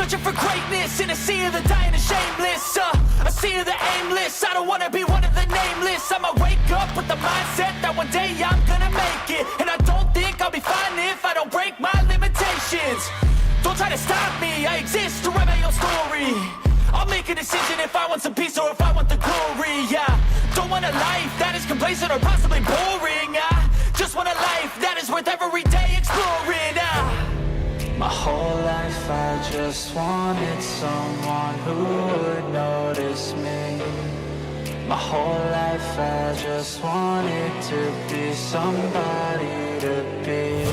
Searching for greatness in a sea of the dying and shameless, a sea of the aimless. I don't wanna be one of the nameless. I'ma wake up with the mindset that one day I'm gonna make it. And I don't think I'll be fine if I don't break my limitations. Don't try to stop me, I exist to write my own story. I'll make a decision if I want some peace or if I want the glory. Yeah, don't want a life that is complacent or possibly boring. I just want a life that is worth every day exploring. My whole life I just wanted someone who would notice me. My whole life I just wanted to be somebody to be.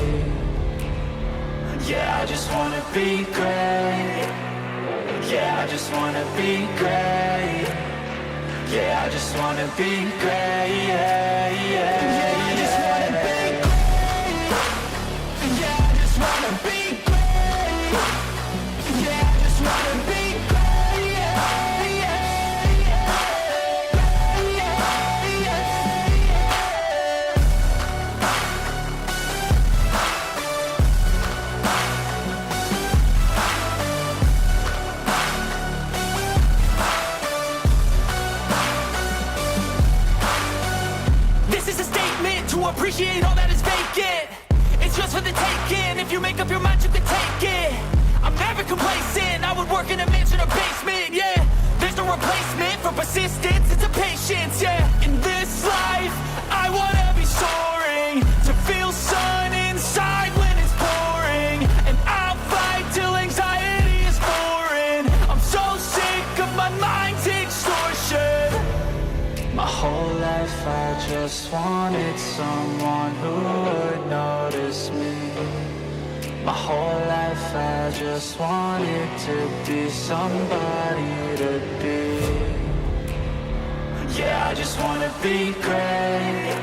Yeah, I just wanna be great. Yeah, I just wanna be great. Yeah, I just wanna be great. Yeah, yeah, yeah, I just wanna be great. Yeah, I just wanna be great. Yeah, I just wanna be great. Yeah, yeah, yeah, yeah, yeah. This is a statement to appreciate all that is vacant. It's just for the taking. If you make up your mind, you can take it. I'm never complacent. I would work in a mansion or basement. Yeah, there's no replacement for persistence. It's a patience. Yeah, in this life, I wanna be soaring, to feel sun inside when it's pouring. And I'll fight till anxiety is foreign. I'm so sick of my mind's extortion. My whole life I just wanted someone who would notice me. My whole life I just wanted to be somebody to be. Yeah, I just wanna be great.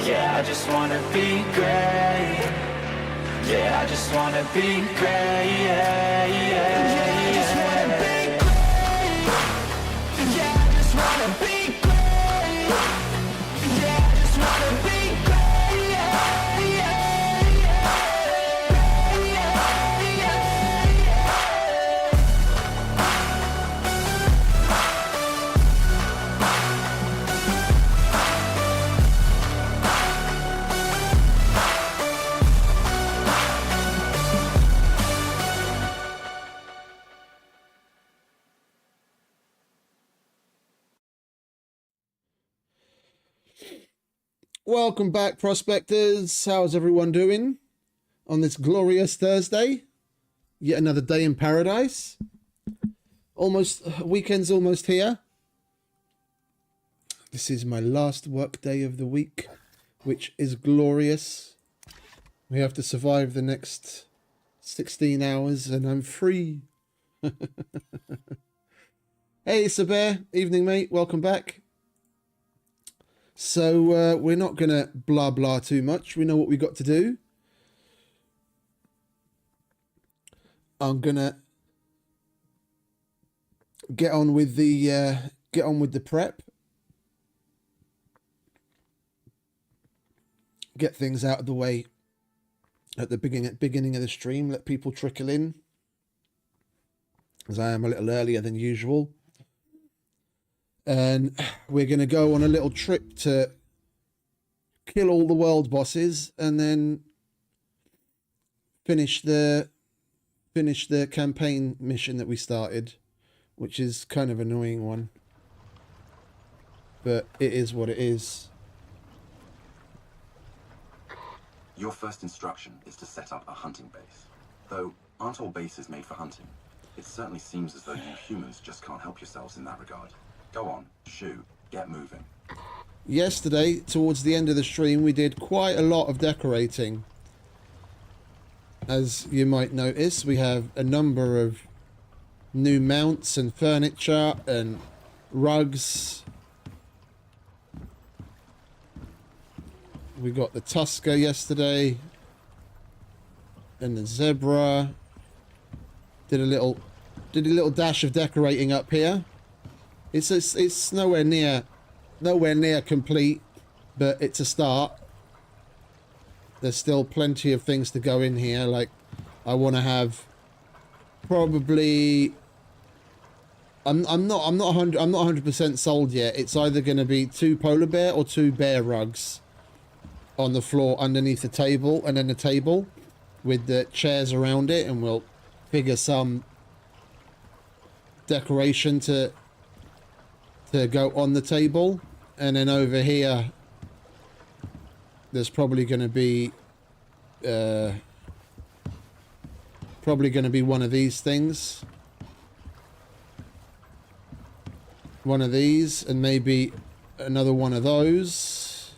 Yeah, I just wanna be great. Yeah, I just wanna be great. Yeah, yeah, yeah, I just wanna be great. Yeah, I just wanna be great. Yeah, I just wanna be great. Yeah, yeah, yeah, yeah, yeah. Welcome back, prospectors. How's everyone doing on this glorious Thursday? Yet another day in paradise. Weekend's almost here. This is my last work day of the week, which is glorious. We have to survive the next 16 hours and I'm free. Hey, Sabir. Evening, mate. Welcome back. So we're not going to blah blah too much. We know what we got to do. I'm going to get on with the prep. Get things out of the way at the beginning of the stream. Let people trickle in, as I am a little earlier than usual. And we're going to go on a little trip to kill all the world bosses and then finish the campaign mission that we started, which is kind of an annoying one. But it is what it is. Your first instruction is to set up a hunting base. Though, aren't all bases made for hunting? It certainly seems as though you humans just can't help yourselves in that regard. Go on, shoot, get moving. Yesterday, towards the end of the stream, we did quite a lot of decorating. As you might notice, we have a number of new mounts and furniture and rugs. We got the Tusker yesterday and the zebra. Did a little dash of decorating up here. It's nowhere near complete, but it's a start. There's still plenty of things to go in here. Like, I want to have probably... I'm not 100% sold yet. It's either going to be 2 polar bear or 2 bear rugs on the floor underneath the table, and then the table with the chairs around it, and we'll figure some decoration to go on the table. And then over here there's probably going to be one of these things, one of these, and maybe another one of those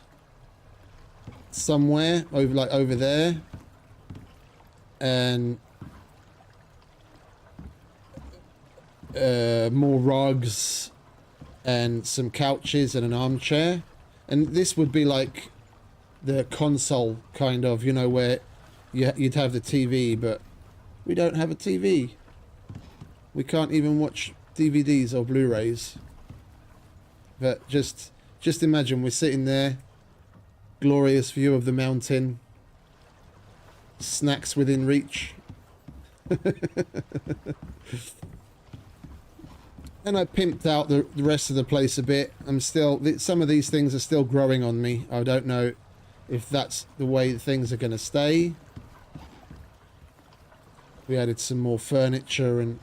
somewhere over, like over there, and more rugs and some couches and an armchair. And this would be like the console kind of, you know, where you'd have the TV, but we don't have a TV. We can't even watch DVDs or Blu-rays. But just imagine we're sitting there, glorious view of the mountain, snacks within reach. And I pimped out the rest of the place a bit. I'm still, some of these things are still growing on me. I don't know if that's the way things are going to stay. We added some more furniture and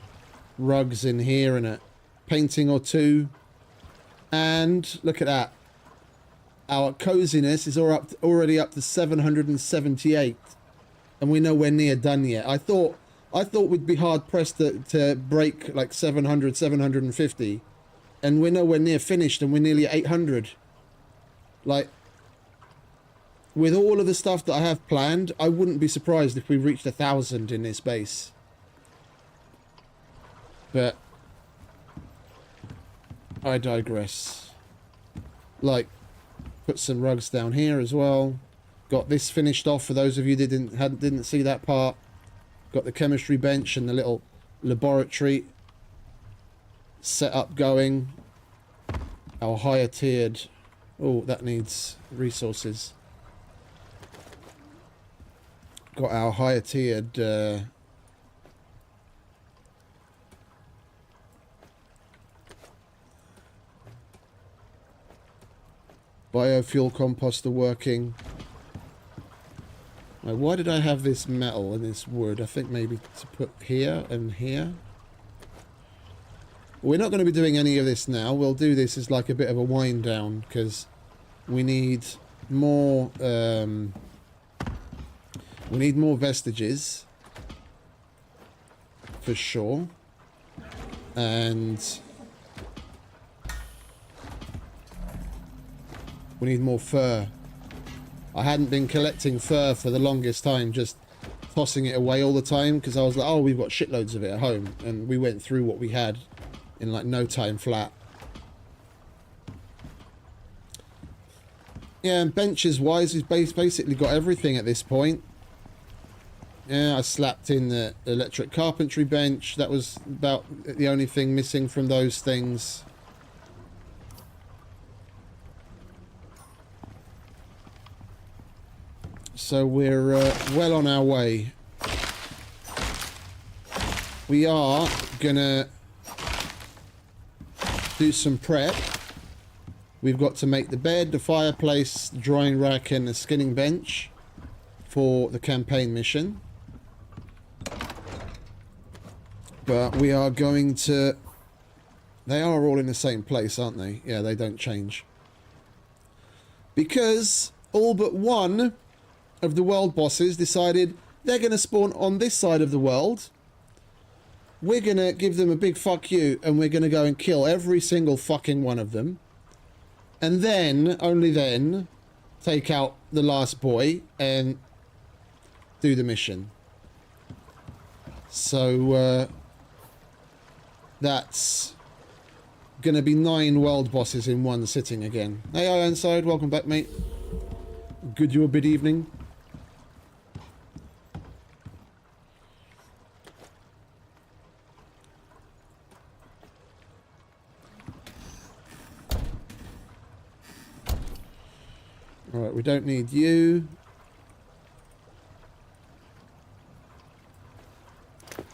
rugs in here and a painting or two. And look at that. Our coziness is already up to 778. And we're nowhere near done yet. I thought we'd be hard pressed to break like 700, 750. And we're nowhere near finished, and we're nearly 800. Like, with all of the stuff that I have planned, I wouldn't be surprised if we reached 1,000 in this base. But I digress. Like, put some rugs down here as well. Got this finished off for those of you that didn't see that part. Got the chemistry bench and the little laboratory set up going. Our higher tiered... Oh, that needs resources. Got our higher tiered biofuel composter working. Now, why did I have this metal and this wood? I think maybe to put here and here. We're not going to be doing any of this now. We'll do this as like a bit of a wind down, because we need more vestiges for sure, and we need more fur. I hadn't been collecting fur for the longest time, just tossing it away all the time, because I was like, oh, we've got shitloads of it at home, and we went through what we had in like no time flat. Yeah, and benches wise, we've basically got everything at this point. Yeah, I slapped in the electric carpentry bench. That was about the only thing missing from those things. So we're well on our way. We are gonna do some prep. We've got to make the bed, the fireplace, the drying rack, and the skinning bench for the campaign mission. But we are going to... They are all in the same place, aren't they? Yeah, they don't change. Because all but one of the world bosses decided they're going to spawn on this side of the world. We're going to give them a big fuck you, and we're going to go and kill every single fucking one of them. And then, only then, take out the last boy and do the mission. So, that's going to be 9 world bosses in one sitting again. Hey, Ironside, welcome back, mate. Good your bid evening. Alright, we don't need you.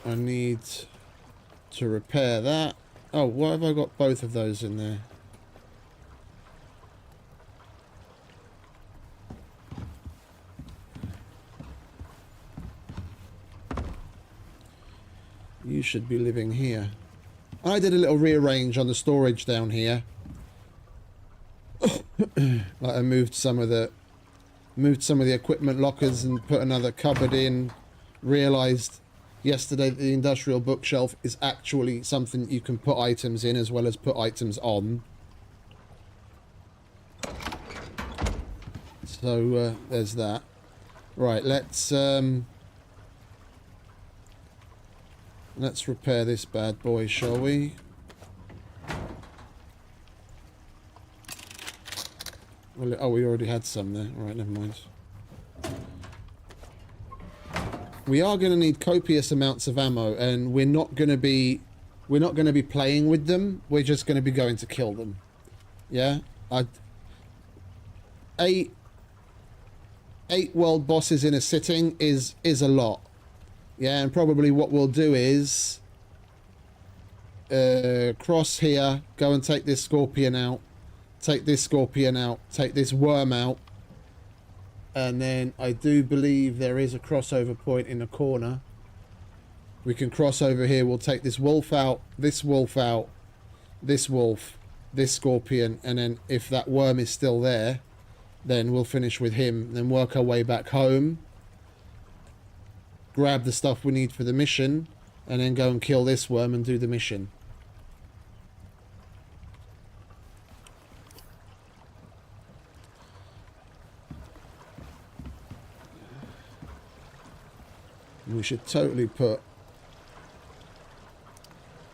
I need to repair that. Oh, why have I got both of those in there? You should be living here. I did a little rearrange on the storage down here. Like I moved some of the equipment lockers and put another cupboard in. Realized yesterday that the industrial bookshelf is actually something you can put items in as well as put items on. So there's that. Right, let's repair this bad boy, shall we? Well, oh, we already had some there. All right, never mind. We are going to need copious amounts of ammo, and we're not going to be playing with them. We're just going to be going to kill them. Yeah, eight world bosses in a sitting is a lot. Yeah, and probably what we'll do is cross here, go and take this scorpion out, take this scorpion out, take this worm out, and then I do believe there is a crossover point in the corner. We can cross over here. We'll take this wolf out, this wolf out, this wolf, this scorpion, and then if that worm is still there, then we'll finish with him, then work our way back home, grab the stuff we need for the mission, and then go and kill this worm and do the mission. We should totally put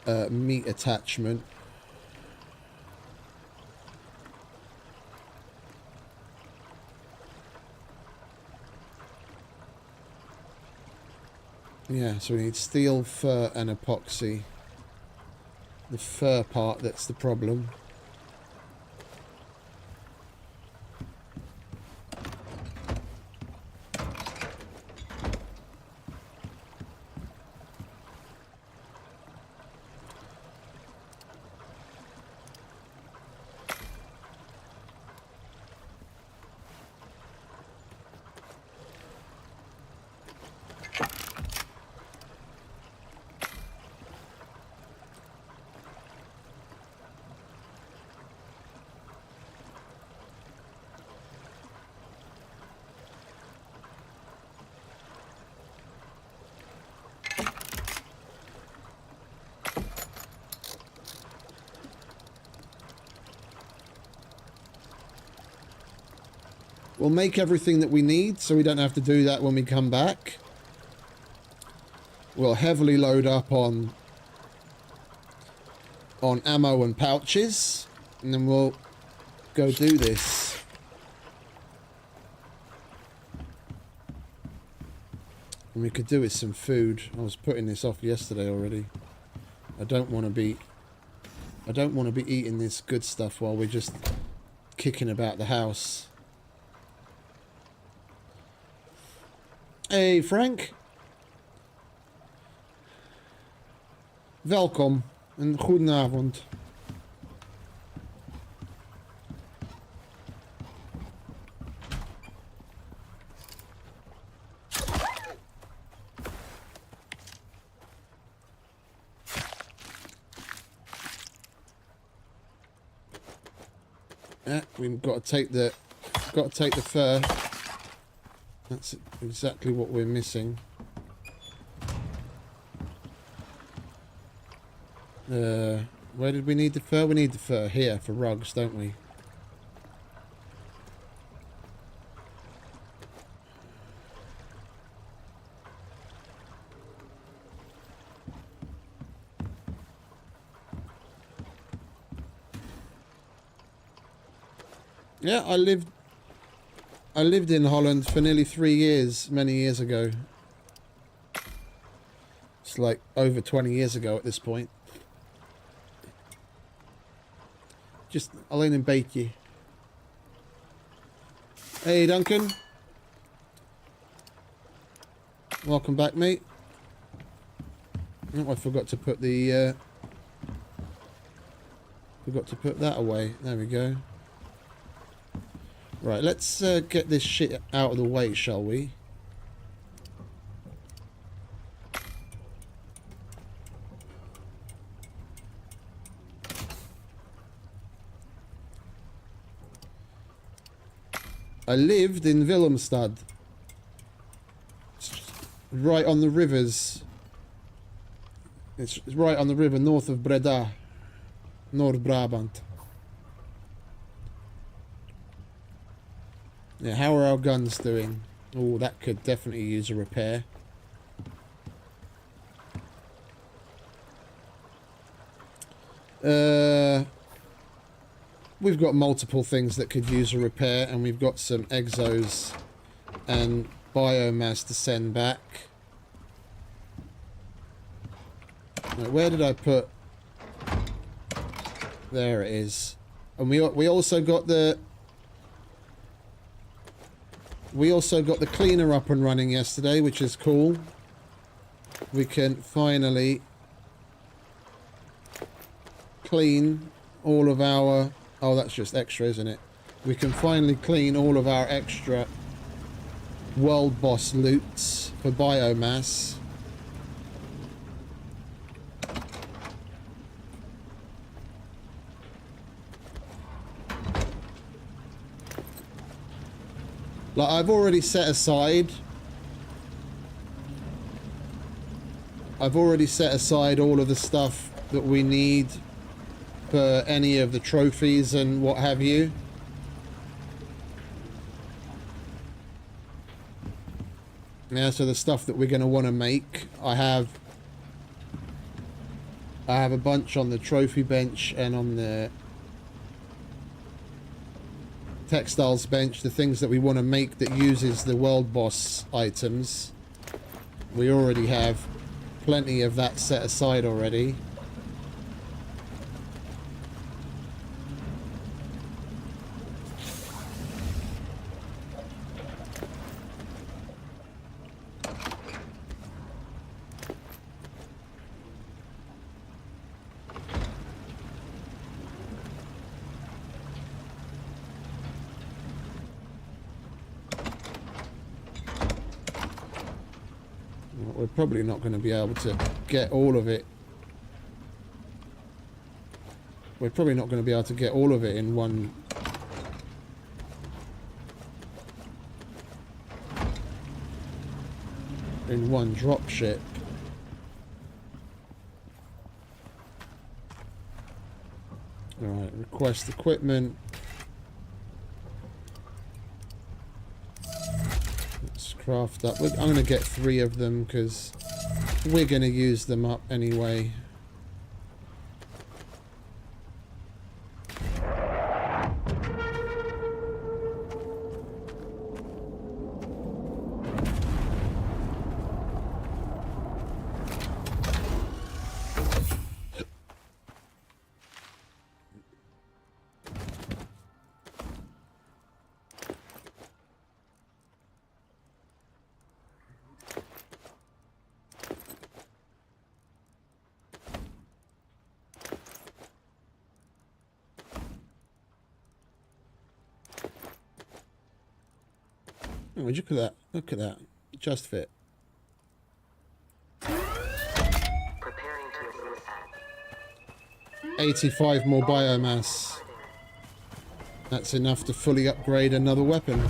a meat attachment. Yeah, so we need steel, fur, and epoxy. The fur part, that's the problem. We'll make everything that we need so we don't have to do that when we come back. We'll heavily load up on ammo and pouches, and then we'll go do this. And we could do with some food. I was putting this off yesterday already. I don't want to be eating this good stuff while we're just kicking about the house. Hey Frank. Welkom en goedenavond. Yeah, we've got to take the fur. That's exactly what we're missing. Where did we need the fur? We need the fur here for rugs, don't we? Yeah, I lived in Holland for nearly 3 years, many years ago. It's like over 20 years ago at this point. Just alleen een beetje. Hey Duncan. Welcome back, mate. Oh, I forgot to put the... forgot to put that away. There we go. Right, let's get this shit out of the way, shall we? I lived in Willemstad. It's right on the rivers. It's right on the river north of Breda. North Brabant. Yeah, how are our guns doing? Oh, that could definitely use a repair. We've got multiple things that could use a repair, and we've got some exos and biomass to send back. Right, where did I put... There it is. And we also got the... We also got the cleaner up and running yesterday, which is cool. We can finally clean all of our... Oh, that's just extra, isn't it? We can finally clean all of our extra world boss loots for biomass. Like, I've already set aside... I've already set aside all of the stuff that we need for any of the trophies and what have you. Yeah, so the stuff that we're going to want to make, I have a bunch on the trophy bench and on the textiles bench, the things that we want to make that uses the world boss items. We already have plenty of that set aside already. We're probably not going to be able to get all of it. We're probably not going to be able to get all of it in one drop ship. Alright, request equipment. Let's craft up. I'm going to get 3 of them because we're going to use them up anyway. Oh, would you look at that? Look at that. Just fit. Preparing to assume attack. 85 more biomass. That's enough to fully upgrade another weapon.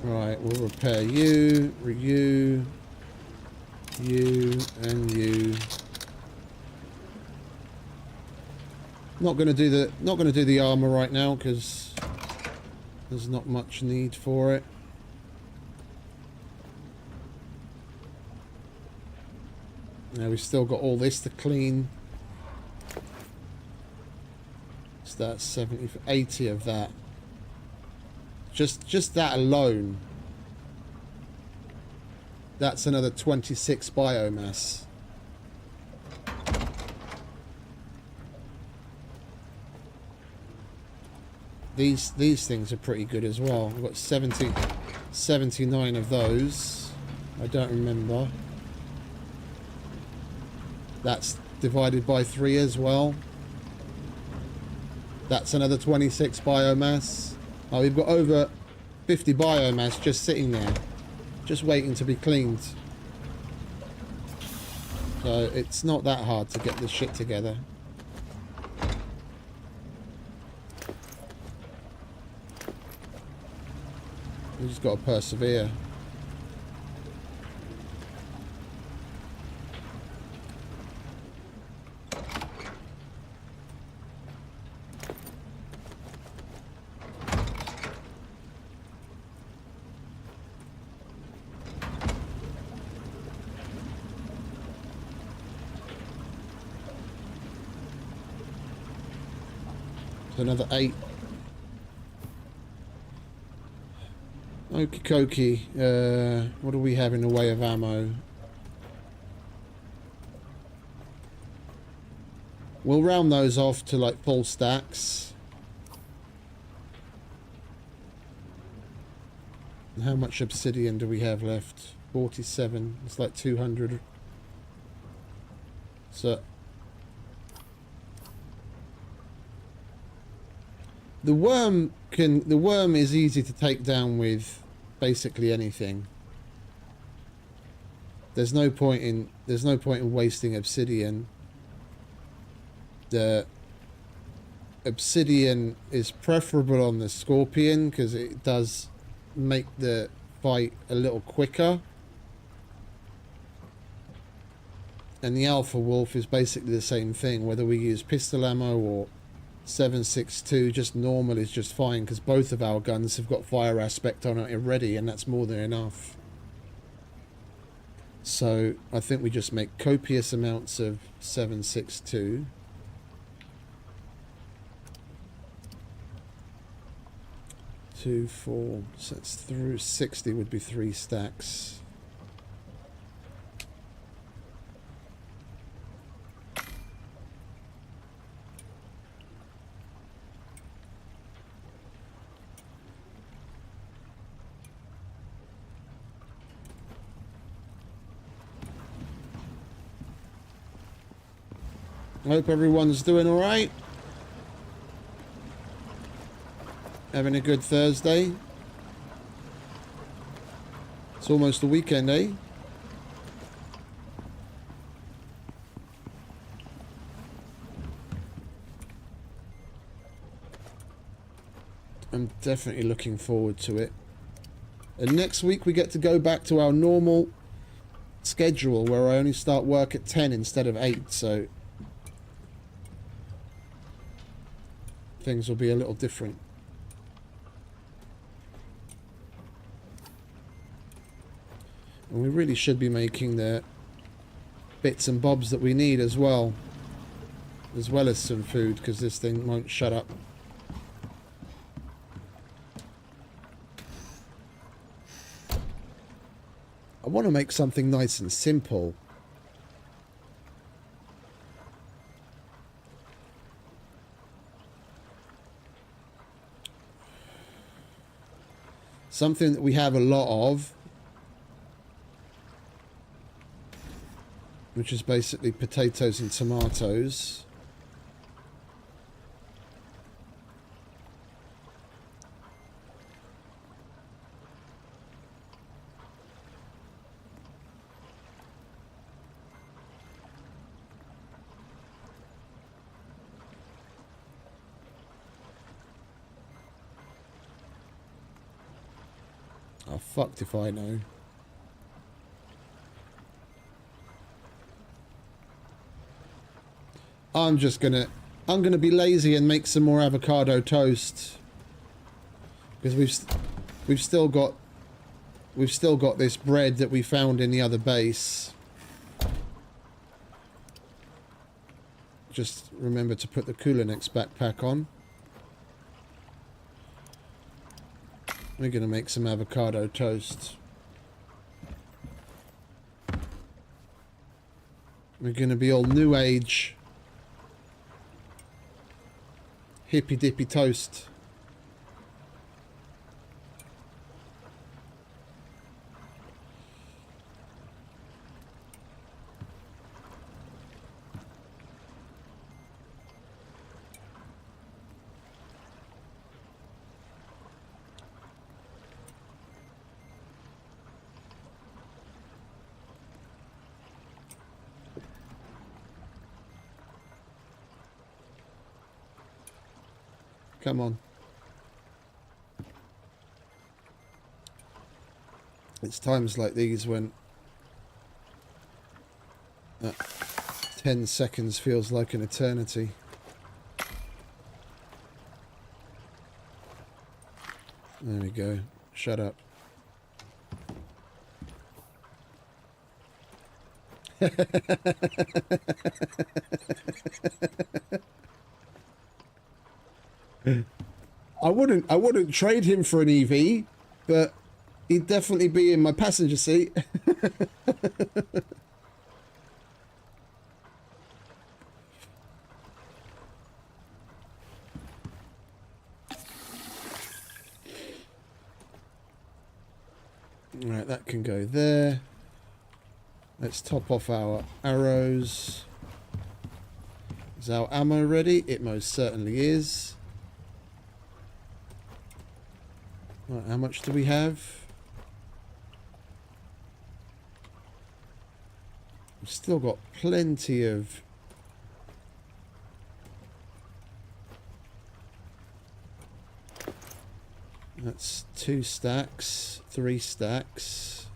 Right, we'll repair you, you, and you. Not gonna do the armor right now because there's not much need for it. Now we've still got all this to clean. So that's 70, 80 of that. Just that alone. That's another 26 biomass. These things are pretty good as well. I've got 79 of those. I don't remember. That's divided by 3 as well. That's another 26 biomass. Oh, we've got over 50 biomass just sitting there, just waiting to be cleaned. So it's not that hard to get this shit together. We just got to persevere. Another 8. Okie dokie. What do we have in the way of ammo? We'll round those off to like full stacks. And how much obsidian do we have left? 47. It's like 200. So the worm is easy to take down with basically anything. There's no point in wasting obsidian. The obsidian is preferable on the scorpion because it does make the fight a little quicker. And the alpha wolf is basically the same thing, whether we use pistol ammo or 7.62, just normal is just fine because both of our guns have got fire aspect on it already, and that's more than enough. So I think we just make copious amounts of 7.62. Two, 4, so that's through 60 would be 3 stacks. I hope everyone's doing all right. Having a good Thursday. It's almost the weekend, eh? I'm definitely looking forward to it. And next week we get to go back to our normal schedule where I only start work at 10 instead of 8, so things will be a little different. And we really should be making the bits and bobs that we need as well as some food, because this thing won't shut up. I want to make something nice and simple. Something that we have a lot of, which is basically potatoes and tomatoes. Oh, fucked if I know. I'm gonna be lazy and make some more avocado toast, because we've still got this bread that we found in the other base. Just remember to put the Kulinix backpack on. We're gonna make some avocado toast. We're gonna be all new age. Hippy dippy toast. Come on. It's times like these when 10 seconds feels like an eternity. There we go. Shut up. I wouldn't trade him for an EV, but he'd definitely be in my passenger seat. Right, that can go there. Let's top off our arrows. Is our ammo ready? It most certainly is. Right, how much do we have? We've still got plenty of... That's 2 stacks, 3 stacks.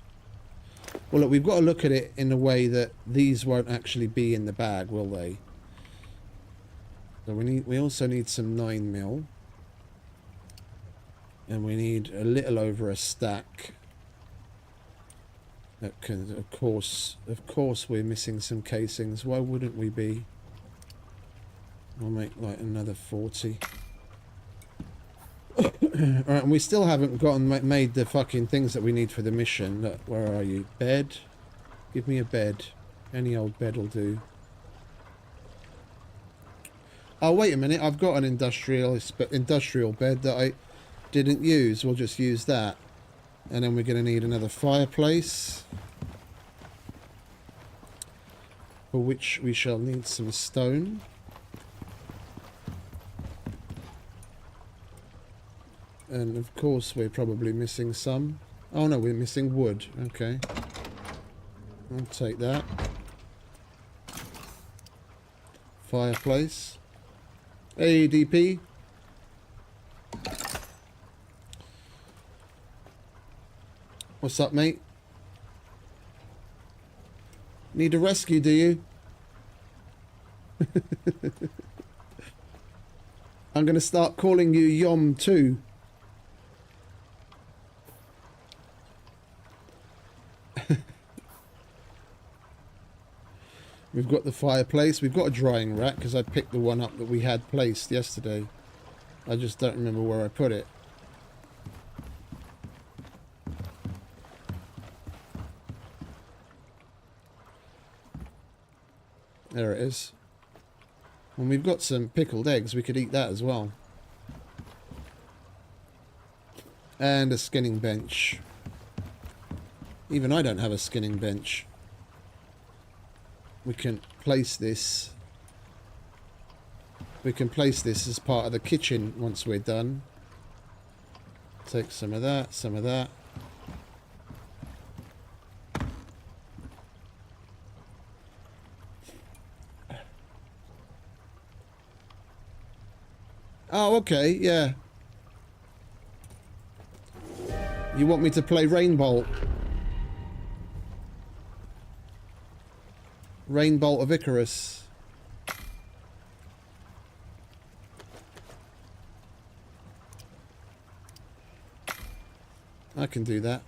Well, look, we've got to look at it in a way that these won't actually be in the bag, will they? So we also need some 9mm. And we need a little over a stack. That can, of course, we're missing some casings. Why wouldn't we be? We'll make like another 40. Alright, and we still haven't made the fucking things that we need for the mission. Look, where are you? Bed? Give me a bed. Any old bed will do. Oh, wait a minute. I've got an industrial bed that I didn't use. We'll just use that. And then we're going to need another fireplace. For which we shall need some stone. And of course we're probably missing some. Oh no, we're missing wood. Okay. I'll take that. Fireplace. Hey, DP. What's up, mate? Need a rescue, do you? I'm going to start calling you Yom too. We've got the fireplace. We've got a drying rack because I picked the one up that we had placed yesterday. I just don't remember where I put it. There it is. And we've got some pickled eggs. We could eat that as well. And a skinning bench. Even I don't have a skinning bench. We can place this. We can place this as part of the kitchen once we're done. Take some of that, some of that. Oh, okay, yeah. You want me to play Rainbolt? Rainbolt of ICARUS. I can do that.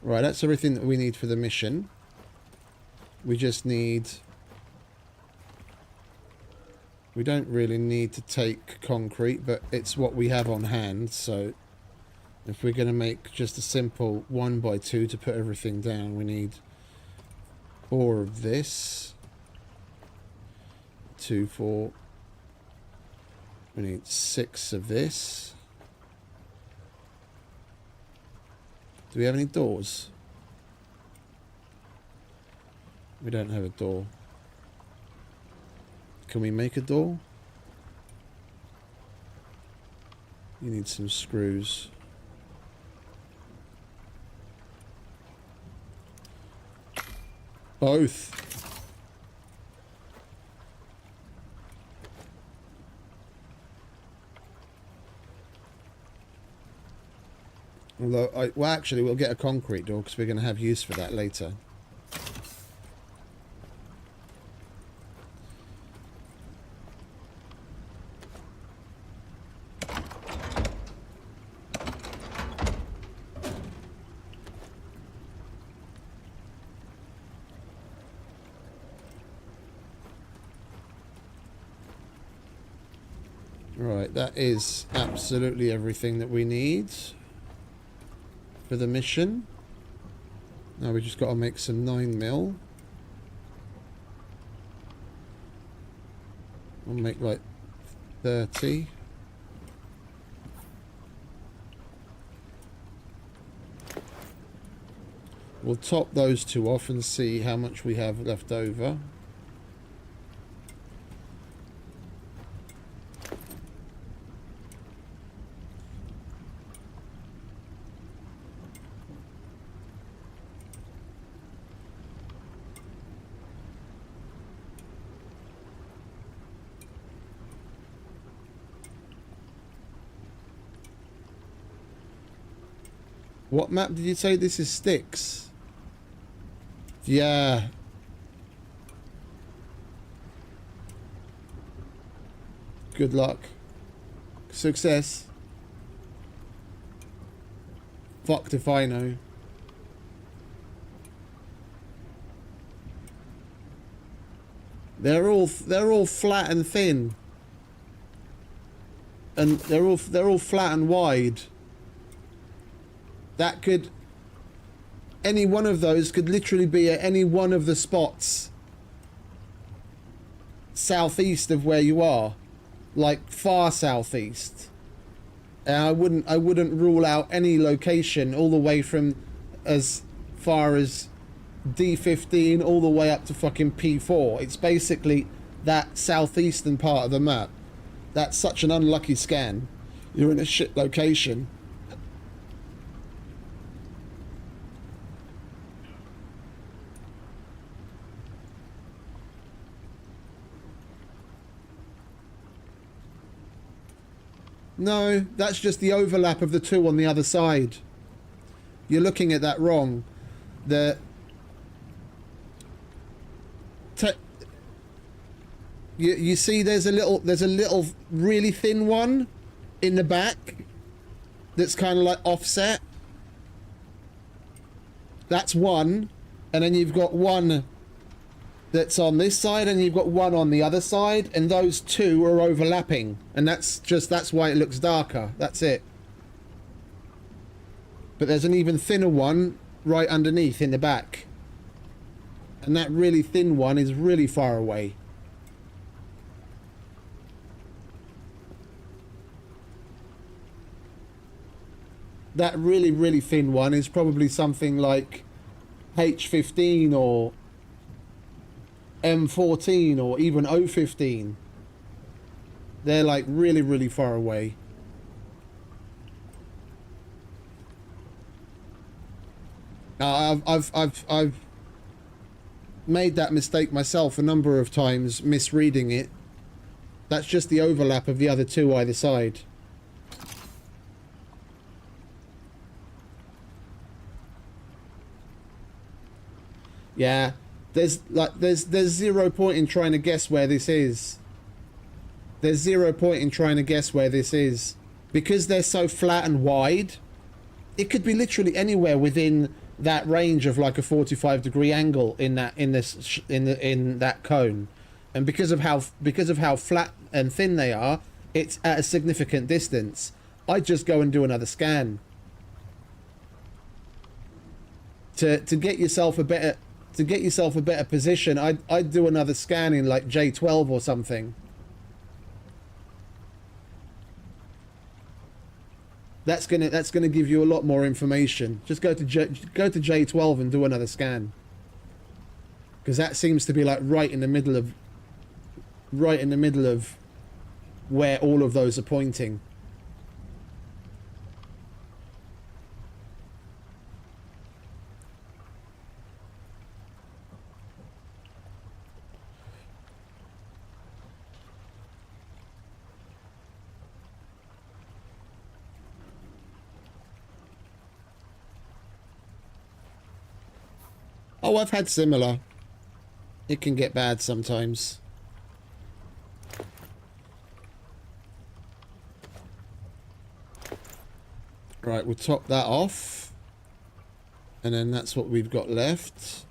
Right, that's everything that we need for the mission. We just need... We don't really need to take concrete, but it's what we have on hand, so... If we're going to make just a simple 1x2 to put everything down, we need 4 of this. 2, 4. We need 6 of this. Do we have any doors? We don't have a door. Can we make a door? You need some screws. Both. Although, well, actually, we'll get a concrete door because we're going to have use for that later. Right, that is absolutely everything that we need for the mission. Now we just got to make some 9mm. We'll make like 30. We'll top those two off and see how much we have left over. What map did you say this is? Styx? Yeah. Good luck. Success. Fucked if I know. They're all flat and thin. And they're all flat and wide. That could, any one of those could literally be at any one of the spots southeast of where you are, like far southeast. And I wouldn't rule out any location all the way from as far as D15 all the way up to fucking P4. It's basically that southeastern part of the map. That's such an unlucky scan. You're in a shit location. No, that's just the overlap of the two on the other side. You're looking at that wrong. You see there's a little really thin one in the back that's kind of like offset. That's one, and then you've got one that's on this side and you've got one on the other side, and those two are overlapping, and that's why it looks darker. That's it. But there's an even thinner one right underneath in the back, and that really thin one is really far away. That really thin one is probably something like H15 or M14 or even O15. They're like really far away. Now I've made that mistake myself a number of times, misreading it. That's just the overlap of the other two either side. Yeah. There's zero point in trying to guess where this is. There's zero point in trying to guess where this is. Because they're so flat and wide, it could be literally anywhere within that range of like a 45-degree angle in that cone. And because of how flat and thin they are, it's at a significant distance. I'd just go and do another scan. To get yourself a better position, I'd do another scan in like J12 or something. That's gonna give you a lot more information. Just go to J12 and do another scan, because that seems to be like right in the middle of right in the middle of where all of those are pointing. Oh, I've had similar. It can get bad sometimes. Right, we'll top that off. And then that's what we've got left.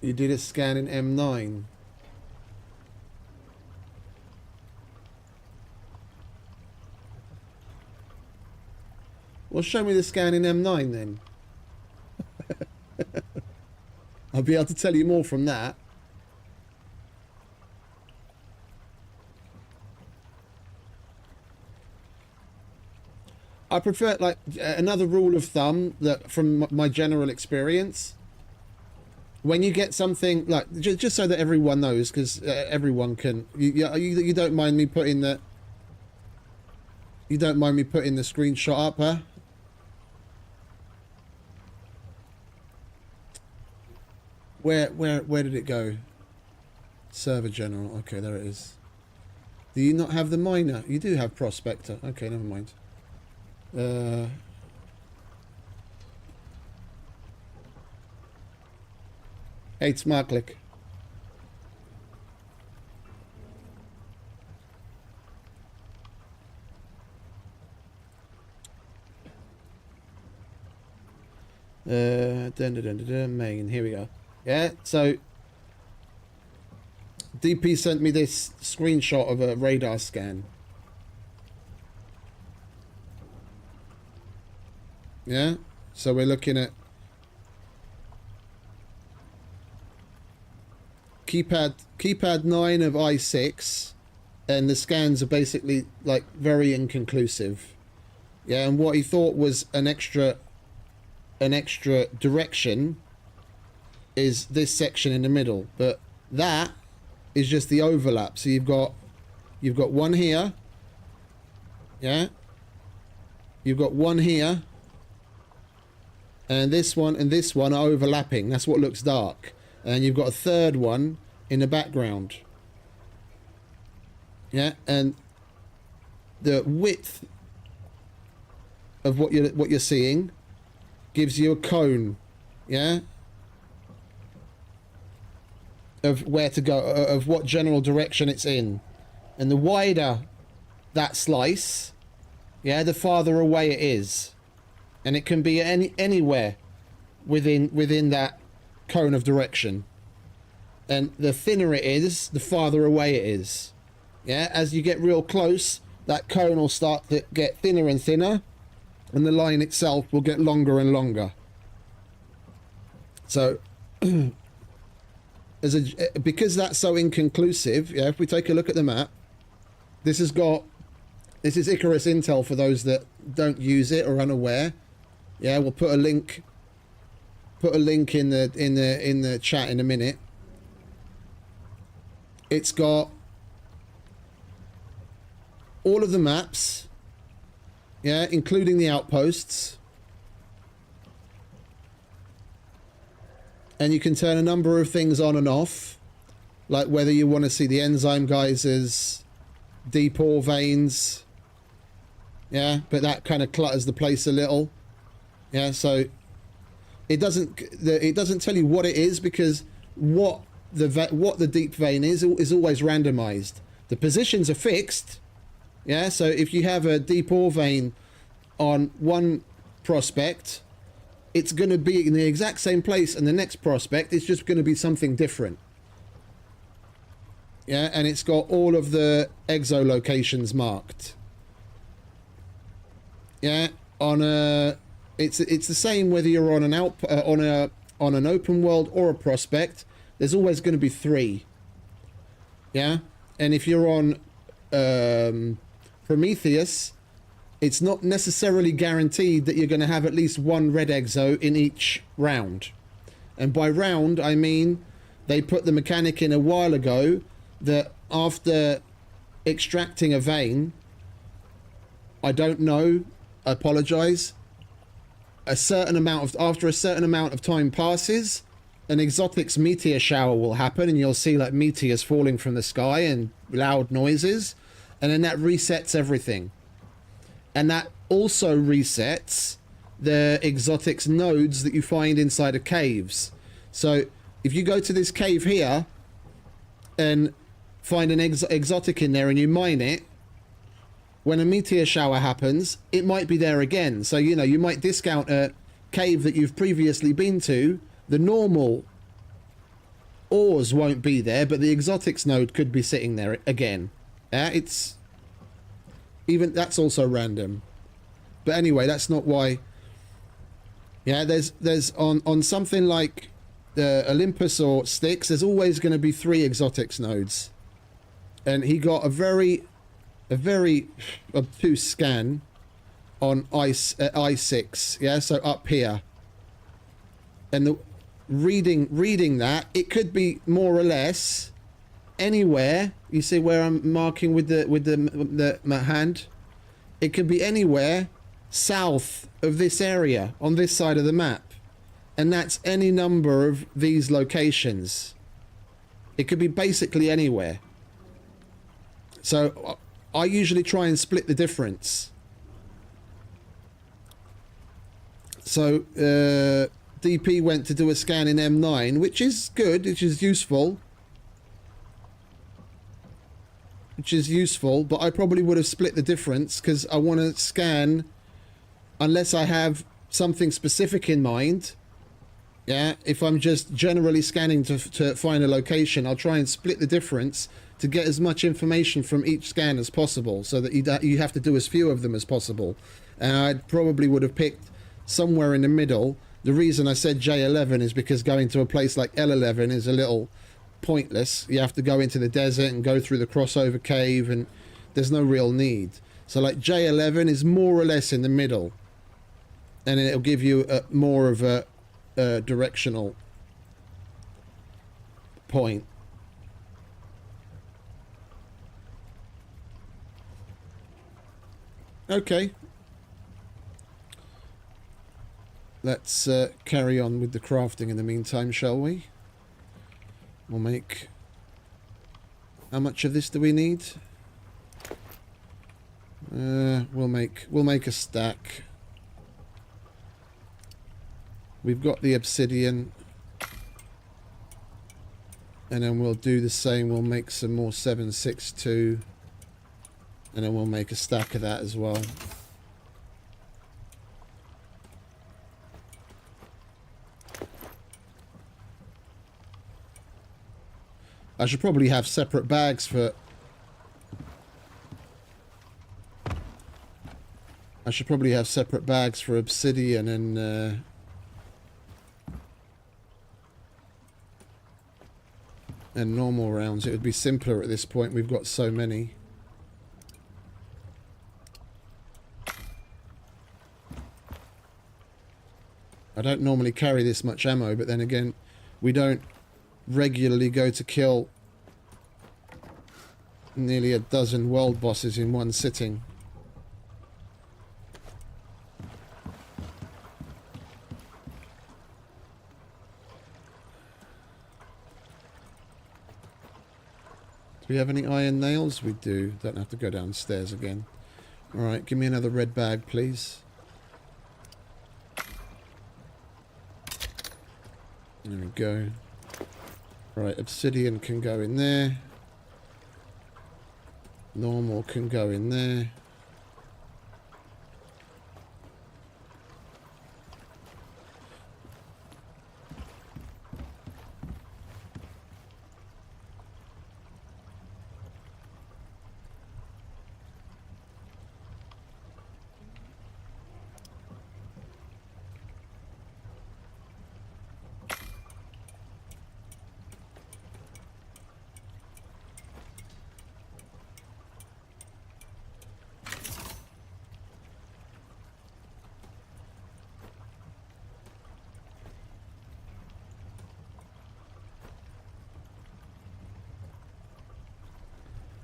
You did a scan in M9. Well, show me the scan in M9 then. I'll be able to tell you more from that. I prefer, like, another rule of thumb that from my general experience, when you get something like, just so that everyone knows, because everyone can, you don't mind me putting the, you don't mind me putting the screenshot up, huh? Where did it go? Server general. Okay, there it is. Do you not have the miner? You do have prospector. Okay, never mind. Hey, smart click. Main. Here we go. Yeah, so DP sent me this screenshot of a radar scan. Yeah, so we're looking at keypad 9 of i6, and the scans are basically like very inconclusive. Yeah, and what he thought was an extra direction is this section in the middle, but that is just the overlap. So you've got one here, yeah, you've got one here, and this one are overlapping. That's what looks dark. And you've got a third one in the background, yeah, and the width of what you're seeing gives you a cone, yeah, of where to go, of what general direction it's in. And the wider that slice, yeah, the farther away it is. And it can be anywhere within that cone of direction. And the thinner it is, the farther away it is. Yeah, as you get real close, that cone will start to get thinner and thinner, and the line itself will get longer and longer. So because that's so inconclusive, yeah, if we take a look at the map, this is ICARUS intel for those that don't use it or unaware. Yeah, we'll put a link in the chat in a minute. It's got all of the maps, yeah, including the outposts. And you can turn a number of things on and off, like whether you want to see the enzyme geysers, deep ore veins, yeah, but that kind of clutters the place a little, yeah. So it doesn't tell you what it is, because what the deep vein is always randomized. The positions are fixed, yeah. So if you have a deep ore vein on one prospect, it's going to be in the exact same place, and the next prospect is just going to be something different. Yeah, and it's got all of the exo locations marked. Yeah, it's the same whether you're on an on an open world or a prospect. There's always going to be 3. Yeah, and if you're on Prometheus, it's not necessarily guaranteed that you're going to have at least one red exo in each round. And by round, I mean they put the mechanic in a while ago that after extracting a vein, I don't know, I apologize, after a certain amount of time passes, an exotics meteor shower will happen, and you'll see like meteors falling from the sky and loud noises, and then that resets everything. And that also resets the exotics nodes that you find inside of caves. So if you go to this cave here and find an exotic in there and you mine it, when a meteor shower happens, it might be there again. So, you know, you might discount a cave that you've previously been to. The normal ores won't be there, but the exotics node could be sitting there again. Yeah, it's... even that's also random. But anyway, that's not why... yeah, there's on something like Olympus or Styx, there's always going to be 3 exotics nodes. And he got a very obtuse scan on I6, yeah, so up here. And the reading that, it could be more or less anywhere. You see where I'm marking with my hand? It could be anywhere south of this area on this side of the map. And that's any number of these locations. It could be basically anywhere. So I usually try and split the difference. So DP went to do a scan in M9, which is good, which is useful. But I probably would have split the difference because I want to scan unless I have something specific in mind. Yeah, if I'm just generally scanning to find a location, I'll try and split the difference to get as much information from each scan as possible, so that you have to do as few of them as possible. And I probably would have picked somewhere in the middle. The reason I said J11 is because going to a place like L11 is a little pointless. You have to go into the desert and go through the crossover cave, and there's no real need. So like J11 is more or less in the middle, and it'll give you more of a directional point. Okay, let's carry on with the crafting in the meantime, shall we? We'll make... how much of this do we need? We'll make a stack. We've got the obsidian, and then we'll do the same. We'll make some more 762, and then we'll make a stack of that as well. I should probably have separate bags for... I should probably have separate bags for obsidian and normal rounds. It would be simpler at this point. We've got so many. I don't normally carry this much ammo, but then again, we don't regularly go to kill nearly a dozen world bosses in one sitting. Do we have any iron nails? We do. Don't have to go downstairs again. Alright, give me another red bag, please. There we go. Right, obsidian can go in there. Normal can go in there.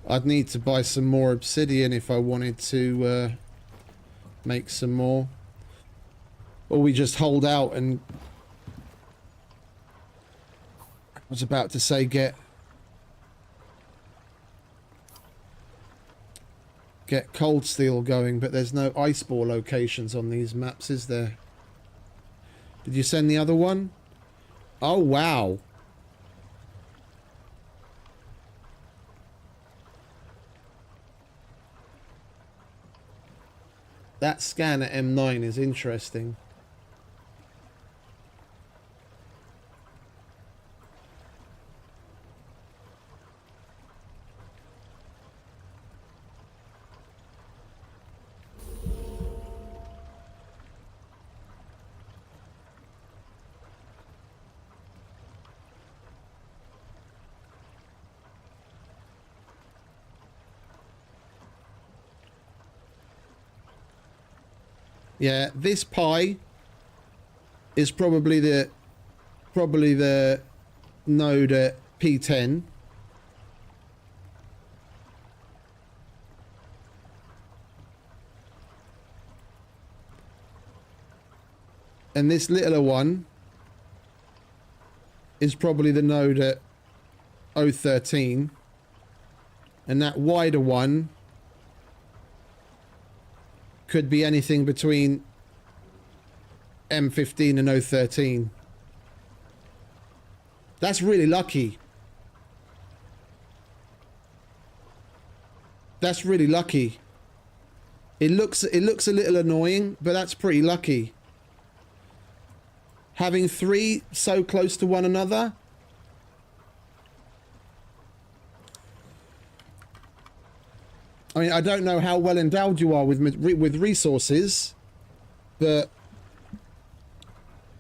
I'd need to buy some more obsidian if I wanted to make some more. Or we just hold out and... I was about to say get cold steel going, but there's no ice bore locations on these maps, is there? Did you send the other one? Oh, wow. That scan at M9 is interesting. Yeah, this pie is probably the node at P10. And this littler one is probably the node at O13. And that wider one could be anything between M15 and O13. That's really lucky. That's really lucky. It looks a little annoying, but that's pretty lucky. Having three so close to one another. I mean, I don't know how well endowed you are with resources, but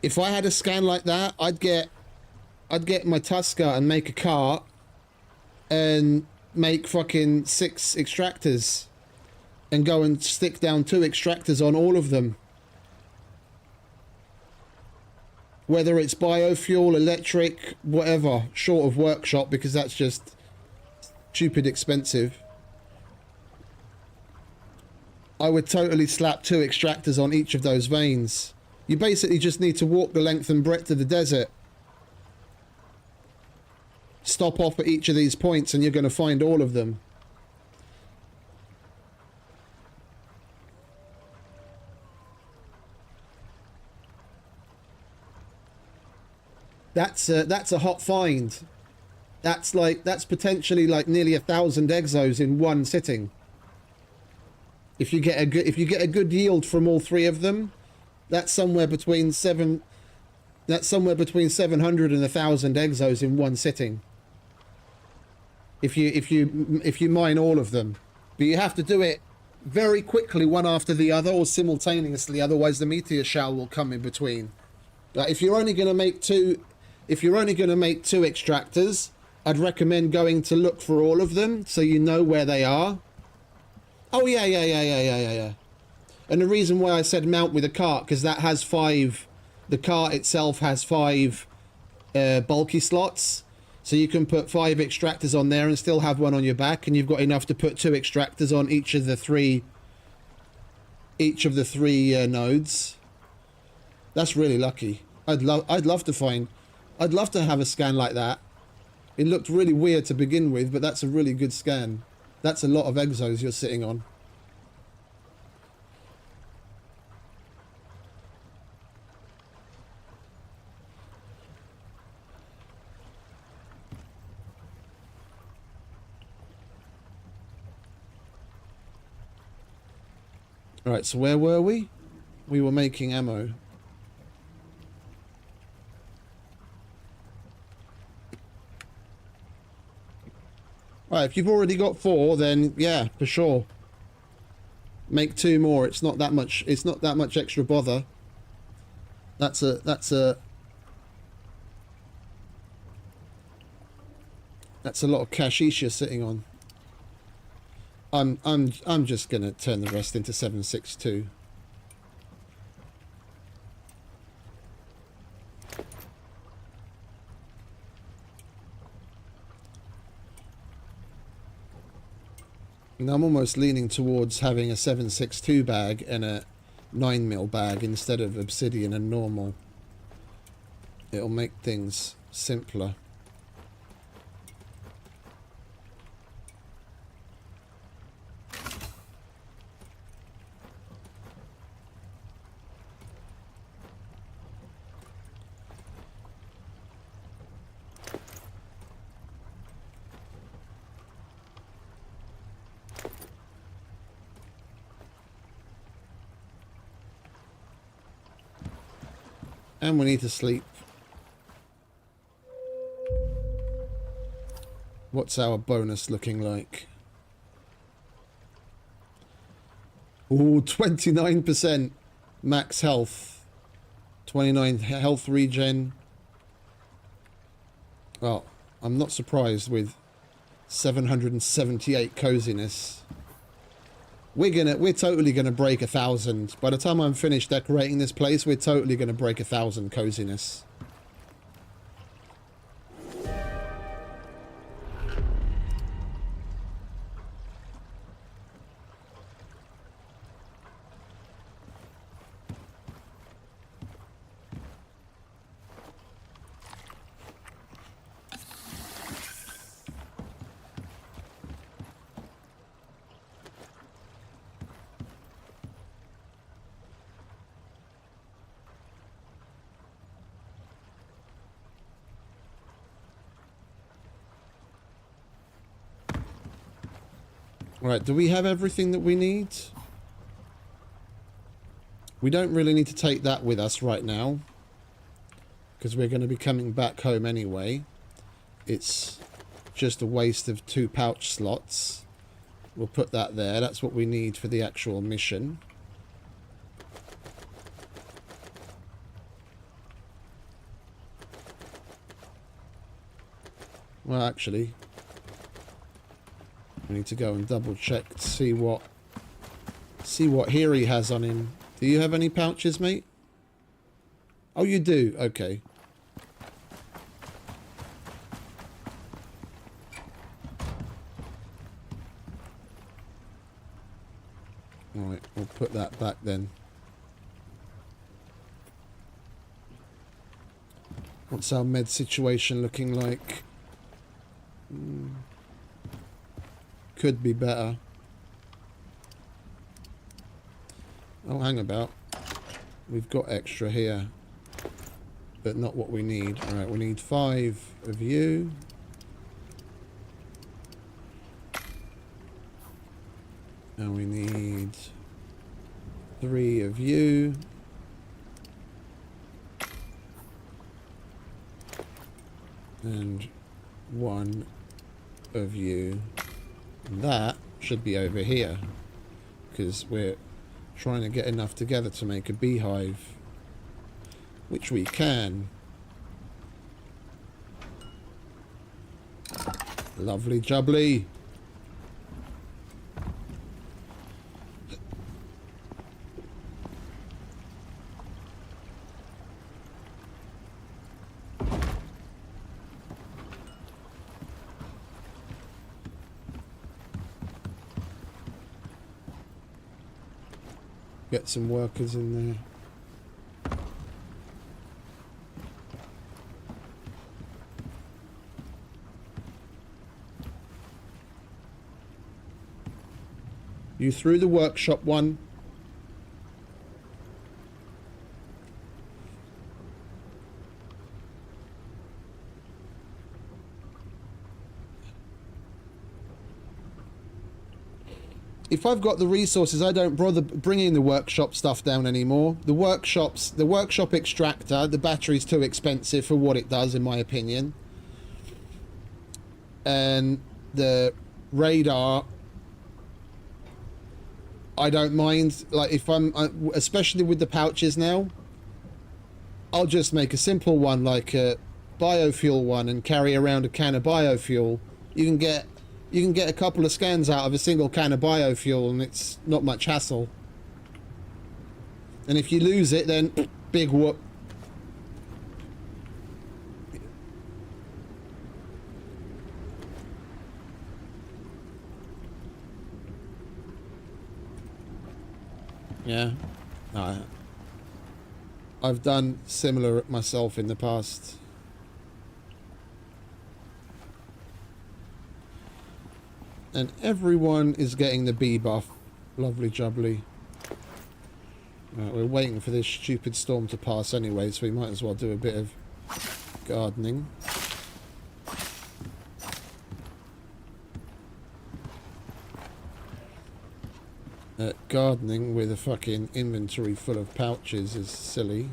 if I had a scan like that, I'd get my Tusker and make a cart and make fucking 6 extractors and go and stick down 2 extractors on all of them. Whether it's biofuel, electric, whatever, short of workshop, because that's just stupid expensive. I would totally slap 2 extractors on each of those veins. You basically just need to walk the length and breadth of the desert. Stop off at each of these points and you're going to find all of them. That's a hot find. That's potentially like nearly 1,000 exos in one sitting. If you get a good yield from all 3 of them, that's somewhere between 700 and 1,000 exos in one sitting. If you mine all of them, but you have to do it very quickly, one after the other, or simultaneously. Otherwise, the meteor shower will come in between. Like if you're only going to make 2 extractors, I'd recommend going to look for all of them so you know where they are. Oh, yeah. And the reason why I said mount with a cart, because that has 5... The cart itself has 5 bulky slots. So you can put 5 extractors on there and still have one on your back. And you've got enough to put 2 extractors on each of the 3... nodes. That's really lucky. I'd love to have a scan like that. It looked really weird to begin with, but that's a really good scan. That's a lot of exos you're sitting on. Alright, so where were we? We were making ammo. Right, if you've already got 4, then yeah, for sure. Make 2 more. It's not that much extra bother. That's a lot of cashish you're sitting on. I'm just gonna turn the rest into 7.62. And I'm almost leaning towards having a 7.62 bag and a 9mm bag instead of obsidian and normal. It'll make things simpler. And we need to sleep. What's our bonus looking like? Ooh, 29% max health. 29 health regen. Well, I'm not surprised with 778 coziness. We're totally gonna break 1,000. By the time I'm finished decorating this place, we're totally gonna break 1,000 coziness. Right, do we have everything that we need? We don't really need to take that with us right now, because we're going to be coming back home anyway. It's just a waste of 2 pouch slots. We'll put that there. That's what we need for the actual mission. Well, actually, we need to go and double check to see what here he has on him. Do you have any pouches, mate? Oh, you do. Okay. All right, we'll put that back then. What's our med situation looking like? Could be better. Oh, hang about. We've got extra here, but not what we need. All right, we need 5 of you. And we need 3 of you. And 1 of you. And that should be over here, because we're trying to get enough together to make a beehive, which we can. Lovely jubbly. Get some workers in there. You through the workshop one. If I've got the resources, I don't bother bringing the workshop stuff down anymore. The workshop extractor, the battery's too expensive for what it does, in my opinion. And the radar, I don't mind. Like, if especially with the pouches now, I'll just make a simple one, like a biofuel one, and carry around a can of biofuel. You can get a couple of scans out of a single can of biofuel, and it's not much hassle. And if you lose it, then big whoop. Yeah. No, I've done similar myself in the past. And everyone is getting the bee buff. Lovely jubbly. Right, we're waiting for this stupid storm to pass anyway, so we might as well do a bit of gardening. Gardening with a fucking inventory full of pouches is silly.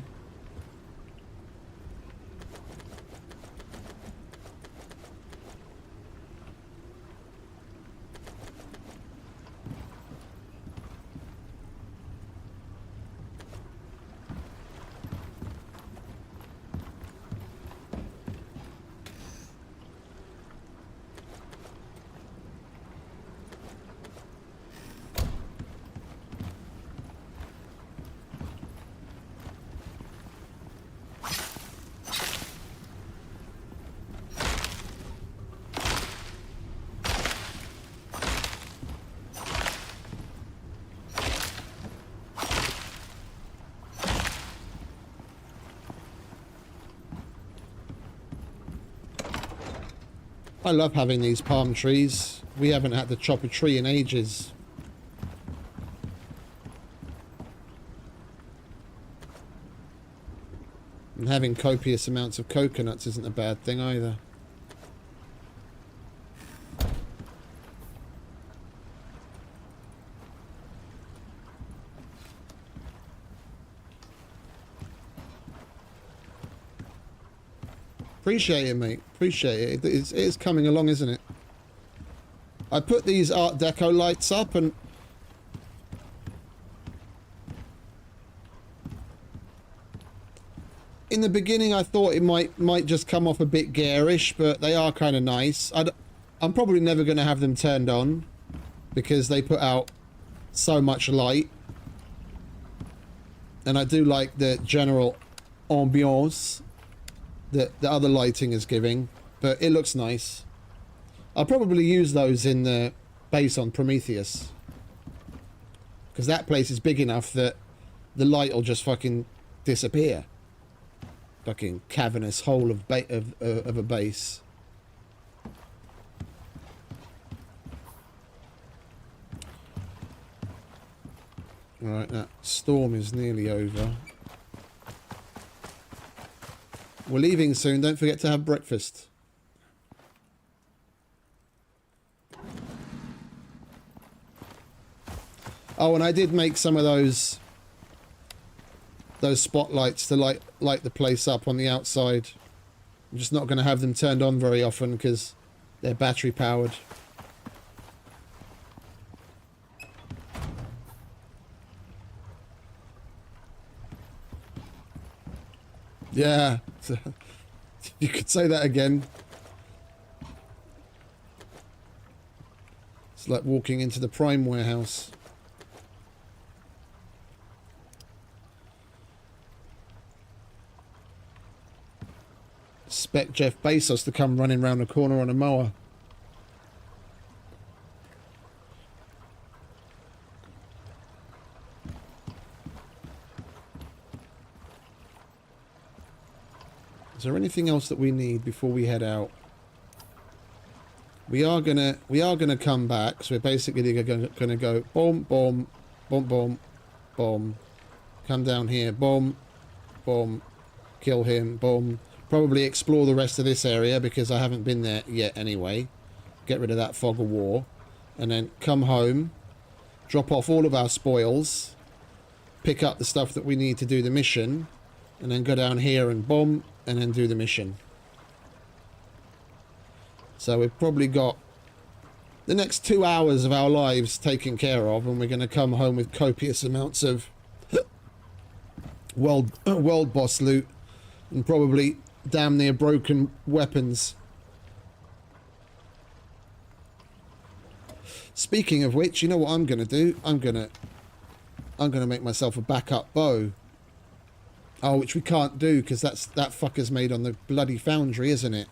I love having these palm trees. We haven't had to chop a tree in ages. And having copious amounts of coconuts isn't a bad thing either. Appreciate it, mate. Appreciate it. It's coming along, isn't it? I put these Art Deco lights up and... in the beginning I thought it might just come off a bit garish, but they are kind of nice. I'm probably never going to have them turned on because they put out so much light. And I do like the general ambiance that the other lighting is giving, but it looks nice. I'll probably use those in the base on Prometheus, because that place is big enough that the light will just fucking disappear. Fucking cavernous hole of a base. Alright, that storm is nearly over. We're leaving soon. Don't forget to have breakfast. Oh, and I did make some of those spotlights to light the place up on the outside. I'm just not going to have them turned on very often because they're battery powered. Yeah, you could say that again. It's like walking into the Prime warehouse. Expect Jeff Bezos to come running round the corner on a mower. Is there anything else that we need before we head out? We are gonna come back, so we're basically gonna go boom, boom, boom, boom, boom. Come down here, boom, boom, kill him, boom. Probably explore the rest of this area because I haven't been there yet anyway. Get rid of that fog of war, and then come home, drop off all of our spoils, pick up the stuff that we need to do the mission, and then go down here and boom. And then do the mission. So we've probably got the next 2 hours of our lives taken care of, and we're going to come home with copious amounts of world boss loot and probably damn near broken weapons. Speaking of which, you know what I'm going to do? I'm going to make myself a backup bow. Oh, which we can't do because that fucker's made on the bloody foundry, isn't it?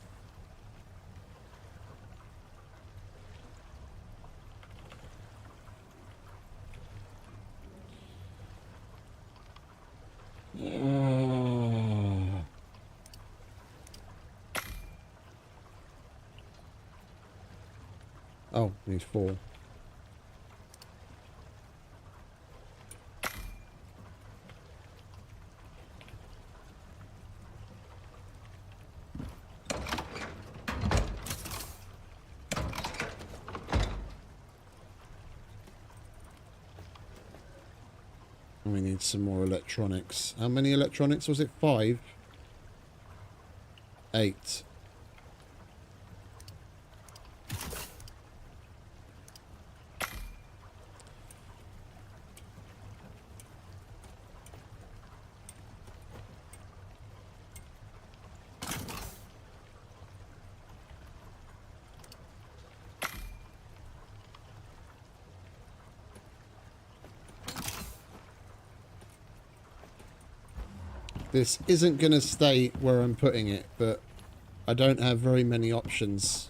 Oh, we need 4. And we need some more electronics. How many electronics was it? 5? 8. This isn't going to stay where I'm putting it, but I don't have very many options.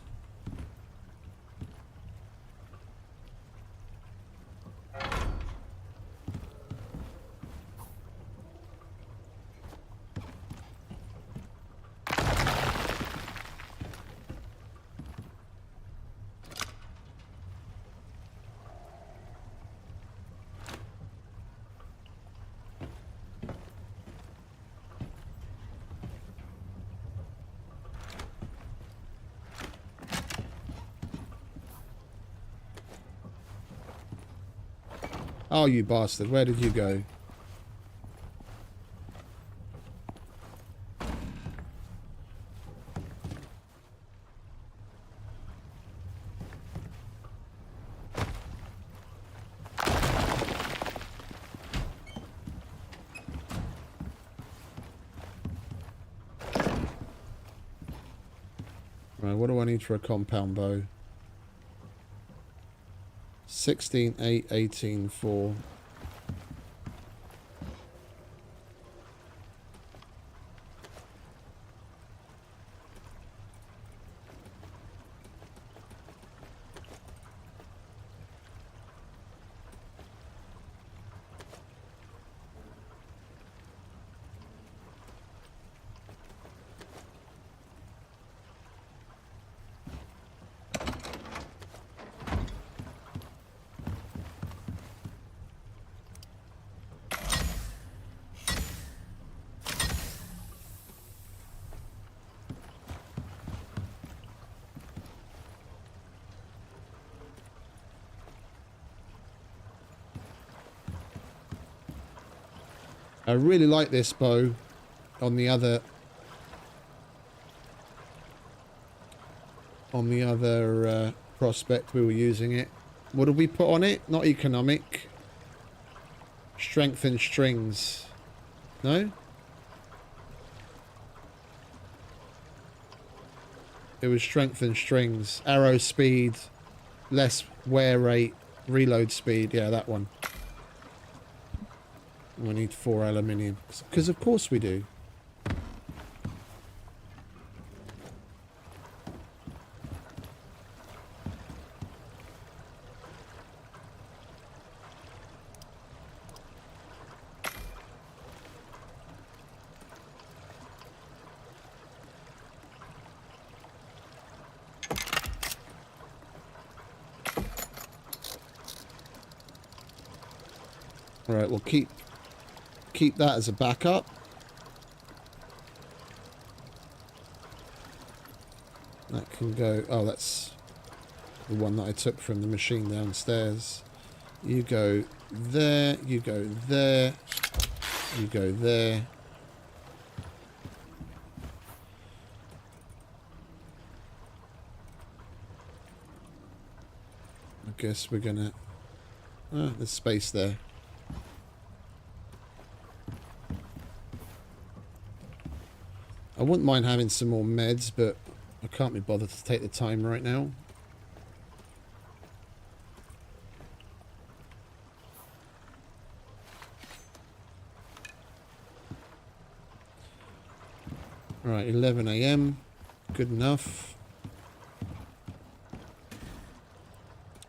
Oh, you bastard. Where did you go? Right, what do I need for a compound bow? 16, 8, 18, 4. I really like this bow on the other prospect we were using it. What did we put on it? Not economic. Strength and strings. No? It was strength and strings. Arrow speed. Less wear rate. Reload speed. Yeah, that one. We need 4 aluminium. Because of course we do. Alright, we'll keep that as a backup. That can go... Oh, that's the one that I took from the machine downstairs. You go there, you go there, you go there. I guess we're gonna... Oh, there's space there. I wouldn't mind having some more meds, but I can't be bothered to take the time right now. Right, 11 AM. Good enough.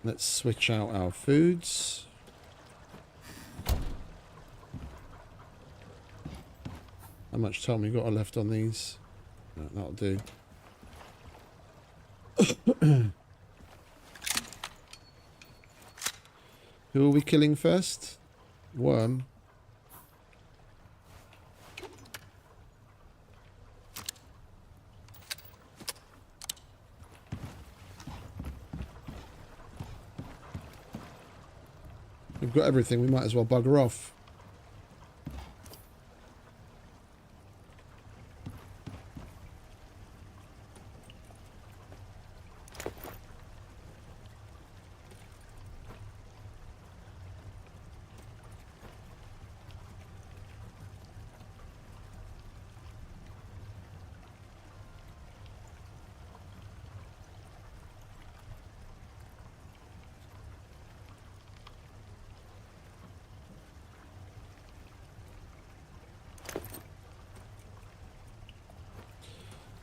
Let's switch out our foods. How much time we got left on these? No, that'll do. Who are we killing first? Worm. We've got everything. We might as well bugger off.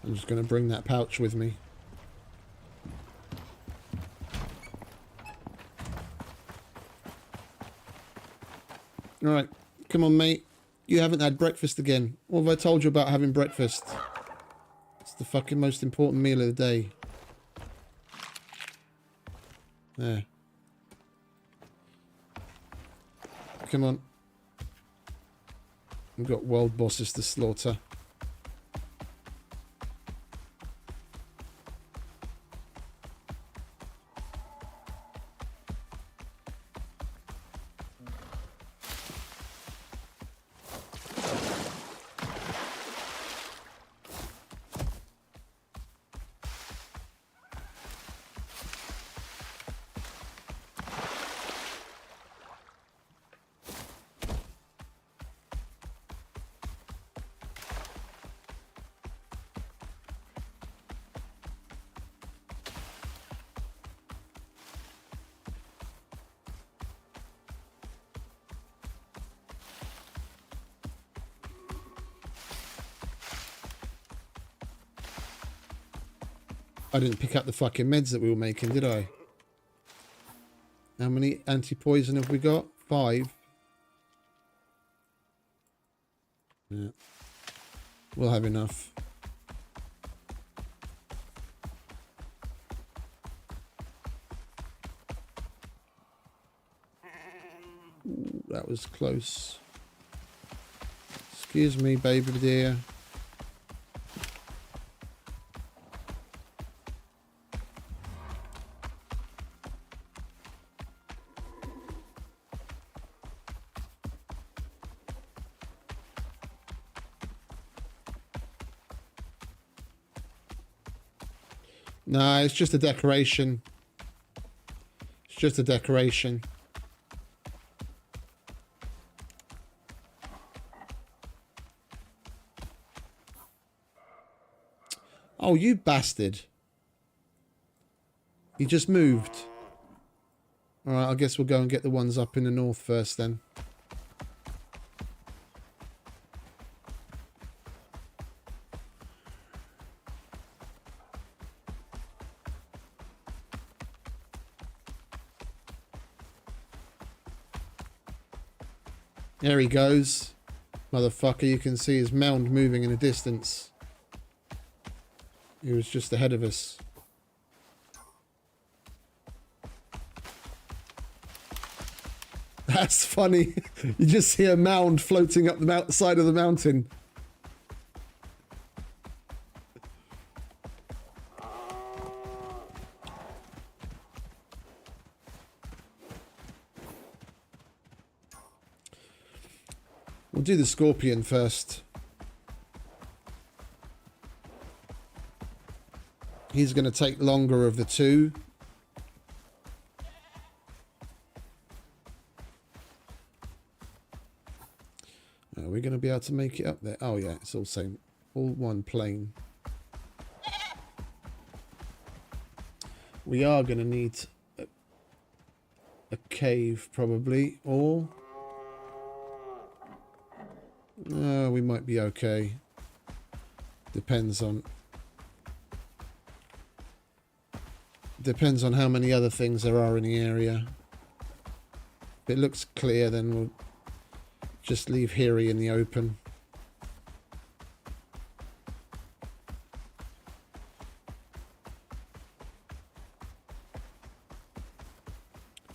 I'm just going to bring that pouch with me. Alright, come on mate. You haven't had breakfast again. What have I told you about having breakfast? It's the fucking most important meal of the day. There. Come on. We've got world bosses to slaughter. I didn't pick up the fucking meds that we were making, did I? How many anti-poison have we got? 5. Yeah. We'll have enough. Ooh, that was close. Excuse me, baby dear. Nah, it's just a decoration. It's just a decoration. Oh, you bastard. You just moved. Alright, I guess we'll go and get the ones up in the north first then. There he goes. Motherfucker, you can see his mound moving in the distance. He was just ahead of us. That's funny. You just see a mound floating up the side of the mountain. We'll do the scorpion first. He's going to take longer of the two. Are we going to be able to make it up there? Oh yeah, it's all same. All one plane. We are going to need a cave probably, or... we might be okay. Depends on how many other things there are in the area. If it looks clear, then we'll just leave Hiri in the open.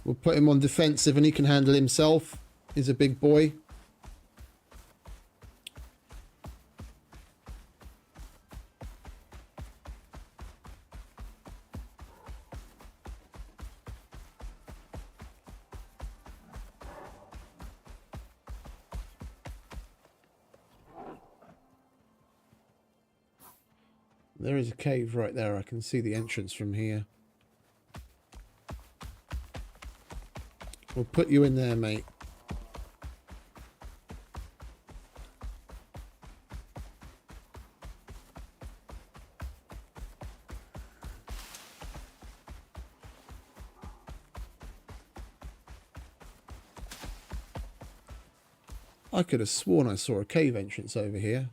We'll put him on defensive and he can handle himself. He's a big boy. There is a cave right there. I can see the entrance from here. We'll put you in there, mate. I could have sworn I saw a cave entrance over here.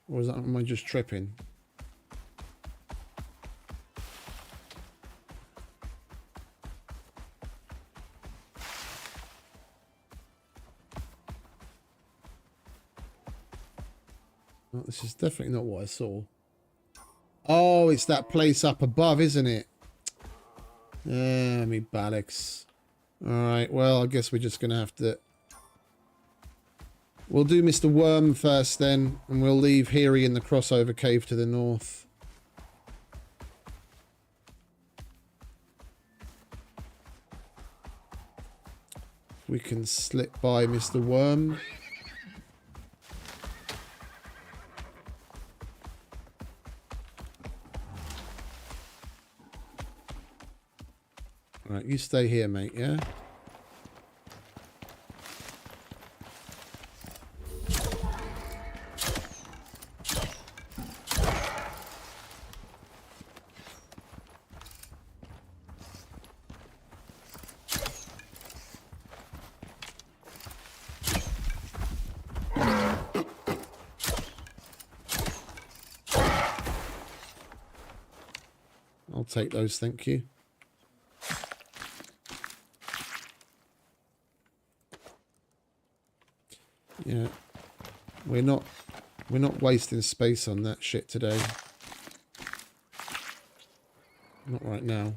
Or am I just tripping? Oh, this is definitely not what I saw. Oh, it's that place up above, isn't it? Me bollocks. Alright, well, I guess we're just going to have to... We'll do Mr. Worm first then, and we'll leave Heary in the crossover cave to the north. We can slip by Mr. Worm. Right, you stay here, mate, yeah? I'll take those, thank you. Yeah, we're not wasting space on that shit today. Not right now.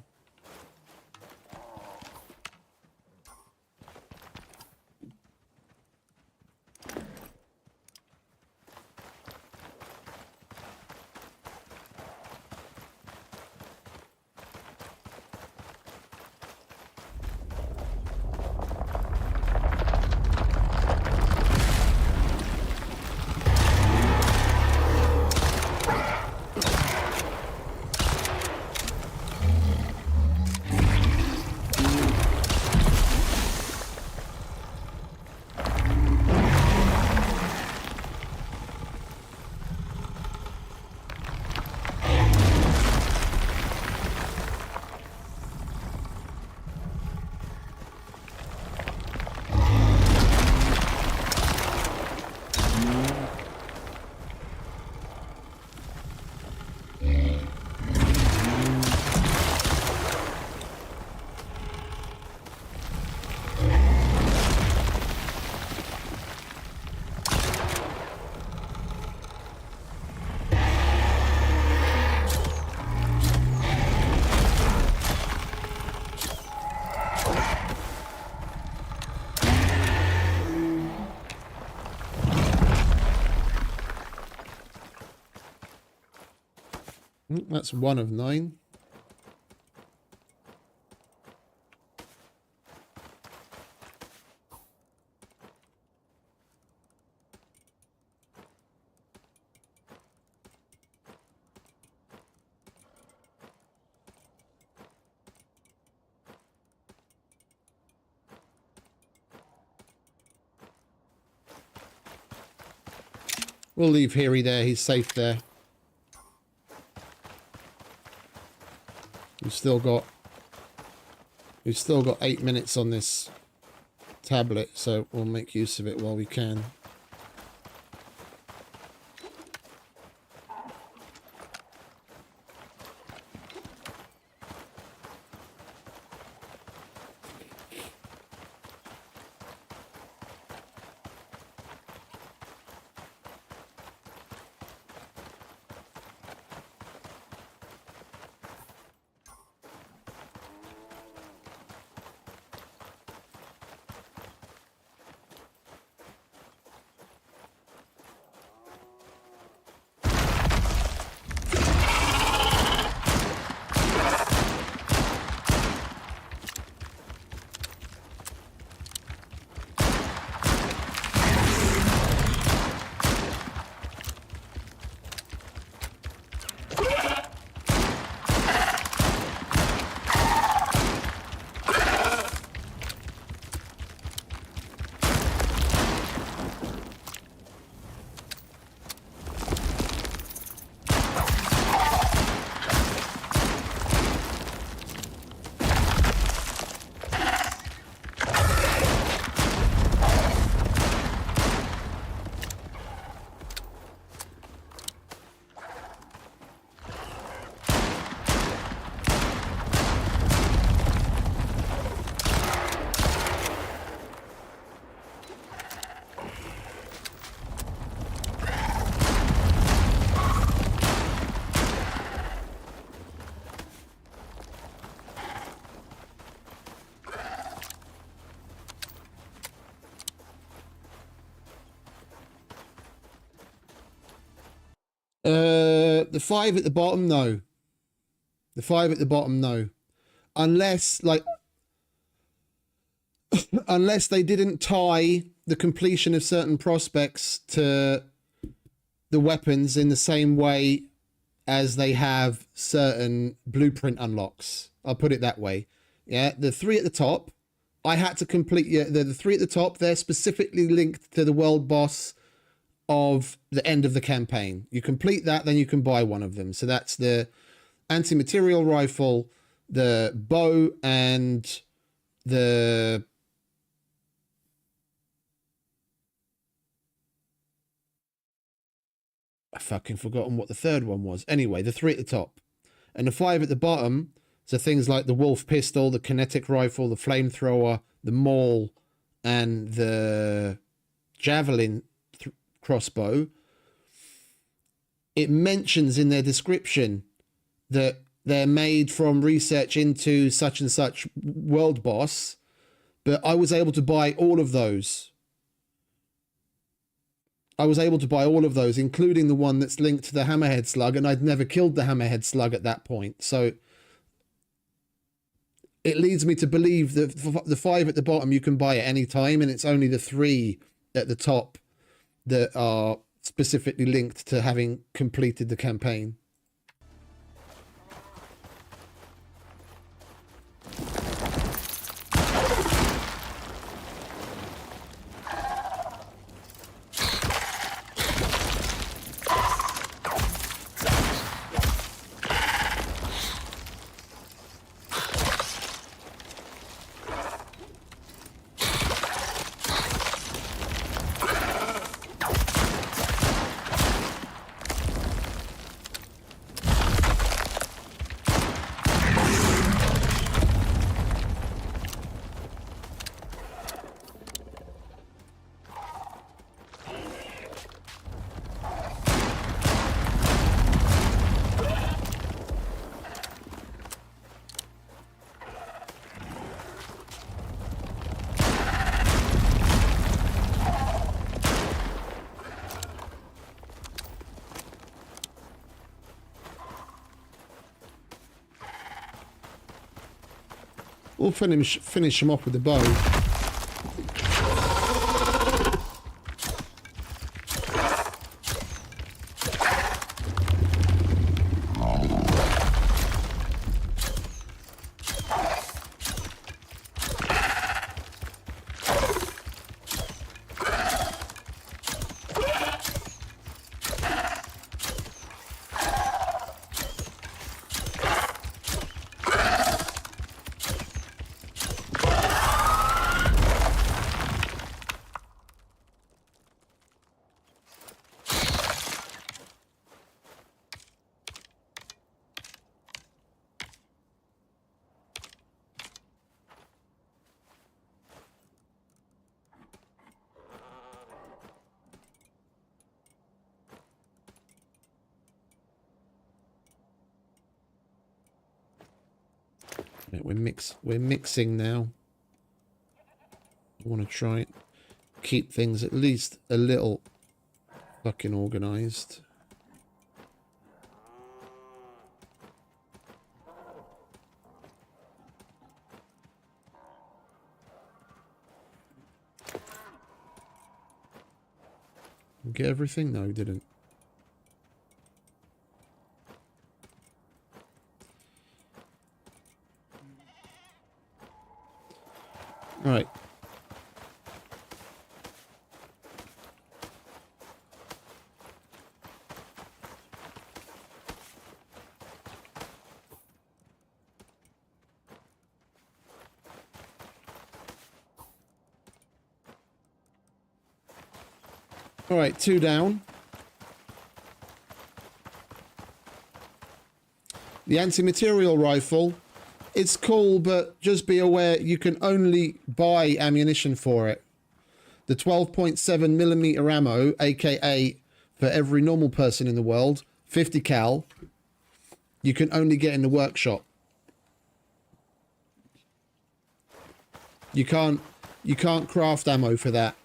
That's 1 of 9. We'll leave Heary there, he's safe there. We've still got 8 minutes on this tablet, so we'll make use of it while we can. The 5 at the bottom, no. The 5 at the bottom, no. Unless, like, unless they didn't tie the completion of certain prospects to the weapons in the same way as they have certain blueprint unlocks. I'll put it that way. Yeah, the 3 at the top, I had to complete. Yeah, the 3 at the top, they're specifically linked to the world boss of the end of the campaign. You complete that, then you can buy one of them. So that's the anti-material rifle, the bow, and the I've fucking forgotten what the third one was. Anyway, the 3 at the top. And the 5 at the bottom, so things like the Wolf pistol, the kinetic rifle, the flamethrower, the maul, and the javelin crossbow. It mentions in their description that they're made from research into such and such world boss, but I was able to buy all of those. I was able to buy all of those, including the one that's linked to the hammerhead slug, and I'd never killed the hammerhead slug at that point. So it leads me to believe that the 5 at the bottom you can buy at any time, and it's only the 3 at the top that are specifically linked to having completed the campaign. We'll finish him off with the bow. We're mixing now. I want to try and keep things at least a little fucking organized. Get everything? No, didn't. All right. All right, 2 down. The anti-material rifle. It's cool, but just be aware you can only buy ammunition for it. The 12.7mm ammo, aka for every normal person in the world, 50 cal, you can only get in the workshop. You can't craft ammo for that.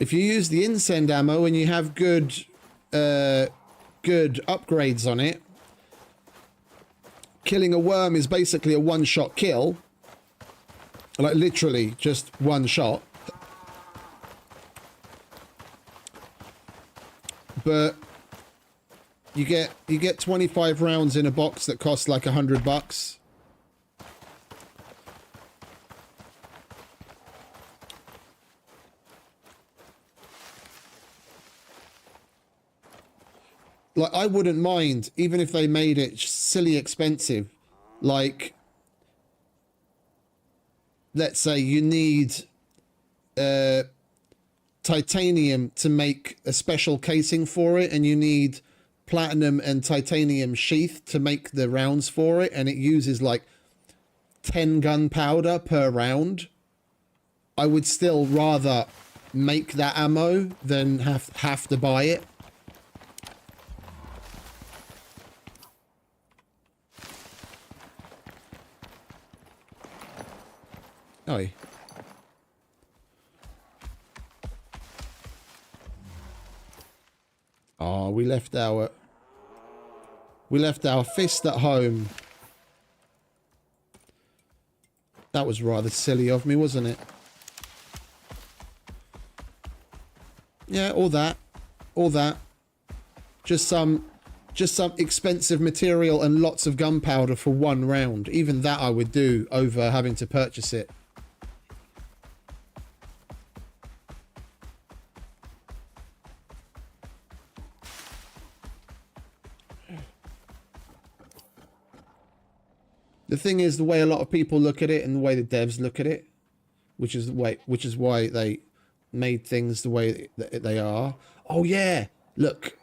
If you use the incend ammo and you have good upgrades on it, killing a worm is basically a one-shot kill. Like, literally, just one shot. But you get 25 rounds in a box that costs like $100. Like, I wouldn't mind, even if they made it silly expensive. Like, let's say you need titanium to make a special casing for it, and you need platinum and titanium sheath to make the rounds for it, and it uses like 10 gunpowder per round. I would still rather make that ammo than have to buy it. Oh. Oh, we left our fist at home. That was rather silly of me, wasn't it? Yeah, all that. Just some expensive material and lots of gunpowder for one round. Even that I would do over having to purchase it. The thing is, the way a lot of people look at it and the way the devs look at it, which is why they made things the way that they are. Oh yeah, look,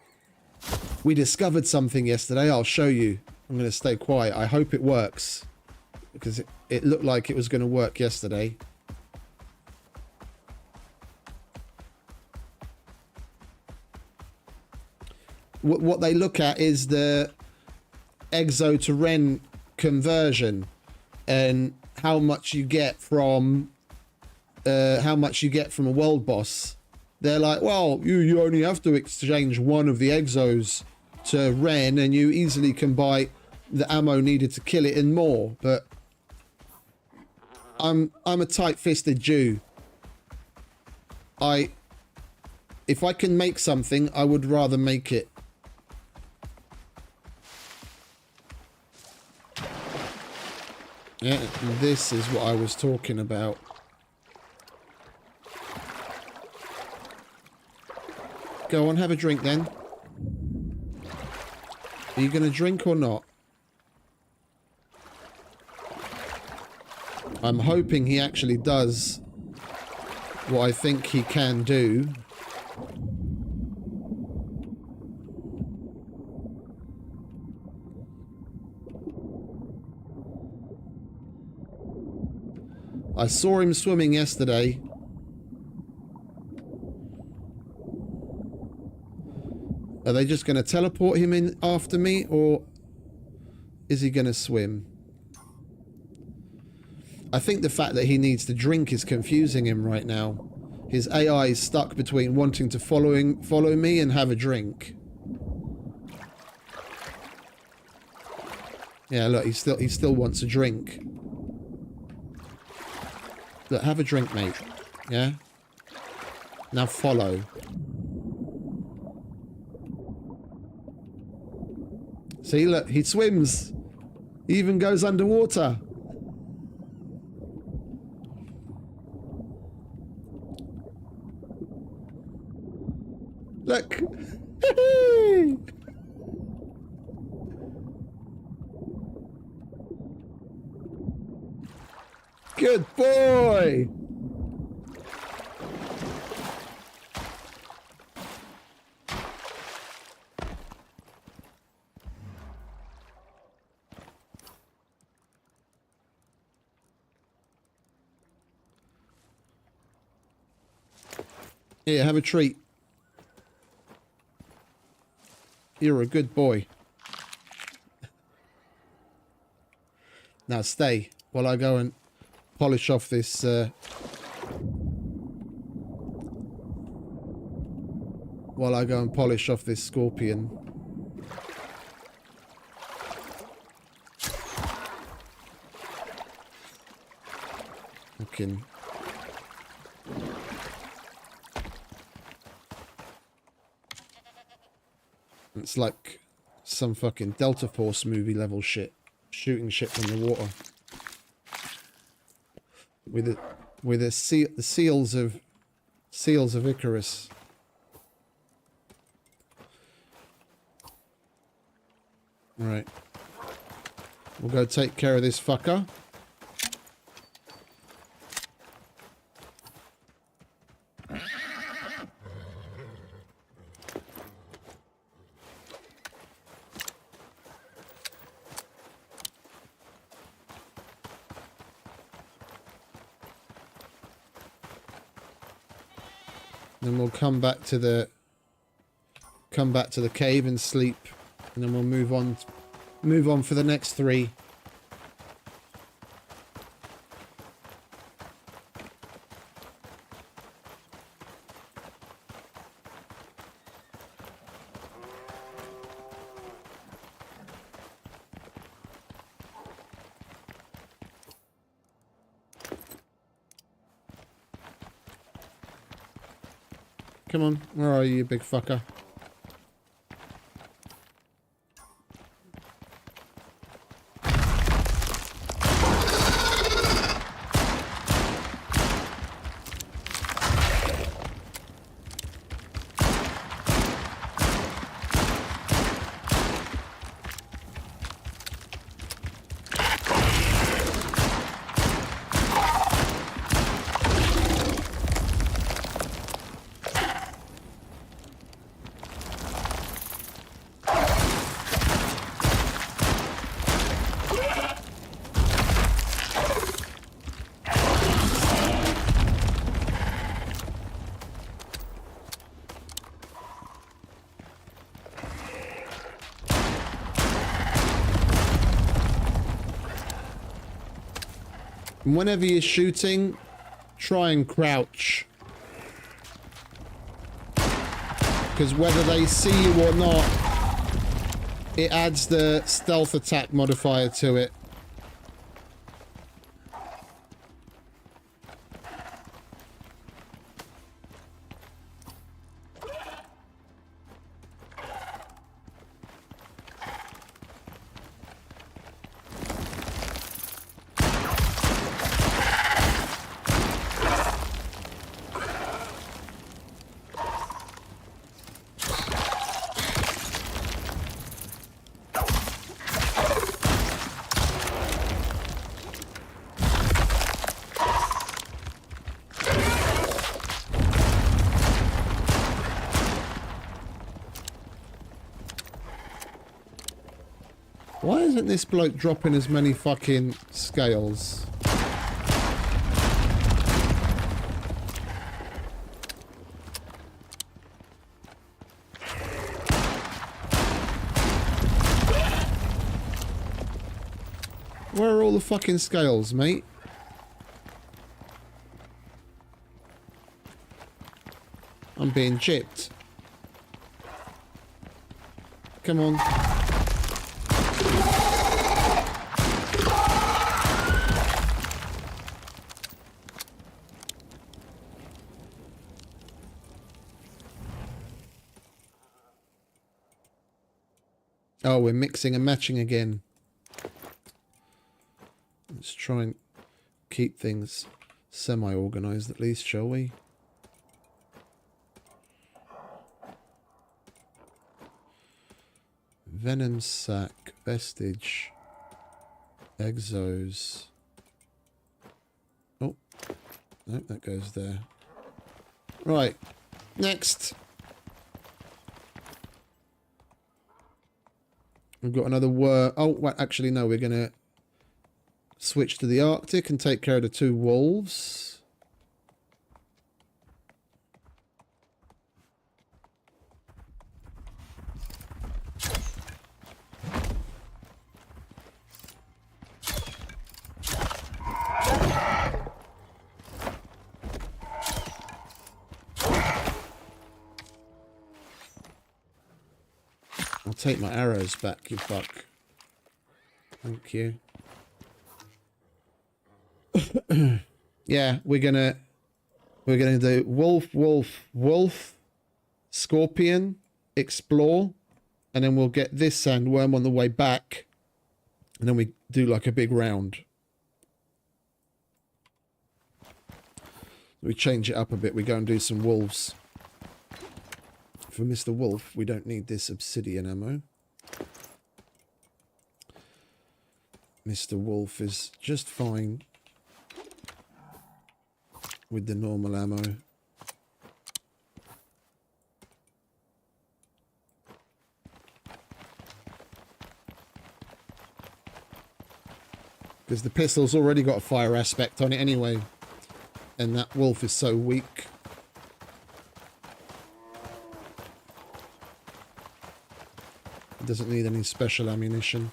we discovered something yesterday. I'll show you. I'm going to stay quiet. I hope it works, because it looked like it was going to work yesterday. What they look at is the exo to ren conversion and how much you get from a world boss. They're like, well, you only have to exchange one of the exos to ren and you easily can buy the ammo needed to kill it and more. But I'm a tight-fisted Jew. If I can make something, I would rather make it. Yeah, this is what I was talking about. Go on, have a drink then. Are you going to drink or not? I'm hoping he actually does what I think he can do. I saw him swimming yesterday. Are they just going to teleport him in after me, or is he going to swim? I think the fact that he needs to drink is confusing him right now. His AI is stuck between wanting to follow me and have a drink. Yeah, look, he still wants a drink. Look, have a drink, mate. Yeah? Now follow. See, look, he swims. He even goes underwater. Look. Good boy. Here, have a treat. You're a good boy. Now stay while I go and polish off this while I go and polish off this scorpion. Fucking. It's like some fucking Delta Force movie level shit. Shooting shit from the water. With the seals of ICARUS. Right. We'll go take care of this fucker. Then we'll come back to the cave and sleep, and then we'll move on for the next 3. Come on, where are you, you big fucker? And whenever you're shooting, try and crouch. Because whether they see you or not, it adds the stealth attack modifier to it. Why isn't this bloke dropping as many fucking scales? Where are all the fucking scales, mate? I'm being gypped. Come on. Oh, we're mixing and matching again. Let's try and keep things semi-organised at least, shall we? Venom sac, vestige, exos. Oh, nope, that goes there. Right, next. We've got another oh, well, actually, no, we're going to switch to the Arctic and take care of the 2 wolves. take my arrows back, you fuck. Thank you. Yeah, we're gonna do wolf, wolf, wolf, scorpion, explore, and then we'll get this sandworm on the way back, and then we do like a big round. We change it up a bit. We go and do some wolves. For Mr. Wolf, we don't need this obsidian ammo. Mr. Wolf is just fine with the normal ammo. Because the pistol's already got a fire aspect on it anyway. And that wolf is so weak. It doesn't need any special ammunition.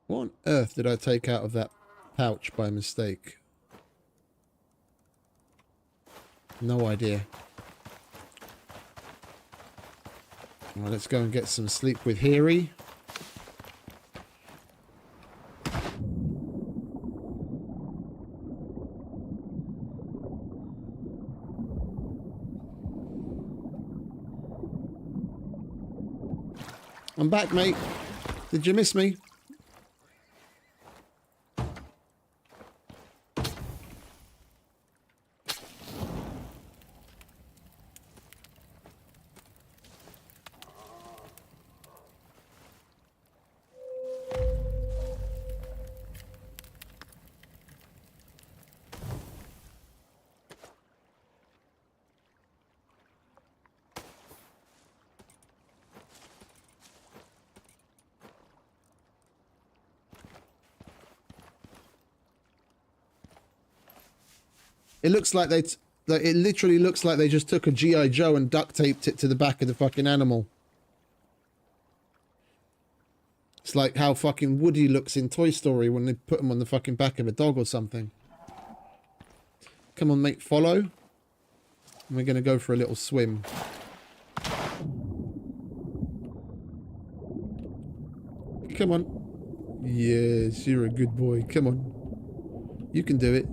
What on earth did I take out of that pouch by mistake? No idea. Well, let's go and get some sleep with Hiri. I'm back, mate. Did you miss me? It looks like it literally looks like they just took a G.I. Joe and duct taped it to the back of the fucking animal. It's like how fucking Woody looks in Toy Story when they put him on the fucking back of a dog or something. Come on, mate, follow. And we're going to go for a little swim. Come on. Yes, you're a good boy. Come on. You can do it.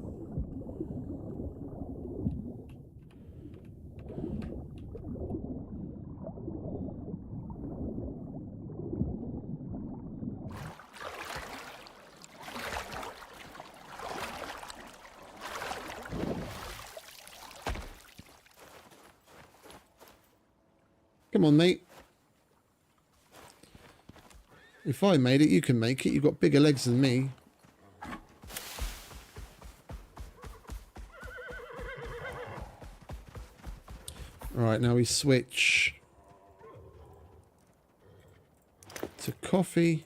Come on, mate. If I made it, you can make it. You've got bigger legs than me. Alright, now we switch to coffee.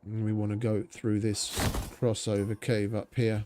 And we want to go through this crossover cave up here.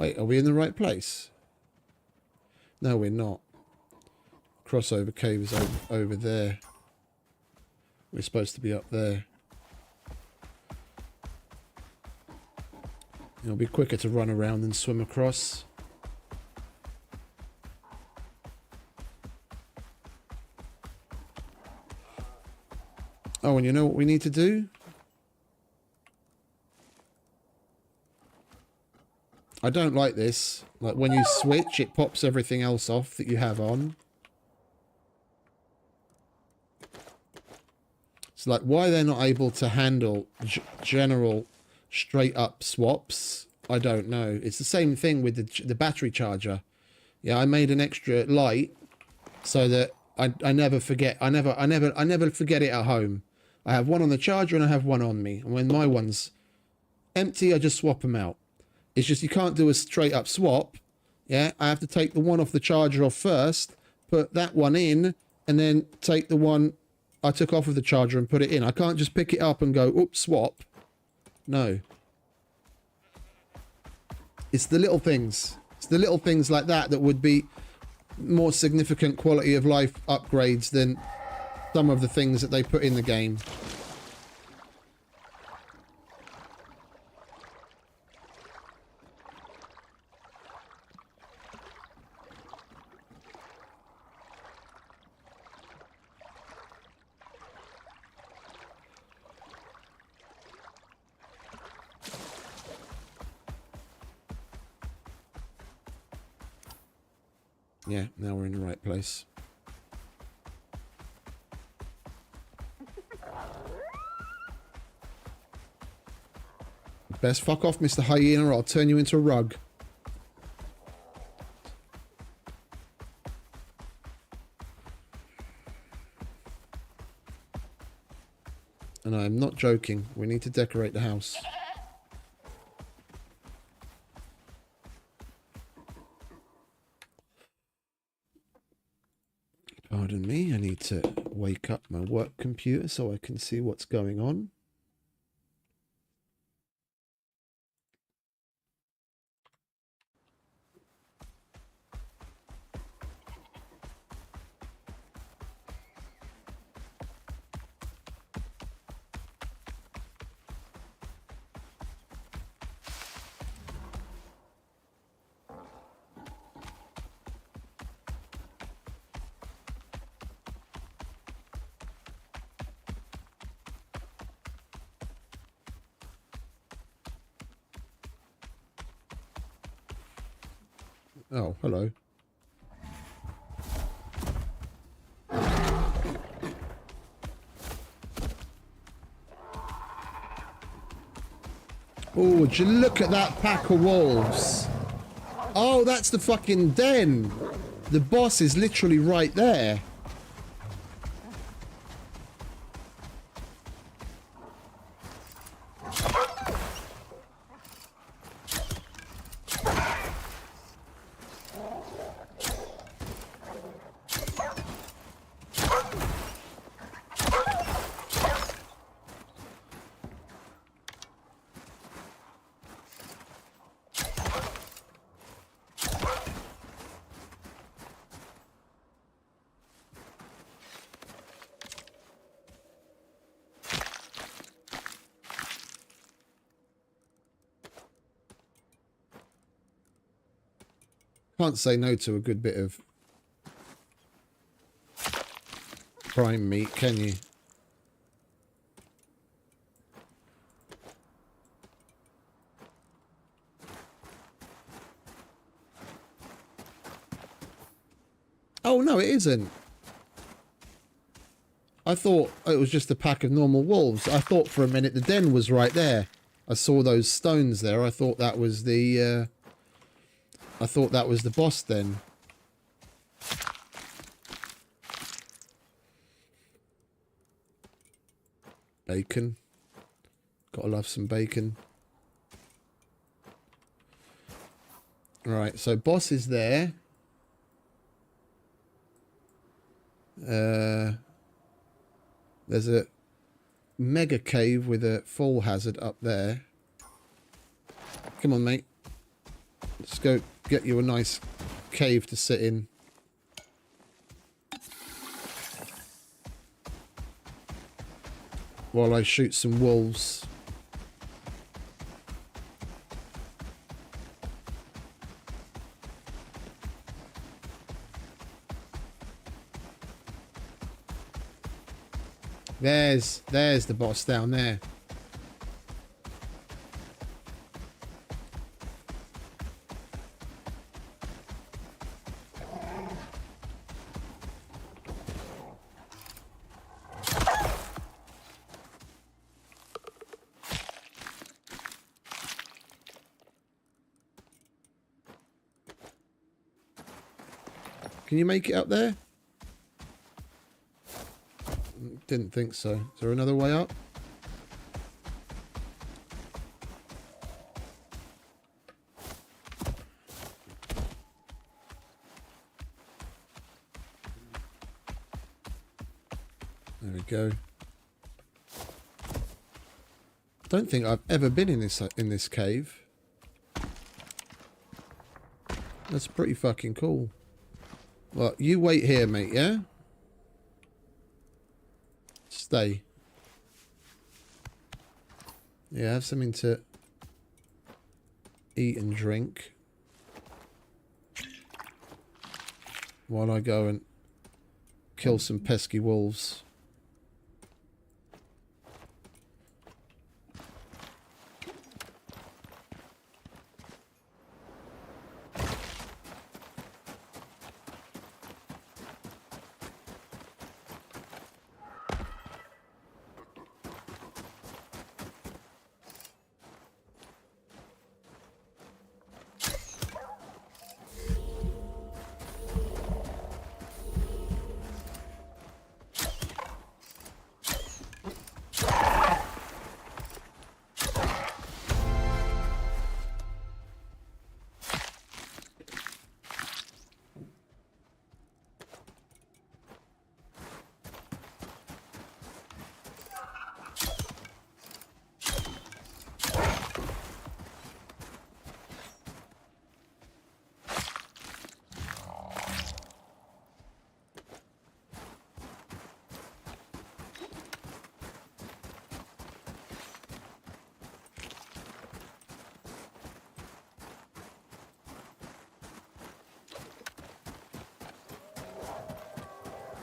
Wait, are we in the right place? No, we're not. Crossover cave is over there. We're supposed to be up there. It'll be quicker to run around than swim across. Oh, and you know what we need to do? I don't like this. Like when you switch, it pops everything else off that you have on. It's like why they're not able to handle general straight up swaps. I don't know. It's the same thing with the battery charger. Yeah, I made an extra light so that I never forget. I never forget it at home. I have one on the charger and I have one on me. And when my one's empty, I just swap them out. It's just you can't do a straight up swap. Yeah, I have to take the one off the charger off first, put that one in, and then take the one I took off of the charger and put it in. I can't just pick it up and go, oops, swap. No. It's the little things. It's the little things like that that would be more significant quality of life upgrades than some of the things that they put in the game. Yeah, now we're in the right place. Best fuck off, Mr. Hyena, or I'll turn you into a rug. And I'm not joking. We need to decorate the house. Pardon me, I need to wake up my work computer so I can see what's going on. Oh, hello. Oh, would you look at that pack of wolves? Oh, that's the fucking den. The boss is literally right there. Can't say no to a good bit of prime meat, can you? Oh, no, it isn't. I thought it was just a pack of normal wolves. I thought for a minute the den was right there. I saw those stones there. I thought that was the... I thought that was the boss then. Bacon. Gotta love some bacon. Right, so boss is there. There's a mega cave with a fall hazard up there. Come on, mate. Let's go get you a nice cave to sit in. While I shoot some wolves. There's the boss down there. Can you make it up there? Didn't think so. Is there another way up? There we go. Don't think I've ever been in this cave. That's pretty fucking cool. Well, you wait here, mate, yeah? Stay. Yeah, have something to eat and drink. While I go and kill some pesky wolves.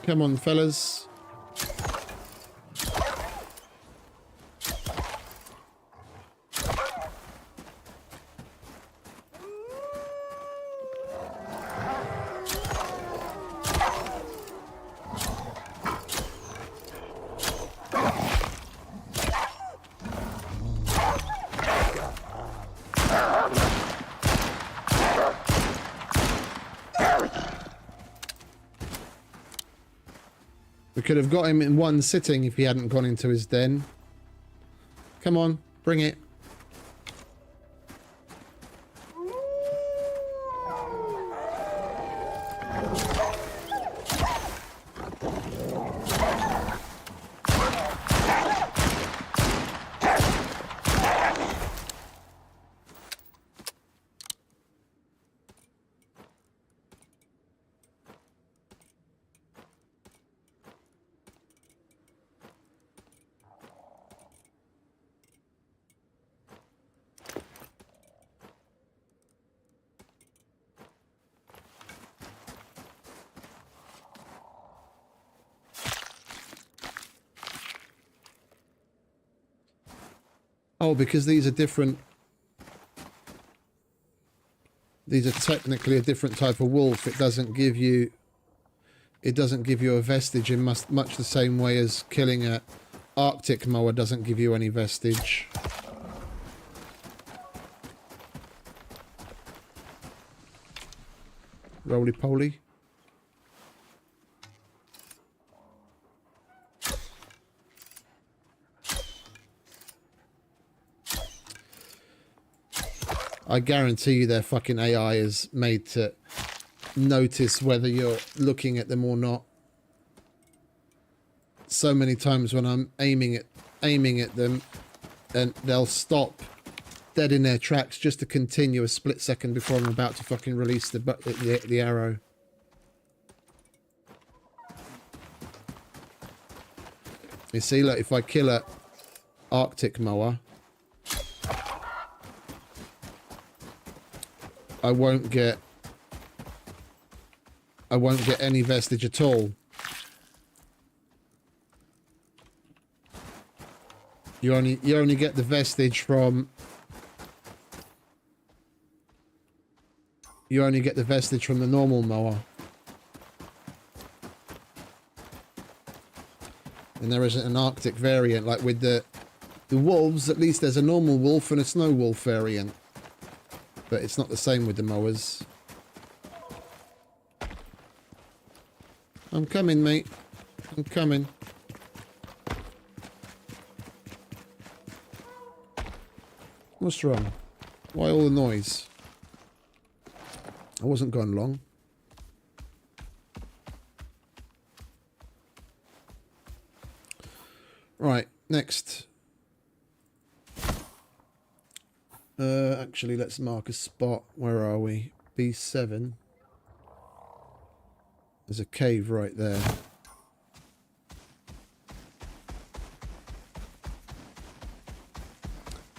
Come on, fellas. We could have got him in one sitting if he hadn't gone into his den. Come on, bring it. Oh, because these are different. These are technically a different type of wolf. It doesn't give you. It doesn't give you a vestige in much the same way as killing a Arctic moa doesn't give you any vestige. Roly poly. I guarantee you their fucking AI is made to notice whether you're looking at them or not. So many times when I'm aiming at them and they'll stop dead in their tracks just to continue a split second before I'm about to fucking release the arrow. You see, look, if I kill a Arctic mower, I won't get any vestige at all. You only get the vestige from the normal mower. And there isn't an Arctic variant like with the wolves. At least there's a normal wolf and a snow wolf variant. But it's not the same with the mowers. I'm coming, mate. I'm coming. What's wrong? Why all the noise? I wasn't gone long. Right, next. Actually, let's mark a spot. Where are we? B7. There's a cave right there.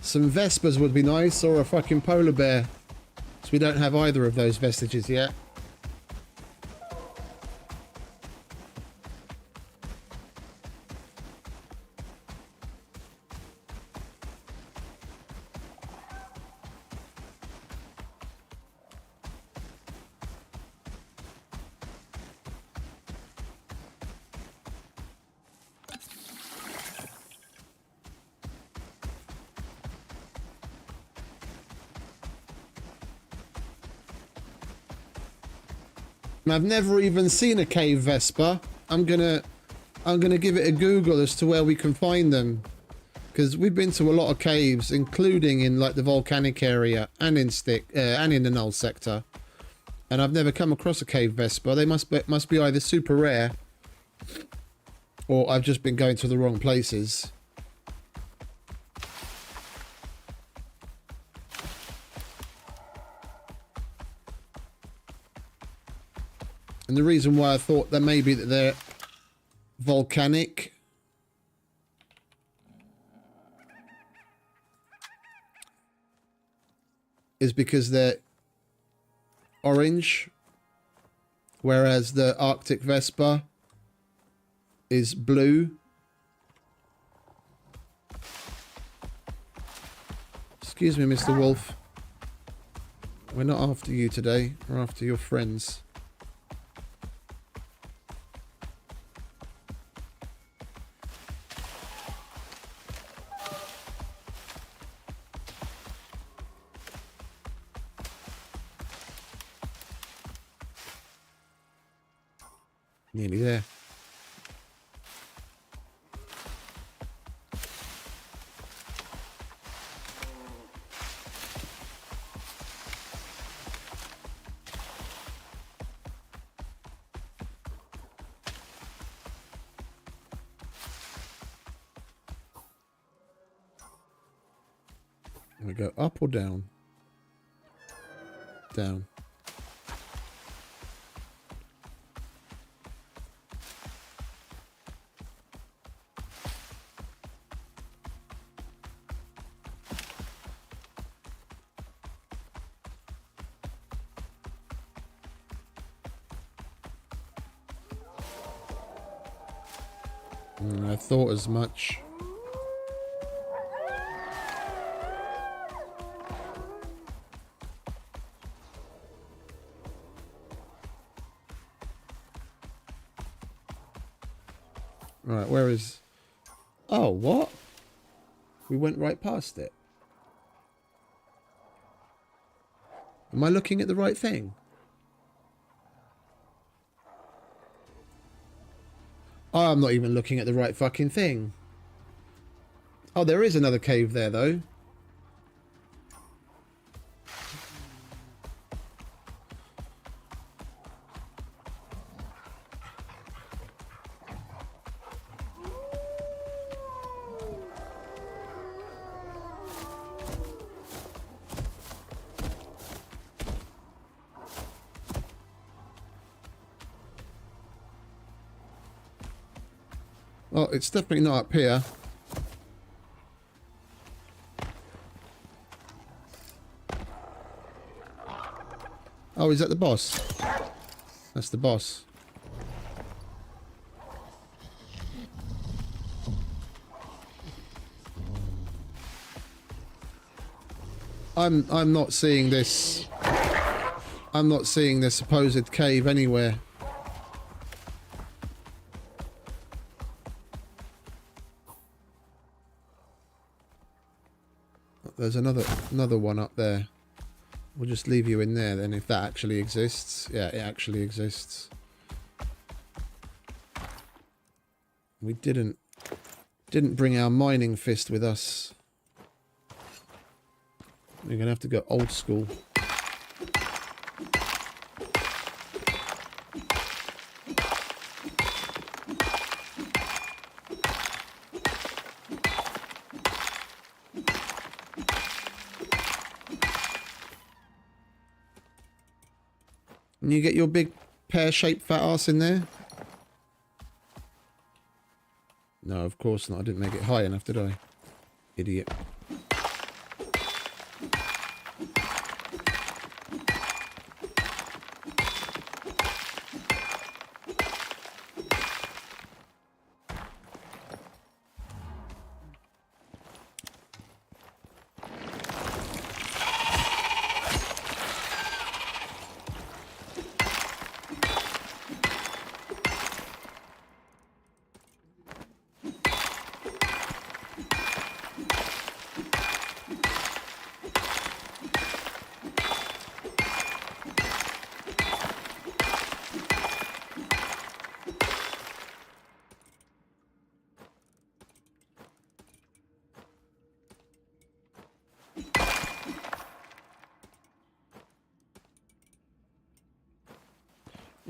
Some Vespers would be nice, or a fucking polar bear. So we don't have either of those vestiges yet. I've never even seen a cave Vespa. I'm gonna give it a Google as to where we can find them, because we've been to a lot of caves, including in like the volcanic area and in Styx and in the Null sector, and I've never come across a cave Vespa. They must be either super rare, or I've just been going to the wrong places. And the reason why I thought that maybe that they're volcanic is because they're orange, whereas the Arctic Vespa is blue. Excuse me, Mr. Wolf. We're not after you today. We're after your friends. Nearly there. We go up or down? Down. I thought as much. Right, where is... Oh, what? We went right past it. Am I looking at the right thing? Oh, I'm not even looking at the right fucking thing. Oh, there is another cave there, though. Oh, it's definitely not up here. Oh, is that the boss? That's the boss. I'm not seeing this. I'm not seeing the supposed cave anywhere. There's another one up there. We'll just leave you in there then if that actually exists. Yeah, it actually exists. We didn't bring our mining fist with us. We're gonna have to go old school. Can you get your big pear-shaped fat ass in there? No, of course not. I didn't make it high enough, did I? Idiot.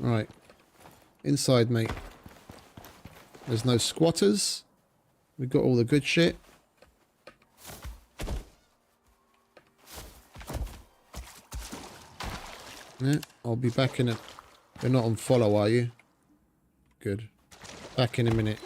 Right. Inside, mate. There's no squatters. We've got all the good shit. Yeah, I'll be back in a... You're not on follow, are you? Good. Back in a minute.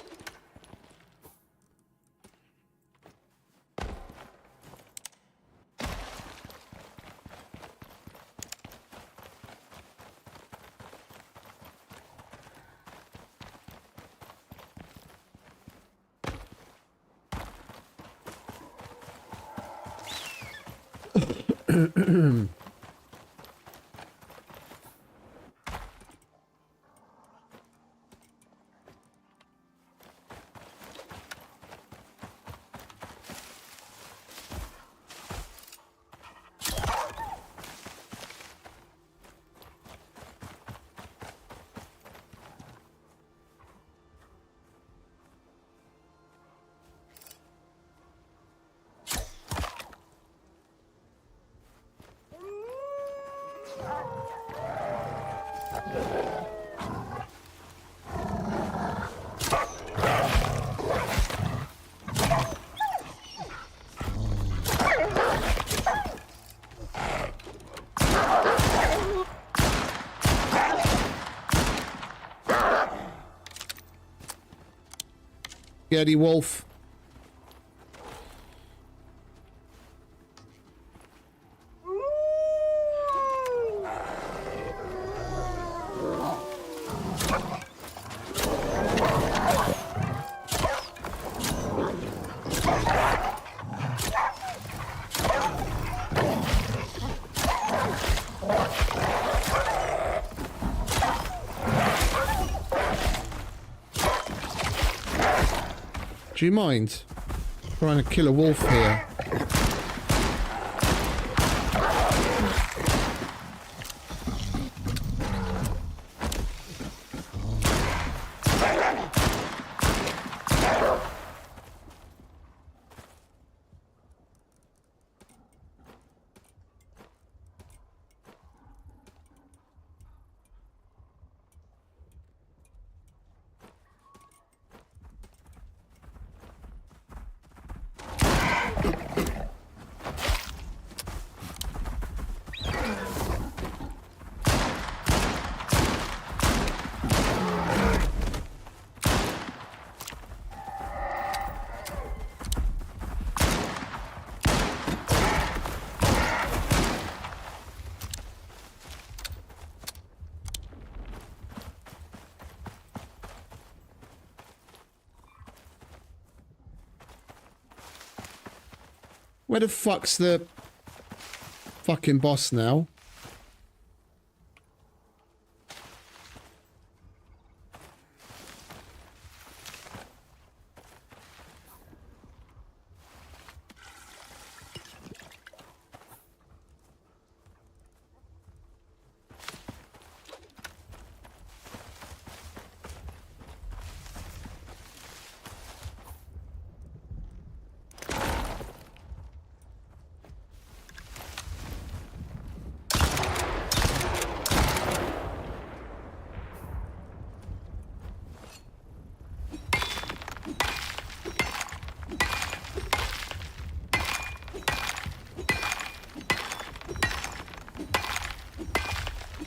Scaredy wolf. Do you mind trying to kill a wolf here? Where the fuck's the fucking boss now?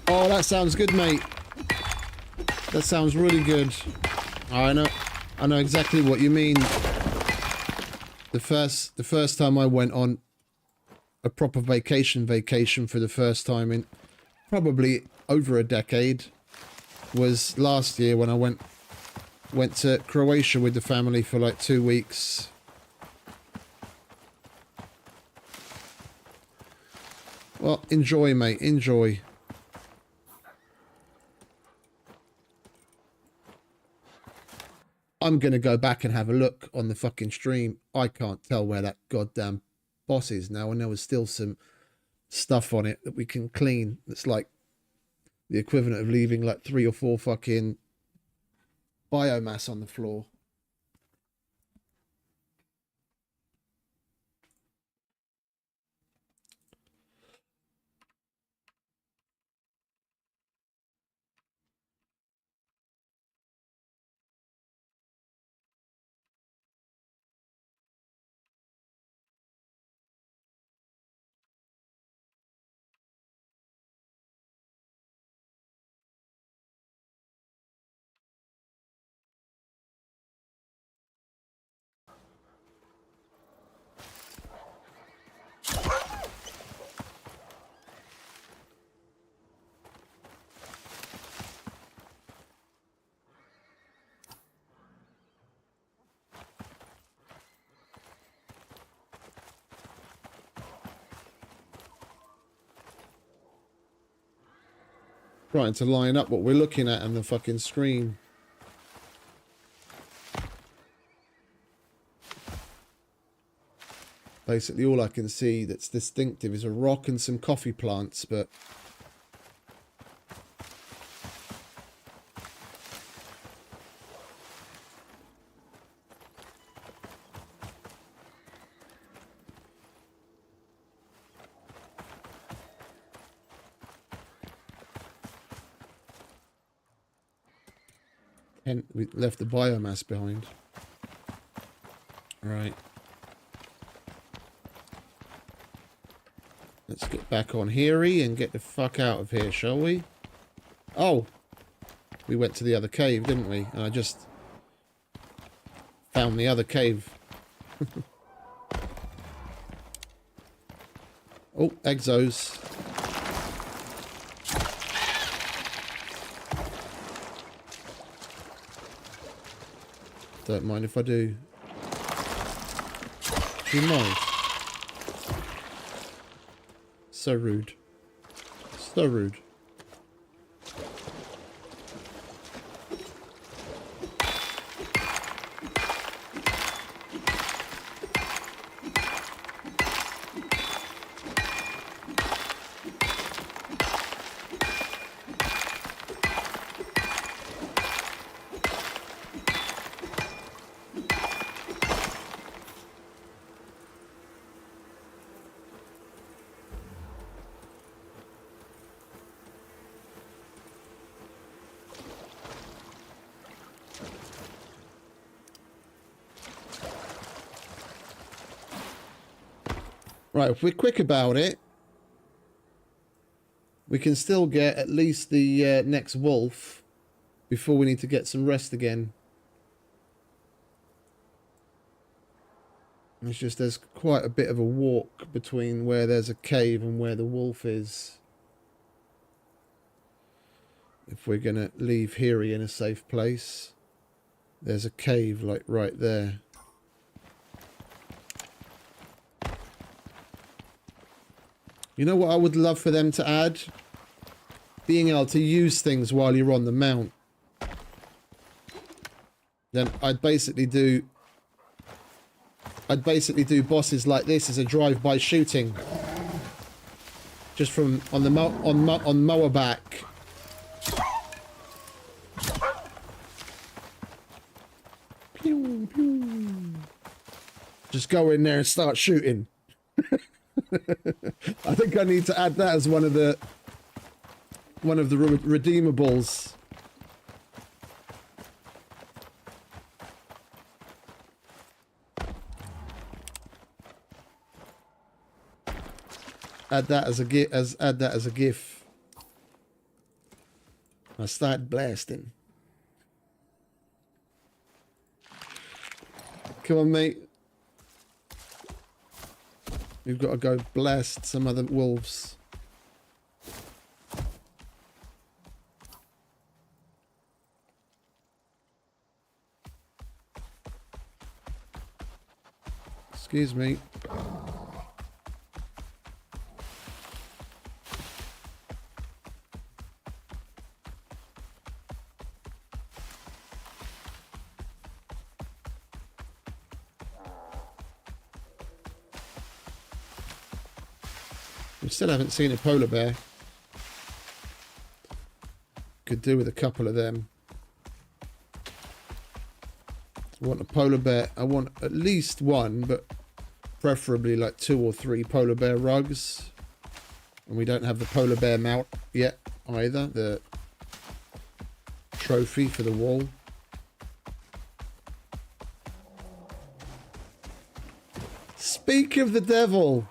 Oh, that sounds good, mate. That sounds really good. I know exactly what you mean. The first time I went on a proper vacation for the first time in probably over a decade was last year when I went to Croatia with the family for like 2 weeks. Well, enjoy, mate, enjoy. I'm going to go back and have a look on the fucking stream. I can't tell where that goddamn boss is now, and there was still some stuff on it that we can clean. That's like the equivalent of leaving like 3 or 4 fucking biomass on the floor. Trying to line up what we're looking at on the fucking screen. Basically all I can see that's distinctive is a rock and some coffee plants, but and we left the biomass behind. Right. Let's get back on Heary and get the fuck out of here, shall we? Oh! We went to the other cave, didn't we? And I just found the other cave. Oh, exos. Don't mind if I do. Do you mind? So rude. So rude. Right, if we're quick about it, we can still get at least the next wolf before we need to get some rest again. It's just there's quite a bit of a walk between where there's a cave and where the wolf is. If we're going to leave Heary in a safe place, there's a cave like right there. You know what I would love for them to add? Being able to use things while you're on the mount. Then I'd basically do bosses like this as a drive-by shooting. Just from on the on mower back. Pew, pew. Just go in there and start shooting. I think I need to add that as one of the redeemables. Add that as a GIF. I start blasting. Come on, mate. We've got to go blast some other wolves. Excuse me. We still haven't seen a polar bear. Could do with a couple of them. I want a polar bear. I want at least one, but preferably like 2 or 3 polar bear rugs. And we don't have the polar bear mount yet either. The trophy for the wall. Speak of the devil.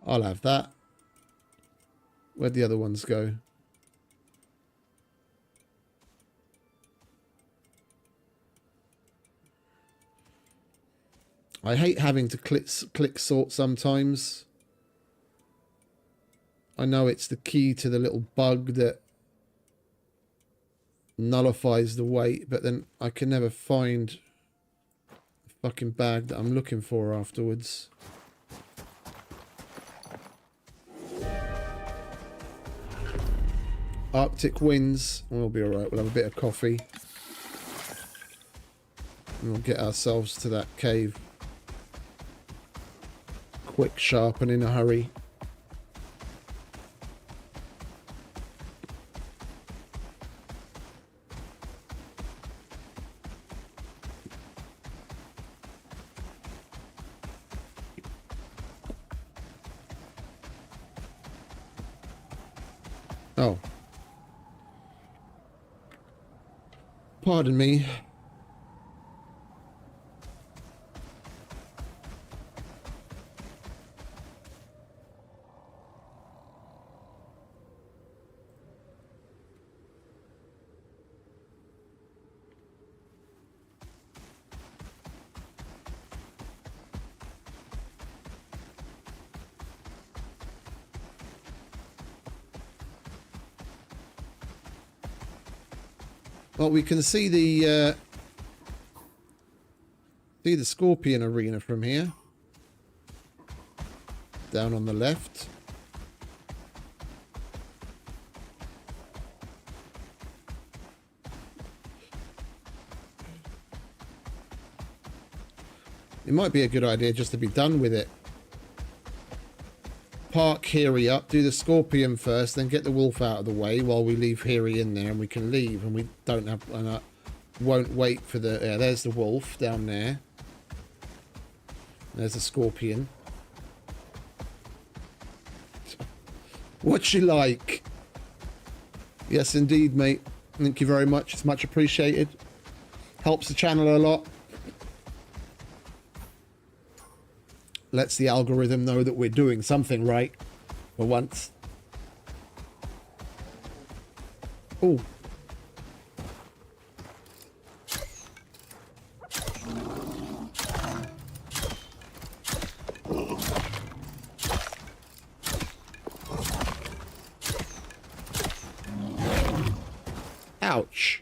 I'll have that. Where'd the other ones go? I hate having to click sort sometimes. I know it's the key to the little bug that nullifies the weight, but then I can never find the fucking bag that I'm looking for afterwards. Arctic winds. We'll be alright. We'll have a bit of coffee. And we'll get ourselves to that cave. Quick, sharp, and in a hurry. Oh. Pardon me. Well, we can see the Scorpion Arena from here. Down on the left. It might be a good idea just to be done with it. Park Heary up, do the Scorpion first, then get the wolf out of the way while we leave Heary in there, and we can leave, and we don't have, and won't wait for the, yeah, there's the wolf down there. There's the Scorpion. What's she like? Yes, indeed, mate. Thank you very much. It's much appreciated. Helps the channel a lot. Lets the algorithm know that we're doing something right for once. Oh. Ouch.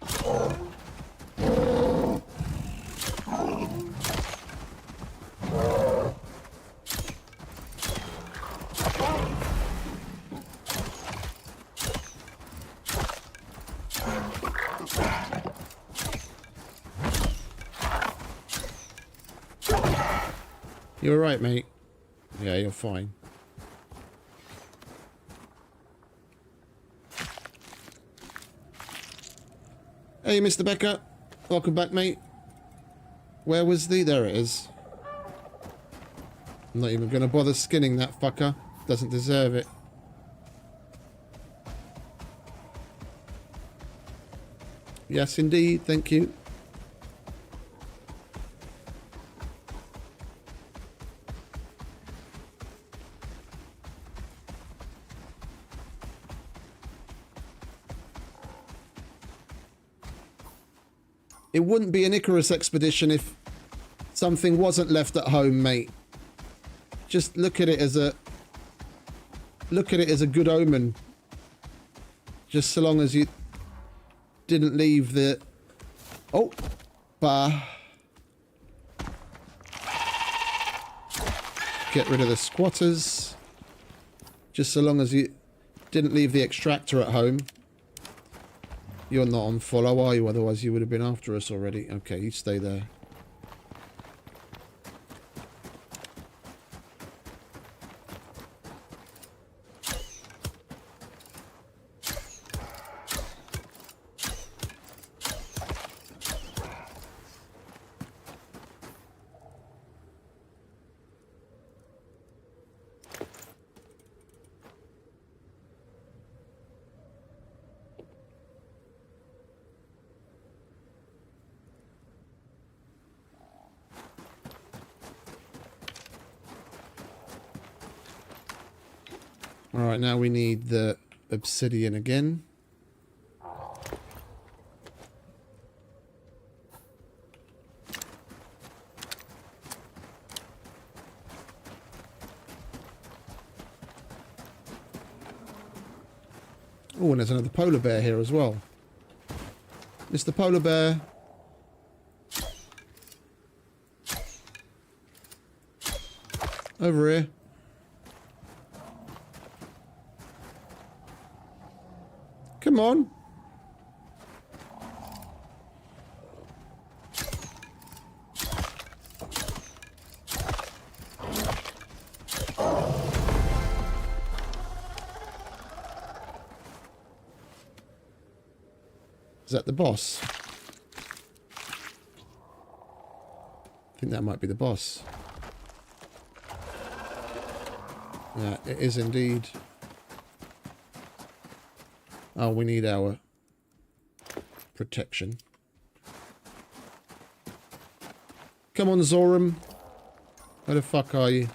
You alright, mate? Yeah, you're fine. Hey, Mr. Becker. Welcome back, mate. Where was the... There it is. I'm not even going to bother skinning that fucker. Doesn't deserve it. Yes, indeed. Thank you. It wouldn't be an Icarus expedition if something wasn't left at home, mate. Just look at it as a good omen. Just so long as you didn't leave the... Oh, get rid of the squatters. Just so long as you didn't leave the extractor at home. You're not on follow, are you? Otherwise you would have been after us already. Okay, you stay there. Alright, now we need the obsidian again. Oh, and there's another polar bear here as well. Mr. Polar Bear. Over here. Come on. Is that the boss? I think that might be the boss. Yeah, it is indeed. Oh, we need our protection. Come on, Zoram. Where the fuck are you?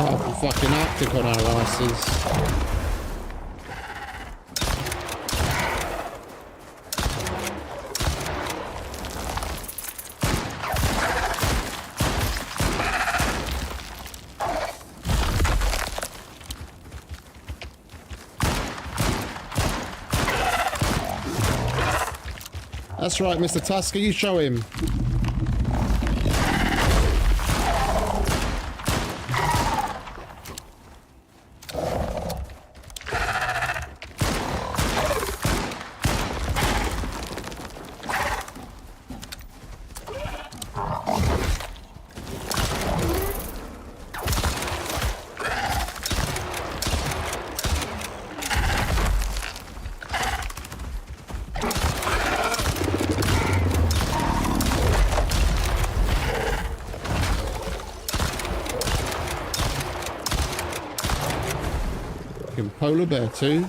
Half the fucking Arctic on our asses. That's right, Mr. Tusker, you show him. fucking polar bear too.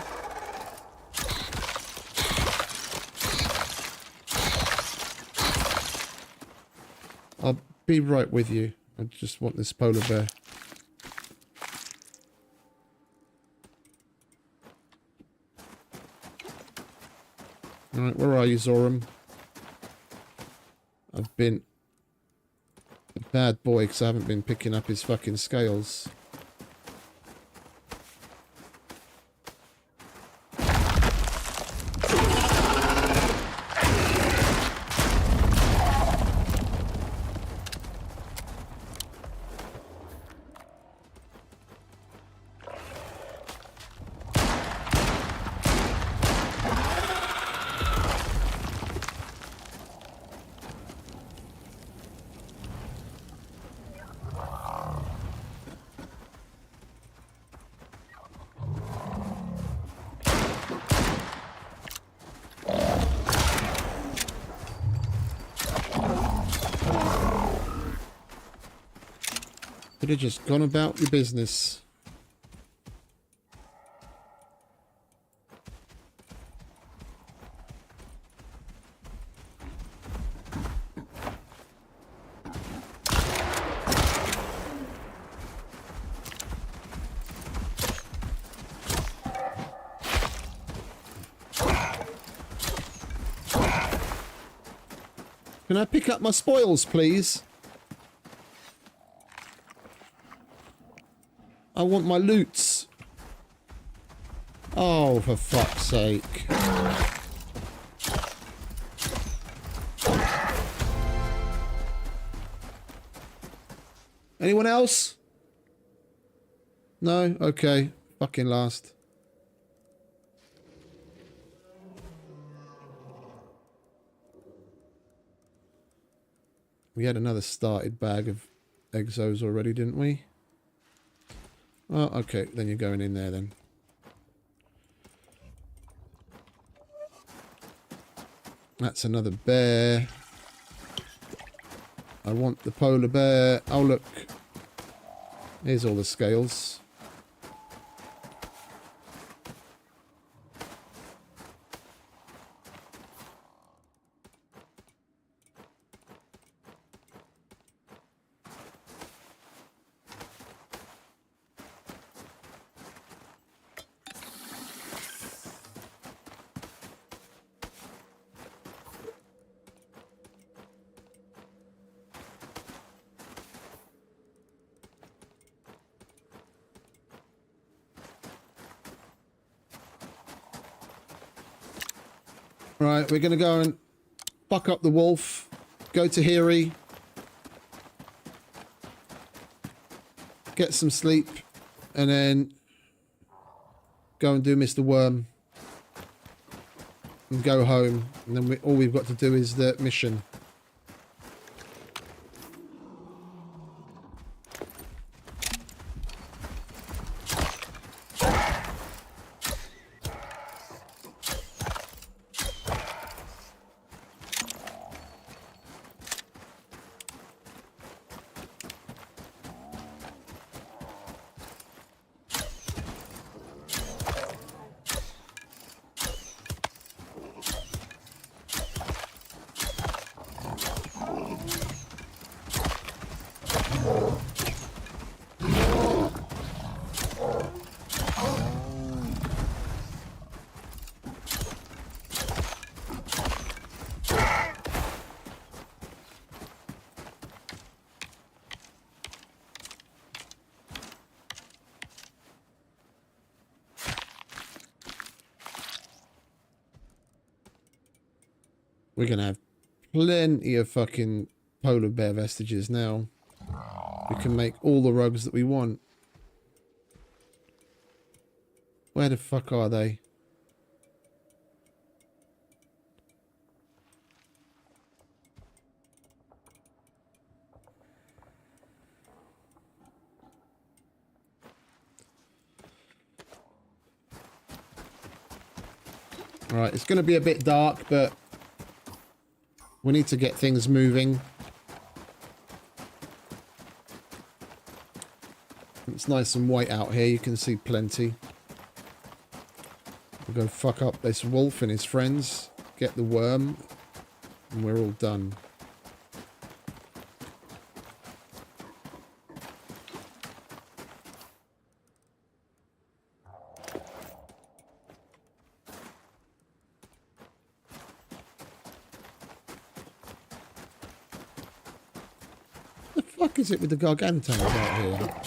I'll be right with you. I just want this polar bear. Alright, where are you, Zoram? I've been a bad boy because I haven't been picking up his fucking scales. Could have just gone about your business. Can I pick up my spoils, please? I want my loots. Oh, for fuck's sake. Anyone else? No? Okay. Fucking last. We had another started bag of exos already, didn't we? Oh, okay. Then you're going in there then. That's another bear. I want the polar bear. Oh, look. Here's all the scales. Right, we're going to go and buck up the wolf, go to Hiri, get some sleep, and then go and do Mr. Worm and go home. And then all we've got to do is the mission. We're going to have plenty of fucking polar bear vestiges now. We can make all the rugs that we want. Where the fuck are they? Alright, it's going to be a bit dark, but we need to get things moving. It's nice and white out here. You can see plenty. We'll go fuck up this wolf and his friends, get the worm, and we're all done. The fuck is it with the gargantuans out here?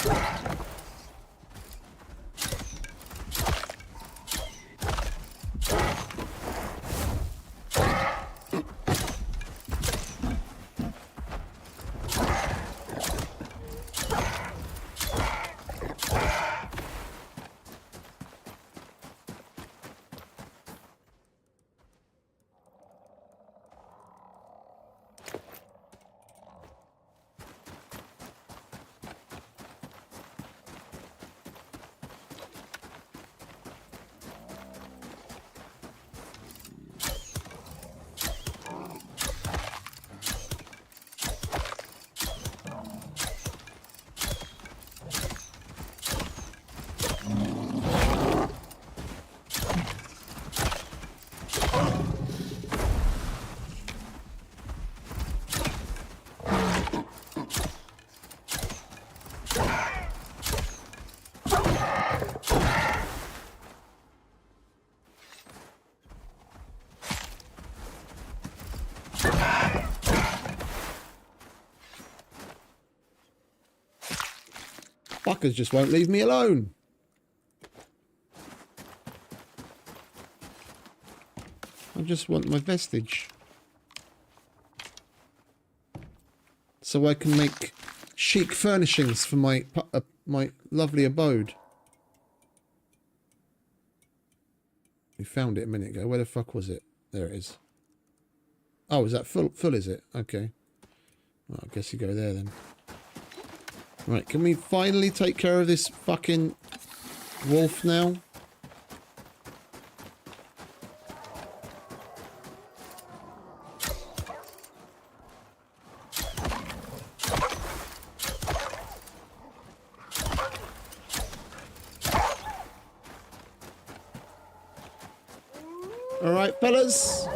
Fuckers just won't leave me alone. I just want my vestige. So I can make chic furnishings for my my lovely abode. We found it a minute ago. Where the fuck was it? There it is. Oh, is that full is it? Okay. Well, I guess you go there then. Right, can we finally take care of this fucking wolf now? All right, fellas.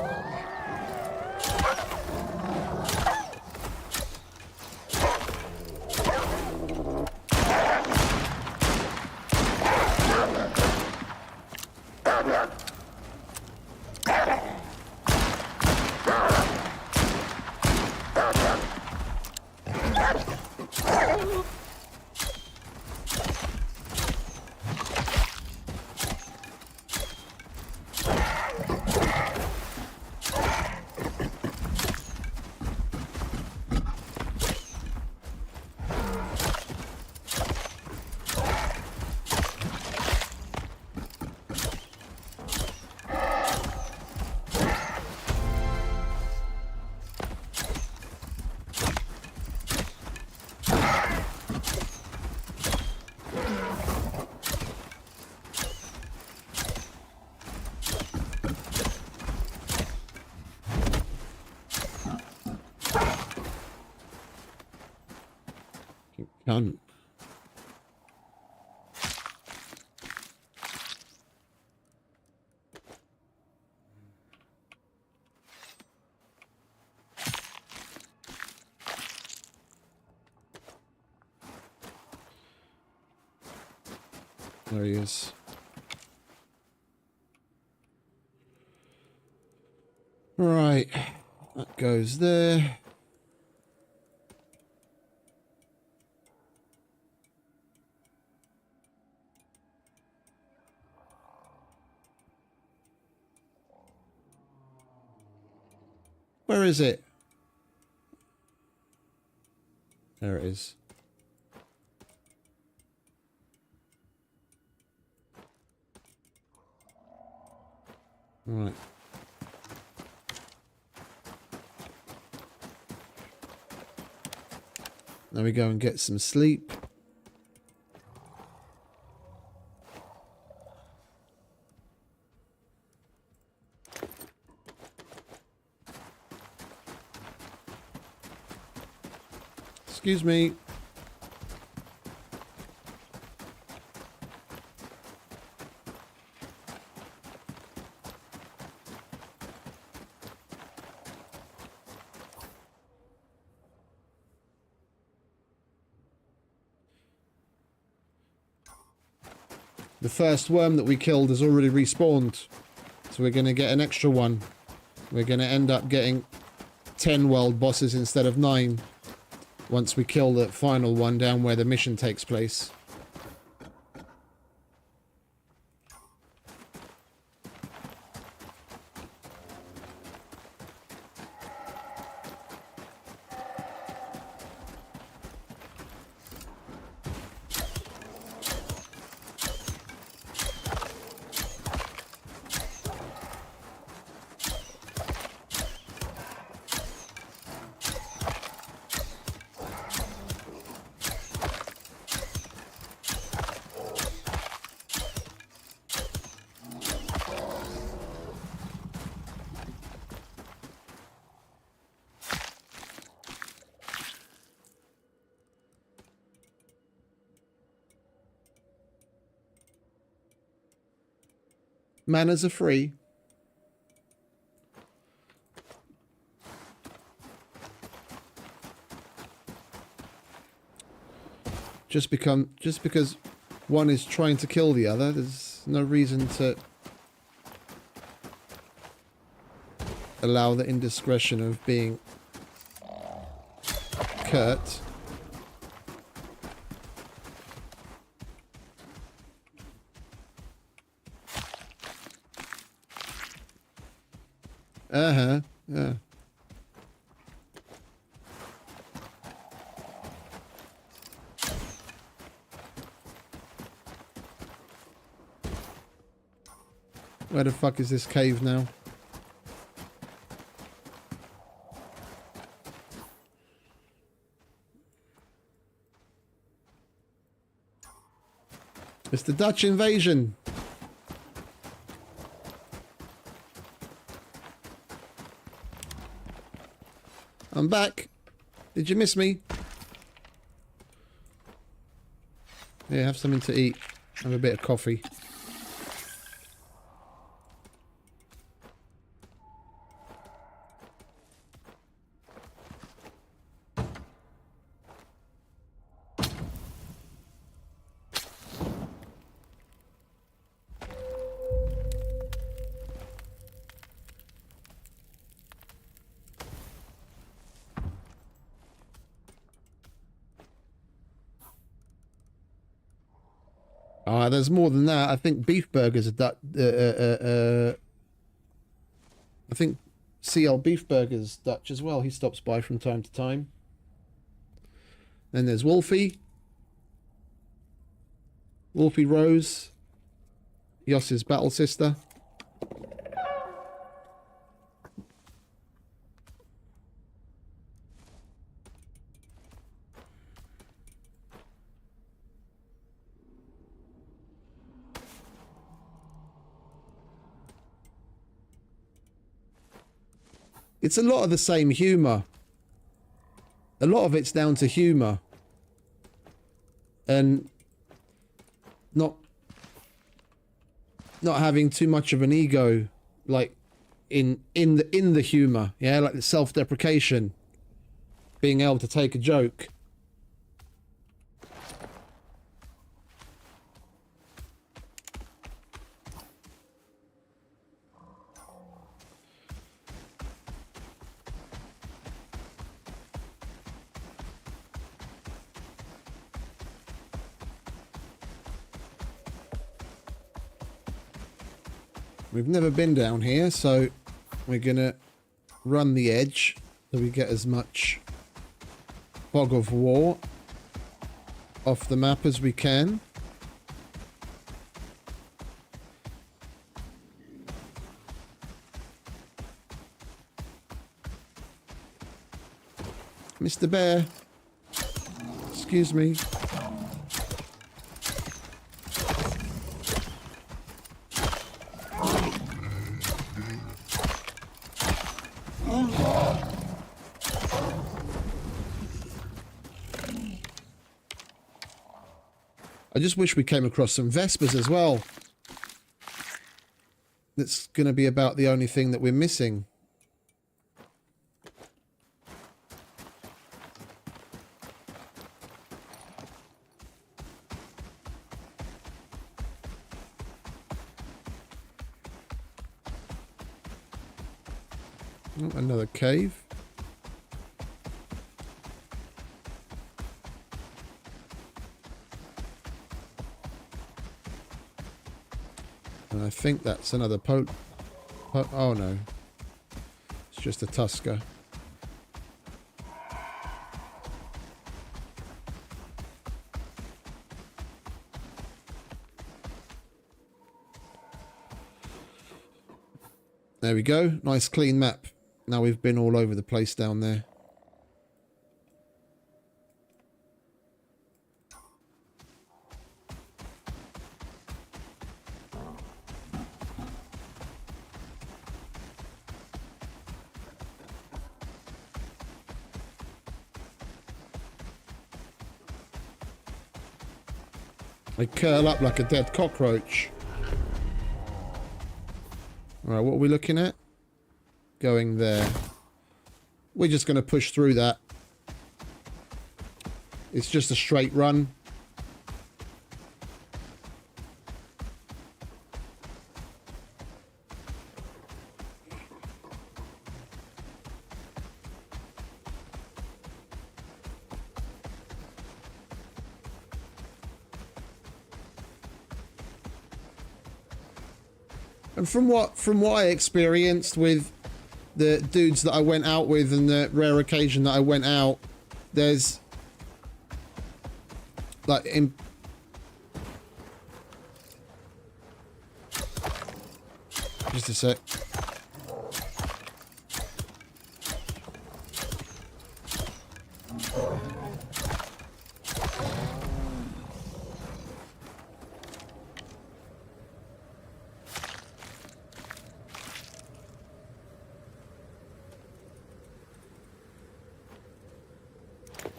Done. There he is. Right, that goes there. Where is it? There it is. Right. Now we go and get some sleep. Excuse me. The first worm that we killed has already respawned. So we're going to get an extra one. We're going to end up getting 10 world bosses instead of 9. Once we kill the final one down where the mission takes place. Manners are free. Just because one is trying to kill the other, there's no reason to allow the indiscretion of being curt. Yeah. Where the fuck is this cave now? It's the Dutch invasion. I'm back. Did you miss me? Yeah, have something to eat. Have a bit of coffee. There's more than that. I think beef burgers are Dutch. I think CL Beef Burgers Dutch as well. He stops by from time to time. Then there's Wolfie. Wolfie Rose. Yoss's battle sister. It's a lot of the same humour. A lot of it's down to humour. And not having too much of an ego, like in the humour, yeah, like the self-deprecation, being able to take a joke. We've never been down here, so we're gonna run the edge so we get as much fog of war off the map as we can. Mr. Bear, excuse me. I just wish we came across some Vespers as well. That's going to be about the only thing that we're missing. Oh, another cave. And I think that's another oh no. It's just a Tusker. There we go. Nice clean map. Now we've been all over the place down there. They curl up like a dead cockroach. Alright, what are we looking at? Going there. We're just going to push through that. It's just a straight run. And from what I experienced with the dudes that I went out with and the rare occasion that I went out, there's like in just a sec.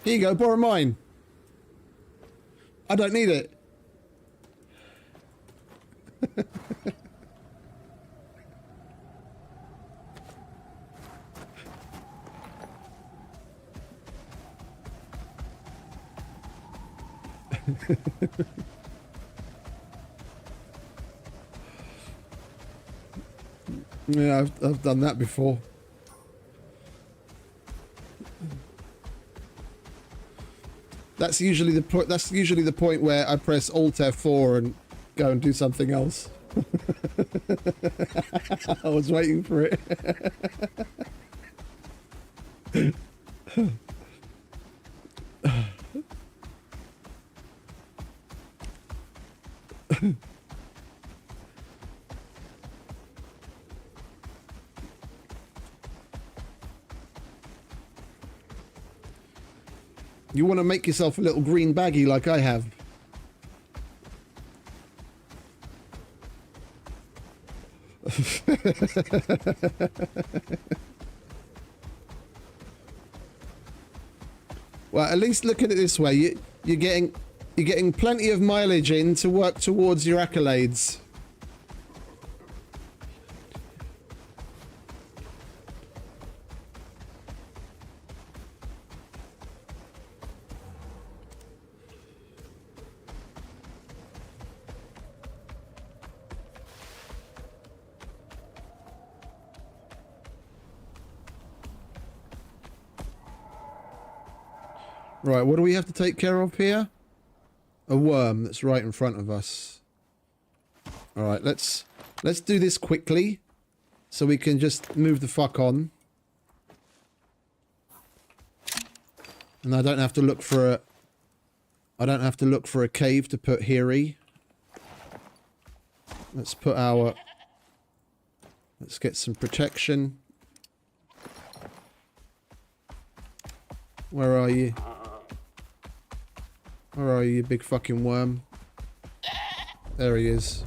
Here you go, borrow mine. I don't need it. Yeah, I've done that before. That's usually the point where I press Alt F4 and go and do something else. I was waiting for it. You want to make yourself a little green baggie like I have. Well, at least look at it this way. You're getting plenty of mileage in to work towards your accolades. Right, what do we have to take care of here? A worm that's right in front of us. Alright, let's do this quickly so we can just move the fuck on. And I don't have to look for a cave to put Hiri. Let's get some protection. Where are you? Where are you, you big fucking worm? There he is.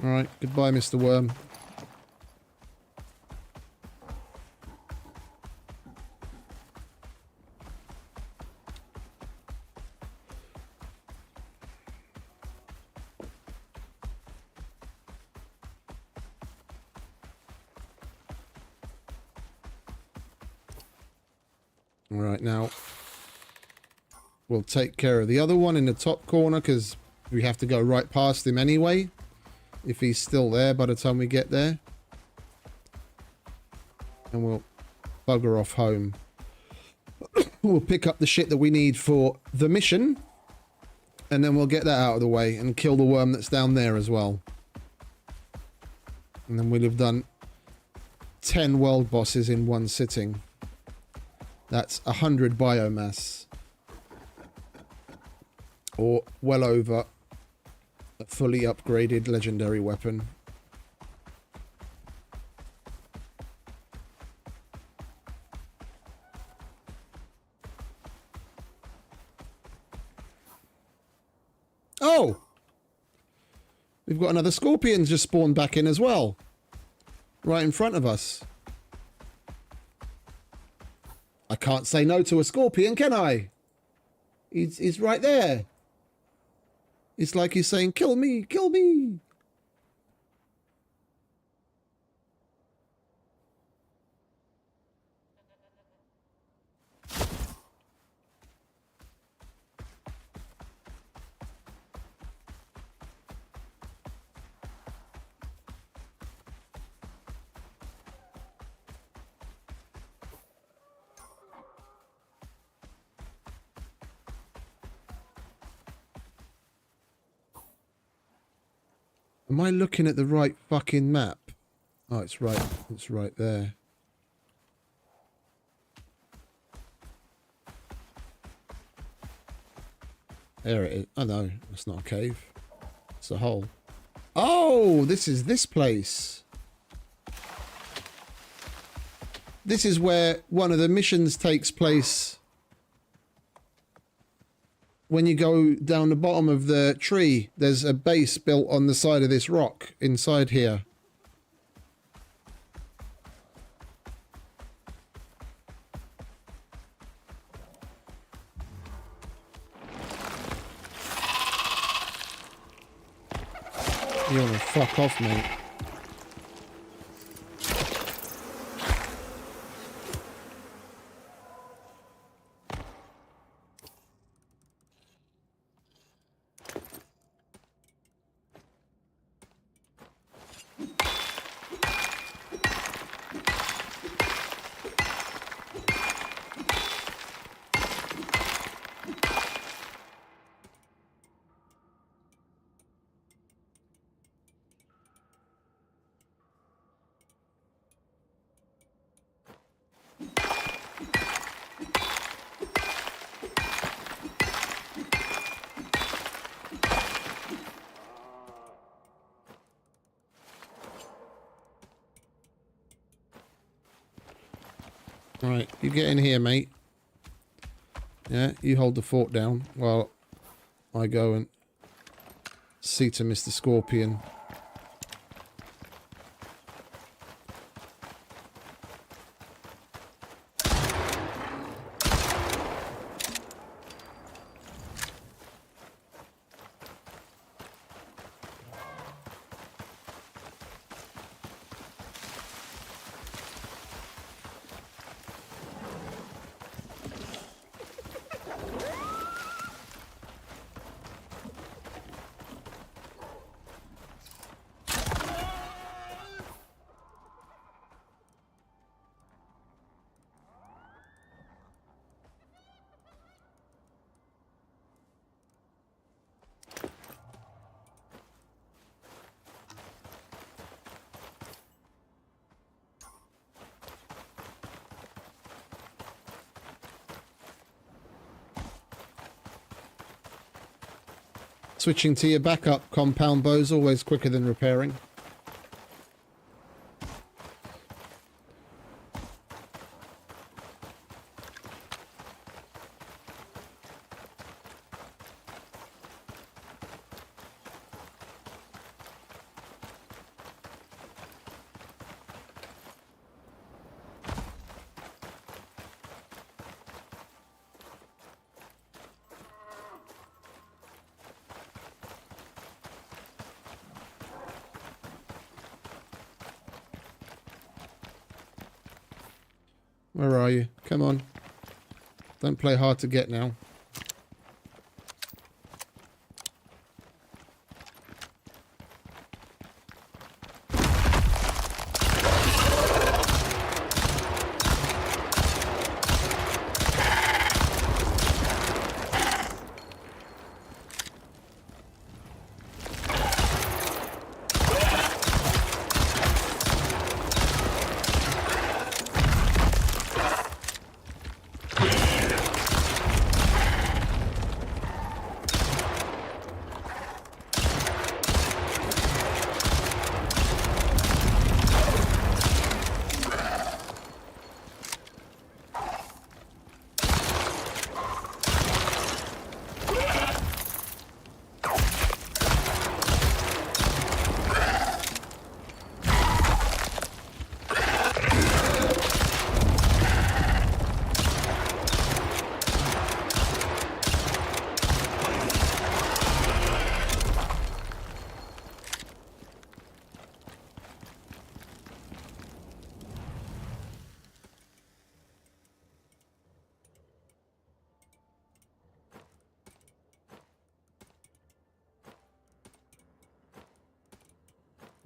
Alright, goodbye, Mr. Worm. Alright, now we'll take care of the other one in the top corner because we have to go right past him anyway. If he's still there by the time we get there. And we'll bugger off home. We'll pick up the shit that we need for the mission. And then we'll get that out of the way and kill the worm that's down there as well. And then we'll have done 10 world bosses in one sitting. That's 100 biomass. Or well over a fully upgraded legendary weapon. Oh! We've got another scorpion just spawned back in as well. Right in front of us. I can't say no to a scorpion, can I? He's right there. It's like he's saying, kill me, kill me. Am I looking at the right fucking map? Oh, it's right there. There it is. Oh no, that's not a cave. It's a hole. Oh, this is this place. This is where one of the missions takes place. When you go down the bottom of the tree, there's a base built on the side of this rock inside here. You wanna fuck off, mate. Right, you get in here, mate. Yeah, you hold the fort down while I go and see to Mr. Scorpion. Switching to your backup compound bow is always quicker than repairing. Where are you? Come on. Don't play hard to get now.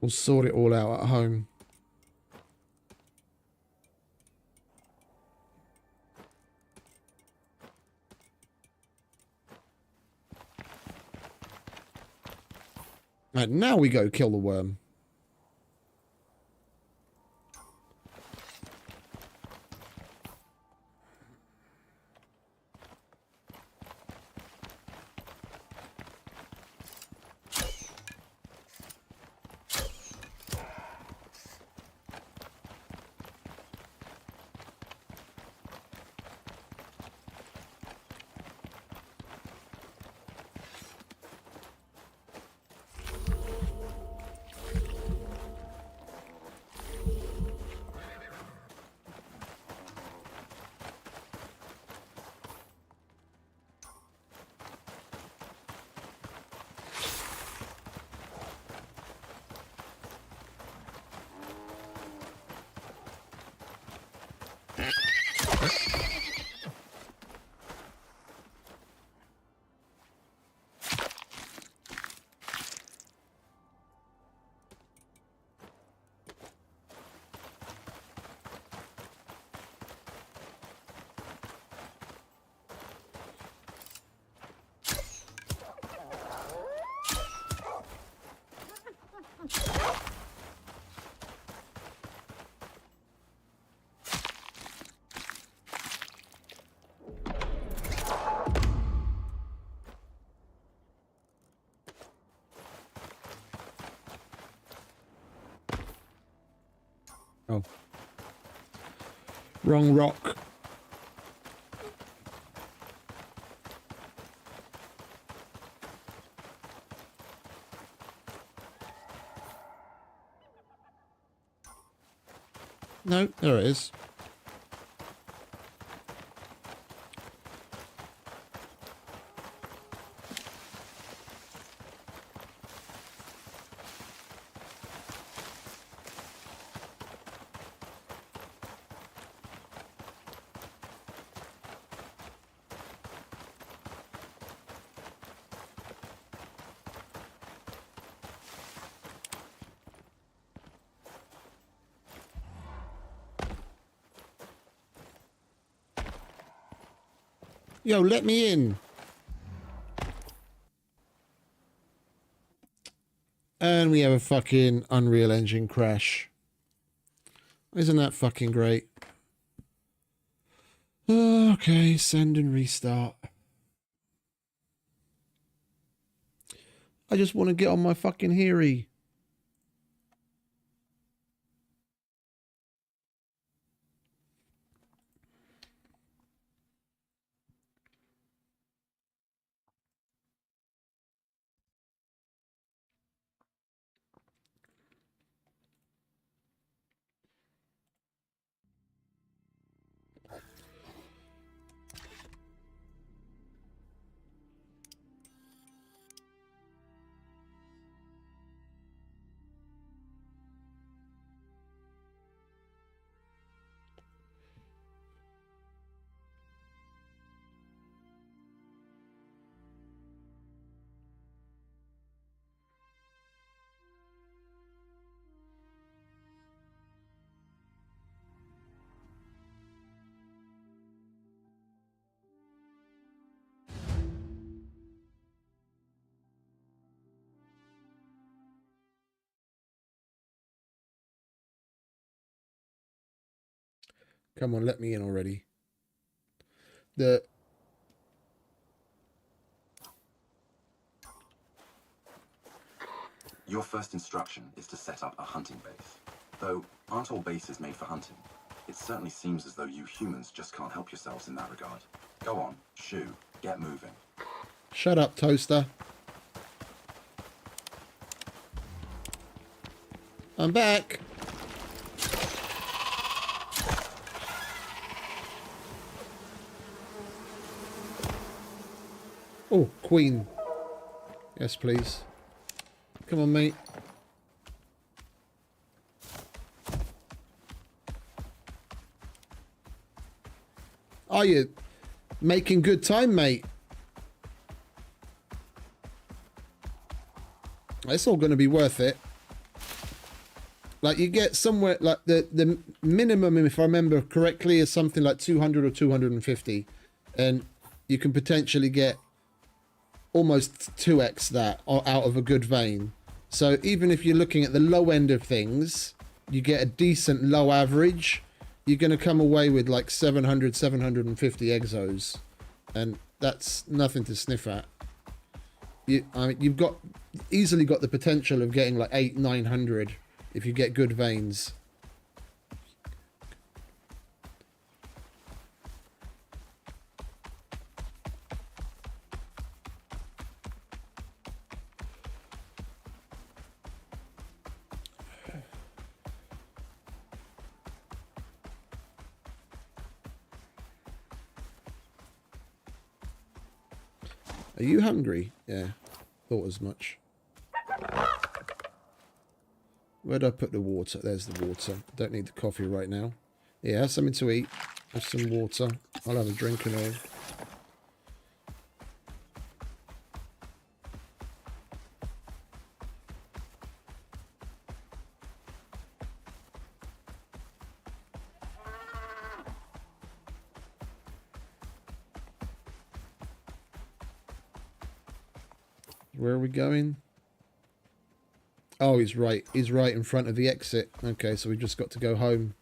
We'll sort it all out at home. Right, now we go kill the worm. Oh. Wrong rock. No, there it is. Yo, let me in. And we have a fucking Unreal Engine crash. Isn't that fucking great? Okay, send and restart. I just want to get on my fucking Heary. Come on, let me in already. Your first instruction is to set up a hunting base. Though, aren't all bases made for hunting? It certainly seems as though you humans just can't help yourselves in that regard. Go on, shoo, get moving. Shut up, Toaster. I'm back. Oh, Queen. Yes, please. Come on, mate. Are you making good time, mate? It's all going to be worth it. Like, you get somewhere, like, the minimum, if I remember correctly, is something like 200 or 250. And you can potentially get almost 2x that out of a good vein. So even if you're looking at the low end of things, you get a decent low average, you're going to come away with like 700, 750 exos. And that's nothing to sniff at. I mean, you've easily got the potential of getting like 800, 900 if you get good veins. Are you hungry? Yeah, thought as much. Where'd I put the water? There's the water. Don't need the coffee right now. Yeah, have something to eat. Have some water. I'll have a drink and all. Where are we going? Oh, he's right. He's right in front of the exit. Okay, so we've just got to go home.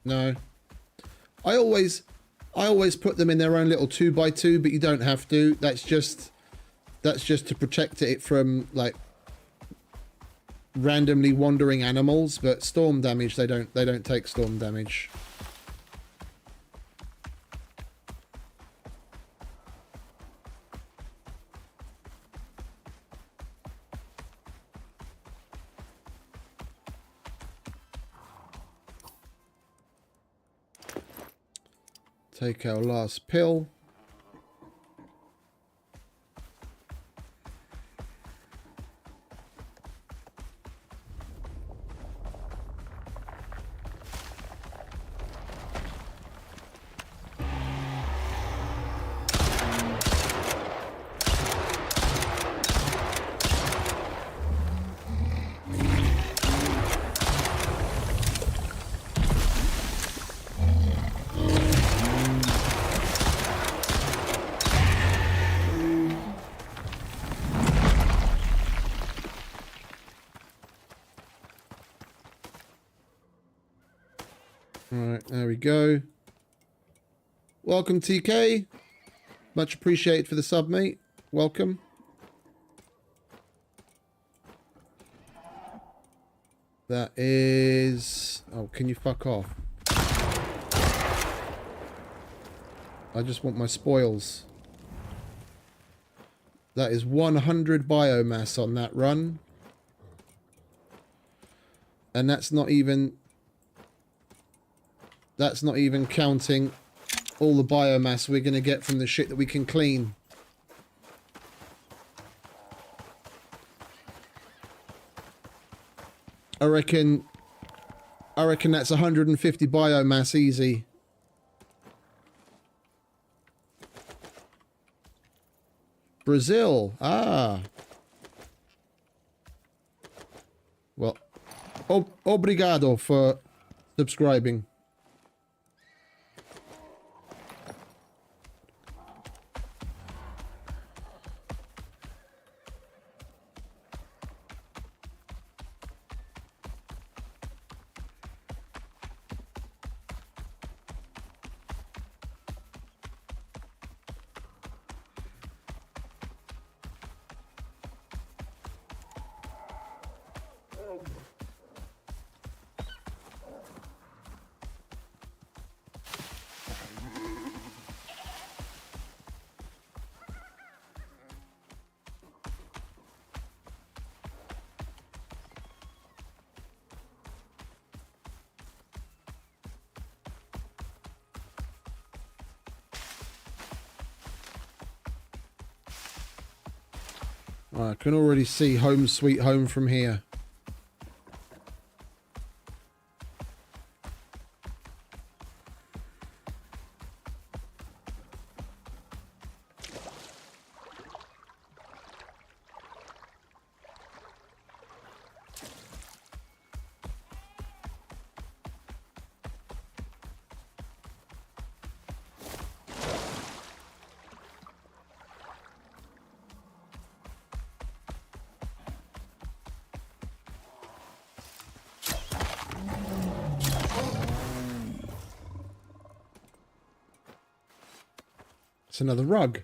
No. I always put them in their own little 2x2, but you don't have to. That's just to protect it from like randomly wandering animals, but storm damage they don't take storm damage. Take our last pill. Alright, there we go. Welcome, TK. Much appreciated for the sub, mate. Welcome. That is... Oh, can you fuck off? I just want my spoils. That is 100 biomass on that run. And that's not even counting all the biomass we're going to get from the shit that we can clean. I reckon that's 150 biomass easy. Brazil. Ah. Well, obrigado for subscribing. I can already see Home Sweet Home from here. It's another rug.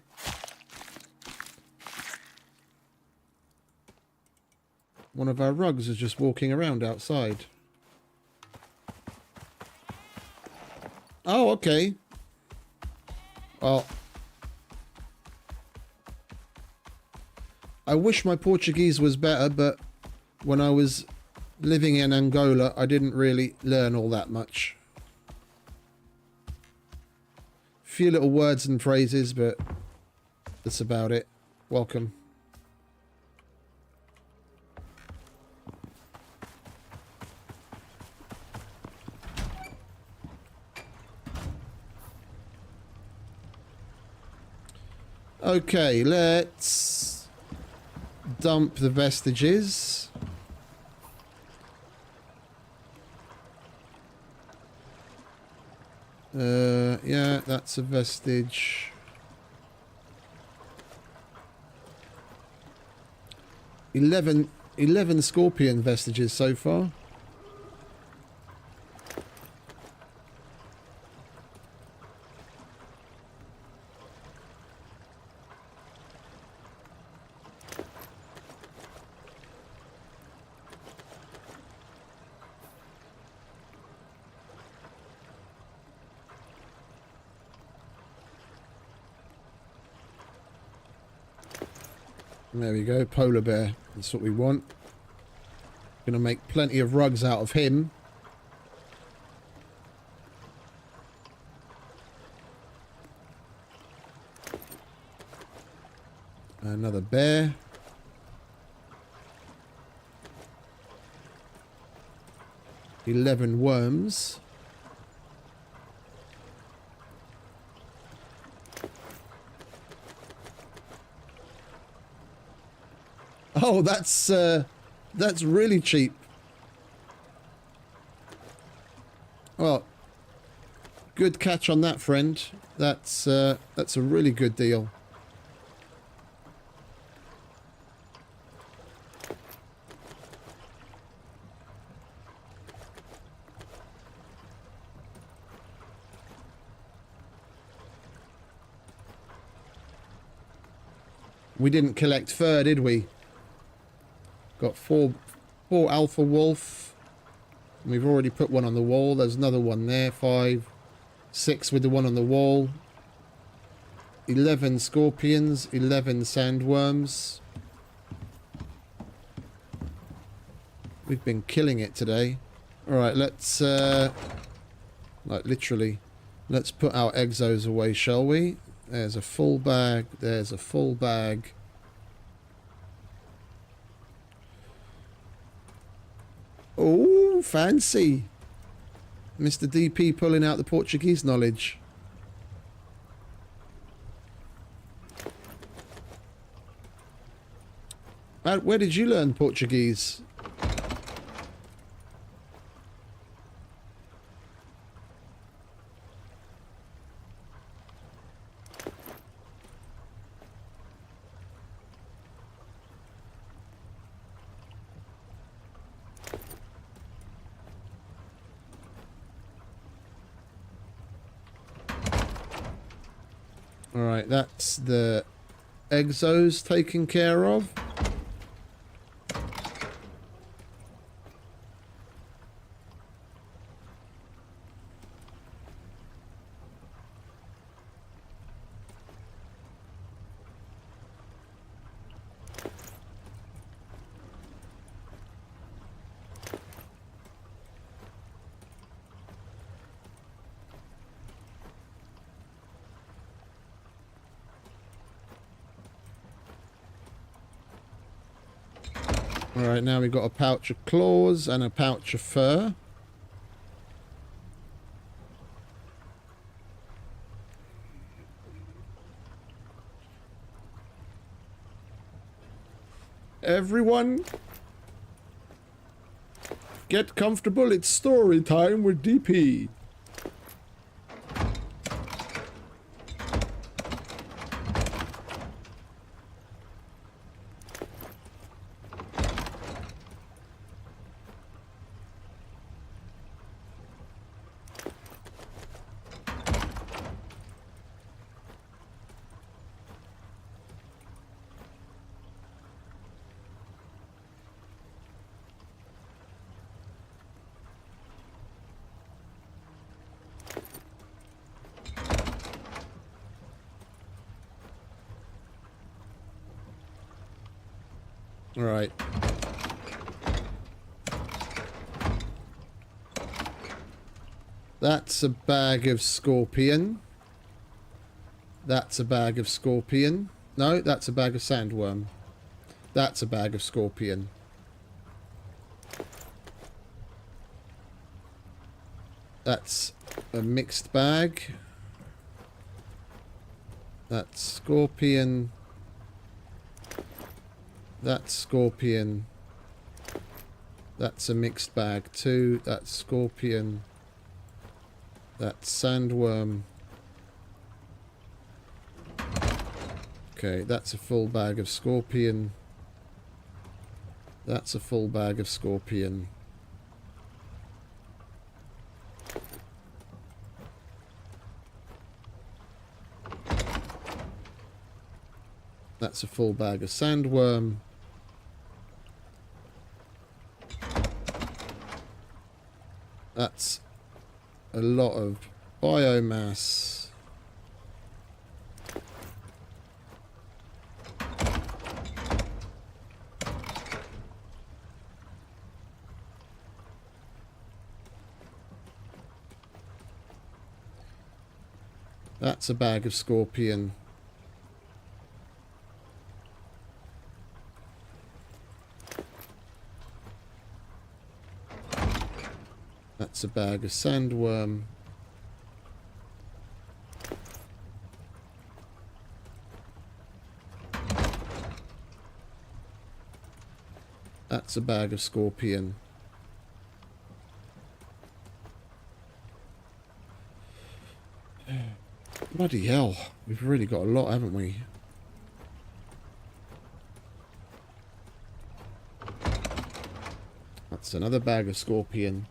One of our rugs is just walking around outside. Oh, okay. Well, I wish my Portuguese was better, but when I was living in Angola, I didn't really learn all that much. Few little words and phrases, but that's about it. Welcome. Okay, let's dump the vestiges. Yeah, that's a vestige. 11 scorpion vestiges so far. There we go, polar bear. That's what we want. Gonna make plenty of rugs out of him. Another bear. $11 worms. Oh, that's really cheap. Well, good catch on that, friend. That's a really good deal. We didn't collect fur, did we? Got four alpha wolf. We've already put one on the wall. There's another one there. 5, 6 with the one on the wall. 11 scorpions. 11 sandworms. We've been killing it today. Alright, let's, like, literally, let's put our exos away, shall we? There's a full bag. There's a full bag. Oh, fancy. Mr. DP pulling out the Portuguese knowledge. Where did you learn Portuguese? Alright, that's the exos taken care of. Alright, now we've got a pouch of claws and a pouch of fur. Everyone, get comfortable. It's story time with DP. Right. That's a bag of scorpion. That's a bag of scorpion. No, that's a bag of sandworm. That's a bag of scorpion. That's a mixed bag. That's scorpion. That's scorpion. That's a mixed bag too. That's scorpion. That's sandworm. Okay, that's a full bag of scorpion. That's a full bag of scorpion. That's a full bag of sandworm. That's a lot of biomass. That's a bag of scorpion. That's a bag of sandworm. That's a bag of scorpion. Bloody hell. We've really got a lot, haven't we? That's another bag of scorpion.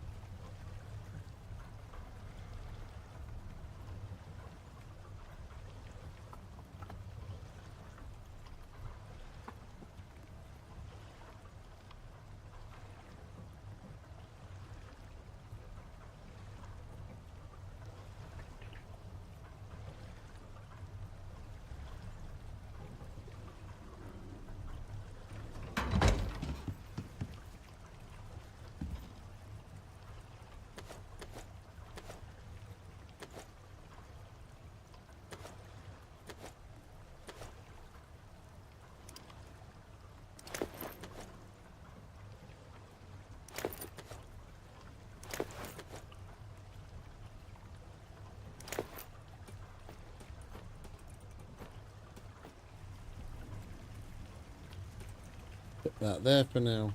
That there for now.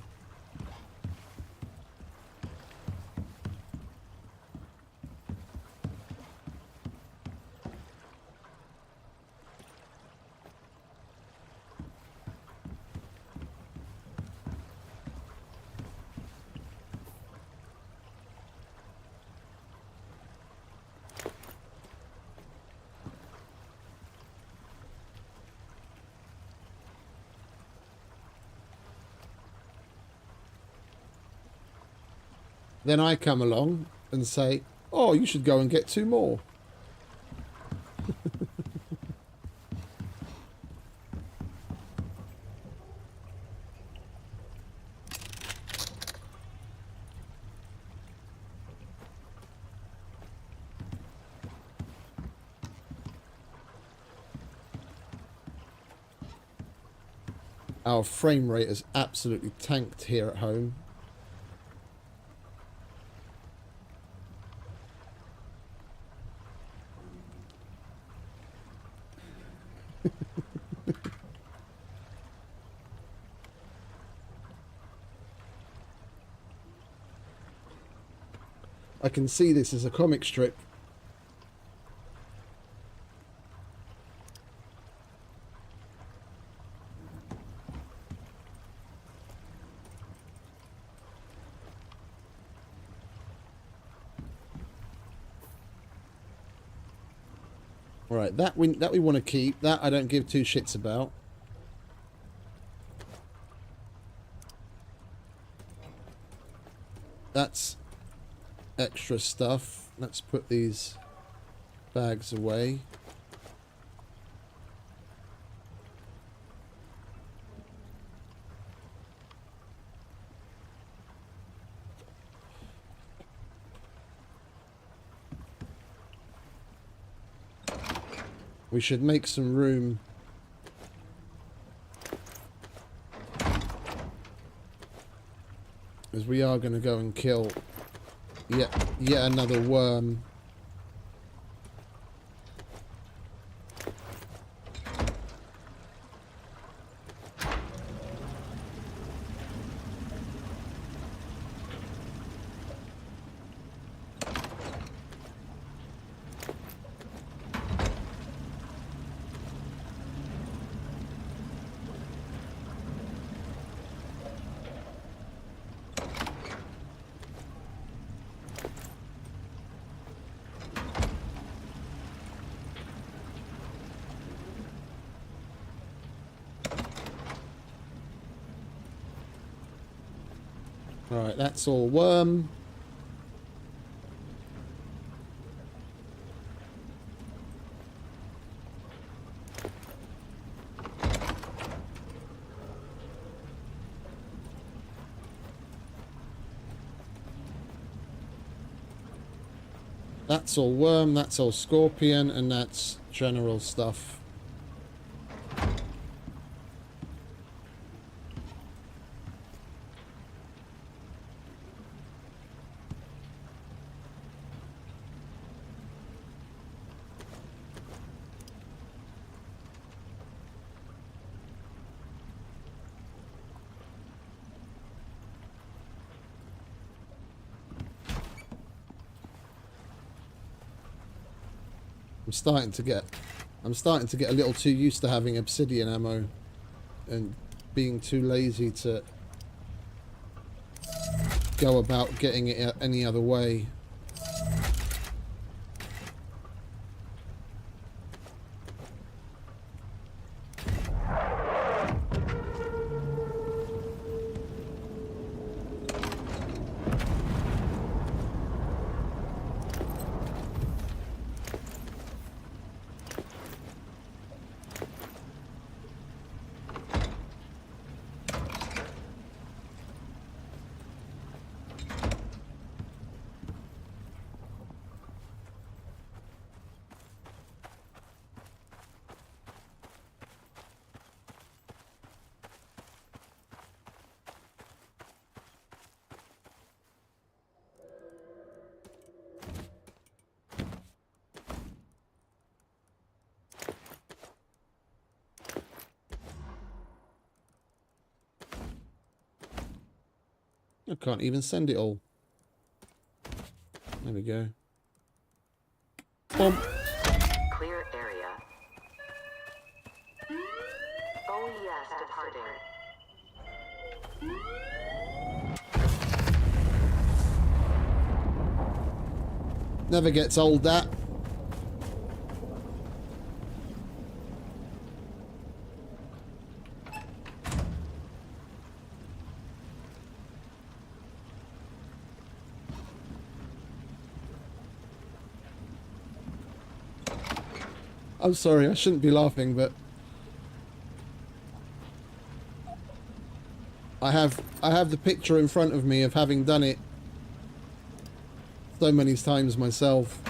Then I come along and say, oh, you should go and get 2 more. Our frame rate has absolutely tanked here at home. I can see this as a comic strip. Right, that we want to keep. That I don't give 2 shits about. That's extra stuff. Let's put these bags away. We should make some room. As we are going to go and kill yet another worm. Alright, that's all worm. That's all worm, that's all scorpion, and that's general stuff. I'm starting to get a little too used to having obsidian ammo and being too lazy to go about getting it any other way. I can't even send it all. There we go. Boom. Clear area. Oh yes, departing. Never gets old, that. I'm sorry, I shouldn't be laughing, but I have the picture in front of me of having done it so many times myself.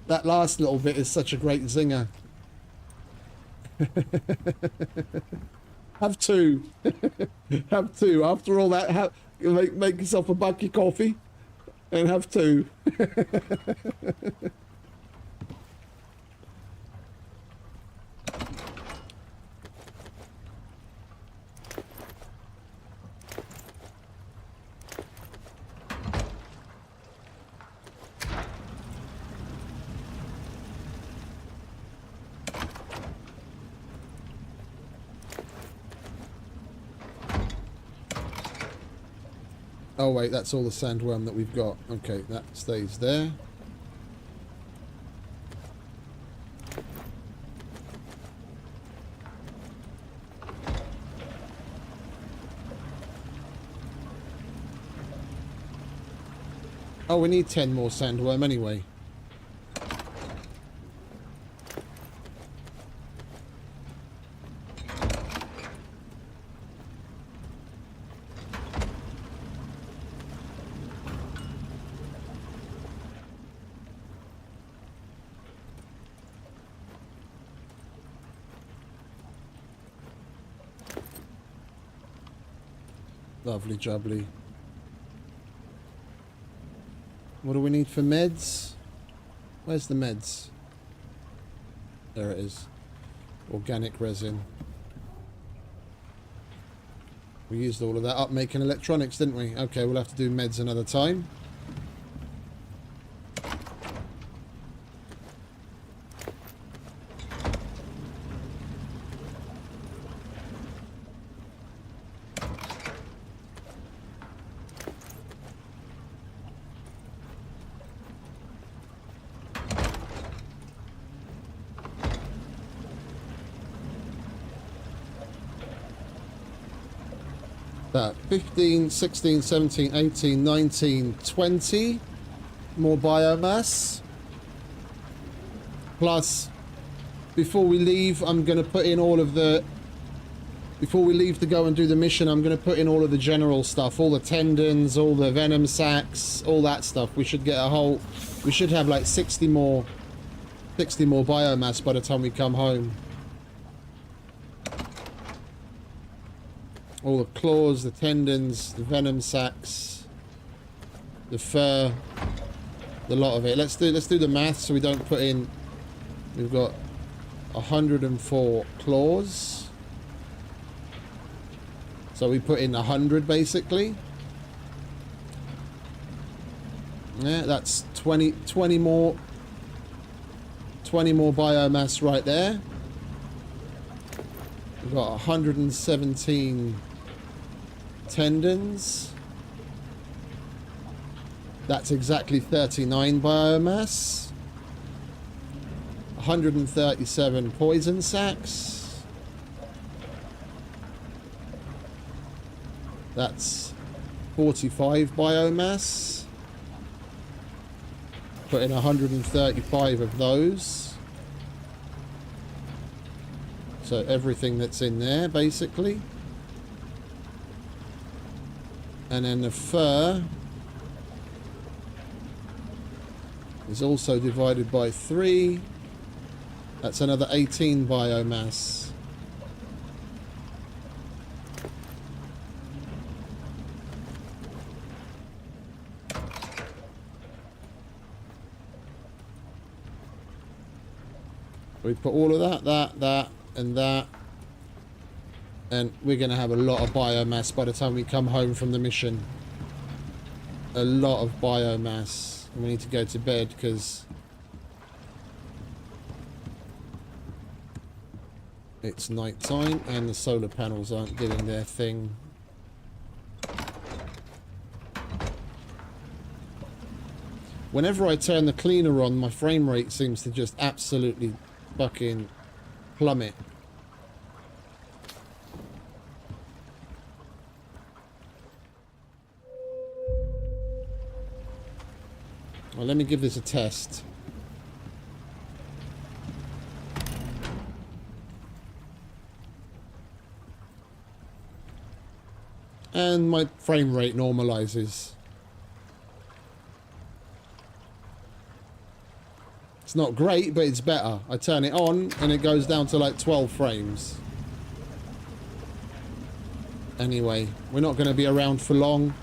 That last little bit is such a great zinger. Have two. Have two. After all that, make yourself a bucket coffee and have two. Oh wait, that's all the sandworm that we've got. Okay, that stays there. Oh, we need 10 more sandworm anyway. Lovely jubbly. What do we need for meds? Where's the meds? There it is. Organic resin. We used all of that up making electronics, didn't we? Okay, we'll have to do meds another time. That 15, 16, 17, 18, 19, 20 more biomass. Plus, before we leave, I'm going to put in all of the... Before we leave to go and do the mission, I'm going to put in all of the general stuff. All the tendons, all the venom sacs, all that stuff. We should get a whole... We should have like 60 more 60 more biomass by the time we come home. All the claws, the tendons, the venom sacs, the fur, the lot of it. Let's do the math so we don't put in. We've got 104 claws. So we put in 100 basically. Yeah, that's 20 more biomass right there. We've got 117 tendons. That's exactly 39 biomass. 137 poison sacs. That's 45 biomass. Put in 135 of those. So everything that's in there, basically. And then the fur is also divided by 3. That's another 18 biomass. We put all of that, and that. And we're going to have a lot of biomass by the time we come home from the mission. A lot of biomass. And we need to go to bed because it's night time and the solar panels aren't doing their thing. Whenever I turn the cleaner on, my frame rate seems to just absolutely fucking plummet. Well, let me give this a test. And my frame rate normalizes. It's not great, but it's better. I turn it on and it goes down to like 12 frames. Anyway, we're not going to be around for long.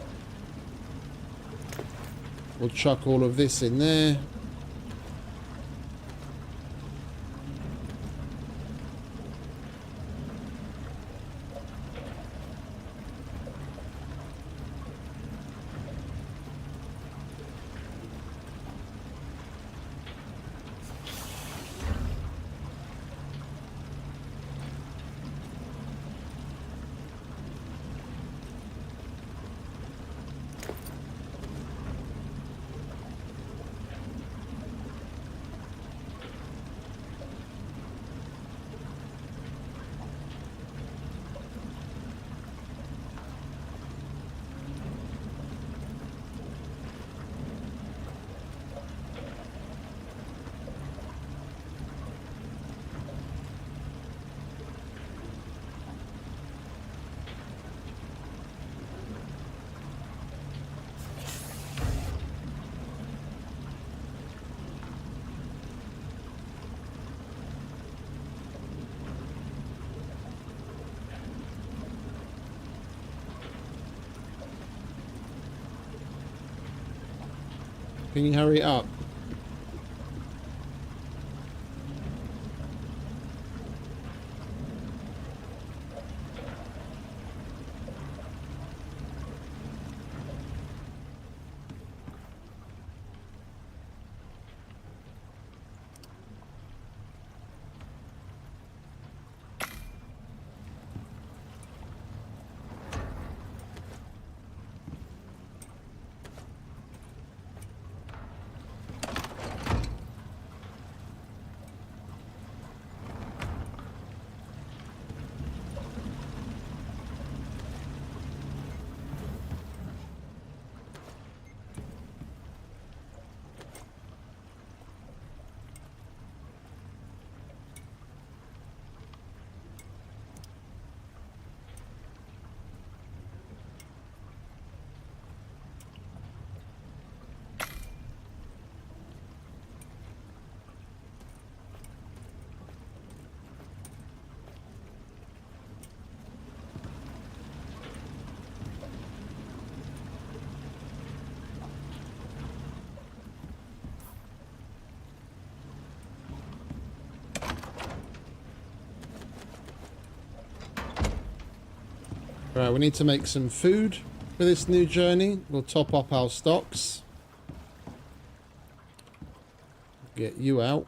We'll chuck all of this in there. Can you hurry up? Right, we need to make some food for this new journey. We'll top up our stocks. Get you out.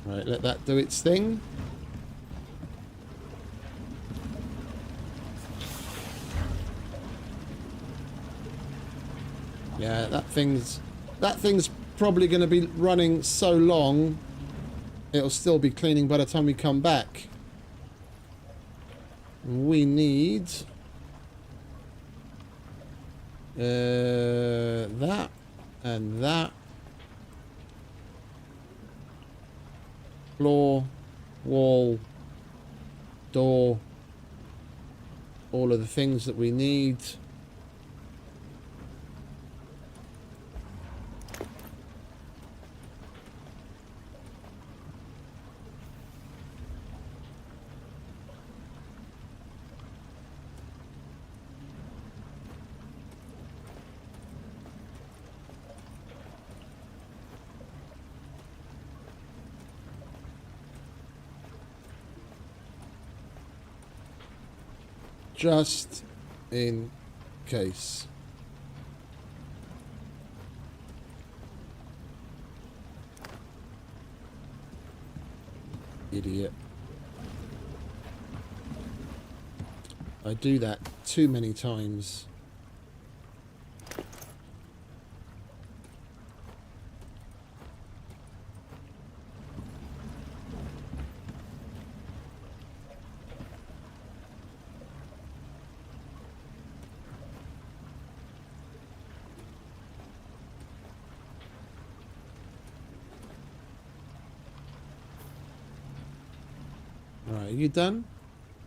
Right, let that do its thing. Yeah, that thing's probably going to be running so long it'll still be cleaning by the time we come back. We need that and that. Floor, wall, door, all of the things that we need. Just in case. Idiot. I do that too many times. Right, are you done?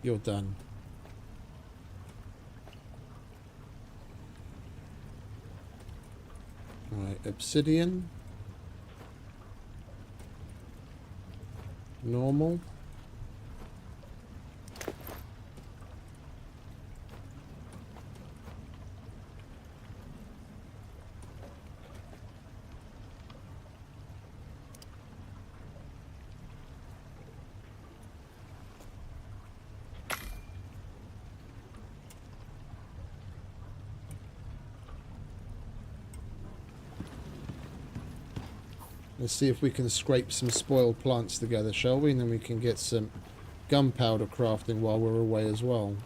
You're done. Right, obsidian. Normal. Let's see if we can scrape some spoiled plants together, shall we? And then we can get some gunpowder crafting while we're away as well.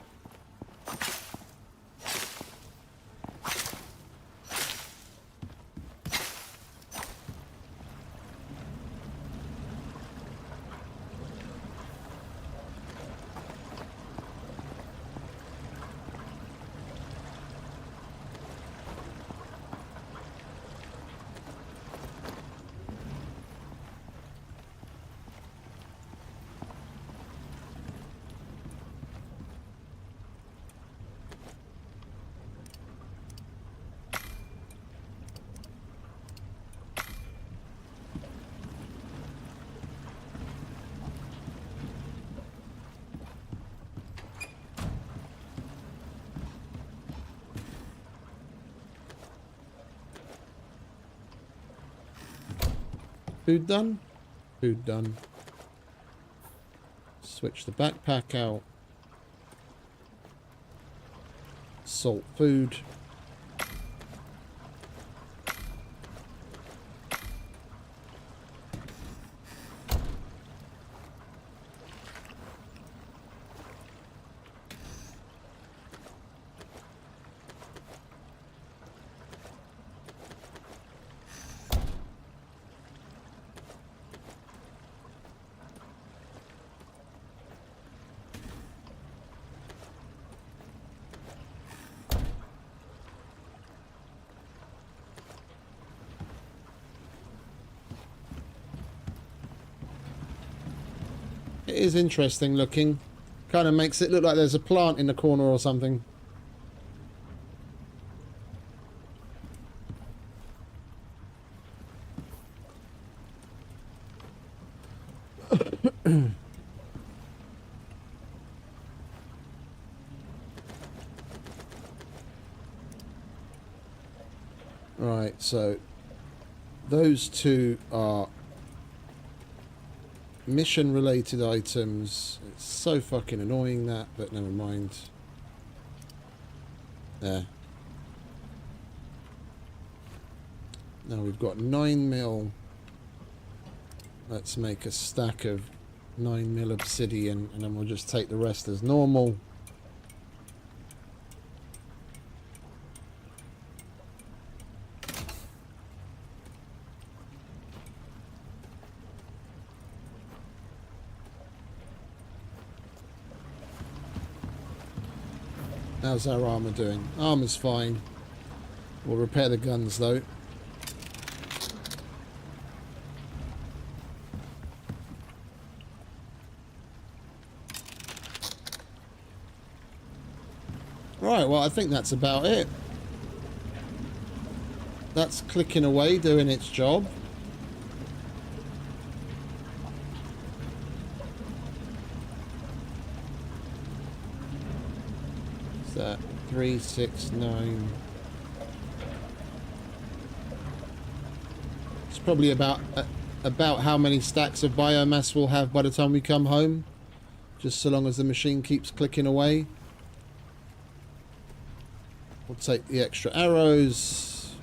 Food done? Food done. Switch the backpack out. Salt food. It is interesting looking. Kind of makes it look like there's a plant in the corner or something. Right, so those two are mission related items. It's so fucking annoying that, but never mind. There. Now we've got 9mm. Let's make a stack of 9mm obsidian and then we'll just take the rest as normal. How's our armor doing? Armor's fine. We'll repair the guns though. Right, well I think that's about it. That's clicking away, doing its job. That 369. It's probably about how many stacks of biomass we'll have by the time we come home, just so long as the machine keeps clicking away. We'll take the extra arrows,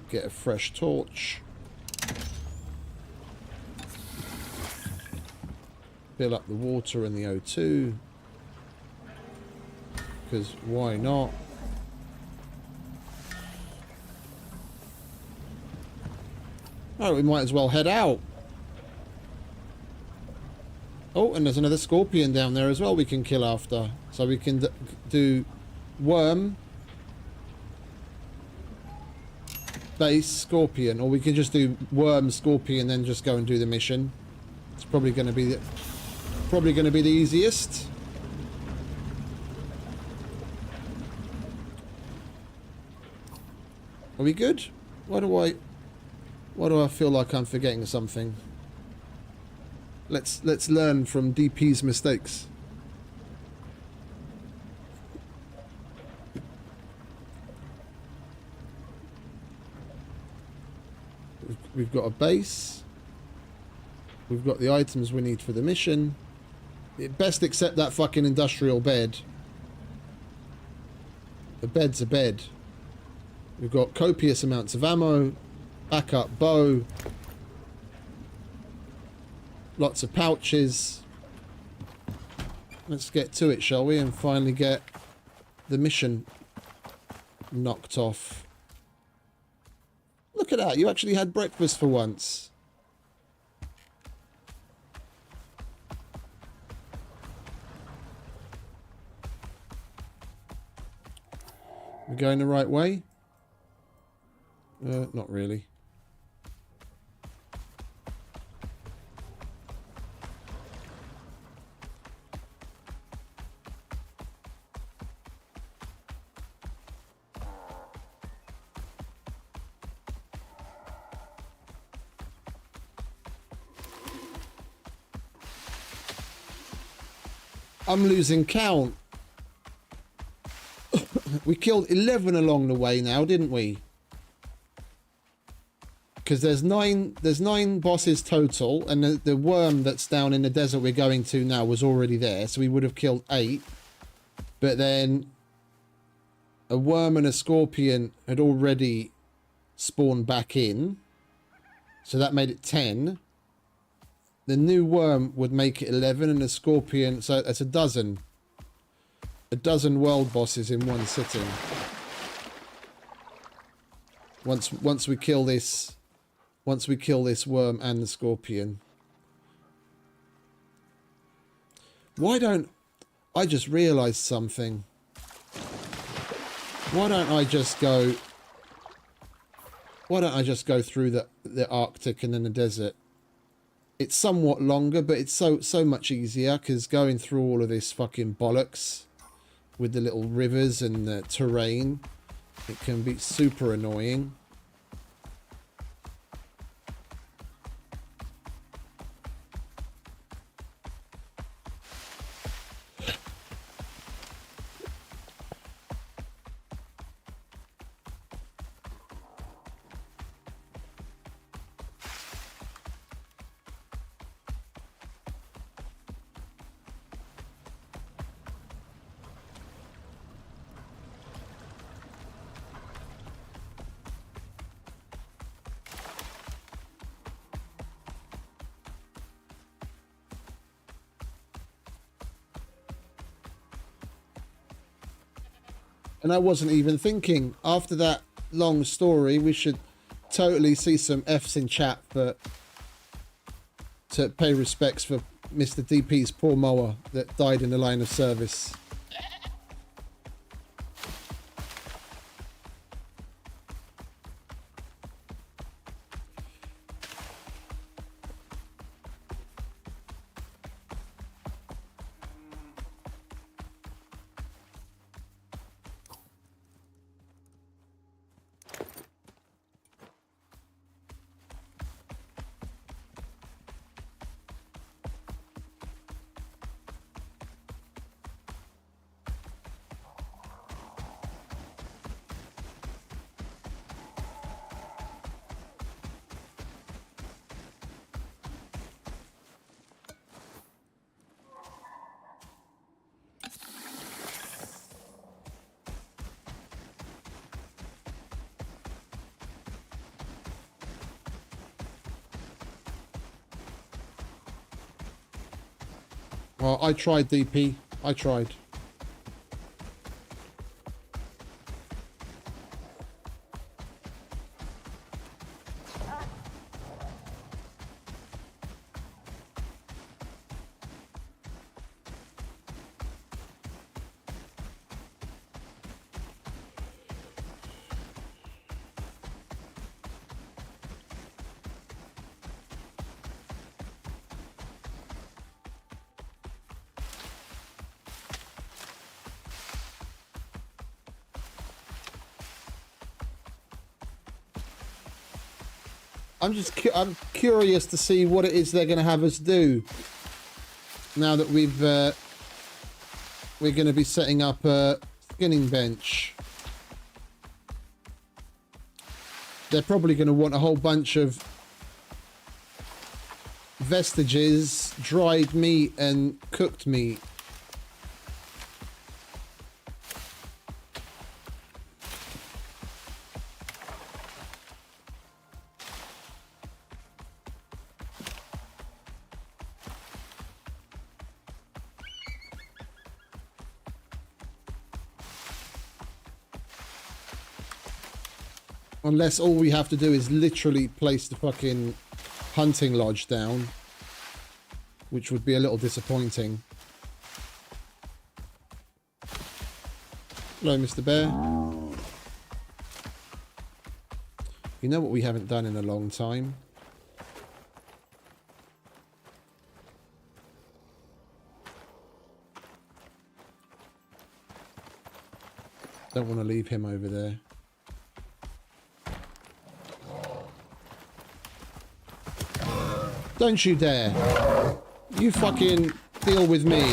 get a fresh torch, fill up the water and the O2. Because why not? Oh, we might as well head out. Oh, and there's another scorpion down there as well we can kill after. So we can do worm, base, scorpion. Or we can just do worm, scorpion, then just go and do the mission. It's probably going to be the easiest. Are we good? Why do I feel like I'm forgetting something? Let's learn from DP's mistakes. We've got a base. We've got the items we need for the mission. Best accept that fucking industrial bed. The bed's a bed. We've got copious amounts of ammo, backup bow, lots of pouches. Let's get to it, shall we, and finally get the mission knocked off. Look at that, you actually had breakfast for once. We're going the right way? Not really. I'm losing count. We killed 11 along the way now, didn't we? Because there's nine bosses total, and the worm that's down in the desert we're going to now was already there, so we would have killed 8. But then a worm and a scorpion had already spawned back in, so that made it 10. The new worm would make it 11, and the scorpion, so that's a dozen world bosses in one sitting. Once we kill this worm and the scorpion. Why don't I just realized something? Why don't I just go through the Arctic and then the desert? It's somewhat longer, but it's so much easier because going through all of this fucking bollocks with the little rivers and the terrain, it can be super annoying. And I wasn't even thinking, after that long story, we should totally see some Fs in chat to pay respects for Mr. DP's poor mower that died in the line of service. Well, I tried, DP. I tried. I'm curious to see what it is they're going to have us do now that we're going to be setting up a skinning bench. They're probably going to want a whole bunch of vestiges, dried meat and cooked meat. Unless all we have to do is literally place the fucking hunting lodge down, which would be a little disappointing. Hello, Mr. Bear. You know what we haven't done in a long time? Don't want to leave him over there. Don't you dare. You fucking deal with me.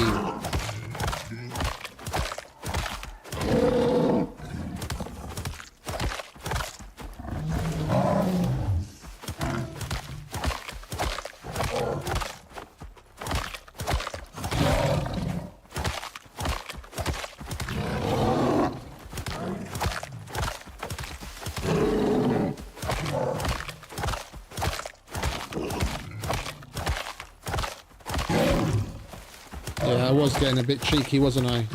Yeah, I was getting a bit cheeky, wasn't I?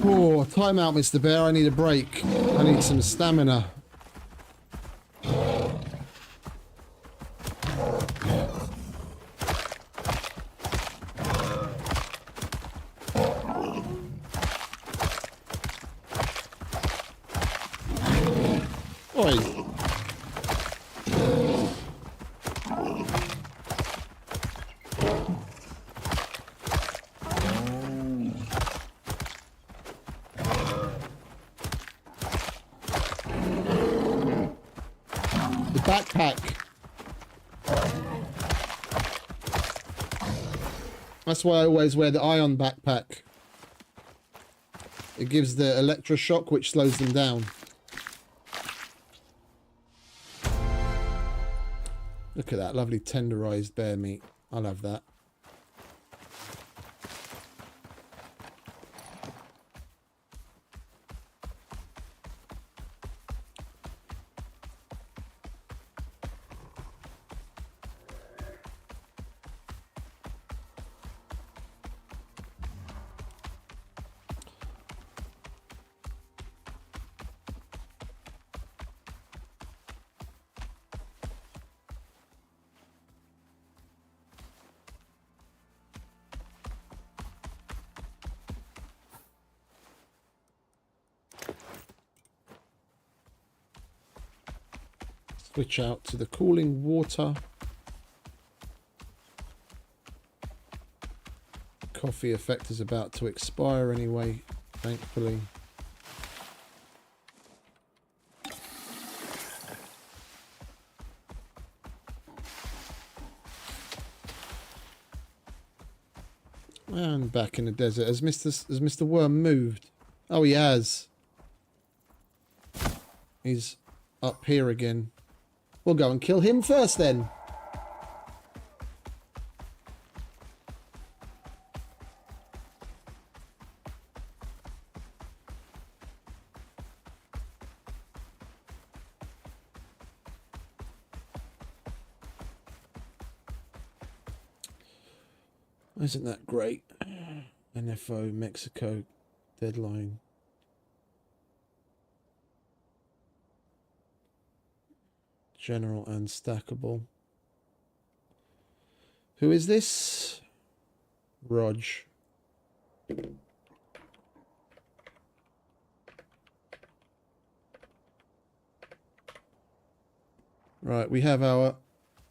Oh, time out, Mr. Bear. I need a break. I need some stamina. Oi. The backpack. That's why I always wear the ion backpack. It gives the electroshock, which slows them down. Look at that lovely tenderized bear meat. I'll have that. Switch out to the cooling water. Coffee effect is about to expire anyway, thankfully. And back in the desert. Has Mr. Worm moved? Oh, he has. He's up here again. We'll go and kill him first then. Isn't that great? NFO, Mexico, deadline. General and stackable. Who is this? Rog. Right, we have our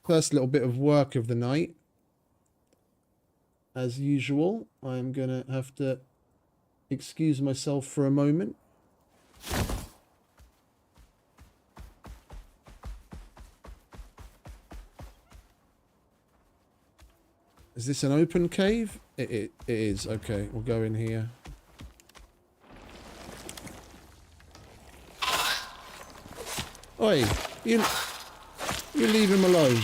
first little bit of work of the night. As usual, I'm going to have to excuse myself for a moment. Is this an open cave? It is. Okay, we'll go in here. Oi, you leave him alone.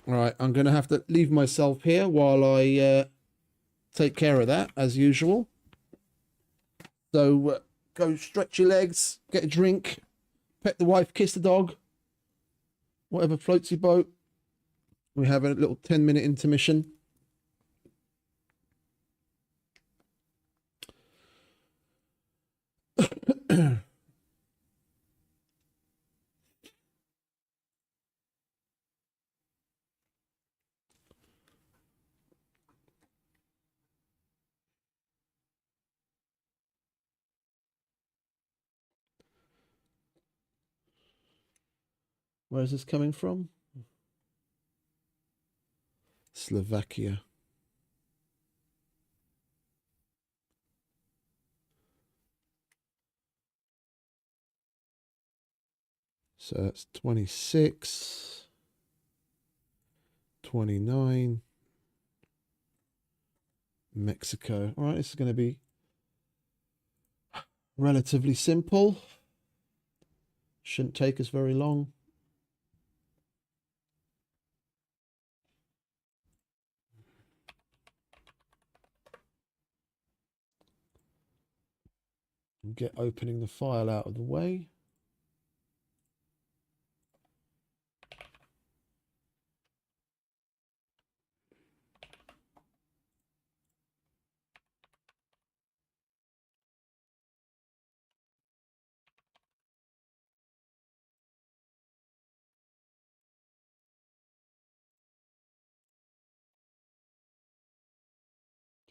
Alright, I'm going to have to leave myself here while I take care of that, as usual. So, go stretch your legs, get a drink, pet the wife, kiss the dog. Whatever floats your boat. We have a little 10-minute intermission. Where is this coming from? Slovakia. So that's 26, 29, Mexico. All right, this is going to be relatively simple. Shouldn't take us very long. Get opening the file out of the way.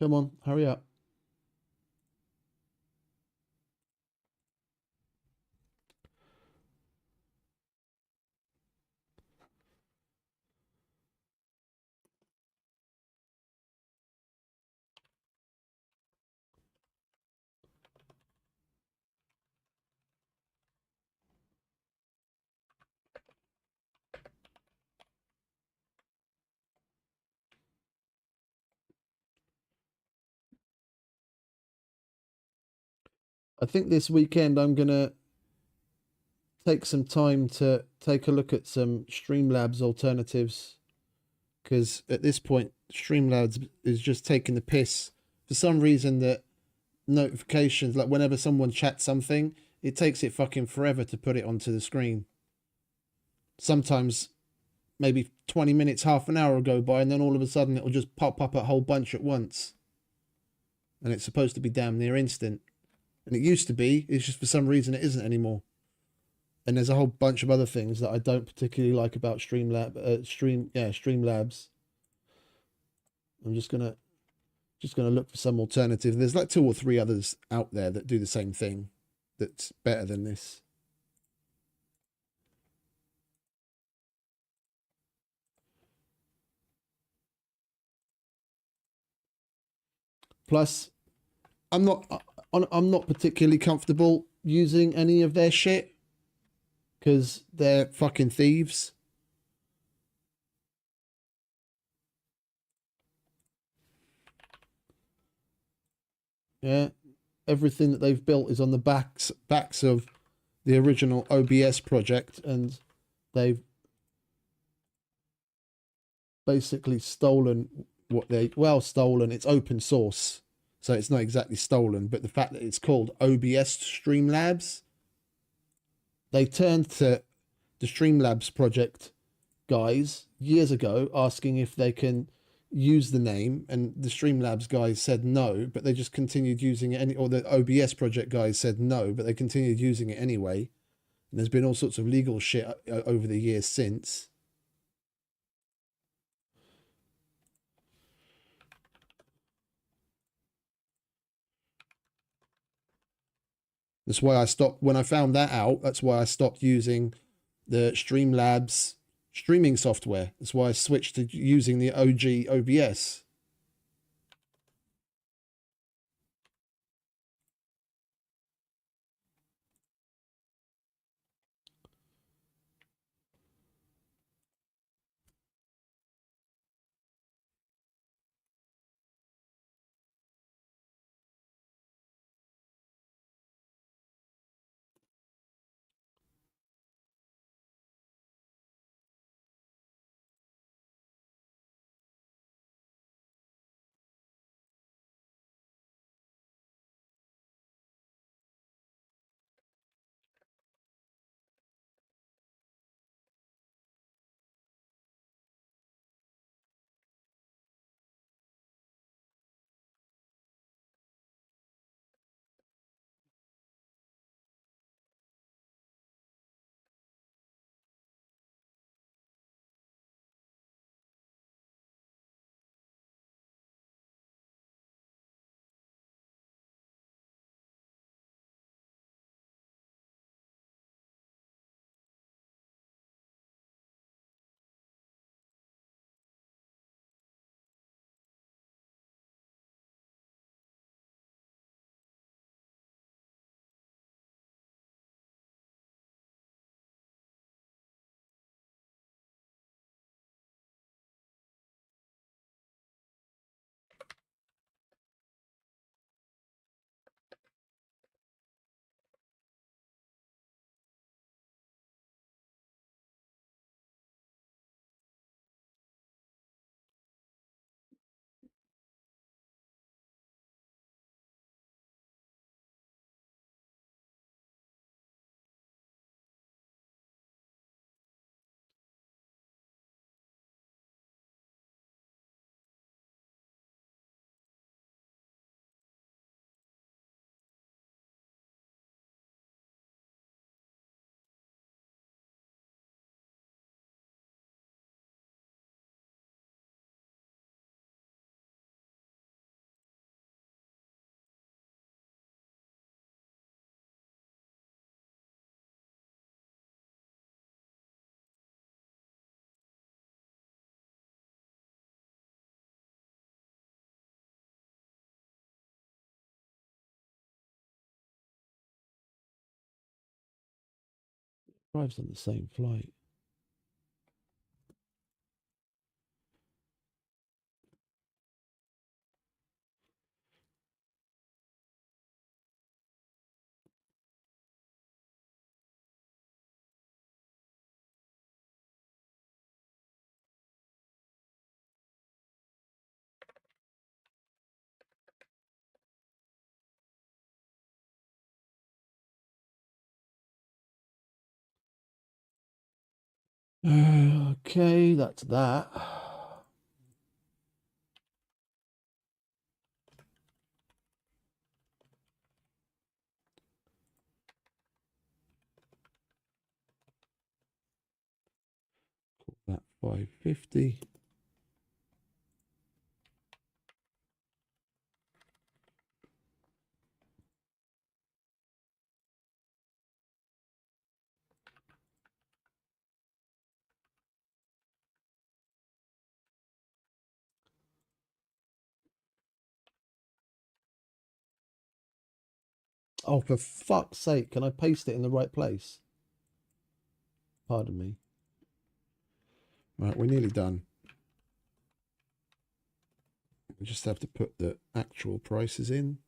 Come on, hurry up. I think this weekend I'm gonna take some time to take a look at some Streamlabs alternatives, because at this point Streamlabs is just taking the piss. For some reason, that notifications, like whenever someone chats something, it takes it fucking forever to put it onto the screen. Sometimes maybe 20 minutes, half an hour will go by, and then all of a sudden it'll just pop up a whole bunch at once. And it's supposed to be damn near instant. And it used to be, it's just for some reason it isn't anymore. And there's a whole bunch of other things that I don't particularly like about Streamlabs. I'm just gonna look for some alternative. There's like 2 or 3 others out there that do the same thing that's better than this. Plus, I'm not particularly comfortable using any of their shit because they're fucking thieves. Yeah, everything that they've built is on the backs of the original OBS project, and they've basically stolen stolen. It's open source, so it's not exactly stolen, but the fact that it's called OBS Streamlabs, they turned to the Streamlabs project guys years ago asking if they can use the name, and the Streamlabs guys said no, but they just continued using it or the OBS project guys said no, but they continued using it anyway. And there's been all sorts of legal shit over the years since. That's why I stopped when I found that out. That's why I stopped using the Streamlabs streaming software. That's why I switched to using the OG OBS. Arrives on the same flight. Okay, that's that. Call that 550. Oh, for fuck's sake, can I paste it in the right place? Pardon me. Right, we're nearly done. We just have to put the actual prices in.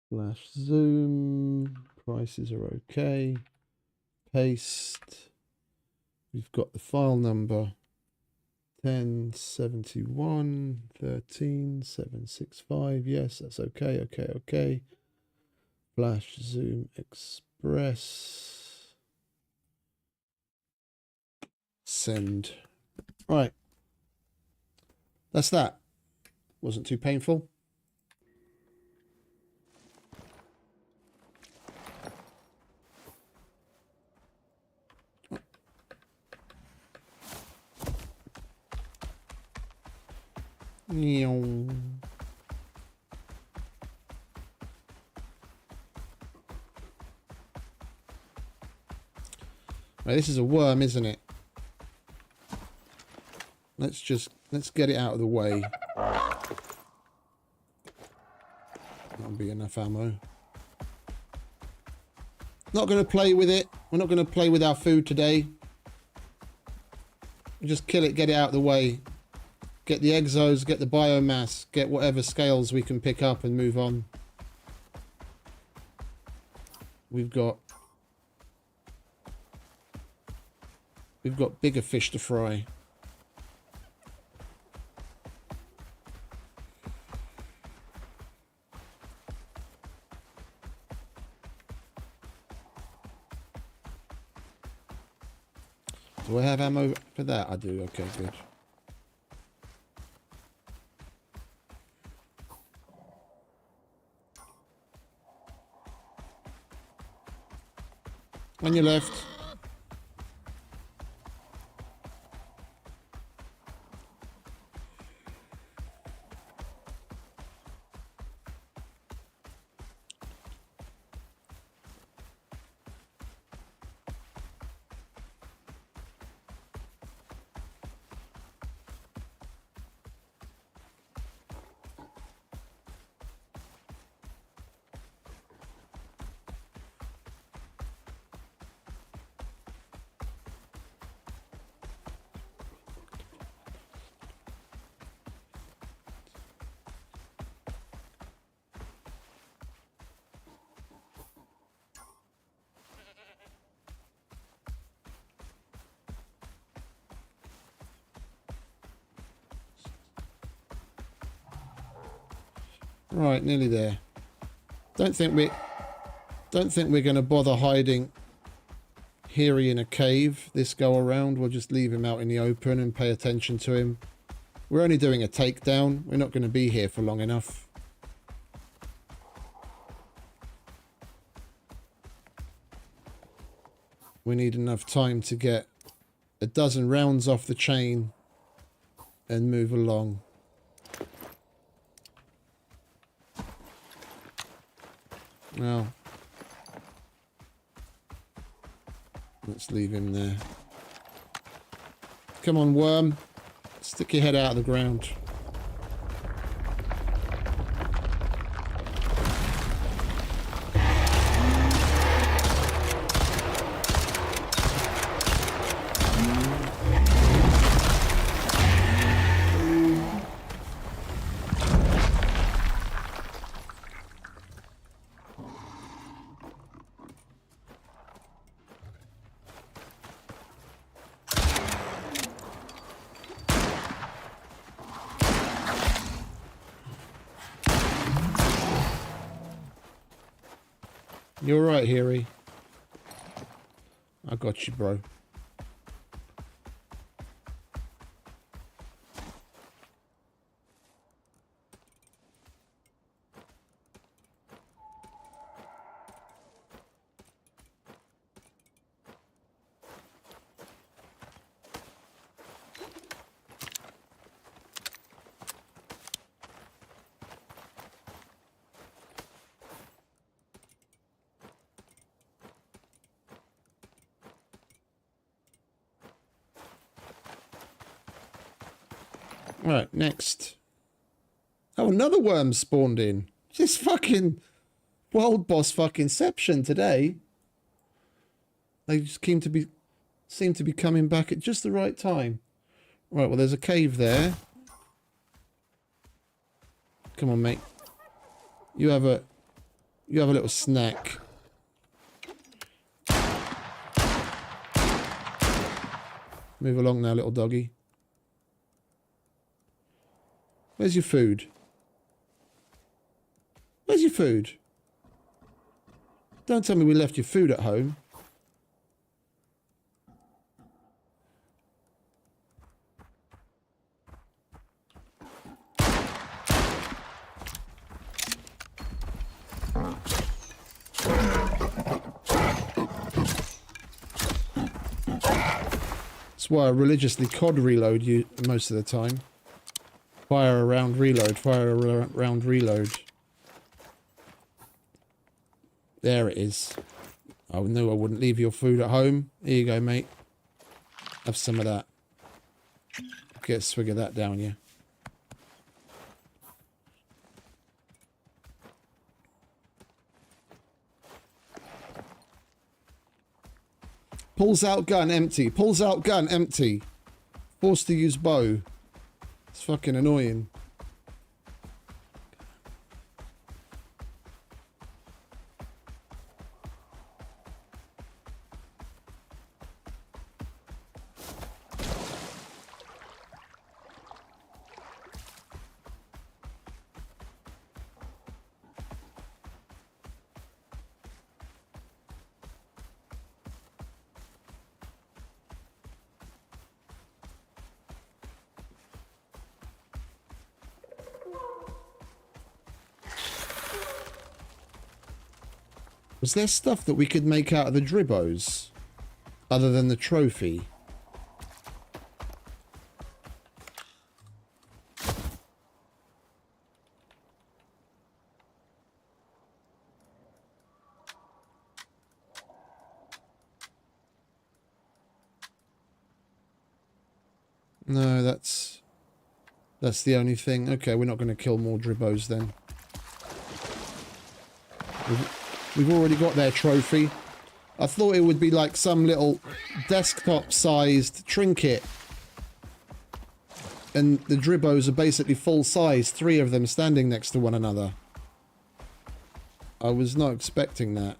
Flash zoom. Prices are okay. Paste. We've got the file number 1071 13765. Yes, that's okay. Okay. Flash zoom express. Send. Right. That's that. Wasn't too painful. Right, this is a worm, isn't it? Let's get it out of the way. That'll be enough ammo. Not going to play with it. We're not going to play with our food today. Just kill it, get it out of the way. Get the exos, get the biomass, get whatever scales we can pick up and move on. We've got bigger fish to fry. Do I have ammo for that? I do. Okay, good. On your left. Right, nearly there. Don't think Don't think we're going to bother hiding Hiri in a cave this go around. We'll just leave him out in the open and pay attention to him. We're only doing a takedown. We're not going to be here for long enough. We need enough time to get a dozen rounds off the chain and move along. Now, let's leave him there. Come on, worm. Stick your head out of the ground. You're right, Hiri. I got you, bro. Right, next. Oh, another worm spawned in. This fucking world boss fuckingception today. They just seem to be coming back at just the right time. Right, well, there's a cave there. Come on, mate. You have a little snack. Move along now, little doggy. Where's your food? Where's your food? Don't tell me we left your food at home. That's why I religiously COD reload you most of the time. Fire around reload, fire around reload. There it is. I knew I wouldn't leave your food at home. Here you go, mate. Have some of that. Get a swig of that down you. Pulls out gun, empty. Pulls out gun, empty. Forced to use bow. It's fucking annoying. Was there stuff that we could make out of the dribbos? Other than the trophy? No, that's the only thing. Okay, we're not going to kill more dribbos then. We've already got their trophy. I thought it would be like some little desktop-sized trinket. And the dribbos are basically full size, 3 of them standing next to one another. I was not expecting that.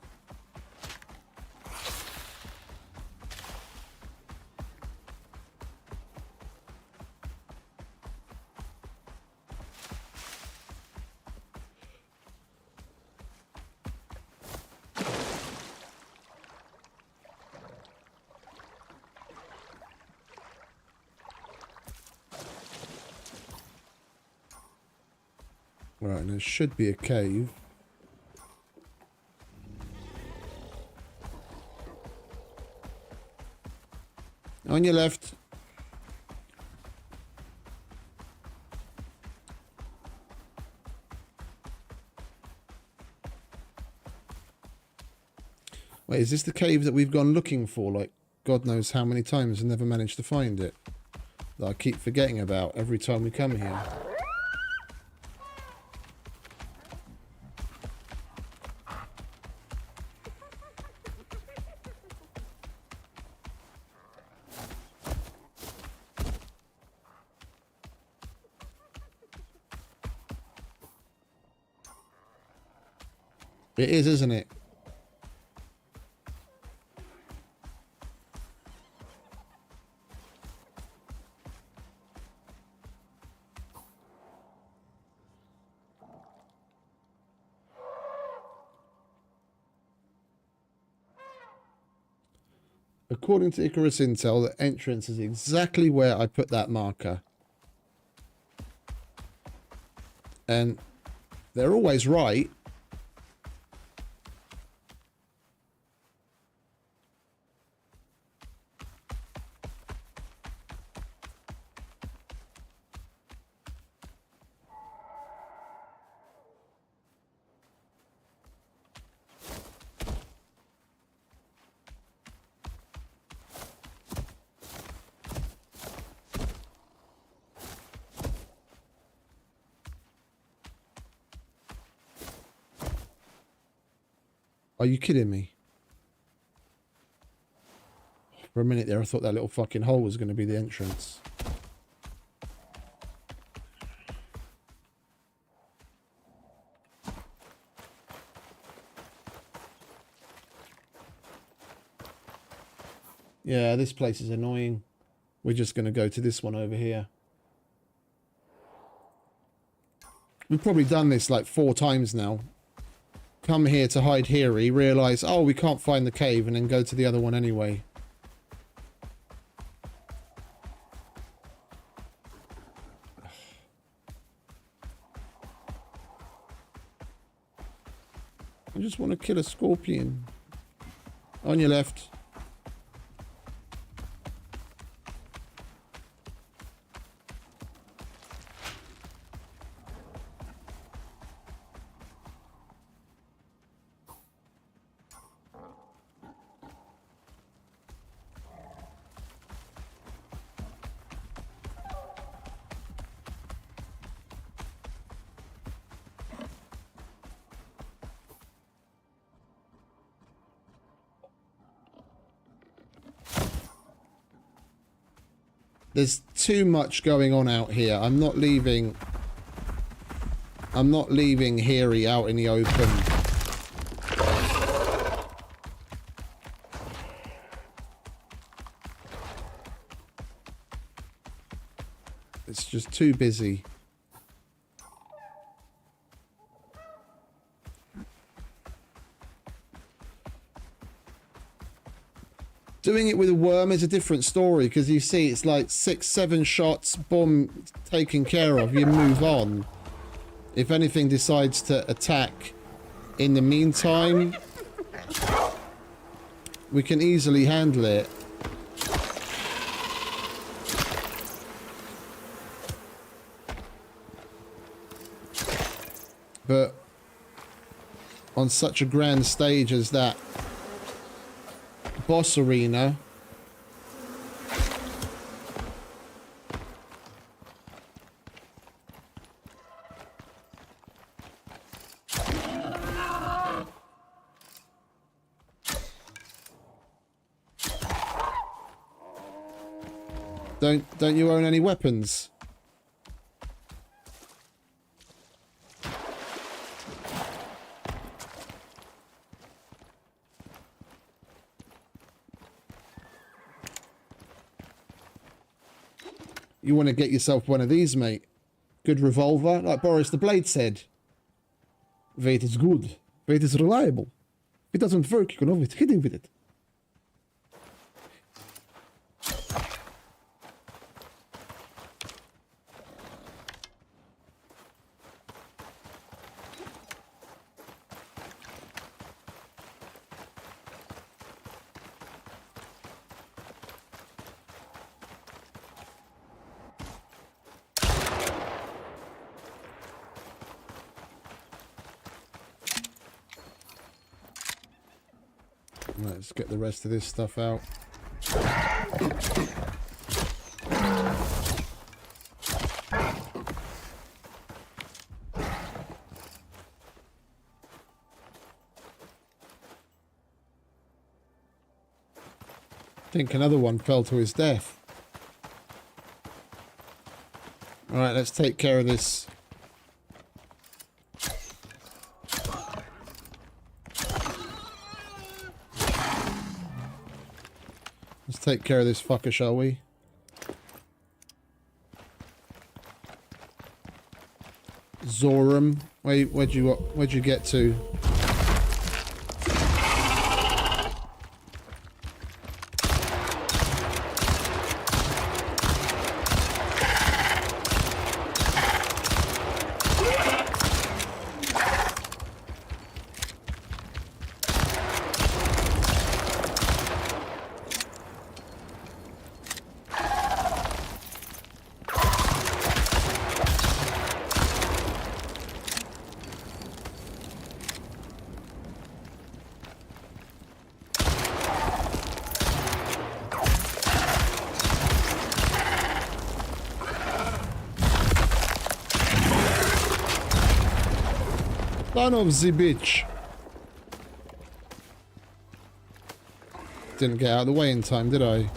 Right, and there should be a cave. On your left. Wait, is this the cave that we've gone looking for, like, God knows how many times and never managed to find it? That I keep forgetting about every time we come here. It is, isn't it? According to ICARUS Intel, the entrance is exactly where I put that marker. And they're always right. Are you kidding me? For a minute there, I thought that little fucking hole was going to be the entrance. Yeah, this place is annoying. We're just going to go to this one over here. We've probably done this like 4 times now. Come here to hide here, realise, oh, we can't find the cave, and then go to the other one anyway. I just want to kill a scorpion. On your left. There's too much going on out here. I'm not leaving Heary out in the open. It's just too busy. Doing it with a worm is a different story, because you see it's like 6-7 shots, boom, taken care of, you move on. If anything decides to attack in the meantime, we can easily handle it. But on such a grand stage as that boss arena, don't you own any weapons? You want to get yourself one of these, mate. Good revolver, like Boris the Blade said. Weight is good. Weight is reliable. If it doesn't work, you can always hit him with it. Let's get the rest of this stuff out. I think another one fell to his death. Alright, let's take care of this. Let's take care of this fucker, shall we? Zoram, where'd you get to? Son of the bitch. Didn't get out of the way in time, did I?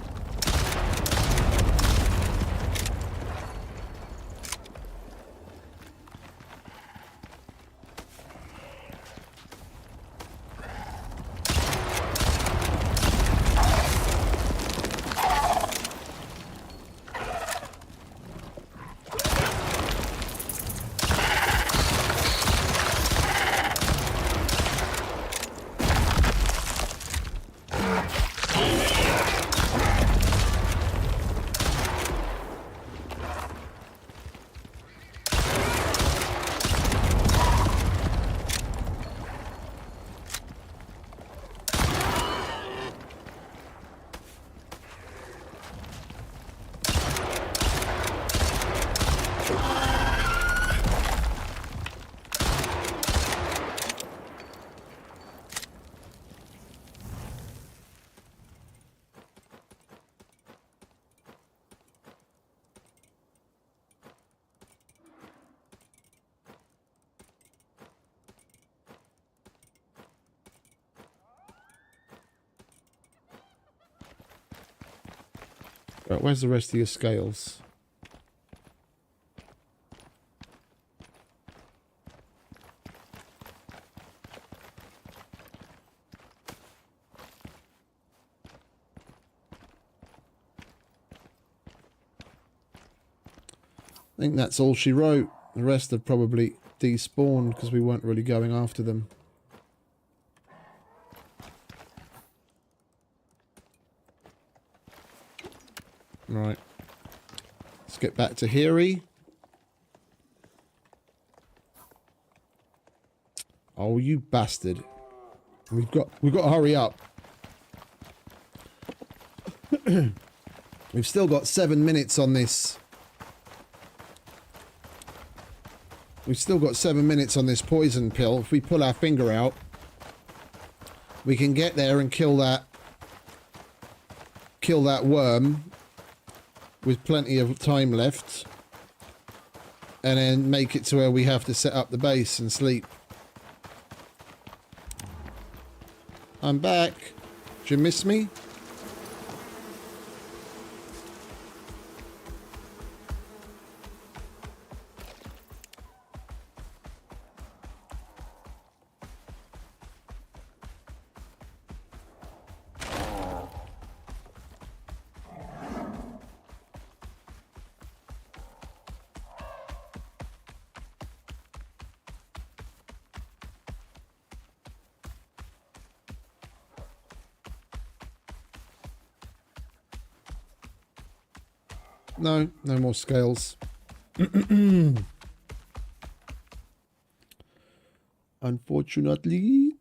Right, where's the rest of your scales? I think that's all she wrote. The rest have probably despawned because we weren't really going after them. Right. Let's get back to Hiri. Oh, you bastard. We've got to hurry up. We've still got 7 minutes on this. We've still got 7 minutes on this poison pill. If we pull our finger out, we can get there and kill that worm with plenty of time left, and then make it to where we have to set up the base and sleep. I'm back. Did you miss me? No, no more scales. Unfortunately.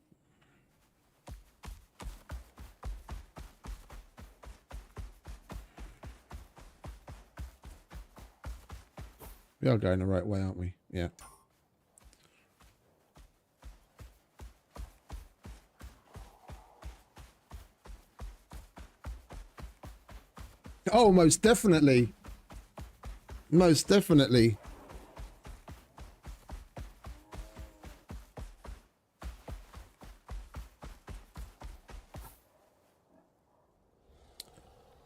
We are going the right way, aren't we? Yeah. Oh, most definitely. Most definitely.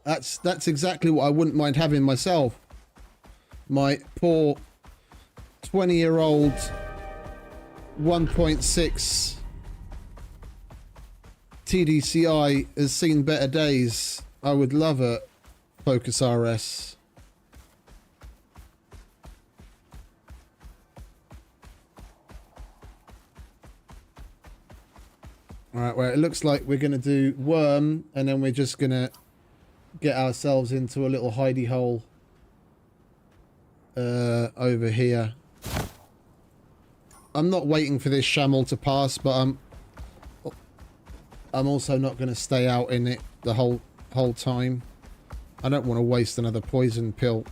That's exactly what I wouldn't mind having myself. My poor 20-year-old 1.6 TDCi has seen better days. I would love a Focus RS. Alright, well, it looks like we're going to do Worm, and then we're just going to get ourselves into a little hidey hole over here. I'm not waiting for this Shamel to pass, but I'm also not going to stay out in it the whole time. I don't want to waste another poison pill.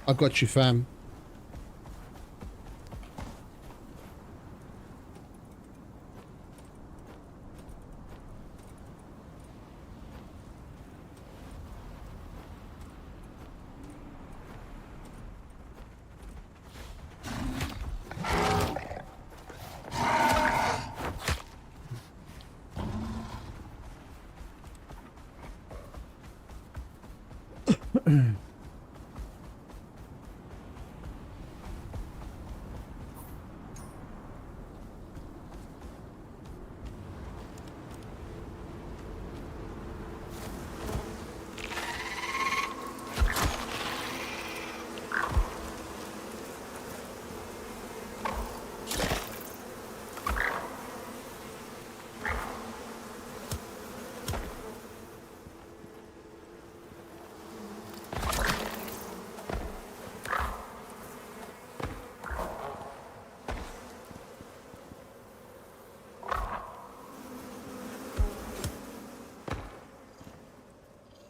I got you, fam.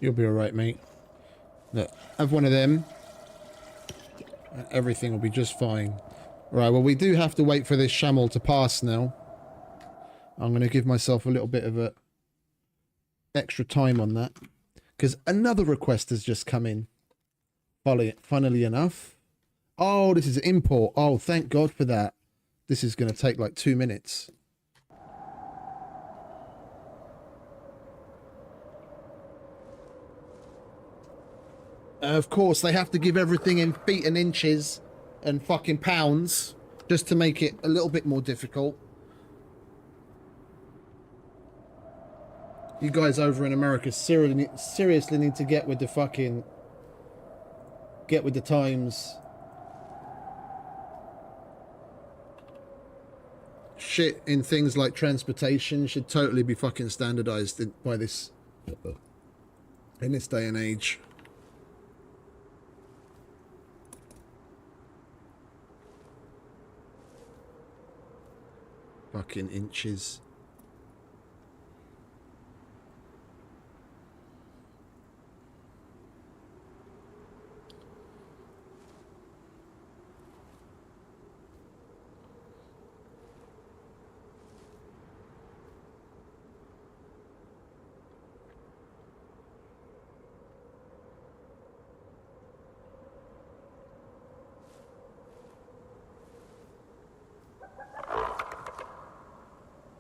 You'll be alright, mate. Look, have one of them. Everything will be just fine. Right, well, we do have to wait for this Shamel to pass now. I'm going to give myself a little bit of a extra time on that. Because another request has just come in. Funnily enough. Oh, this is import. Oh, thank God for that. This is going to take like 2 minutes. Of course, they have to give everything in feet and inches and fucking pounds just to make it a little bit more difficult. You guys over in America seriously need to get with the fucking... get with the times. Shit in things like transportation should totally be fucking standardized by this... in this day and age. Fucking inches.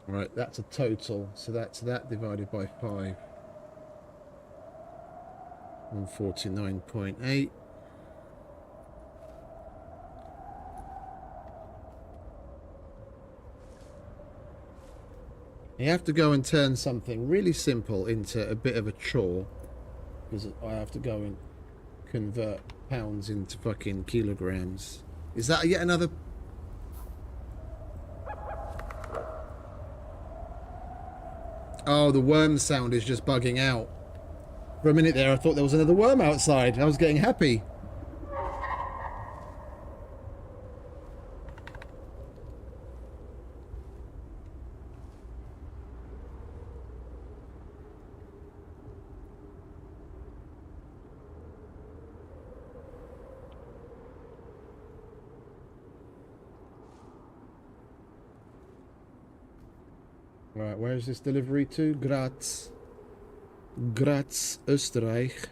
Right, that's a total. So that's that divided by 5. 149.8. You have to go and turn something really simple into a bit of a chore. Because I have to go and convert pounds into fucking kilograms. Is that yet another... Oh, the worm sound is just bugging out. For a minute there, I thought there was another worm outside. I was getting happy. Right, where is this delivery to? Graz. Graz, Österreich.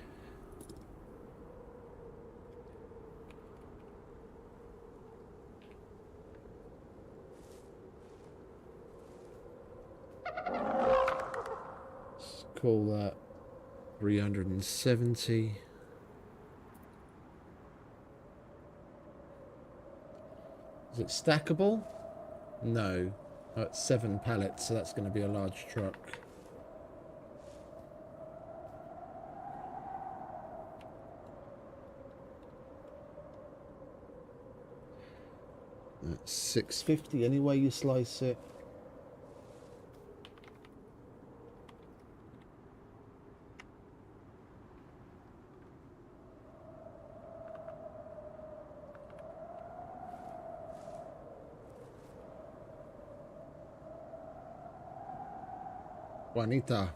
Let's call that 370. Is it stackable? No. Oh, it's 7 pallets, so that's going to be a large truck. That's 650 any way you slice it. Juanita.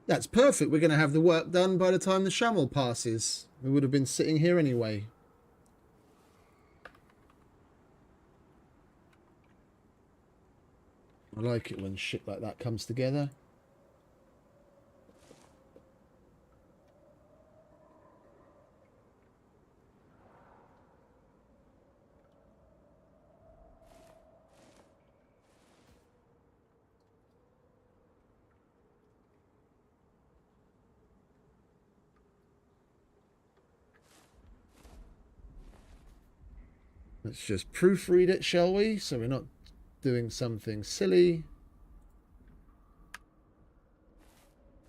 That's perfect. We're going to have the work done by the time the Shamel passes. We would have been sitting here anyway. I like it when shit like that comes together. Let's just proofread it, shall we? So we're not doing something silly.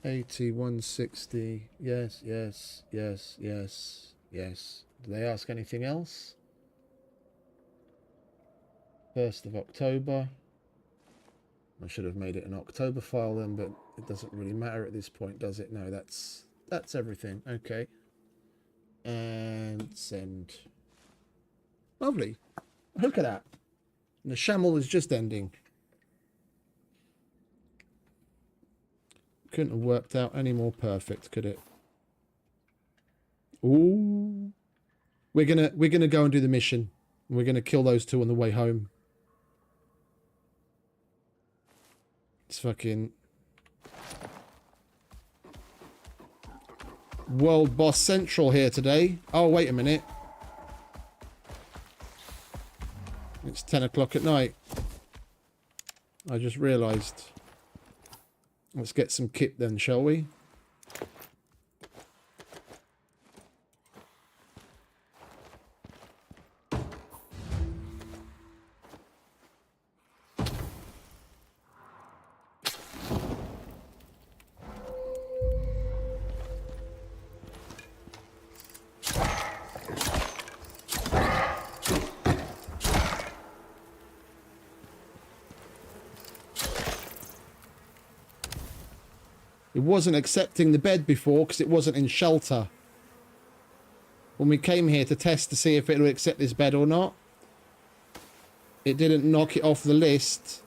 80, 160. Yes, yes, yes, yes, yes. Do they ask anything else? 1st of October. I should have made it an October file then, but it doesn't really matter at this point, does it? No, that's everything. Okay. And send. Lovely. Look at that. And the Shamel is just ending. Couldn't have worked out any more perfect, could it? Ooh. We're gonna go and do the mission. We're gonna kill those 2 on the way home. It's fucking World Boss Central here today. Oh, wait a minute. It's 10 o'clock at night. I just realised. Let's get some kit then, shall we? It wasn't accepting the bed before because it wasn't in shelter. When we came here to test to see if it would accept this bed or not, it didn't knock it off the list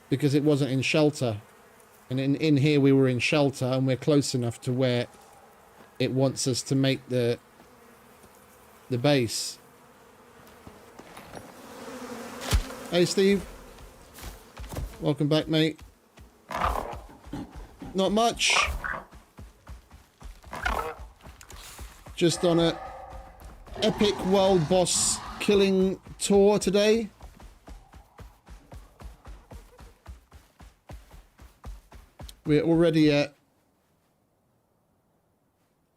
because it wasn't in shelter. And in here we were in shelter and we're close enough to where it wants us to make the base. Hey Steve. Welcome back, mate. Not much. Just on a epic world boss killing tour today. We're already at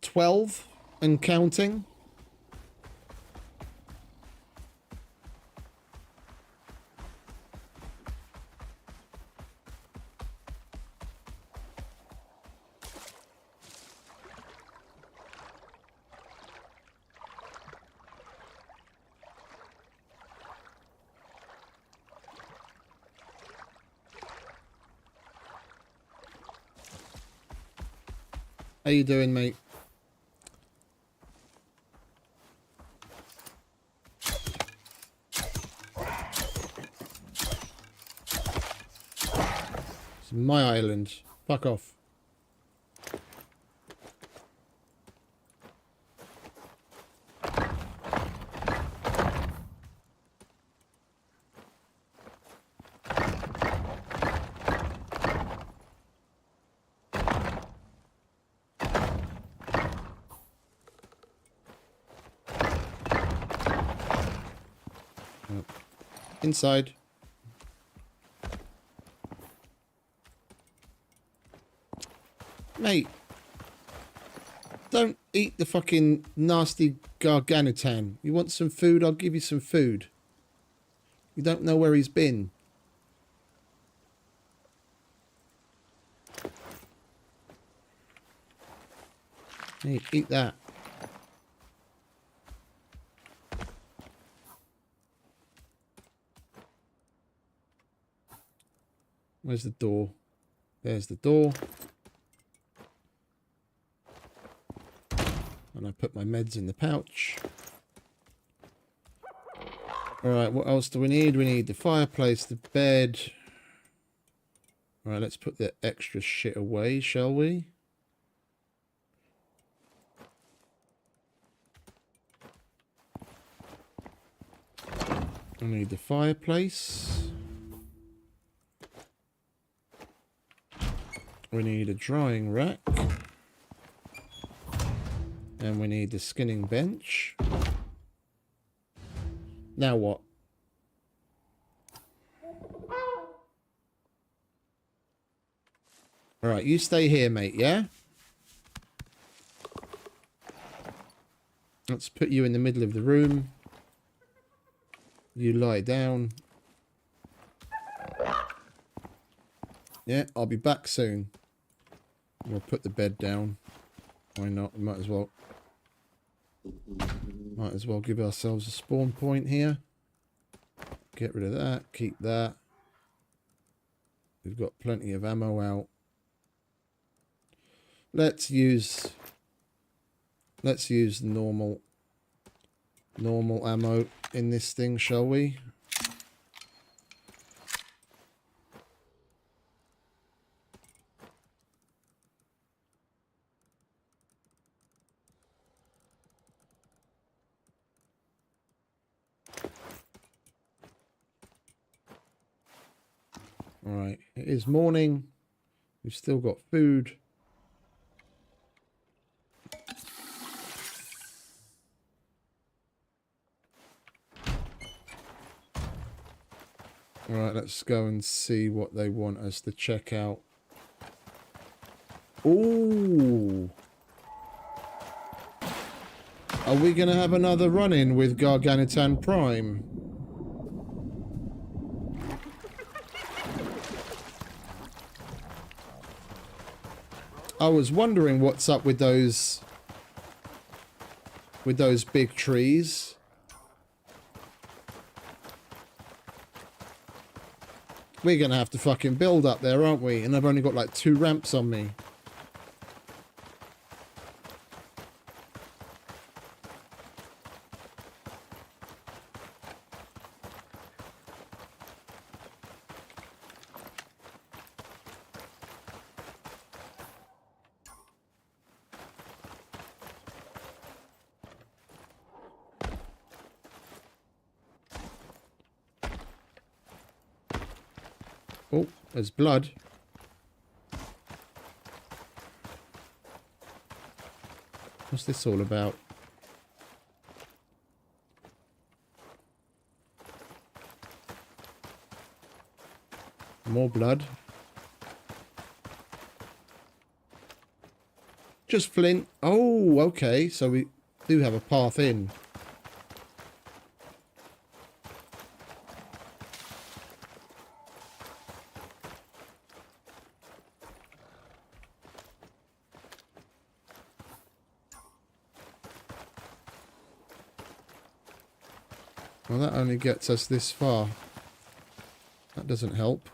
12 and counting. How you doing, mate? It's my island. Fuck off. Inside. Mate, don't eat the fucking nasty garganitan. You want some food? I'll give you some food. You don't know where he's been. Hey, eat that. Where's the door? There's the door. And I put my meds in the pouch. Alright, what else do we need? We need the fireplace, the bed. Alright, let's put the extra shit away, shall we? I need the fireplace. We need a drying rack. And we need the skinning bench. Now what? Alright, you stay here, mate, yeah? Let's put you in the middle of the room. You lie down. Yeah, I'll be back soon. We'll put the bed down. Why not? We might as well. Might as well give ourselves a spawn point here. Get rid of that. Keep that. We've got plenty of ammo out. Let's use normal ammo in this thing, shall we? Alright, it is morning. We've still got food. Alright, let's go and see what they want us to check out. Ooh! Are we going to have another run-in with Garganitan Prime? I was wondering what's up with those big trees. We're gonna have to fucking build up there, aren't we? And I've only got like 2 ramps on me. Oh, there's blood. What's this all about? More blood. Just flint. Oh, okay. So we do have a path in. Well, that only gets us this far. That doesn't help.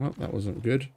Well, that wasn't good.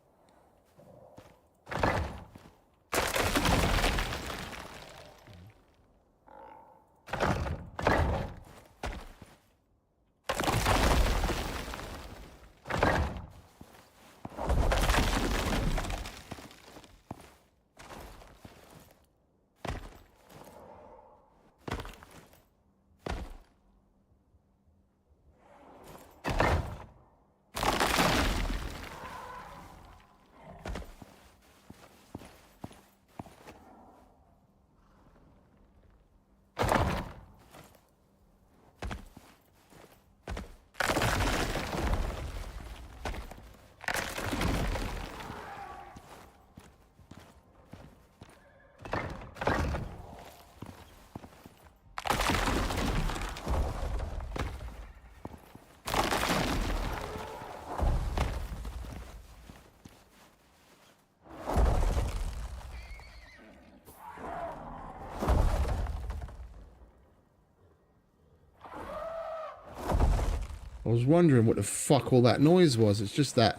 I was wondering what the fuck all that noise was. It's just that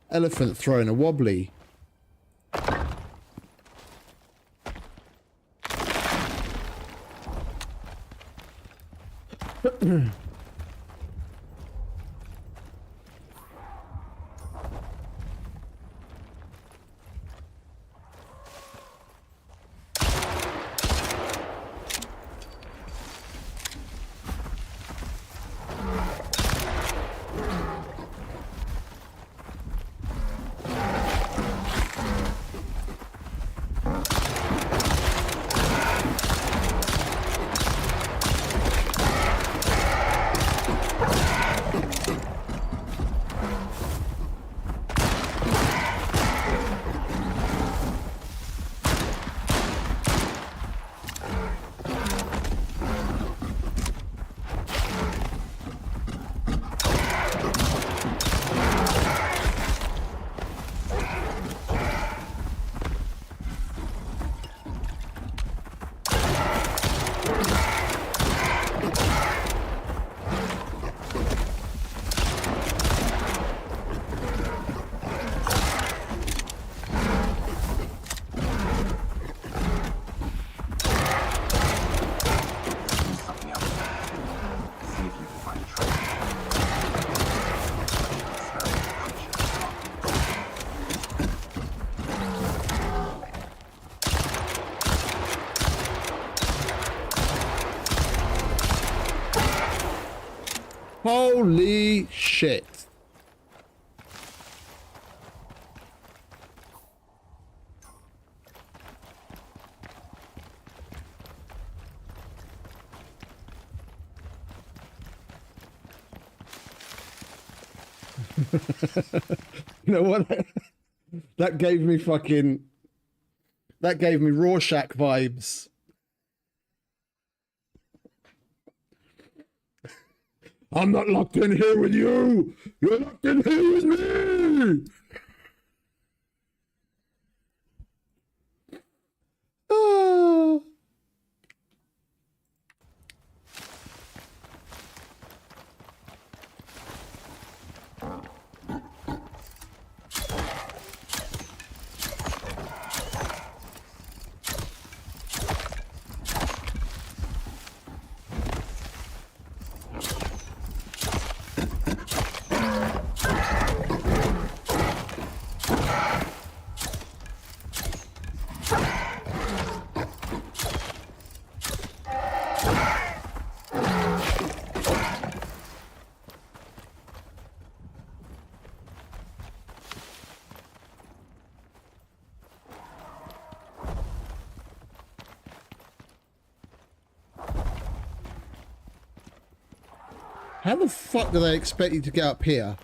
elephant throwing a wobbly. Holy shit. You know what? That gave me Rorschach vibes. I'm not locked in here with you. You're locked in here with me. Ah. How the fuck do they expect you to get up here?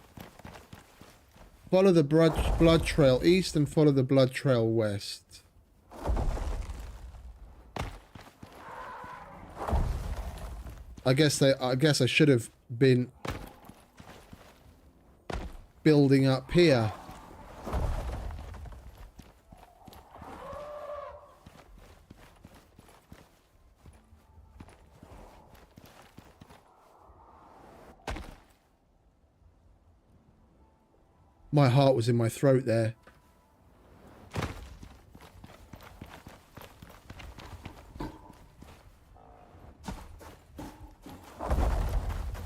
Follow the blood trail east and follow the blood trail west. I guess I should have been building up here. My heart was in my throat there.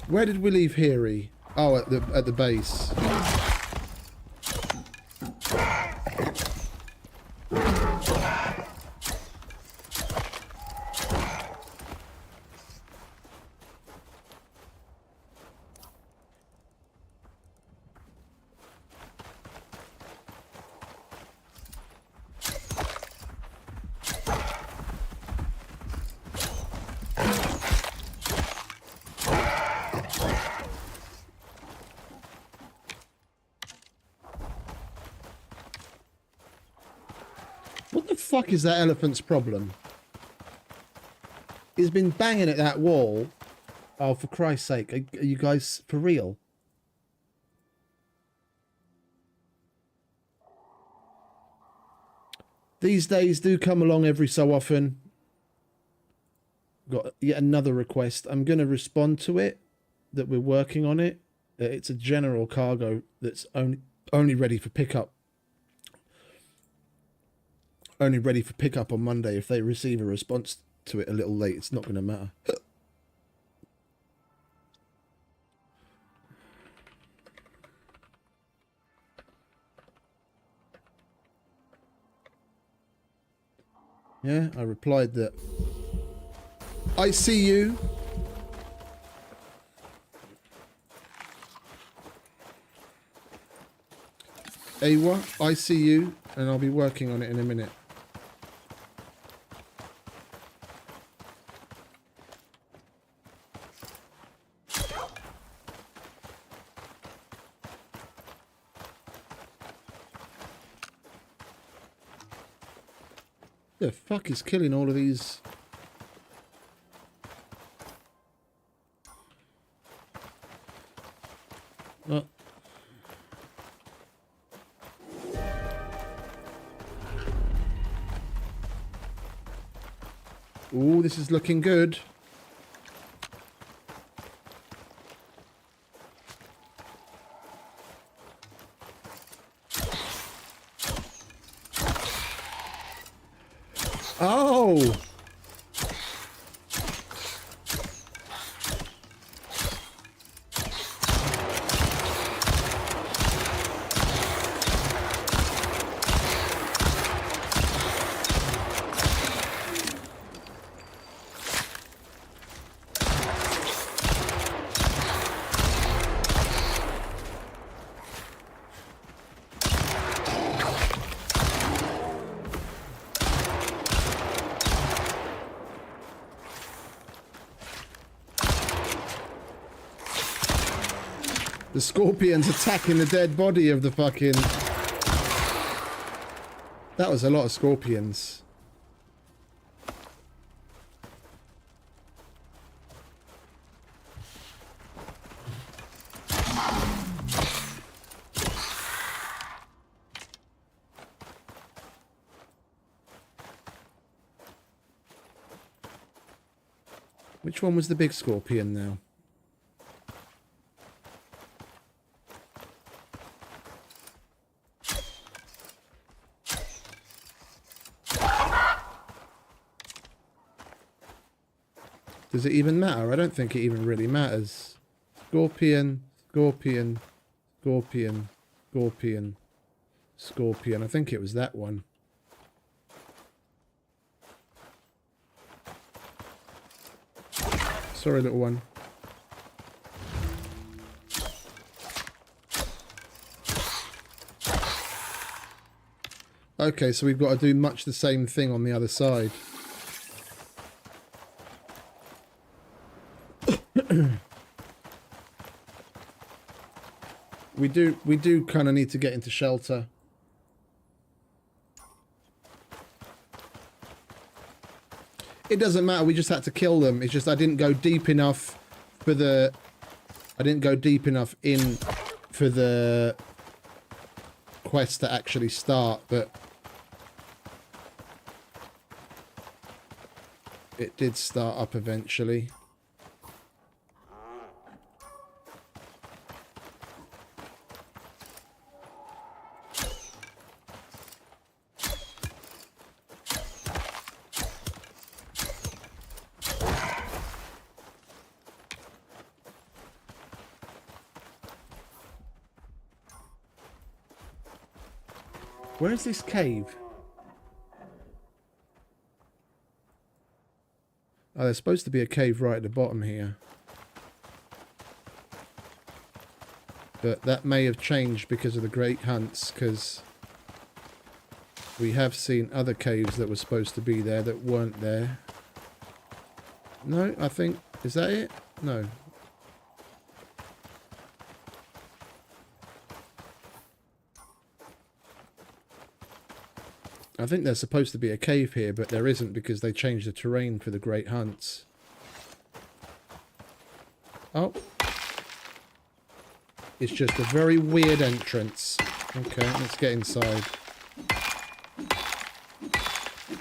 Where did we leave Heary? Oh, at the base. What the fuck is that elephant's problem? He's been banging at that wall. Oh, for Christ's sake. Are you guys for real? These days do come along every so often. Got yet another request. I'm going to respond to it, that we're working on it. It's a general cargo that's only ready for pickup. Only ready for pickup on Monday. If they receive a response to it a little late, it's not going to matter. Yeah, I replied that I see you. Awa, I see you, and I'll be working on it in a minute. The fuck is killing all of these? Ooh, this is looking good. Oh! The scorpions attacking the dead body of the fucking... That was a lot of scorpions. Which one was the big scorpion now? Does it even matter? I don't think it even really matters. Scorpion, scorpion, scorpion, scorpion, scorpion. I think it was that one. Sorry, little one. Okay, so we've got to do much the same thing on the other side. We do kind of need to get into shelter. It doesn't matter, we just had to kill them. It's just I didn't go deep enough for the... I didn't go deep enough in for the quest to actually start, but... It did start up eventually. Where's this cave? Oh, there's supposed to be a cave right at the bottom here. But that may have changed because of the Great Hunts, because we have seen other caves that were supposed to be there that weren't there. No, I think... Is that it? No. I think there's supposed to be a cave here, but there isn't because they changed the terrain for the Great Hunts. Oh. It's just a very weird entrance. Okay, let's get inside.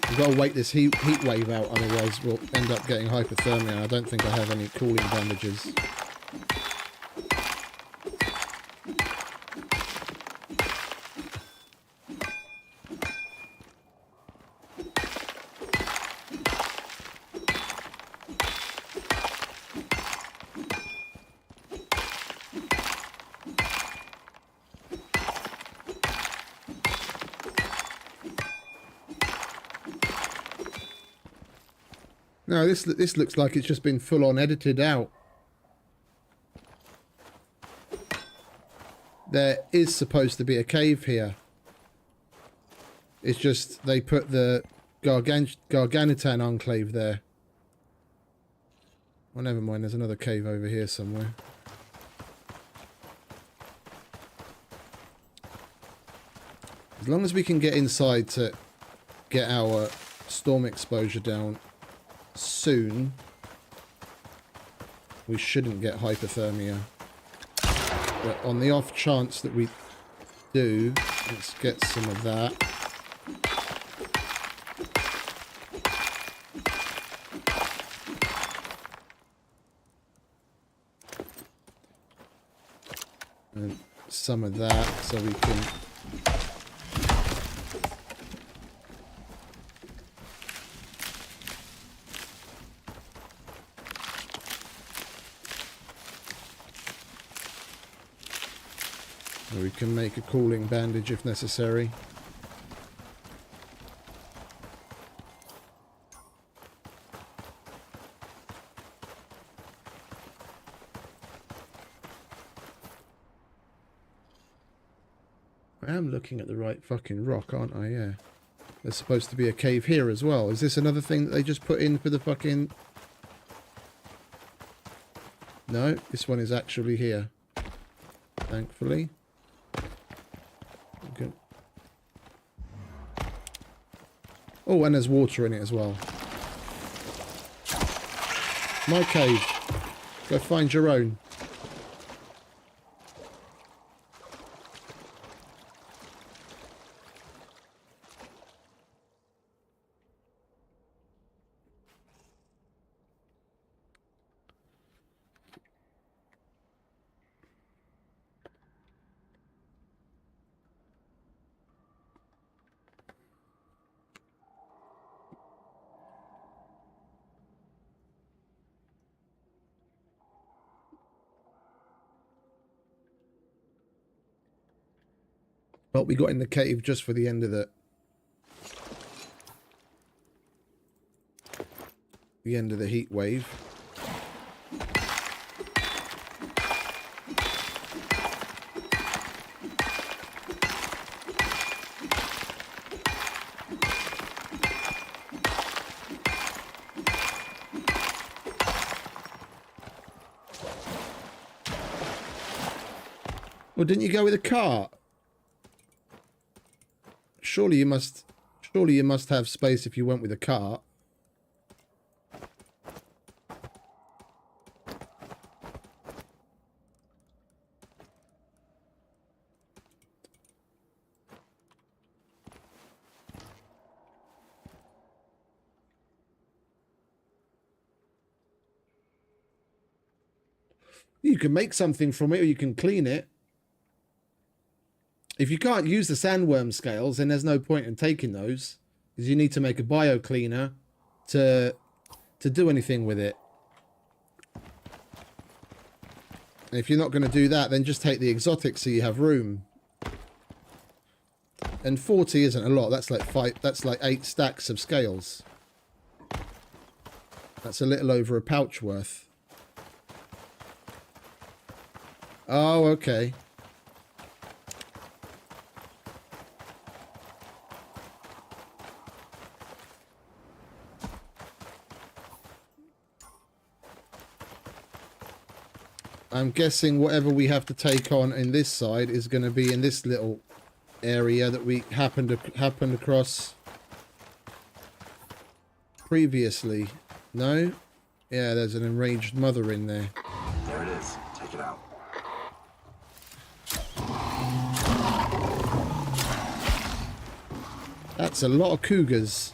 We've got to wait this heat wave out, otherwise we'll end up getting hypothermia. I don't think I have any cooling bandages. No, this looks like it's just been full on edited out. There is supposed to be a cave here. It's just they put the Garganitan enclave there. Well, never mind, there's another cave over here somewhere. As long as we can get inside to get our storm exposure down soon, we shouldn't get hypothermia. But on the off chance that we do, let's get some of that. And some of that so we can... We can make a cooling bandage if necessary. I am looking at the right fucking rock, aren't I? Yeah. There's supposed to be a cave here as well. Is this another thing that they just put in for the fucking... No, this one is actually here. thankfully. Okay. Oh, and there's water in it as well. My cave. Go find your own. But we got in the cave just for the end of the heat wave. Well, didn't you go with a cart? Surely you must have space if you went with a cart. You can make something from it, or you can clean it. If you can't use the sandworm scales, then there's no point in taking those, because you need to make a bio cleaner to do anything with it. And if you're not going to do that, then just take the exotic so you have room. And 40 isn't a lot. That's like 5. That's like 8 stacks of scales. That's a little over a pouch worth. Oh, okay. I'm guessing whatever we have to take on in this side is going to be in this little area that we happened across previously. No? Yeah, there's an enraged mother in there. There it is. Take it out. That's a lot of cougars.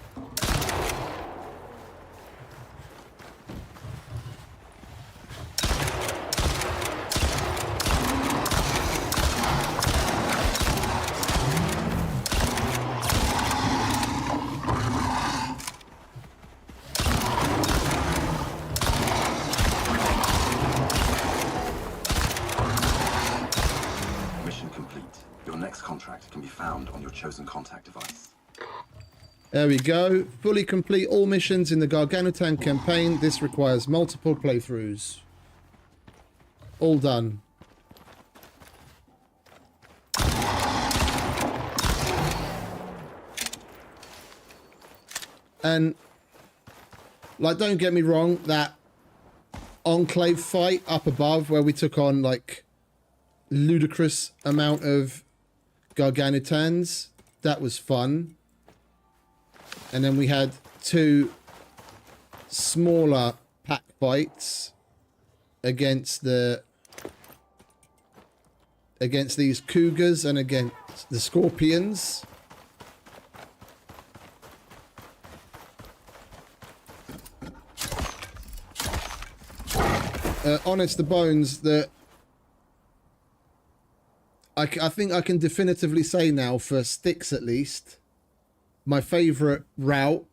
Chosen contact device. There we go. Fully complete all missions in the Garganotan campaign. This requires multiple playthroughs. All done. And, like, don't get me wrong, that Enclave fight up above where we took on, like, ludicrous amount of Garganotans, that was fun. And then we had 2 smaller pack fights against these cougars and against the scorpions. Honest to bones, that I think I can definitively say now, for Styx at least, my favourite route,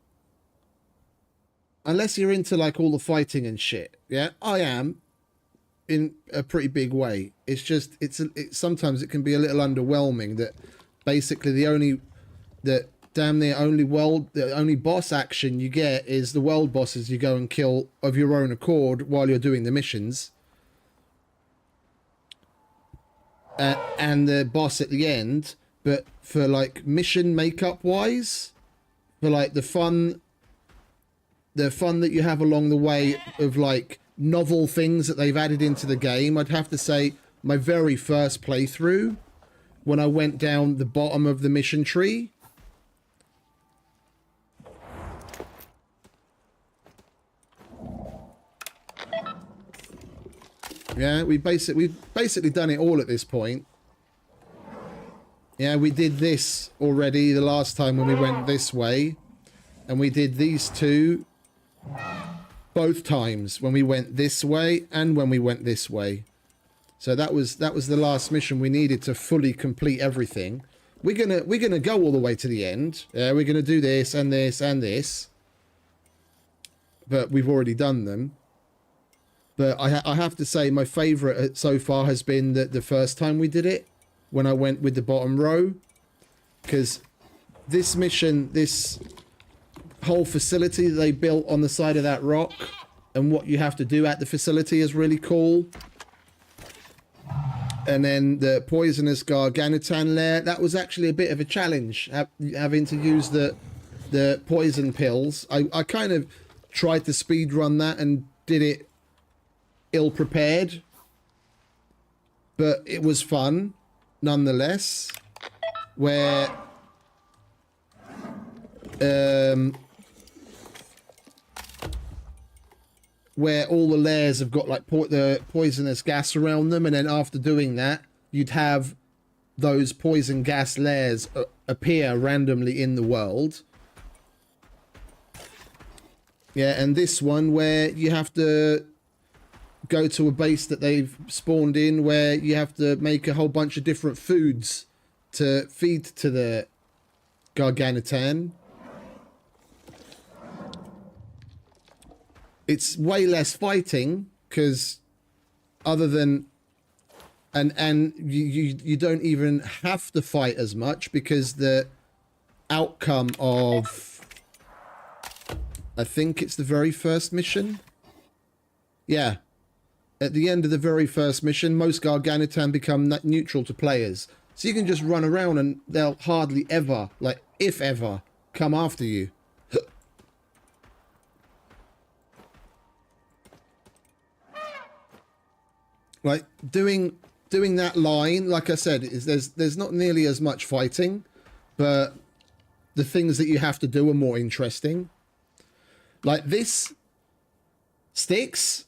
unless you're into like all the fighting and shit, yeah, I am in a pretty big way. It's just sometimes it can be a little underwhelming that basically the only boss action you get is the world bosses you go and kill of your own accord while you're doing the missions. And the boss at the end, but for like mission makeup wise, for like the fun that you have along the way of like novel things that they've added into the game, I'd have to say my very first playthrough when I went down the bottom of the mission tree. Yeah, we've basically done it all at this point. Yeah, we did this already the last time when we went this way. And we did these two both times when we went this way and when we went this way. So that was the last mission we needed to fully complete everything. We're gonna go all the way to the end. Yeah, we're gonna do this and this and this. But we've already done them. But I have to say my favorite so far has been the first time we did it, when I went with the bottom row, because this mission, this whole facility that they built on the side of that rock and what you have to do at the facility is really cool. And then the poisonous Garganitan lair, that was actually a bit of a challenge, having to use the poison pills. I kind of tried to speed run that and did it ill prepared, but it was fun nonetheless, where all the layers have got like the poisonous gas around them, and then after doing that you'd have those poison gas layers appear randomly in the world. Yeah, and this one where you have to go to a base that they've spawned in, where you have to make a whole bunch of different foods to feed to the Garganitan. It's way less fighting, because other than and you don't even have to fight as much, because the outcome of, I think it's the very first mission. Yeah. At the end of the very first mission, most Garganitan become neutral to players. So you can just run around and they'll hardly ever, like, if ever, come after you. Like, doing that line, like I said, there's not nearly as much fighting, but the things that you have to do are more interesting. Like this Styx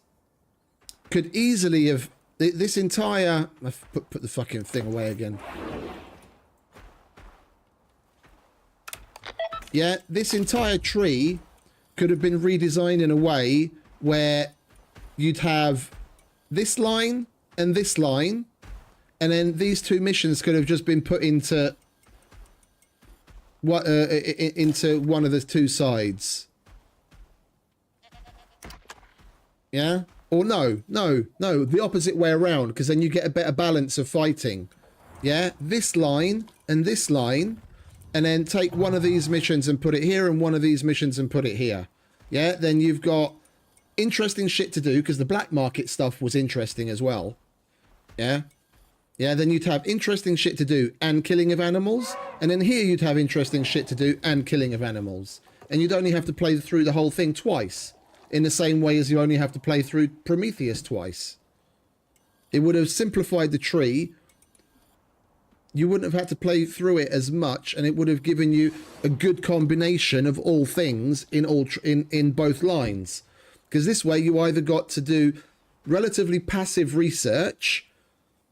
could easily have, this entire, I've put the fucking thing away again. Yeah, this entire tree could have been redesigned in a way where you'd have this line and this line, and then these two missions could have just been put into what into one of the two sides. Yeah? Or no, the opposite way around, because then you get a better balance of fighting. Yeah? This line and this line, and then take one of these missions and put it here, and one of these missions and put it here. Yeah? Then you've got interesting shit to do, because the black market stuff was interesting as well. Yeah? Yeah, then you'd have interesting shit to do and killing of animals, and then here you'd have interesting shit to do and killing of animals. And you'd only have to play through the whole thing twice, in the same way as you only have to play through Prometheus twice. It would have simplified the tree. You wouldn't have had to play through it as much, and it would have given you a good combination of all things in both lines. Because this way you either got to do relatively passive research,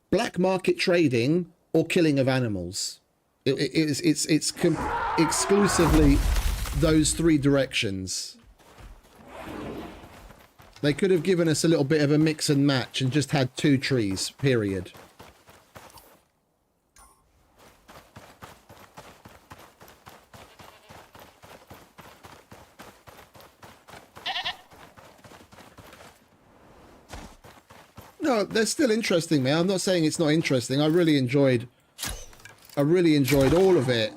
black market trading, or killing of animals. It's exclusively those three directions. They could have given us a little bit of a mix and match and just had two trees, period. No, they're still interesting, man. I'm not saying it's not interesting. I really enjoyed all of it.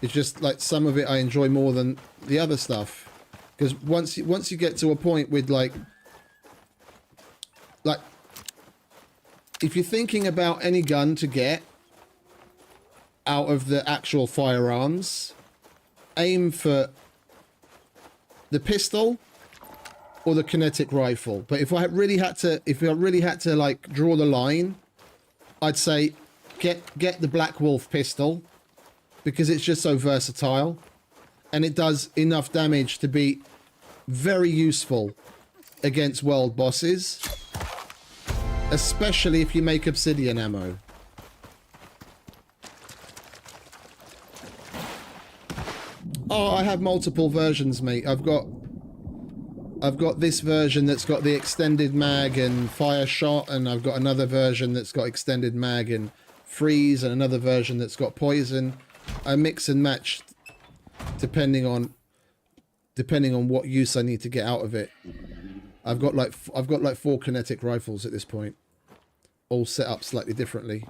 It's just like some of it I enjoy more than the other stuff. Because once you get to a point with like if you're thinking about any gun to get out of the actual firearms, aim for the pistol or the kinetic rifle. But if I really had to like draw the line, I'd say get the Black Wolf pistol because it's just so versatile and it does enough damage to be very useful against world bosses, especially if you make obsidian ammo. Oh, I have multiple versions, mate. I've got this version that's got the extended mag and fire shot, and I've got another version that's got extended mag and freeze, and another version that's got poison. I mix and match depending on what use I need to get out of it. I've got like 4 kinetic rifles at this point, all set up slightly differently.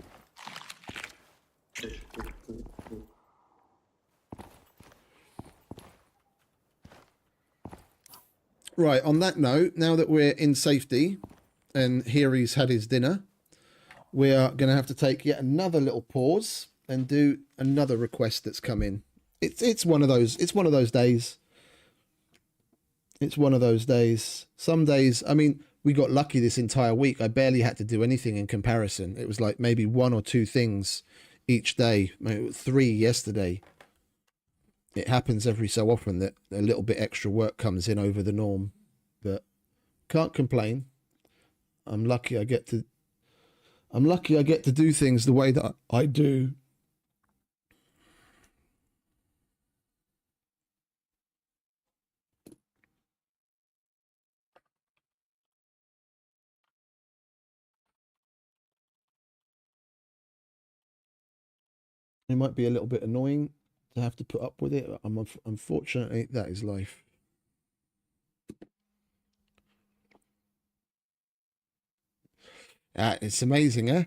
Right, on that note, now that we're in safety and Hiri's had his dinner, we are going to have to take yet another little pause and do another request that's come in. It's one of those days. It's one of those days. Some days, I mean, we got lucky this entire week. I barely had to do anything in comparison. It was like maybe 1 or 2 things each day. Maybe 3 yesterday. It happens every so often that a little bit extra work comes in over the norm, but can't complain. I'm lucky I get to do things the way that I do. It might be a little bit annoying to have to put up with it. Unfortunately, that is life. It's amazing, eh?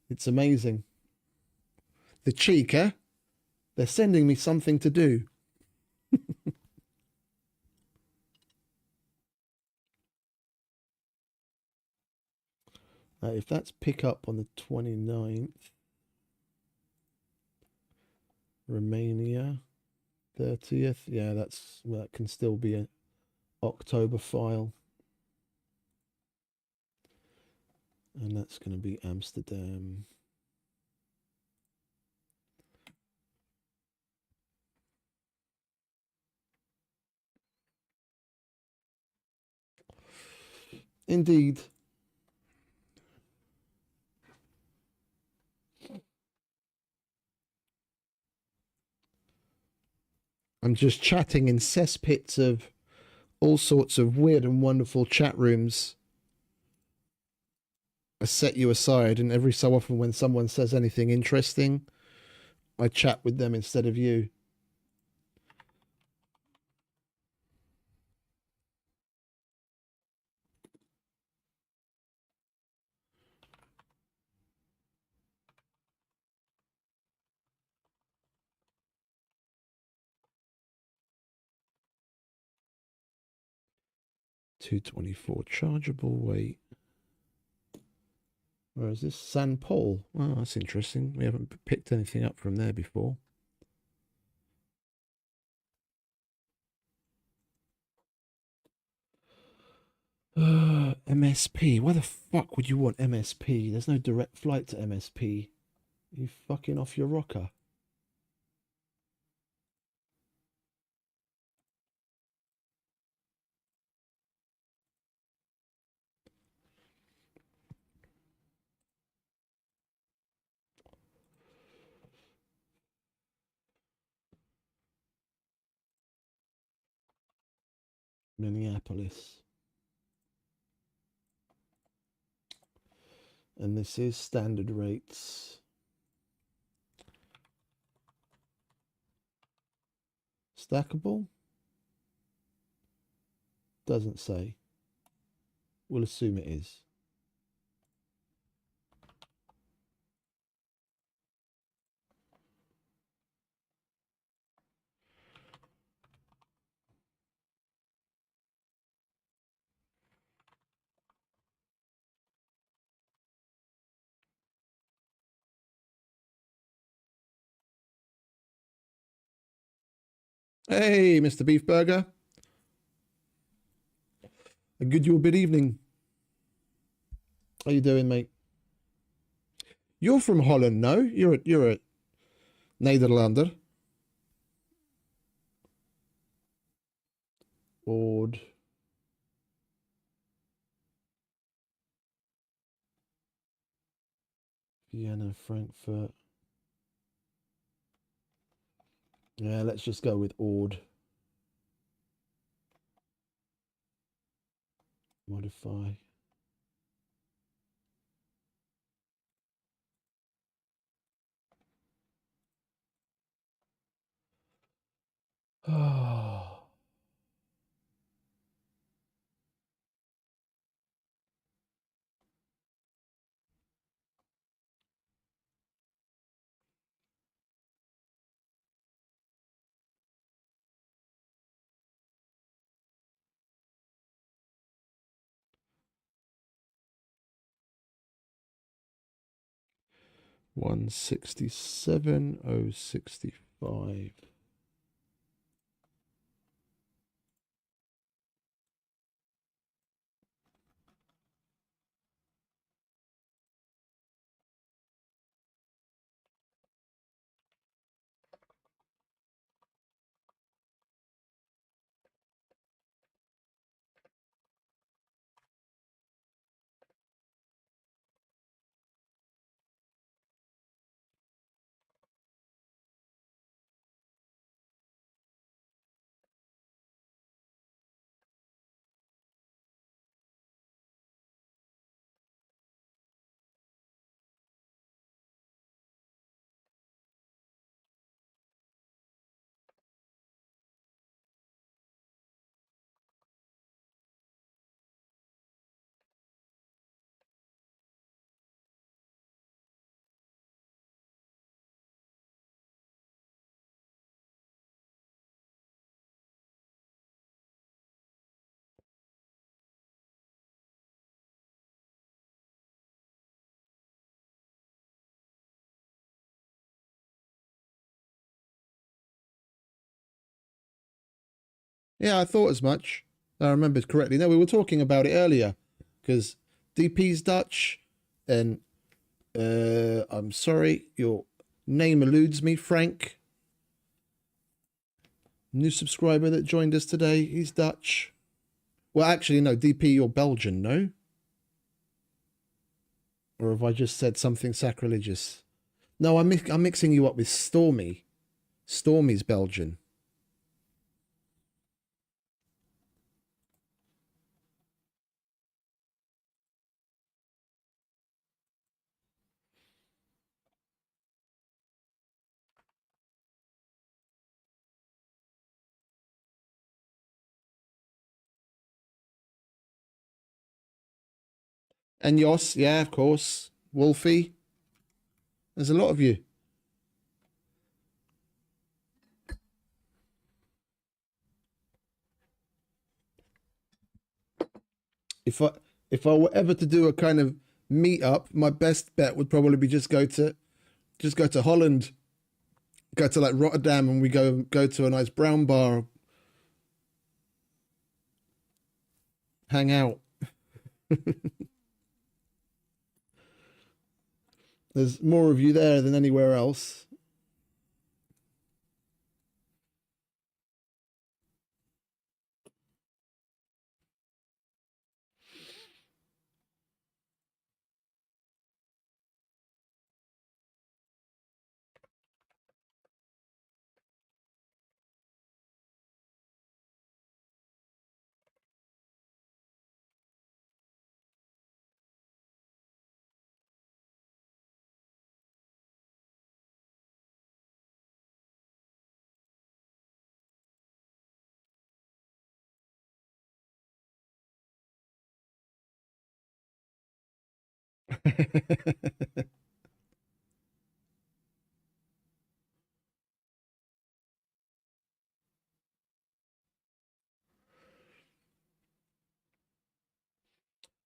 It's amazing. The cheek, eh? They're sending me something to do. If that's pick up on the 29th, Romania, 30th, yeah, that can still be an October file. And that's going to be Amsterdam. Indeed. I'm just chatting in cesspits of all sorts of weird and wonderful chat rooms. I set you aside, and every so often when someone says anything interesting, I chat with them instead of you. $224 chargeable weight. Where is this? San Paul. Oh, that's interesting. We haven't picked anything up from there before. MSP. Why the fuck would you want MSP? There's no direct flight to MSP. Are you fucking off your rocker? Minneapolis. And this is standard rates. Stackable? Doesn't say. We'll assume it is. Hey, Mr. Beef Burger. A good your bit evening. How you doing, mate? You're from Holland, no? You're a Nederlander. Ord. Vienna, Frankfurt. Yeah, let's just go with Ord. Modify. Oh. 167,065. Yeah, I thought as much. I remembered correctly. No, we were talking about it earlier because DP's Dutch, and I'm sorry, your name eludes me, Frank. New subscriber that joined us today. He's Dutch. Well, actually, no, DP, you're Belgian, no? Or have I just said something sacrilegious? No, I'm mixing you up with Stormy. Stormy's Belgian. And Jos, yeah, of course. Wolfie. There's a lot of you. If I were ever to do a kind of meet up, my best bet would probably be just go to Holland, go to like Rotterdam, and we go to a nice brown bar, hang out. There's more of you there than anywhere else.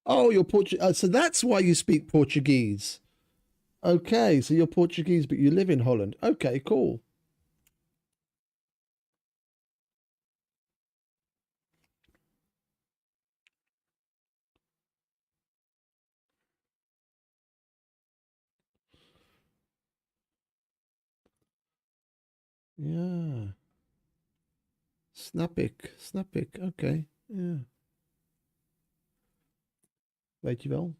Oh, you're Portuguese. So that's why you speak Portuguese. Okay, so you're Portuguese, but you live in Holland. Okay, cool. Ja. Snap ik. Oké. Ja. Weet je wel.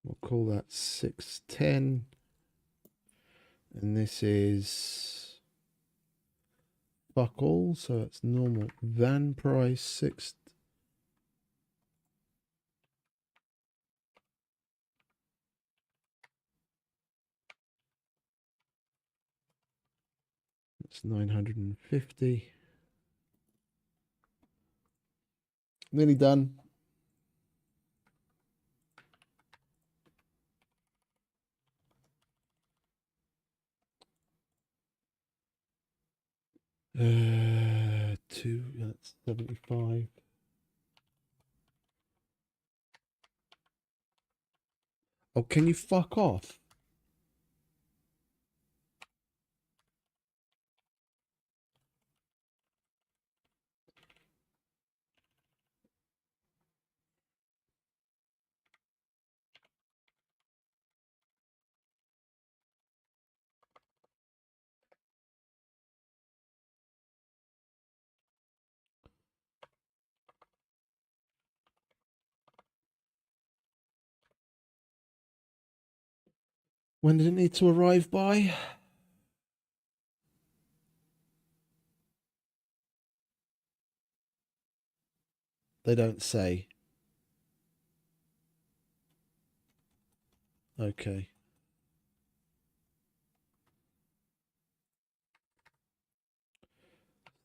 We'll call that 610. And this is fuck all, so it's normal van price 6. It's 950. Nearly done. That's 75. Oh, can you fuck off? When did it need to arrive by? They don't say. Okay.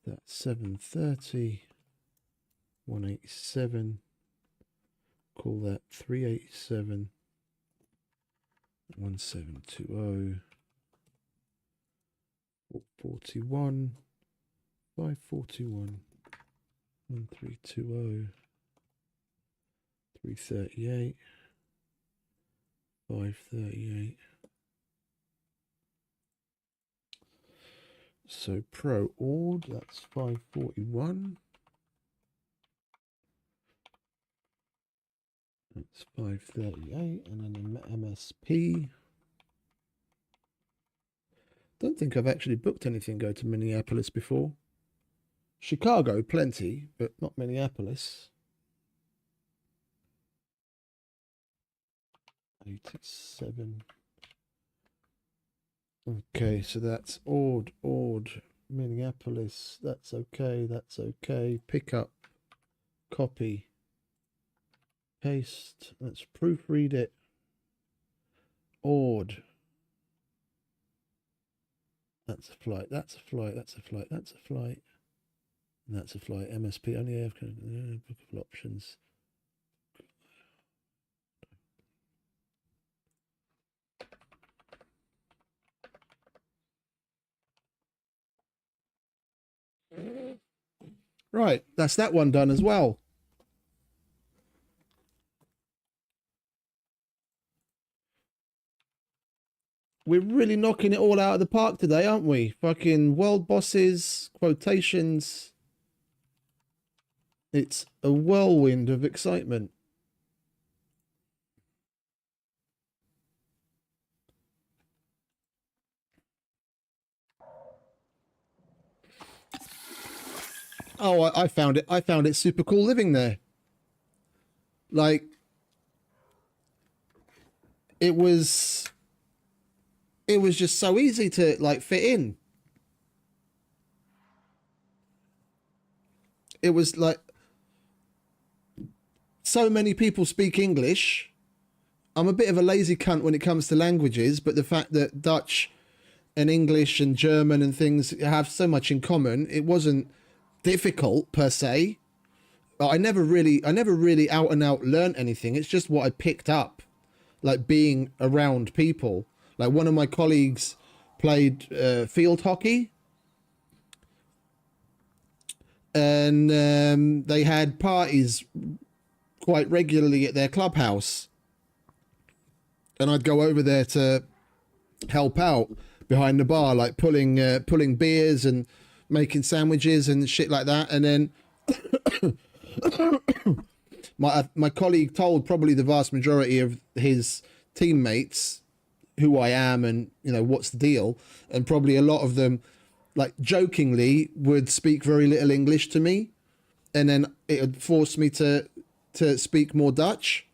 That's 730. 187. Call that 387. 1720. 441. 541. 1320. 338. 538. So pro ord, that's 541. That's 538, and then MSP. Don't think I've actually booked anything go to Minneapolis before. Chicago, plenty, but not Minneapolis. 87. Okay, so that's ord, Minneapolis. That's okay. Pick up, copy, paste. Let's proofread it. Ord. That's a flight. And that's a flight. MSP only have bookable options. Right, that's that one done as well. We're really knocking it all out of the park today, aren't we? Fucking world bosses, quotations. It's a whirlwind of excitement. Oh, I found it. I found it super cool living there. Like, it was just so easy to like fit in. It was like so many people speak English. I'm a bit of a lazy cunt when it comes to languages, but the fact that Dutch and English and German and things have so much in common, it wasn't difficult per se. I never really out and out learnt anything. It's just what I picked up, like being around people. Like one of my colleagues played field hockey, and they had parties quite regularly at their clubhouse, and I'd go over there to help out behind the bar, like pulling beers and making sandwiches and shit like that. And then my colleague told probably the vast majority of his teammates who I am and, you know, what's the deal, and probably a lot of them, like, jokingly would speak very little English to me, and then it would force me to speak more Dutch.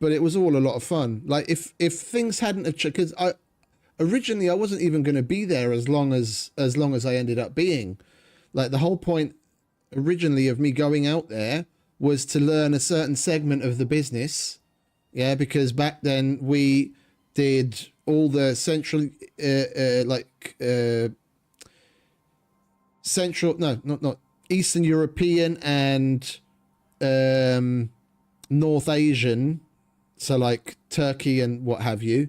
But it was all a lot of fun. Like, if things hadn't have, because originally I wasn't even going to be there as long as I ended up being. Like, the whole point originally of me going out there was to learn a certain segment of the business. Yeah, because back then we did all the central Eastern European and North Asian, so like Turkey and what have you,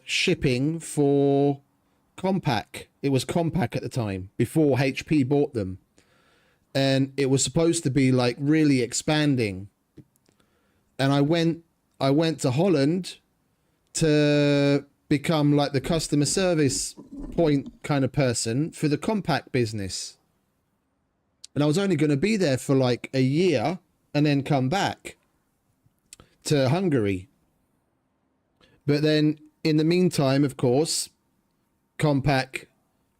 shipping for Compaq. It was Compaq at the time, before HP bought them, and it was supposed to be like really expanding. And I went to Holland to become like the customer service point kind of person for the Compaq business. And I was only going to be there for like a year and then come back to Hungary. But then in the meantime, of course, Compaq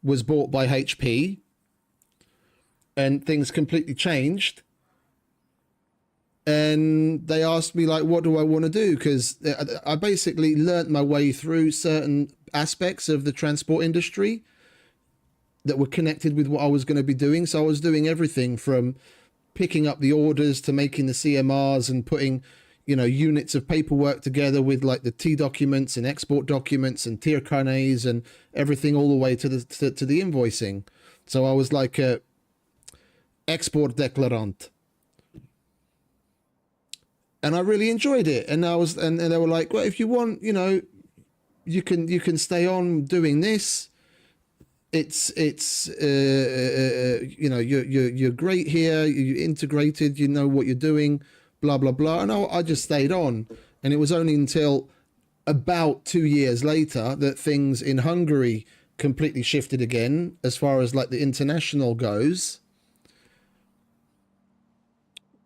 was bought by HP and things completely changed. And they asked me, like, what do I want to do? Because I basically learnt my way through certain aspects of the transport industry that were connected with what I was going to be doing. So I was doing everything from picking up the orders to making the CMRs and putting, you know, units of paperwork together with like the T documents and export documents and tier carnets and everything all the way to the invoicing. So I was like a export declarant. And I really enjoyed it. And and they were like, well, if you want, you know, you can stay on doing this. It's you know, you're great here. You're integrated. You know what you're doing. Blah blah blah. And I just stayed on. And it was only until about 2 years later that things in Hungary completely shifted again, as far as like the international goes.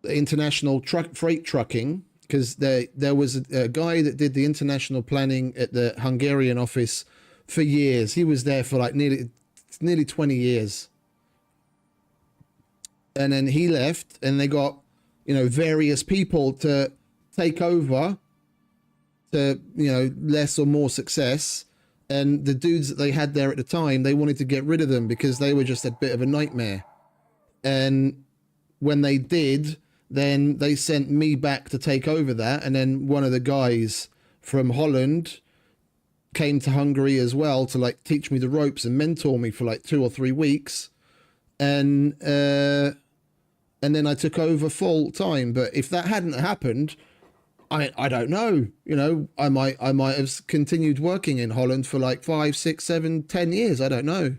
International freight trucking, because there was a guy that did the international planning at the Hungarian office for years. He was there for like nearly 20 years, and then he left, and they got, you know, various people to take over to, you know, less or more success. And the dudes that they had there at the time, they wanted to get rid of them because they were just a bit of a nightmare. And when they did, then they sent me back to take over that. And then one of the guys from Holland came to Hungary as well to like teach me the ropes and mentor me for like 2 or 3 weeks. And then I took over full time. But if that hadn't happened, I don't know, you know, I might have continued working in Holland for like 5, 6, 7, 10 years. I don't know.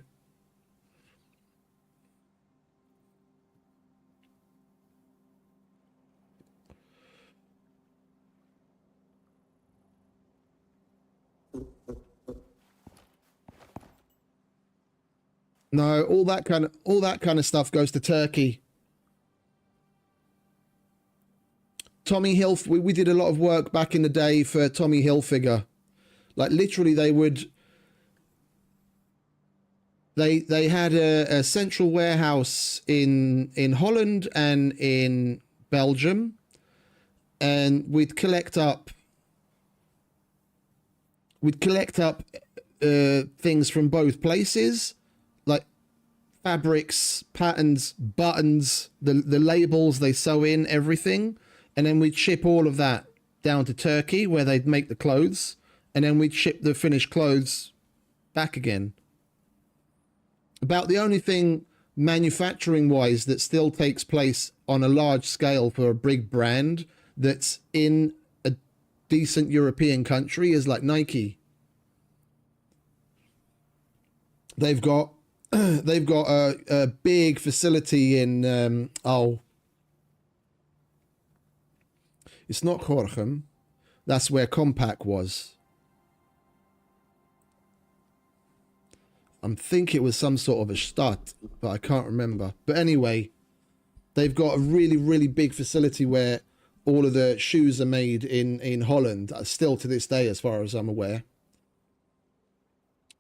No, all that kind of stuff goes to Turkey. Tommy Hilf, we did a lot of work back in the day for Tommy Hilfiger. Like literally they had a central warehouse in Holland and in Belgium, and we'd collect up things from both places, like fabrics, patterns, buttons, the labels they sew in, everything. And then we'd ship all of that down to Turkey where they'd make the clothes. And then we'd ship the finished clothes back again. About the only thing manufacturing-wise that still takes place on a large scale for a big brand that's in a decent European country is like Nike. They've got they've got a big facility in it's not Gorkum. That's where Compaq was. I think it was some sort of a Stadt, but I can't remember. But anyway, they've got a really, really big facility where all of the shoes are made in Holland, still to this day, as far as I'm aware.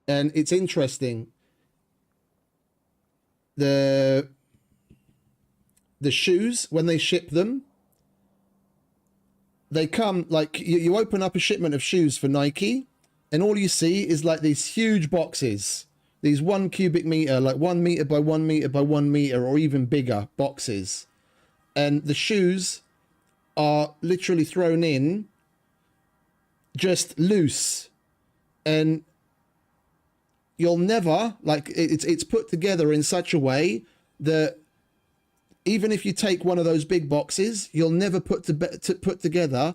And it's interesting. The shoes, when they ship them, they come like you open up a shipment of shoes for Nike, and all you see is like these huge boxes. These 1 cubic meter, like 1 meter by 1 meter by 1 meter, or even bigger boxes. And the shoes are literally thrown in just loose. And you'll never, like, it's put together in such a way that even if you take one of those big boxes, you'll never put together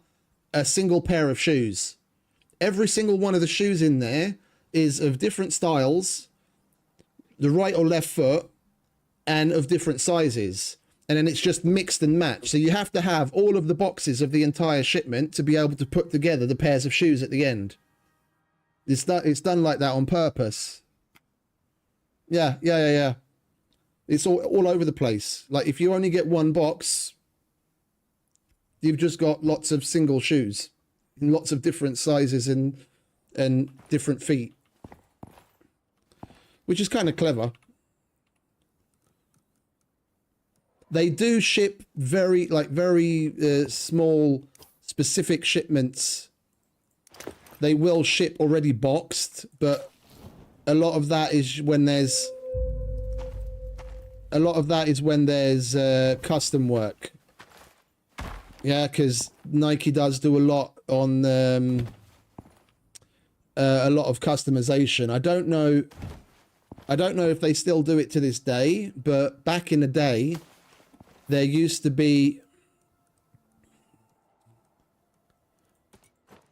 a single pair of shoes. Every single one of the shoes in there is of different styles, the right or left foot, and of different sizes. And then it's just mixed and matched. So you have to have all of the boxes of the entire shipment to be able to put together the pairs of shoes at the end. It's done like that on purpose. Yeah. It's all over the place. Like, if you only get one box, you've just got lots of single shoes in lots of different sizes and different feet. Which is kind of clever. They do ship very small, specific shipments. They will ship already boxed, but a lot of that is when there's custom work. Yeah, because Nike does do a lot on a lot of customization. I don't know if they still do it to this day, but back in the day, there used to be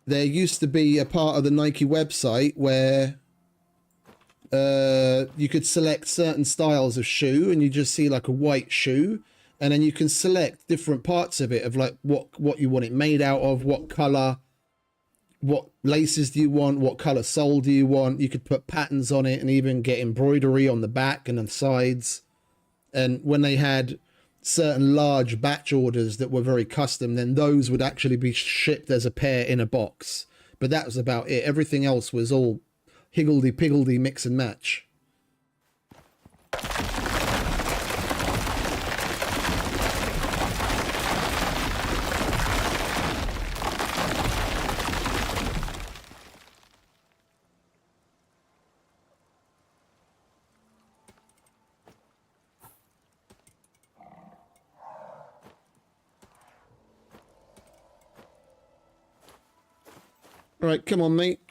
a part of the Nike website where you could select certain styles of shoe, and you just see like a white shoe, and then you can select different parts of it, of like what you want it made out of, what color, what laces do you want, what color sole do you want. You could put patterns on it and even get embroidery on the back and the sides. And when they had certain large batch orders that were very custom, then those would actually be shipped as a pair in a box. But that was about it. Everything else was all higgledy-piggledy mix and match. All right, come on, mate.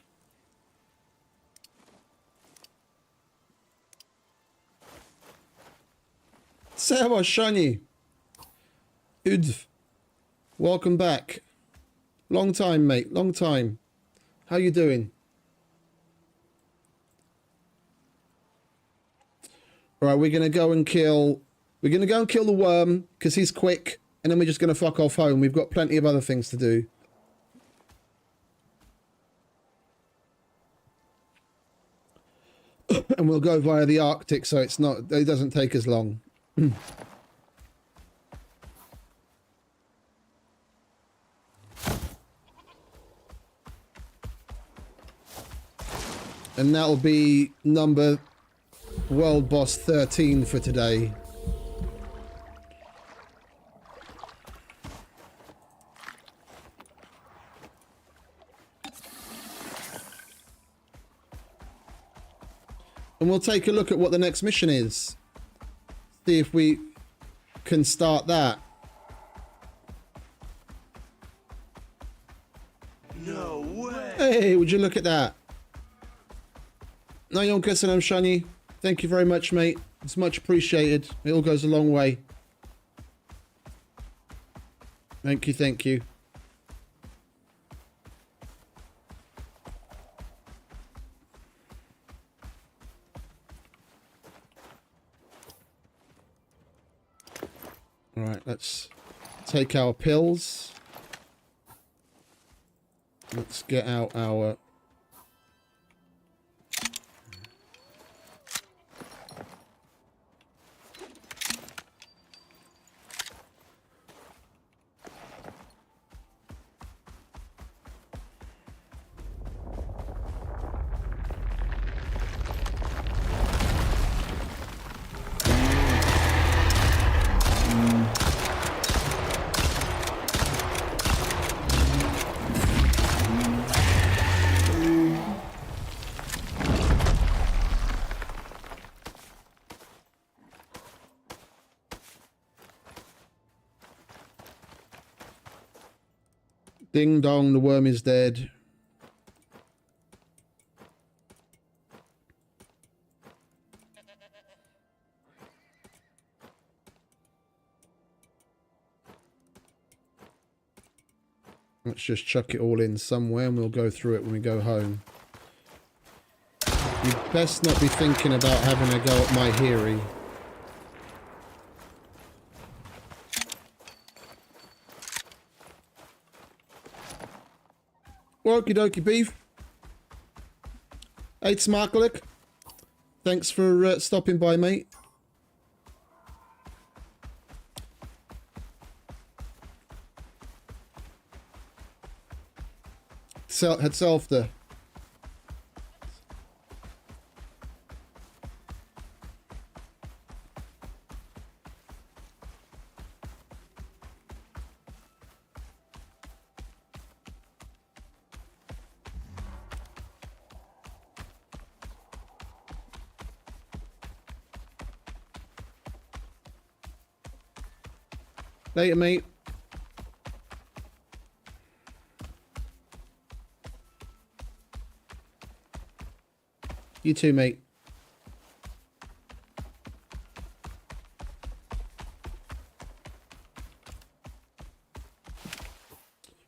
Servus, Shani. Udv. Welcome back. Long time, mate. Long time. How you doing? All right, we're gonna go and kill the worm because he's quick, and then we're just gonna fuck off home. We've got plenty of other things to do. And we'll go via the Arctic, so it doesn't take as long. And that'll be number World Boss 13 for today. And we'll take a look at what the next mission is. See if we can start that. No way! Hey, would you look at that? No, you're guessing I'm Shani. Thank you very much, mate. It's much appreciated. It all goes a long way. Thank you, thank you. Right, let's take our pills. Let's get out our... Ding dong, the worm is dead. Let's just chuck it all in somewhere and we'll go through it when we go home. You'd best not be thinking about having a go at my Heary. Okie dokie beef. Hey Smarklick. Thanks for stopping by, mate. Head self there. Later, mate. You too, mate.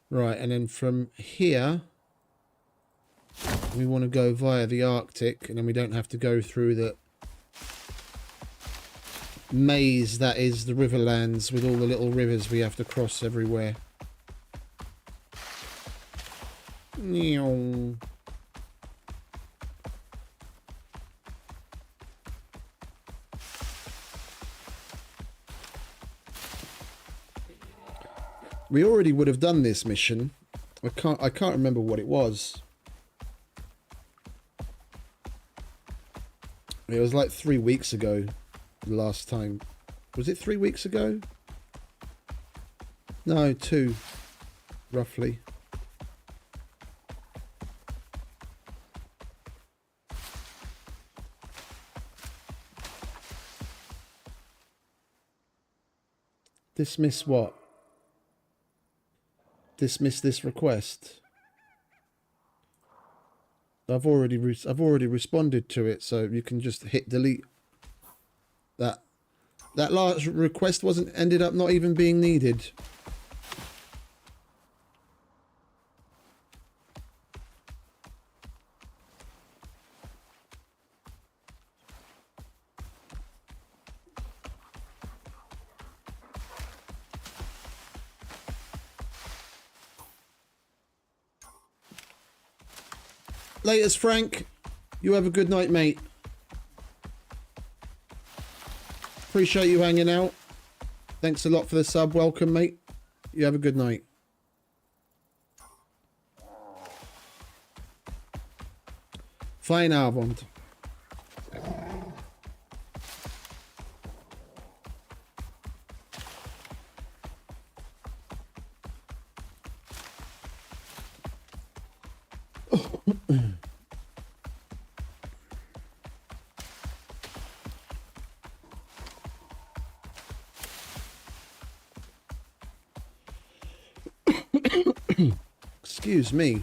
Right, and then from here, we want to go via the Arctic, and then we don't have to go through the maze that is the Riverlands with all the little rivers we have to cross everywhere. Meow. We already would have done this mission. I can't remember what it was. It was like 3 weeks ago. The last time. Was it 3 weeks ago? No, 2. Roughly. Dismiss what? Dismiss this request. I've already responded to it, so you can just hit delete. That last request ended up not even being needed. Laters, Frank. You have a good night, mate. Appreciate you hanging out. Thanks a lot for the sub. Welcome, mate. You have a good night. Fine Abend. Excuse me.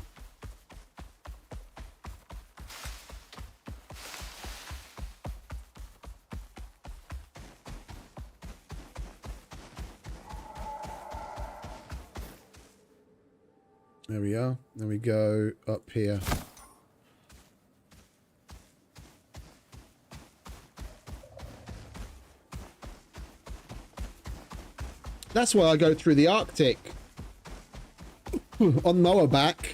There we are. Then we go up here. That's why I go through the Arctic. On Moabak,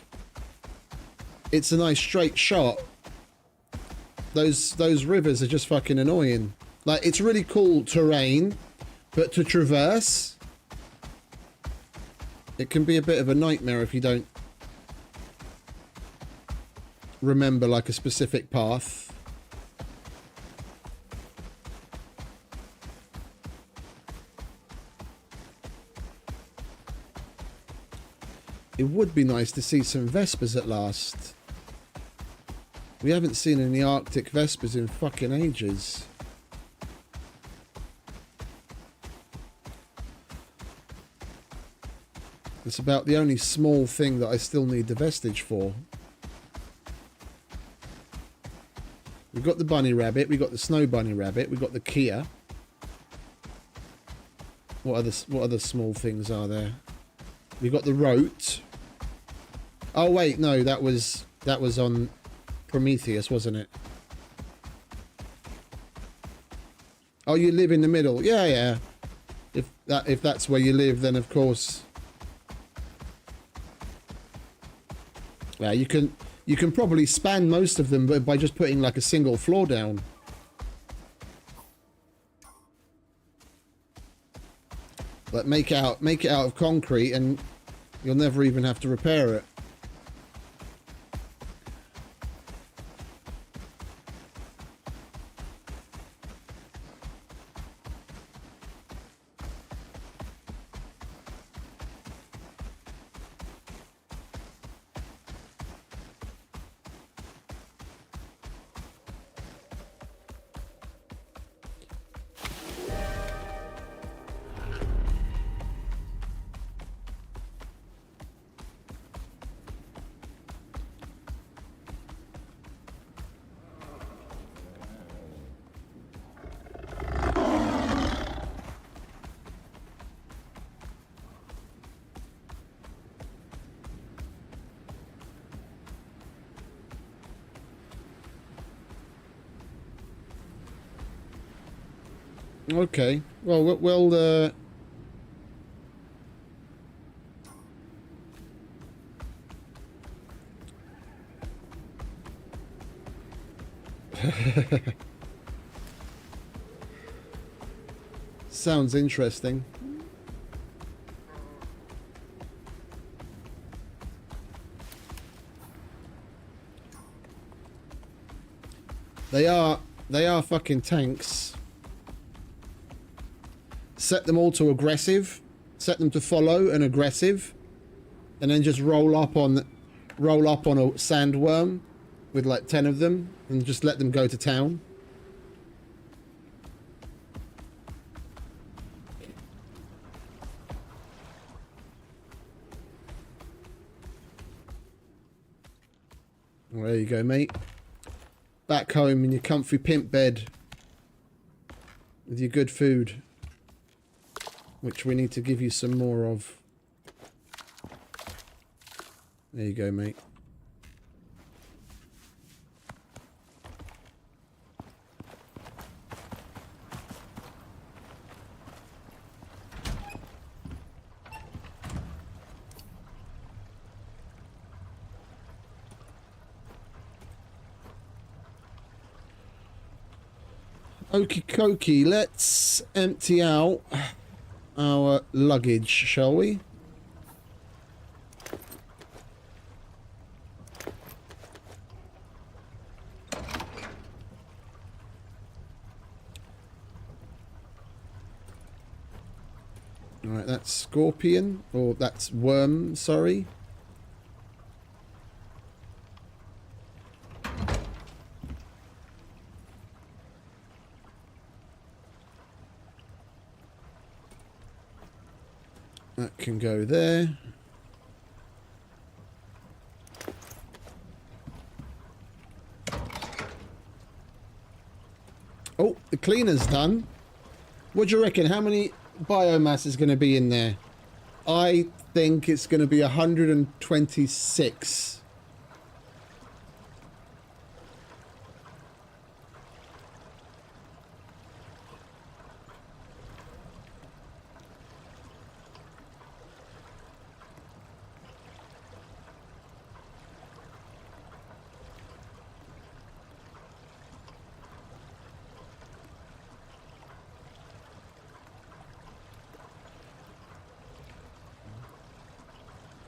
it's a nice straight shot. Those rivers are just fucking annoying. Like, it's really cool terrain, but to traverse, it can be a bit of a nightmare if you don't remember like a specific path. It would be nice to see some Vespers at last. We haven't seen any Arctic Vespers in fucking ages. It's about the only small thing that I still need the vestige for. We've got the bunny rabbit, we've got the snow bunny rabbit, we've got the Kia. What other small things are there? We've got the rote. Oh wait, no, that was on Prometheus, wasn't it? Oh, you live in the middle. Yeah, yeah. If that's where you live, then of course. Yeah, you can probably span most of them by just putting like a single floor down. Like make it out of concrete and you'll never even have to repair it. Okay. Well, sounds interesting. They are fucking tanks. Set them all to aggressive, set them to follow and aggressive, and then just roll up on a sandworm with like 10 of them and just let them go to town. Well, there you go, mate. Back home in your comfy pimp bed with your good food, which we need to give you some more of. There you go, mate. Okie dokie, let's empty out our luggage, shall we? Alright, that's scorpion, or that's worm, sorry. That can go there. Oh, the cleaner's done. What do you reckon? How many biomass is going to be in there? I think it's going to be 126.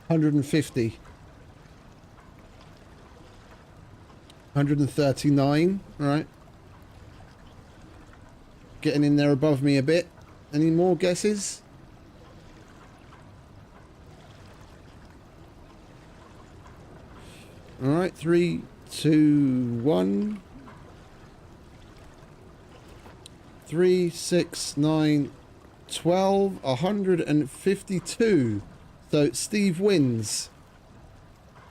150. 139. All right. Getting in there above me a bit. Any more guesses? All right. 3, 2, 1. 3, 6, 9, 12, 152. So Steve wins.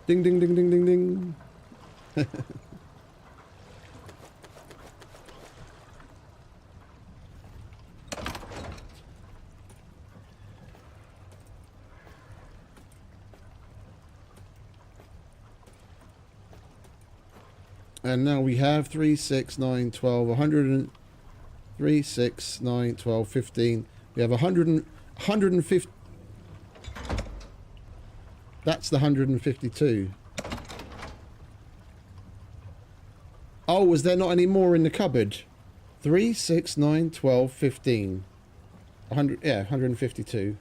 Ding, ding, ding, ding, ding, ding. And now we have 3, 6, 9, 12, 100 and 3, 6, 9, 12, 15. We have 150. That's the 152. Oh, was there not any more in the cupboard? 3, 6, 9, 12, 15. 100, yeah, 152.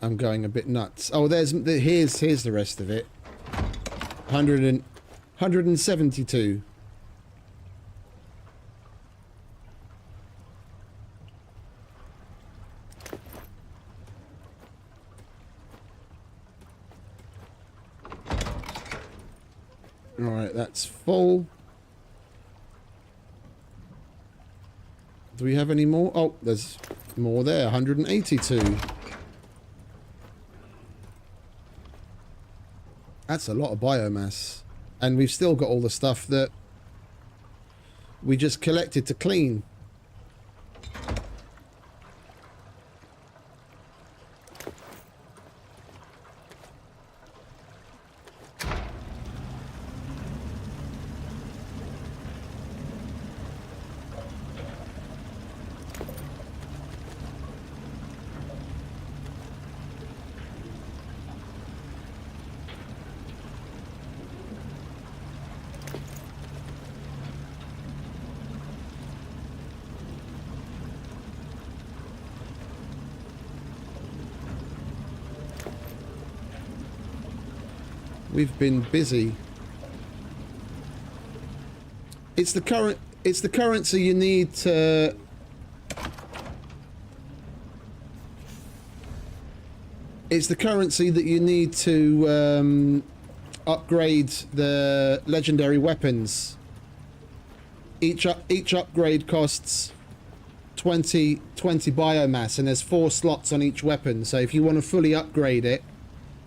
I'm going a bit nuts. Oh, here's the rest of it. 172. Alright, that's full. Do we have any more? Oh, there's more there. 182. That's a lot of biomass. And we've still got all the stuff that we just collected to clean. We've been busy. It's the currency you need to it's the currency that you need to upgrade the legendary weapons. Each upgrade costs 20 biomass, and there's 4 slots on each weapon. So if you want to fully upgrade it,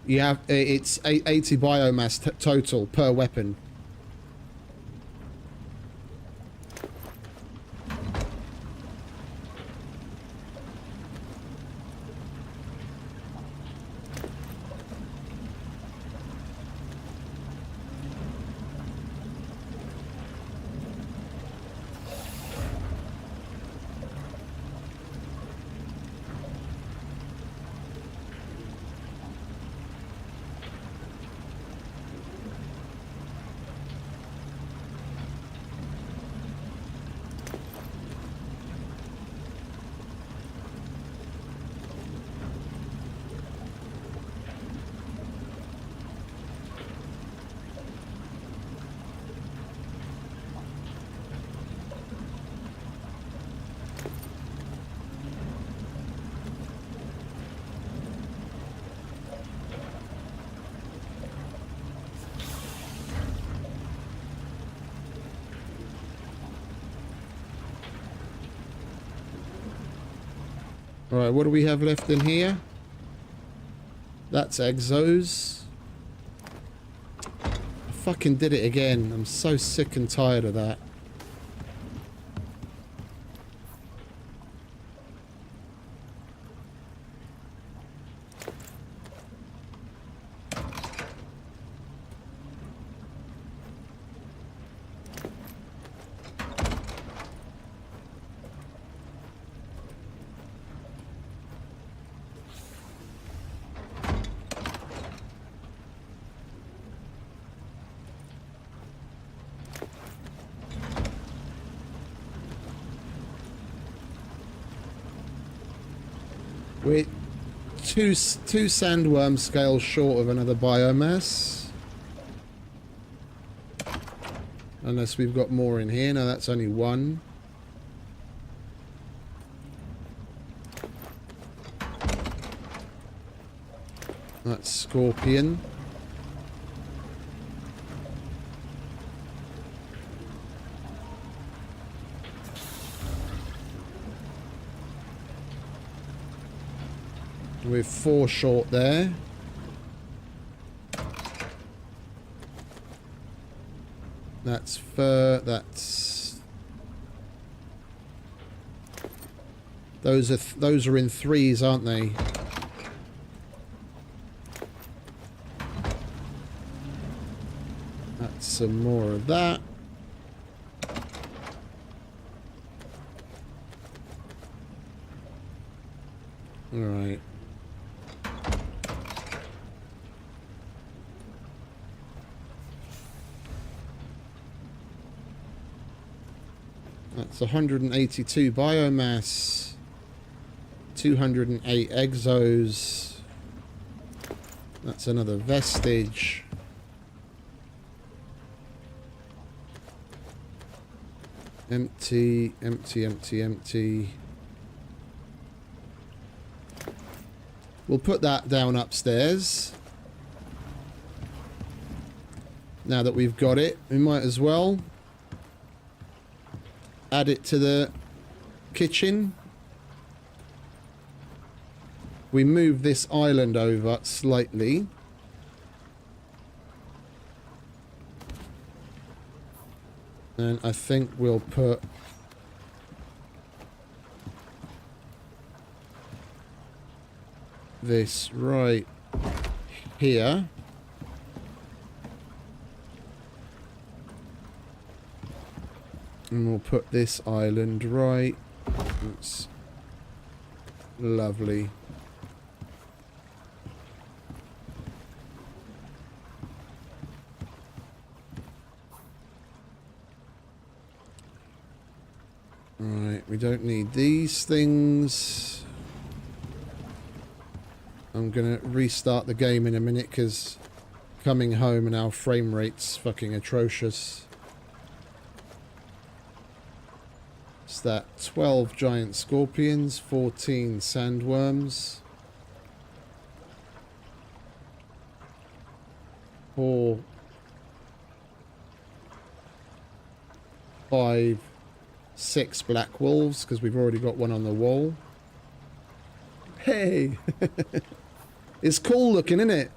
you have it's 80 biomass total per weapon. Alright, what do we have left in here? That's exos. I fucking did it again. I'm so sick and tired of that. We're two sandworm scales short of another biomass. Unless we've got more in here. No, that's only one. That's scorpion. With 4 short there. That's fur. That's those are in 3s, aren't they? That's some more of that. All right. That's 182 biomass, 208 exos. That's another vestige. Empty, empty, empty, empty. We'll put that down upstairs. Now that we've got it, we might as well add it to the kitchen. We move this island over slightly. And I think we'll put this right here. And we'll put this island right. That's lovely. Right, we don't need these things. I'm gonna restart the game in a minute because coming home and our frame rate's fucking atrocious. It's that 12 giant scorpions, 14 sandworms, 6 black wolves because we've already got one on the wall. Hey! It's cool looking, isn't it?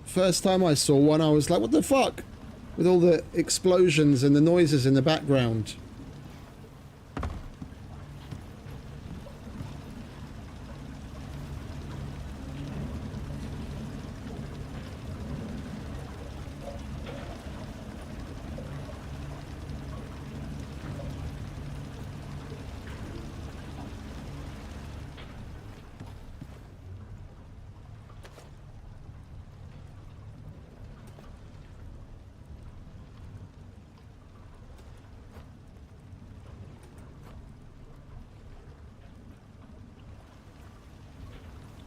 First time I saw one, I was like, what the fuck? With all the explosions and the noises in the background.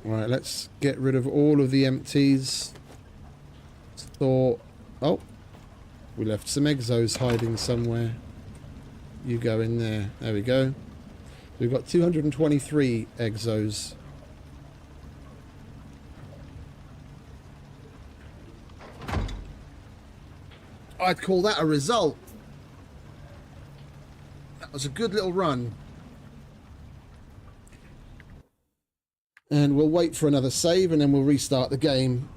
Right, let's get rid of all of the empties. Thought, oh, we left some exos hiding somewhere. You go in there. There we go. We've got 223 exos. I'd call that a result. That was a good little run. And we'll wait for another save and then we'll restart the game.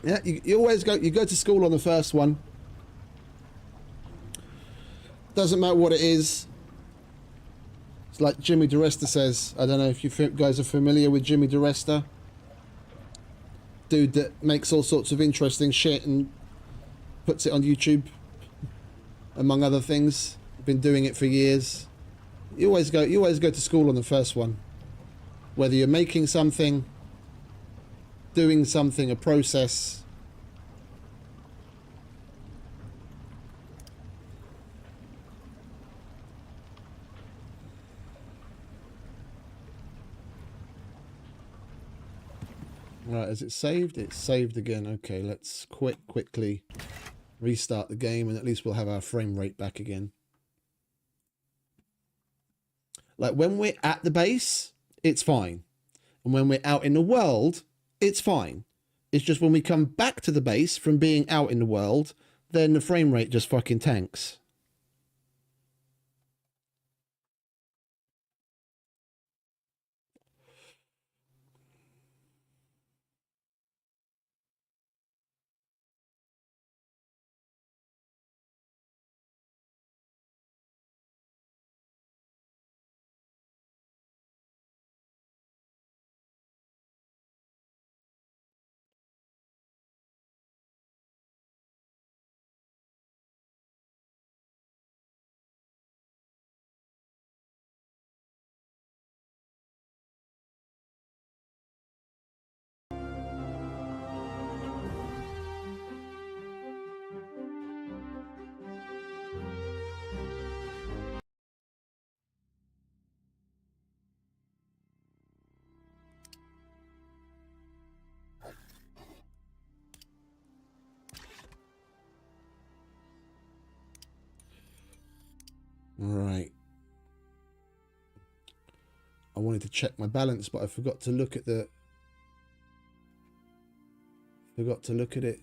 Yeah, you always go to school on the first one. Doesn't matter what it is. It's like Jimmy DiResta says. I don't know if you guys are familiar with Jimmy DiResta. Dude that makes all sorts of interesting shit and puts it on YouTube, among other things. Been doing it for years. You always go to school on the first one. Whether you're making something, doing something, a process. has it saved? It's saved again. Okay, let's quickly restart the game, and at least we'll have our frame rate back again. Like when we're at the base, it's fine. And when we're out in the world, it's fine. It's just when we come back to the base from being out in the world, then the frame rate just fucking tanks. Right. I wanted to check my balance, but I forgot to look at the... Forgot to look at it.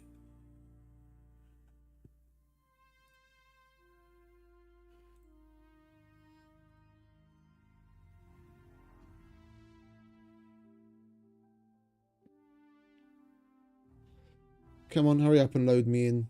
Come on, hurry up and load me in.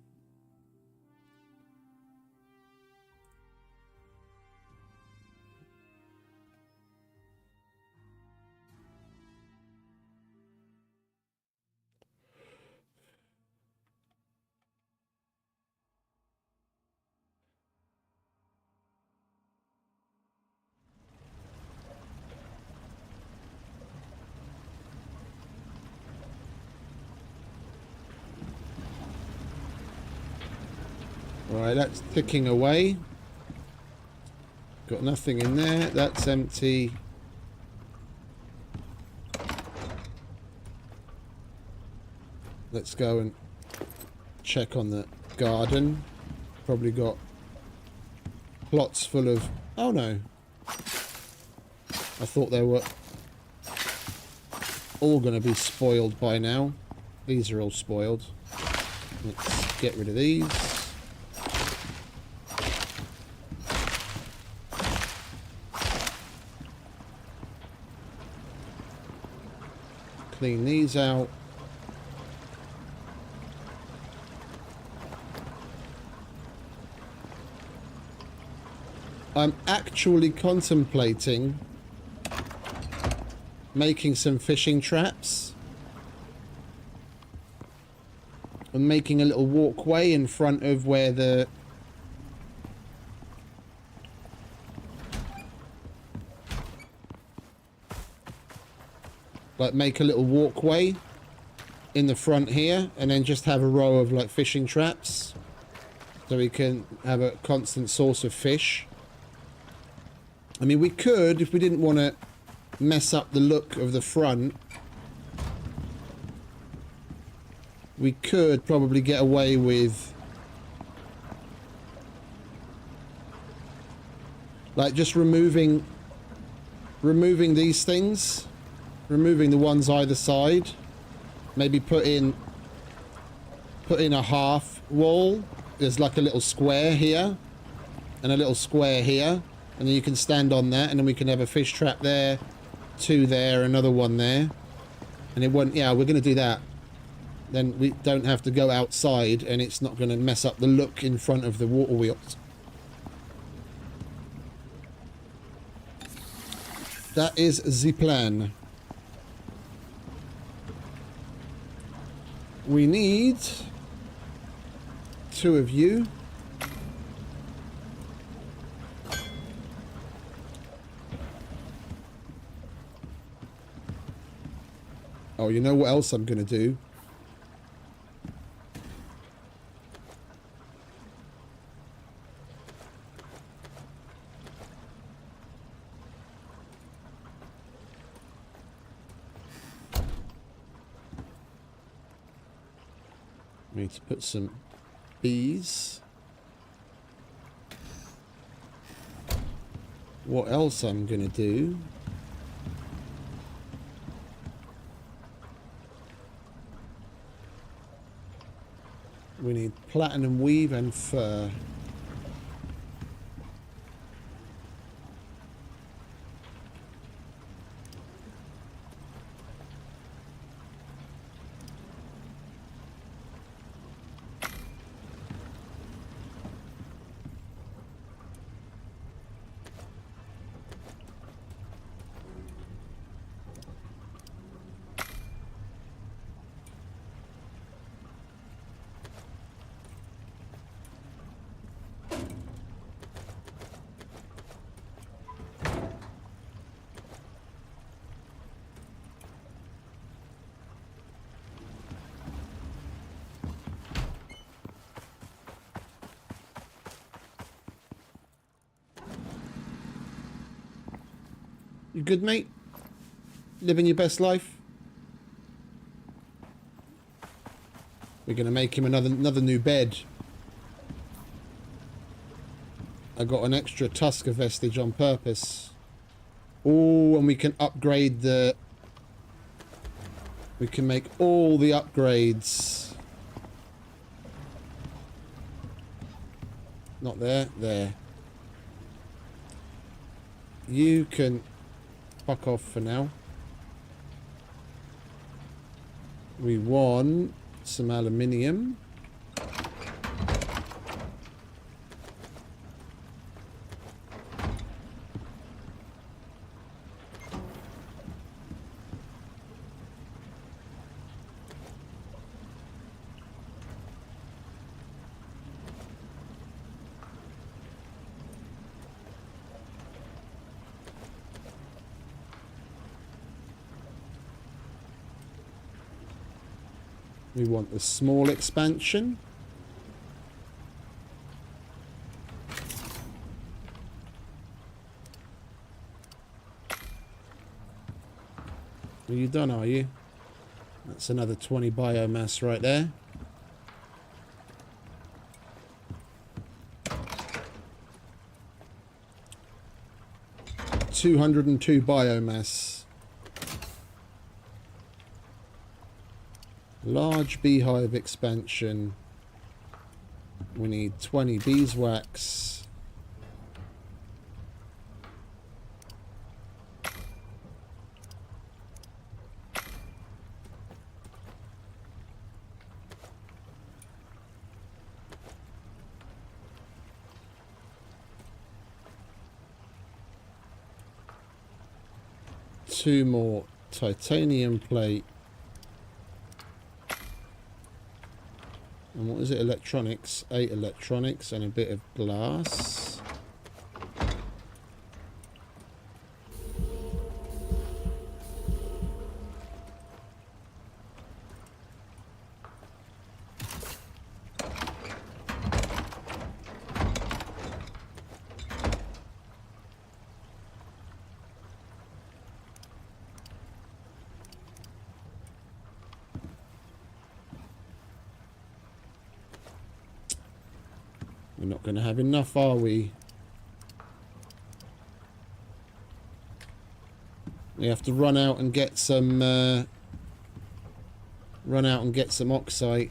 Right, that's ticking away. Got nothing in there. That's empty. Let's go and check on the garden. Probably got plots full of... Oh no. I thought they were all going to be spoiled by now. These are all spoiled. Let's get rid of these. Clean these out. I'm actually contemplating making some fishing traps and making a little walkway in front of where the make a little walkway in the front here, and then just have a row of like fishing traps so we can have a constant source of fish. I mean, we could, if we didn't want to mess up the look of the front, we could probably get away with like just removing these things. Removing the ones either side. Maybe put in a half wall. There's like a little square here and a little square here, and then you can stand on that, and then we can have a fish trap there, two there, another one there, and it won't... Yeah, we're going to do that. Then we don't have to go outside, and it's not going to mess up the look in front of the water wheels. That is the plan. We need two of you. Oh, you know what else I'm going to do? We need to put some bees. What else I'm going to do? We need platinum weave and fur. You good, mate? Living your best life? We're gonna make him another new bed. I got an extra Tusker vestige on purpose. Oh, and we can upgrade the... We can make all the upgrades. Not there, there. You can fuck off for now. We want some aluminium. We want the small expansion. Are you done, are you? That's another 20 biomass right there. $202 biomass. Large beehive expansion. We need 20 beeswax. Two more titanium plate. And what is it? Electronics. 8 electronics and a bit of glass. We're not going to have enough, are we? We have to run out and get some oxide.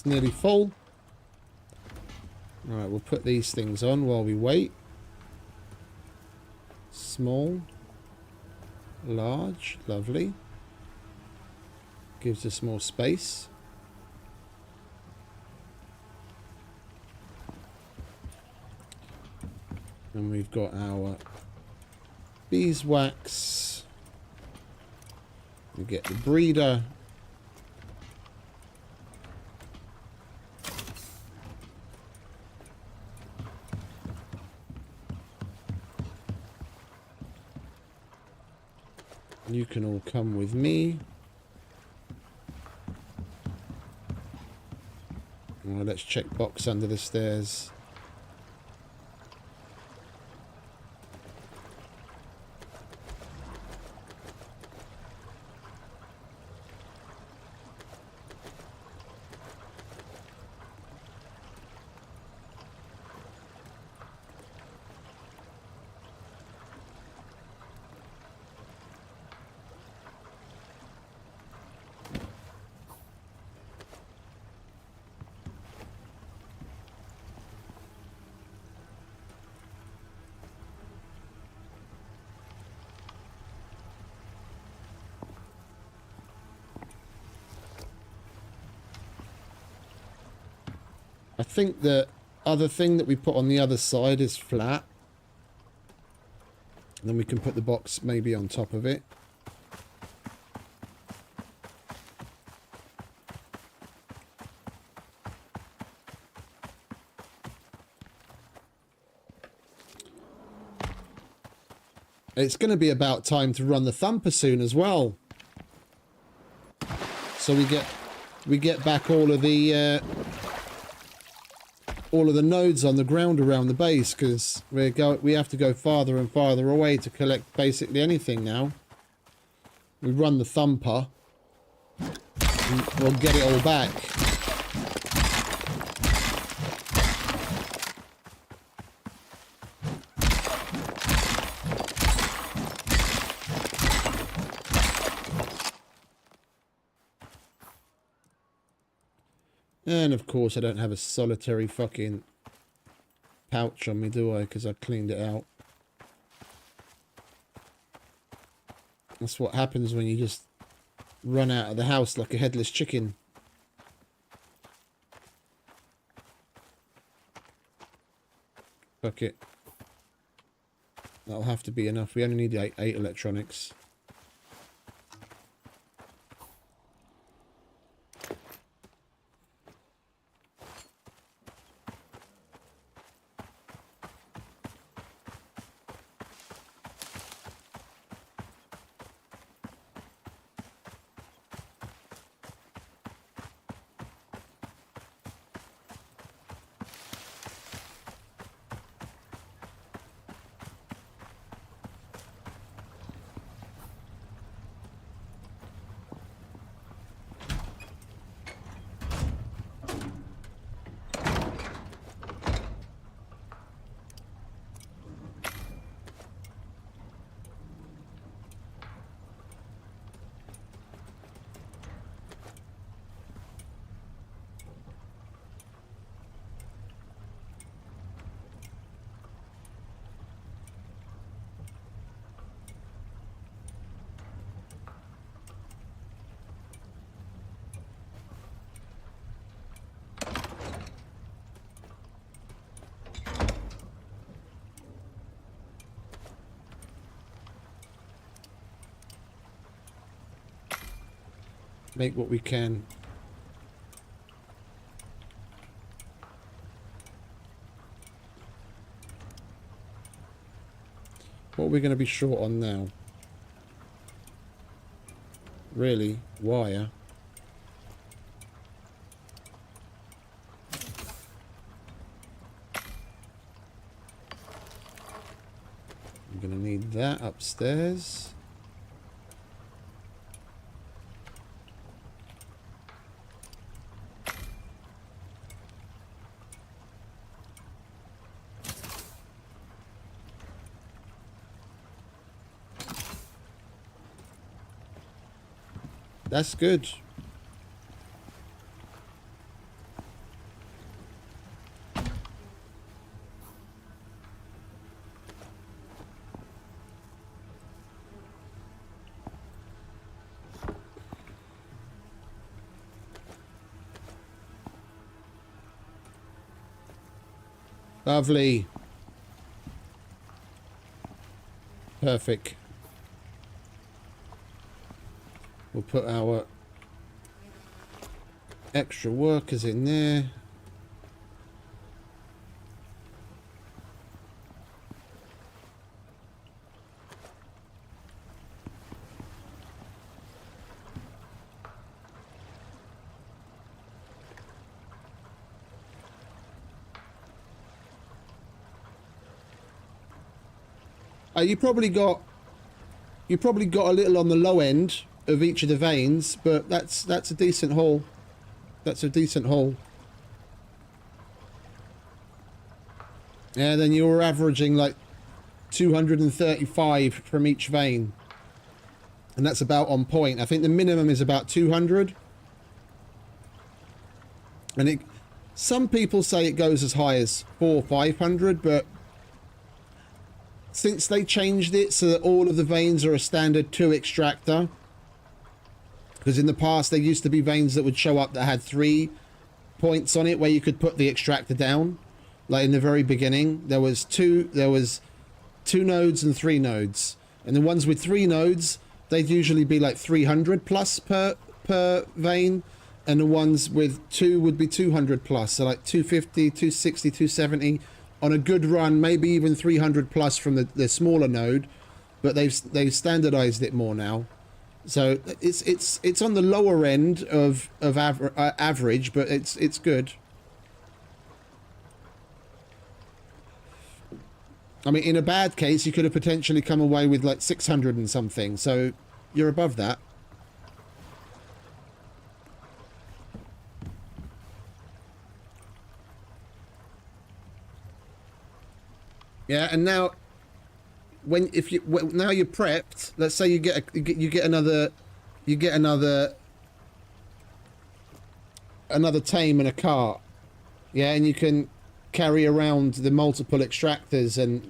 nearly full. Alright, we'll put these things on while we wait. Small. Large. Lovely. Gives us more space. And we've got our beeswax. We get the breeder. You can all come with me. Well, let's check box under the stairs. I think the other thing that we put on the other side is flat. And then we can put the box maybe on top of it. It's going to be about time to run the thumper soon as well. So we get back all of the nodes on the ground around the base, because we have to go farther and farther away to collect basically anything now. We run the thumper and we'll get it all back. And of course I don't have a solitary fucking pouch on me, do I? Because I cleaned it out. That's what happens when you just run out of the house like a headless chicken. Fuck it. That'll have to be enough. We only need 8 electronics. Make what we can. What are we going to be short on now? Really? Wire? I'm going to need that upstairs. That's good. Lovely. Perfect. We'll put our extra workers in there. You probably got a little on the low end of each of the veins, but that's a decent haul. That's a decent haul. Yeah, then you were averaging like 235 from each vein, and that's about on point. I think the minimum is about 200, and some people say it goes as high as 400 or 500, but since they changed it so that all of the veins are a standard 2 extractor, because in the past there used to be veins that would show up that had 3 points on it where you could put the extractor down. Like in the very beginning, there was two nodes and 3 nodes, and the ones with 3 nodes, they'd usually be like 300 plus per vein, and the ones with 2 would be 200 plus, so like 250, 260, 270. On a good run, maybe even 300 plus from the smaller node, but they've standardized it more now. So it's on the lower end of average, but it's good. I mean, in a bad case, you could have potentially come away with like 600 and something. So you're above that. Yeah, and now, now you're prepped. Let's say you get another tame and a cart. Yeah, and you can carry around the multiple extractors, and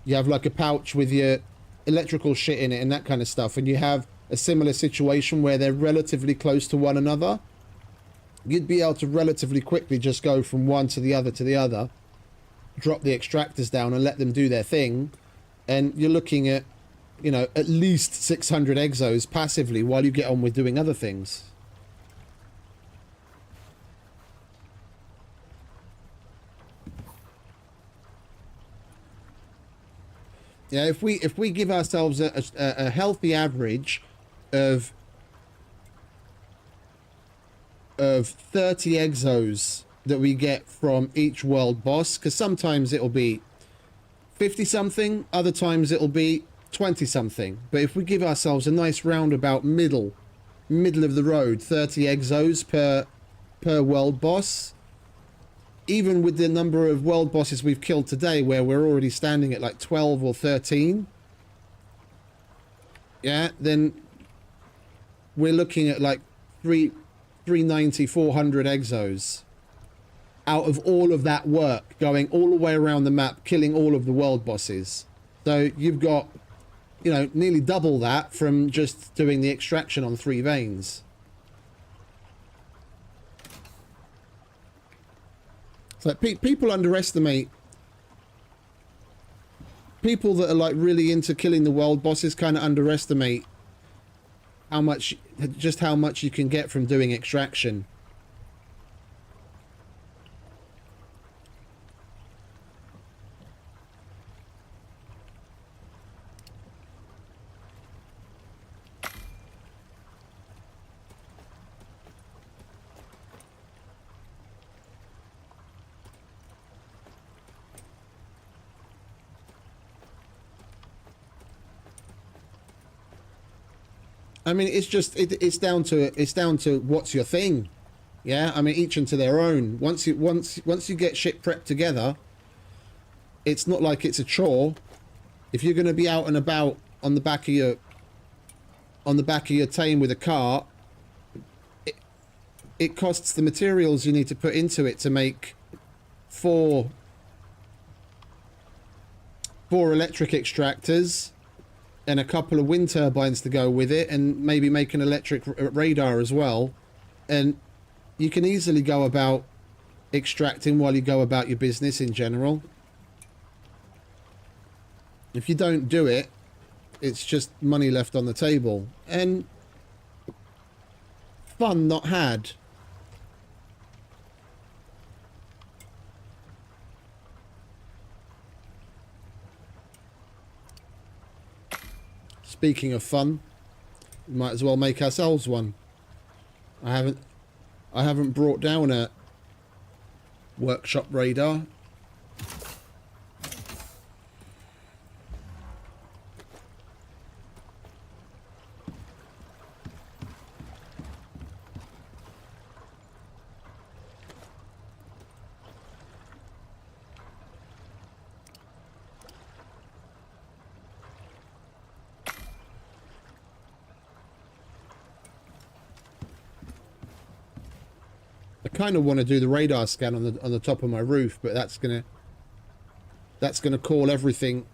you have like a pouch with your electrical shit in it and that kind of stuff, and you have a similar situation where they're relatively close to one another. You'd be able to relatively quickly just go from one to the other, drop the extractors down and let them do their thing, and you're looking at, you know, at least 600 exos passively while you get on with doing other things. Yeah, if we give ourselves a healthy average of 30 exos that we get from each world boss, because sometimes it'll be 50 something, other times it'll be 20 something, but if we give ourselves a nice roundabout middle of the road 30 exos per world boss, even with the number of world bosses we've killed today, where we're already standing at like 12 or 13, yeah, then we're looking at like 390, 400 exos out of all of that work, going all the way around the map, killing all of the world bosses. So you've got, you know, nearly double that from just doing the extraction on 3 veins. So people underestimate, people that are like really into killing the world bosses kind of underestimate how much you can get from doing extraction. I mean, it's just it's down to what's your thing. Yeah, I mean, each into their own. Once you get shit prepped together, it's not like it's a chore. If you're going to be out and about on the back of your tame with a cart, it costs the materials you need to put into it to make 4 electric extractors and a couple of wind turbines to go with it, and maybe make an electric radar as well. And you can easily go about extracting while you go about your business in general. If you don't do it, it's just money left on the table and fun not had. Speaking of fun, we might as well make ourselves one. I haven't brought down a workshop radar. I kind of want to do the radar scan on the top of my roof, but that's gonna call everything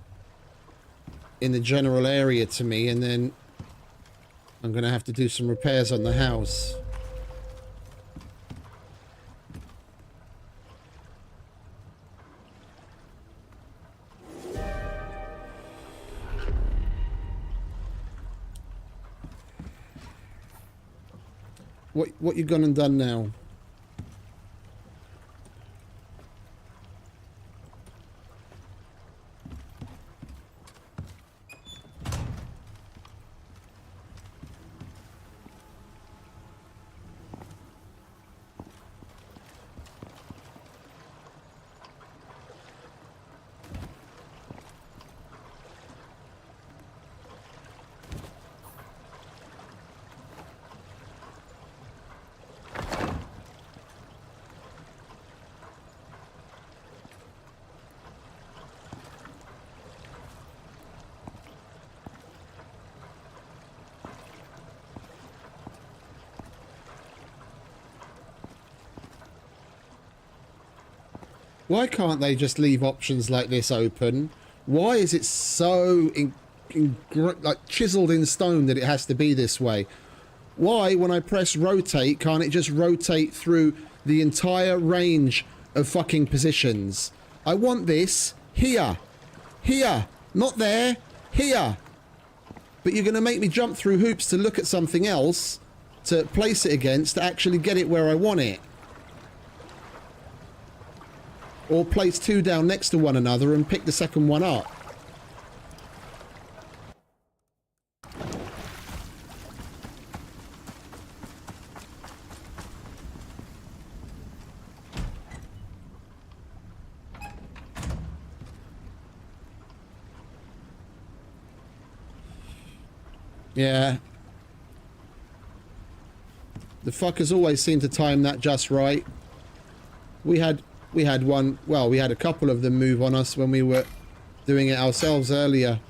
in the general area to me, and then I'm gonna have to do some repairs on the house. What you gone and done now? Why can't they just leave options like this open? Why is it so like chiseled in stone that it has to be this way? Why, when I press rotate, can't it just rotate through the entire range of fucking positions? I want this here. Here. Not there. Here. But you're going to make me jump through hoops to look at something else, to place it against, to actually get it where I want it. Or place two down next to one another and pick the second one up. Yeah. The fuckers always seem to time that just right. We had one, well, we had a couple of them move on us when we were doing it ourselves earlier.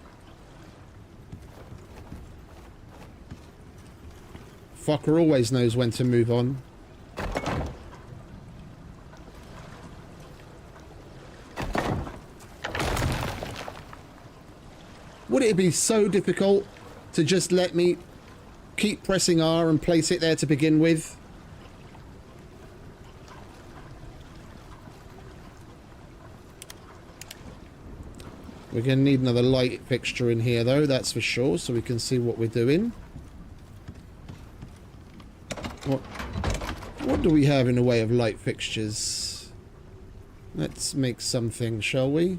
Fucker always knows when to move on. Would it be so difficult to just let me keep pressing R and place it there to begin with? We're going to need another light fixture in here, though, that's for sure, so we can see what we're doing. What do we have in the way of light fixtures? Let's make something, shall we?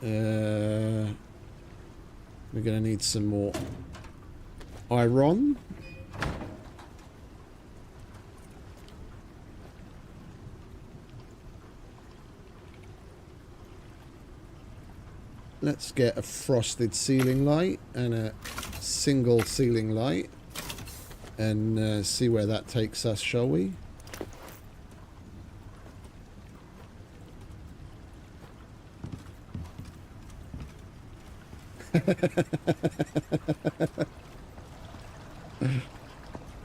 We're going to need some more iron. Let's get a frosted ceiling light and a single ceiling light and see where that takes us, shall we?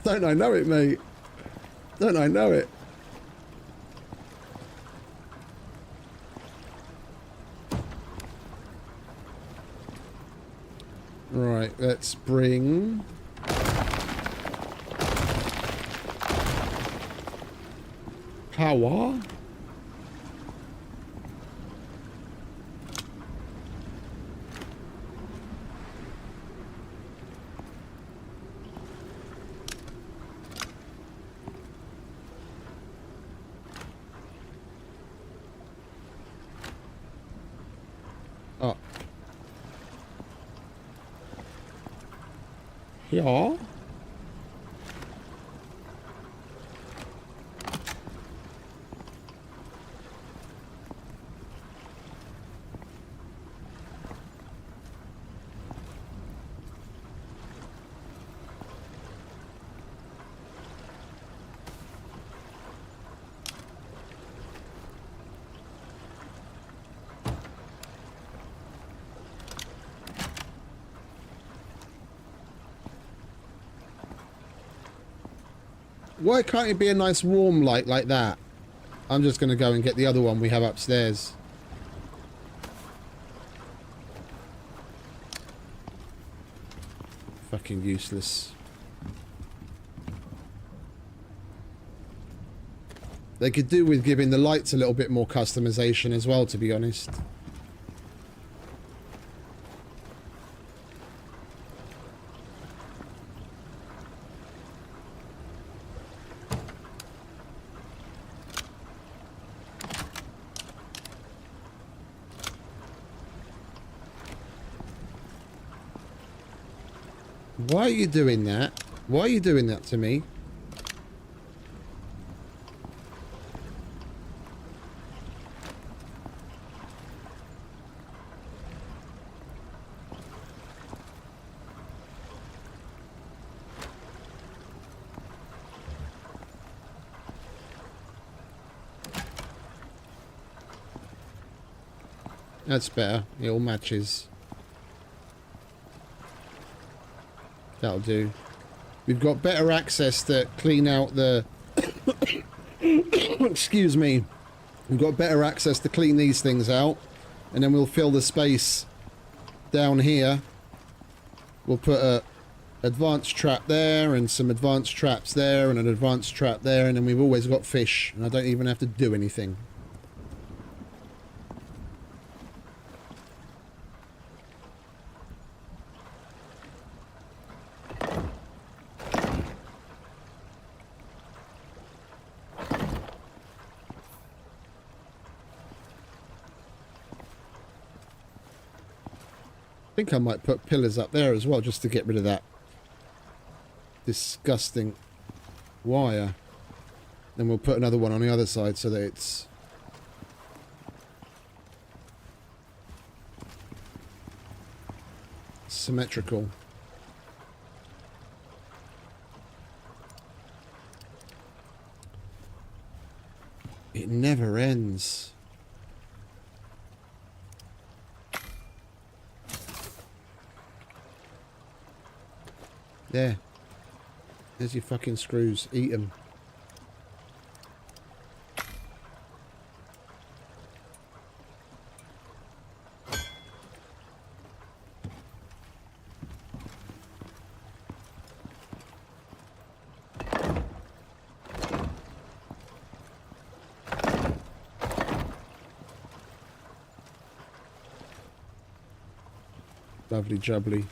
Don't I know it, mate? Don't I know it? Right, let's bring Power? Oh. Yeah. Why can't it be a nice warm light like that? I'm just going to go and get the other one we have upstairs. Fucking useless. They could do with giving the lights a little bit more customization as well, to be honest. Why are you doing that? Why are you doing that to me? That's better. It all matches. That'll do. We've got better access to clean out the... Excuse me. We've got better access to clean these things out. And then we'll fill the space down here. We'll put a advanced trap there and some advanced traps there and an advanced trap there. And then we've always got fish. And I don't even have to do anything. I think I might put pillars up there as well, just to get rid of that disgusting wire. Then we'll put another one on the other side so that it's symmetrical. It never ends. There. There's your fucking screws. Eat them. Lovely jubbly.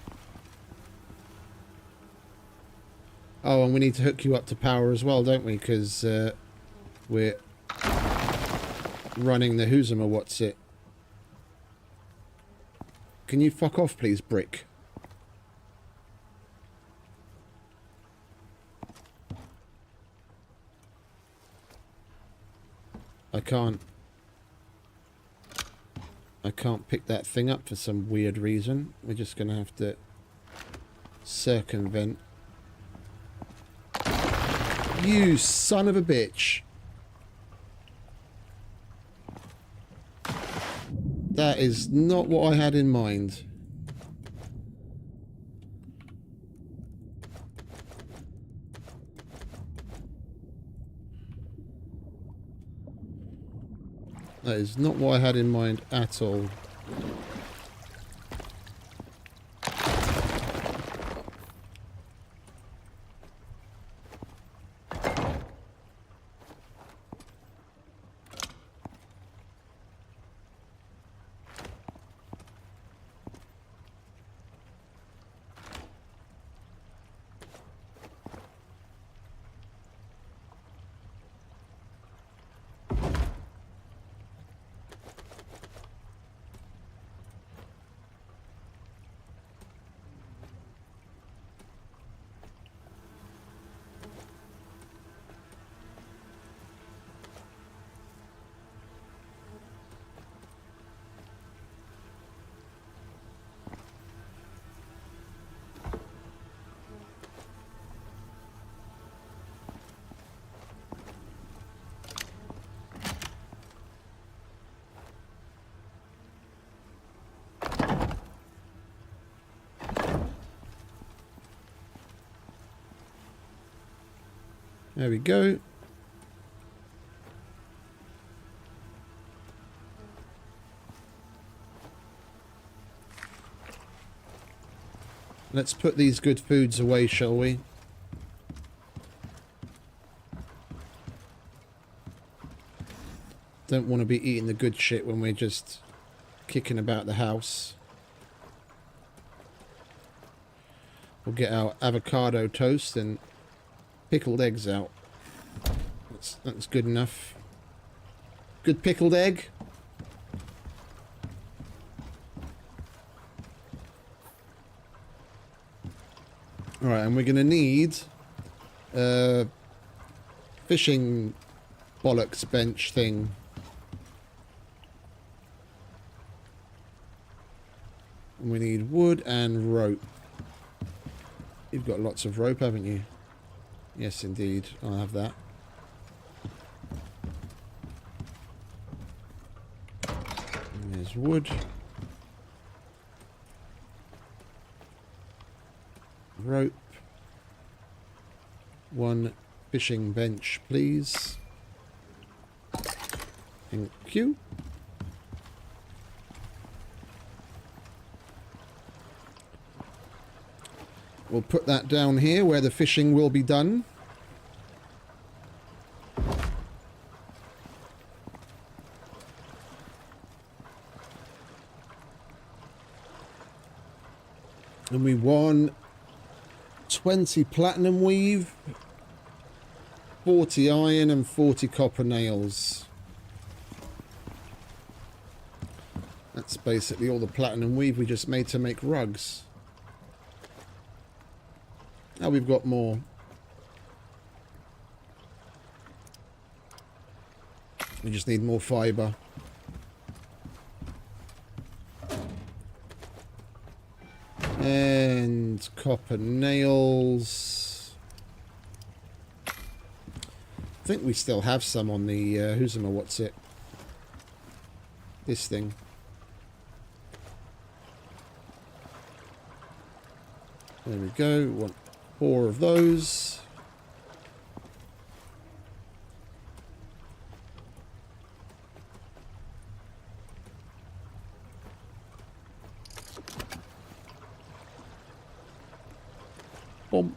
Oh, and we need to hook you up to power as well, don't we? Because we're running the who's or what's it. Can you fuck off, please, Brick? I can't pick that thing up for some weird reason. We're just going to have to circumvent. You son of a bitch. That is not what I had in mind. That is not what I had in mind at all. There we go. Let's put these good foods away, shall we? Don't want to be eating the good shit when we're just kicking about the house. We'll get our avocado toast and pickled eggs out. That's good enough. Good pickled egg. Alright, and we're going to need fishing bollocks bench thing. And we need wood and rope. You've got lots of rope, haven't you? Yes, indeed. I'll have that. And there's wood. Rope. One fishing bench, please. Thank you. We'll put that down here where the fishing will be done. And we won 20 platinum weave, 40 iron and 40 copper nails. That's basically all the platinum weave we just made to make rugs. Now we've got more. We just need more fiber. And copper nails. I think we still have some on the what's it? This thing. There we go. Want 4 of those. Boom.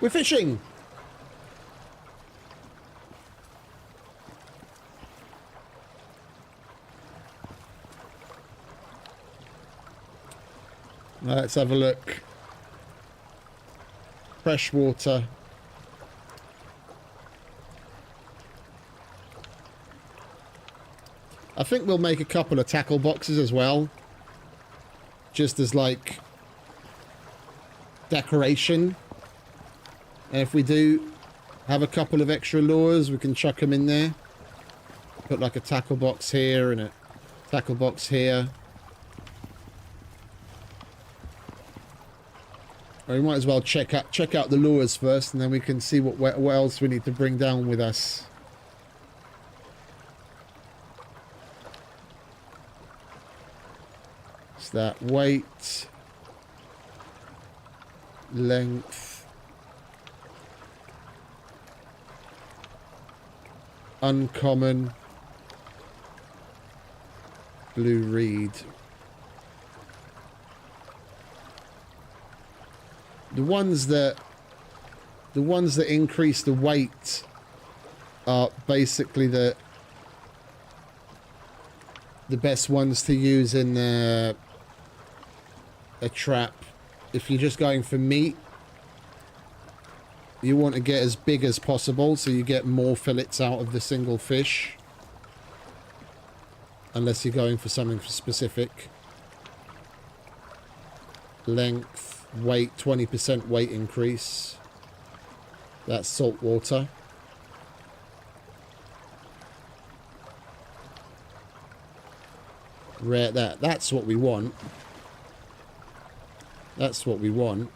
We're fishing! Let's have a look. Fresh water. I think we'll make a couple of tackle boxes as well. Just as like decoration. And if we do have a couple of extra lures, we can chuck them in there. Put like a tackle box here and a tackle box here. Or we might as well check out the lures first, and then we can see what else we need to bring down with us. It's that weight, length. Uncommon blue reed. The ones that increase the weight are basically the best ones to use in a trap. If you're just going for meat, you want to get as big as possible so you get more fillets out of the single fish. Unless you're going for something specific. Length, weight, 20% weight increase. That's salt water. Rare that. That's what we want. That's what we want.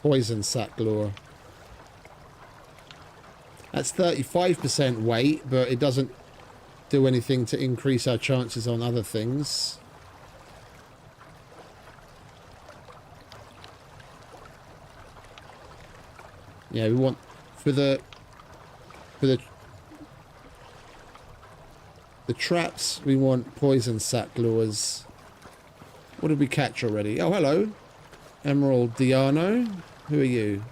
Poison sac lure. That's 35% weight, but it doesn't do anything to increase our chances on other things. Yeah, we want for the traps, we want poison sac lures. What did we catch already? Oh, hello. Emerald Diano. Who are you?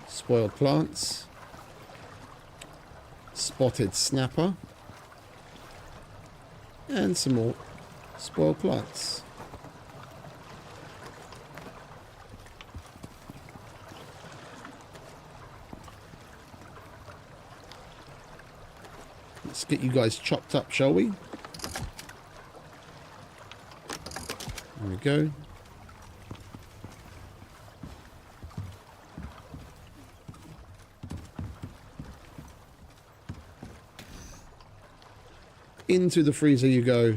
Spoiled plants. Spotted snapper. And some more spoiled plants. Let's get you guys chopped up, shall we? There we go. Into the freezer you go.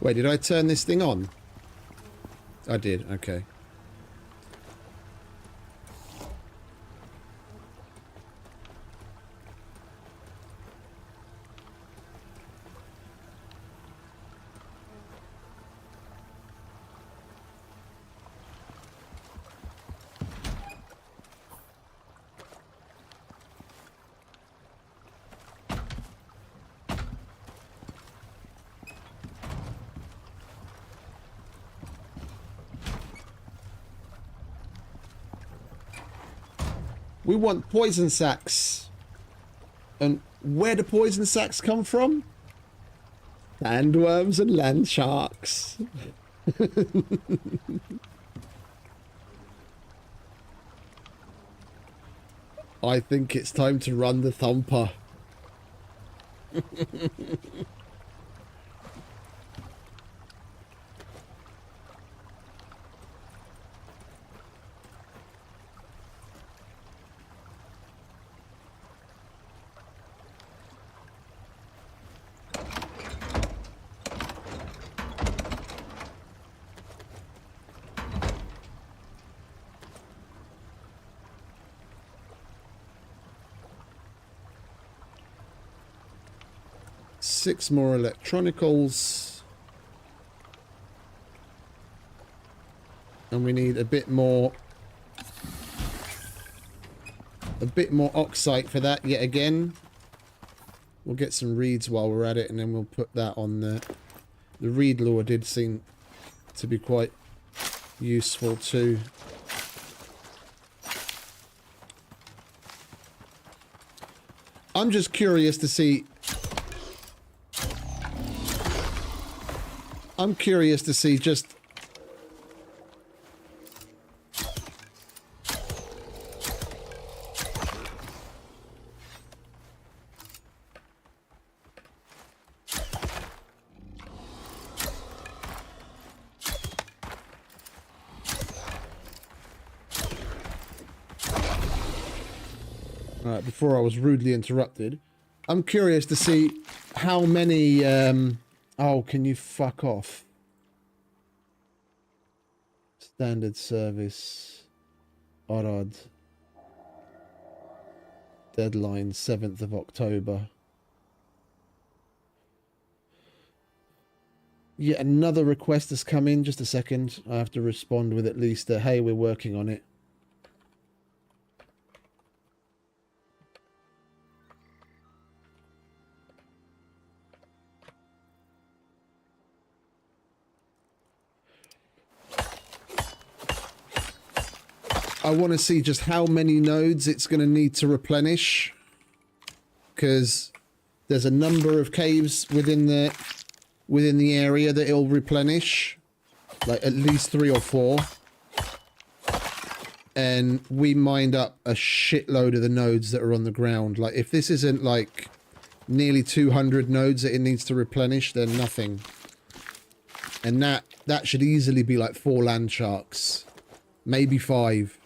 Wait, did I turn this thing on? I did, okay. We want poison sacs. And where do poison sacs come from? Sandworms and land sharks. I think it's time to run the thumper. Six more electronicals. And we need a bit more oxide for that yet again. We'll get some reeds while we're at it, and then we'll put that on there. The reed lure did seem to be quite useful too. I'm just curious to see... I'm curious to see just... Alright, before I was rudely interrupted, I'm curious to see how many... Oh, can you fuck off? Standard service. Arad. Deadline 7th of October. Yet another request has come in. Just a second. I have to respond with at least a, hey, we're working on it. I want to see just how many nodes it's going to need to replenish, because there's a number of caves within the area that it'll replenish. Like at least 3 or 4. And we mined up a shitload of the nodes that are on the ground. Like if this isn't like nearly 200 nodes that it needs to replenish, then nothing. And that should easily be like 4 land sharks. Maybe 5.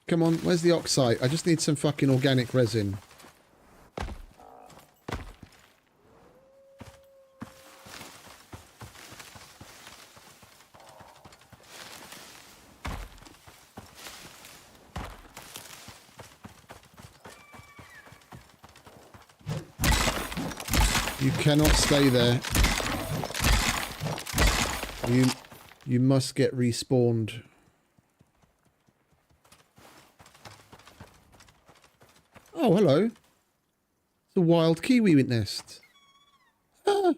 Come on, where's the oxide? I just need some fucking organic resin. You cannot stay there. You must get respawned. Oh, hello. It's a wild kiwi nest. Ah.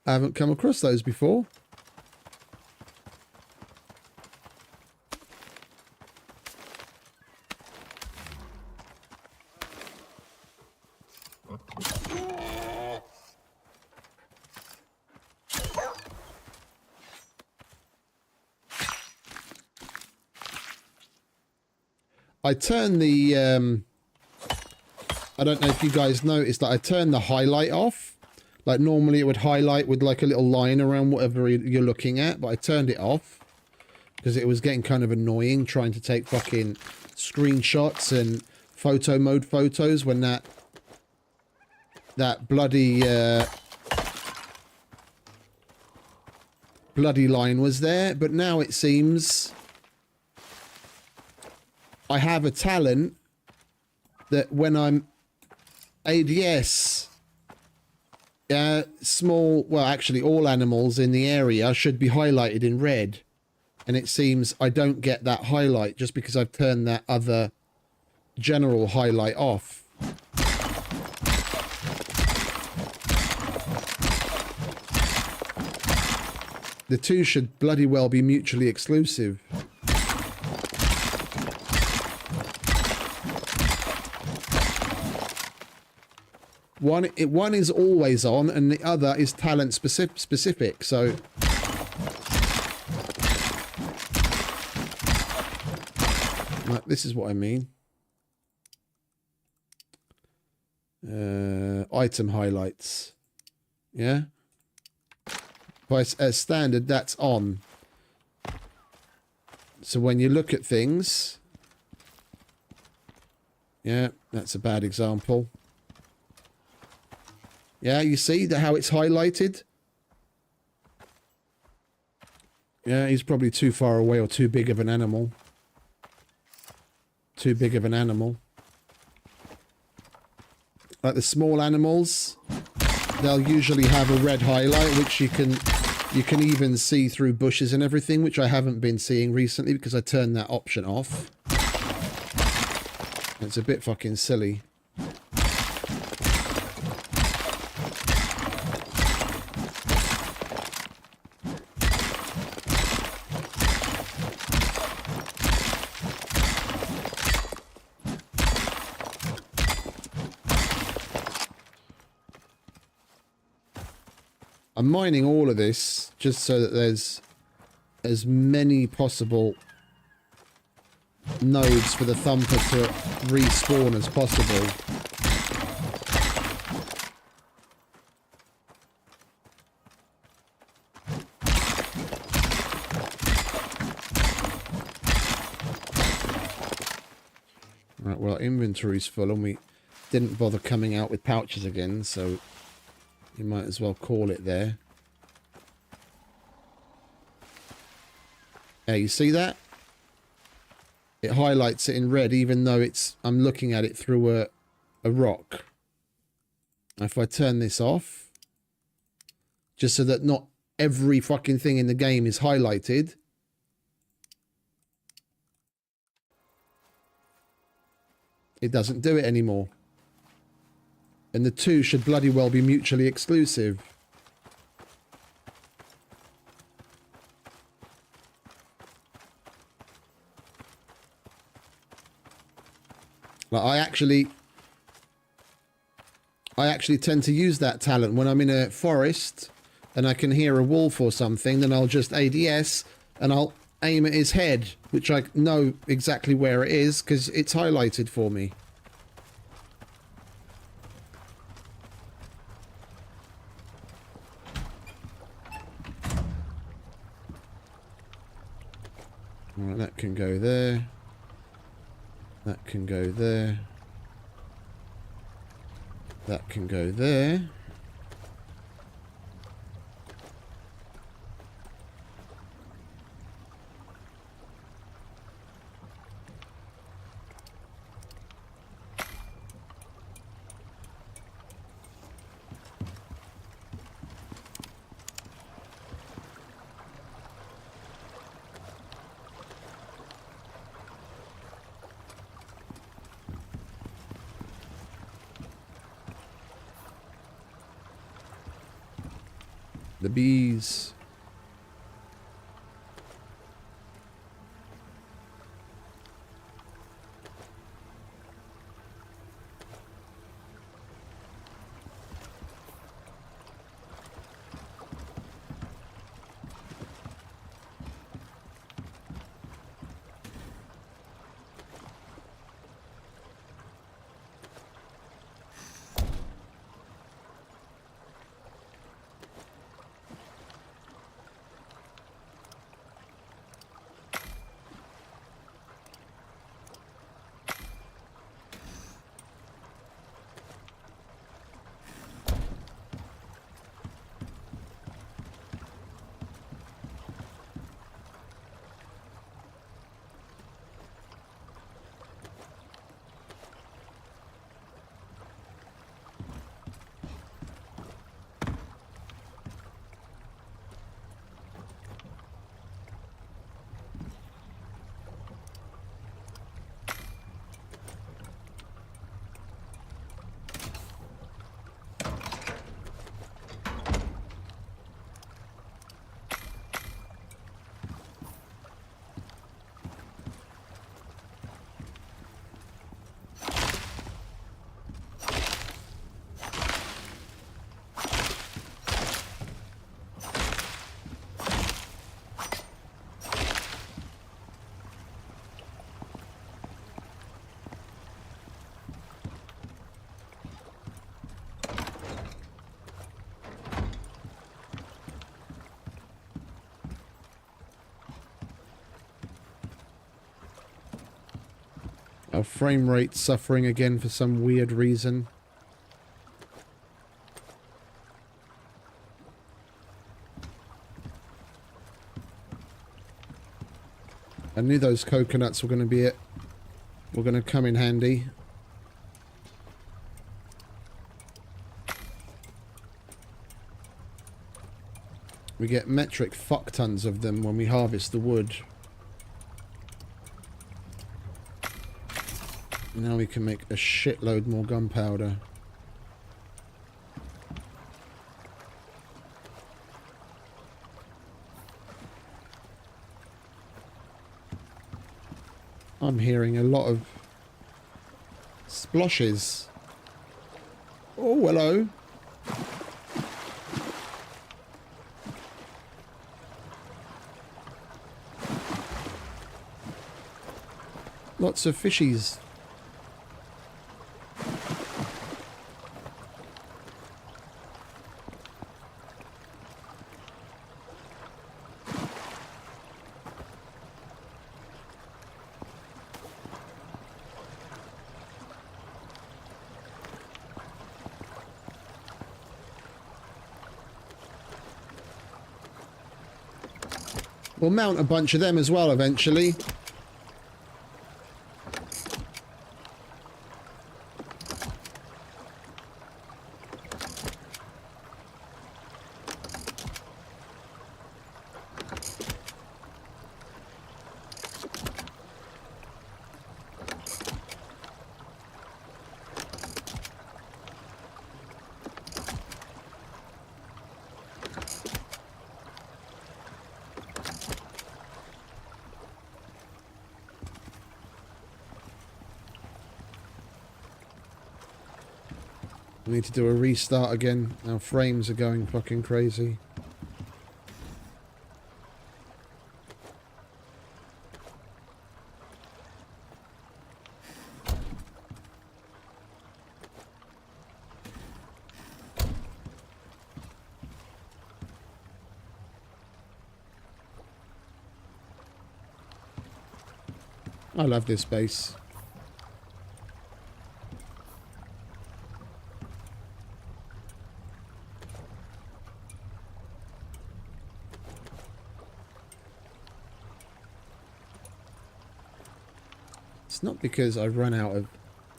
I haven't come across those before. I turn the, I don't know if you guys noticed that I turned the highlight off. Like normally it would highlight with like a little line around whatever you're looking at, but I turned it off because it was getting kind of annoying trying to take fucking screenshots and photo mode photos when that bloody line was there. But now it seems I have a talent that when I'm ADS, small, well, actually all animals in the area should be highlighted in red. And it seems I don't get that highlight just because I've turned that other general highlight off. The two should bloody well be mutually exclusive. One is always on, and the other is talent specific. So, right, this is what I mean. Item highlights. Yeah. As standard, that's on. So when you look at things, yeah, that's a bad example. Yeah, you see how it's highlighted? Yeah, he's probably too far away or too big of an animal. Too big of an animal. Like the small animals, they'll usually have a red highlight, which you can even see through bushes and everything, which I haven't been seeing recently because I turned that option off. It's a bit fucking silly. I'm mining all of this just so that there's as many possible nodes for the thumper to respawn as possible. Right, well, inventory's full and we didn't bother coming out with pouches again, so you might as well call it there. Yeah, you see that? It highlights it in red even though I'm looking at it through a rock. If I turn this off, just so that not every fucking thing in the game is highlighted. It doesn't do it anymore. And the two should bloody well be mutually exclusive. Like I actually tend to use that talent when I'm in a forest and I can hear a wolf or something, then I'll just ADS and I'll aim at his head, which I know exactly where it is because it's highlighted for me. Alright, that can go there. That can go there. That can go there. The bees. Our frame rate suffering again for some weird reason. I knew those coconuts were going to be it. Were going to come in handy. We get metric fuck tons of them when we harvest the wood. Now we can make a shitload more gunpowder. I'm hearing a lot of sploshes. Oh, hello. Lots of fishies. We'll mount a bunch of them as well eventually. I need to do a restart again. Our frames are going fucking crazy. I love this base. It's not because I've run out of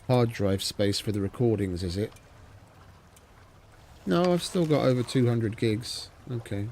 hard drive space for the recordings, is it? No, I've still got over 200 gigs. Okay.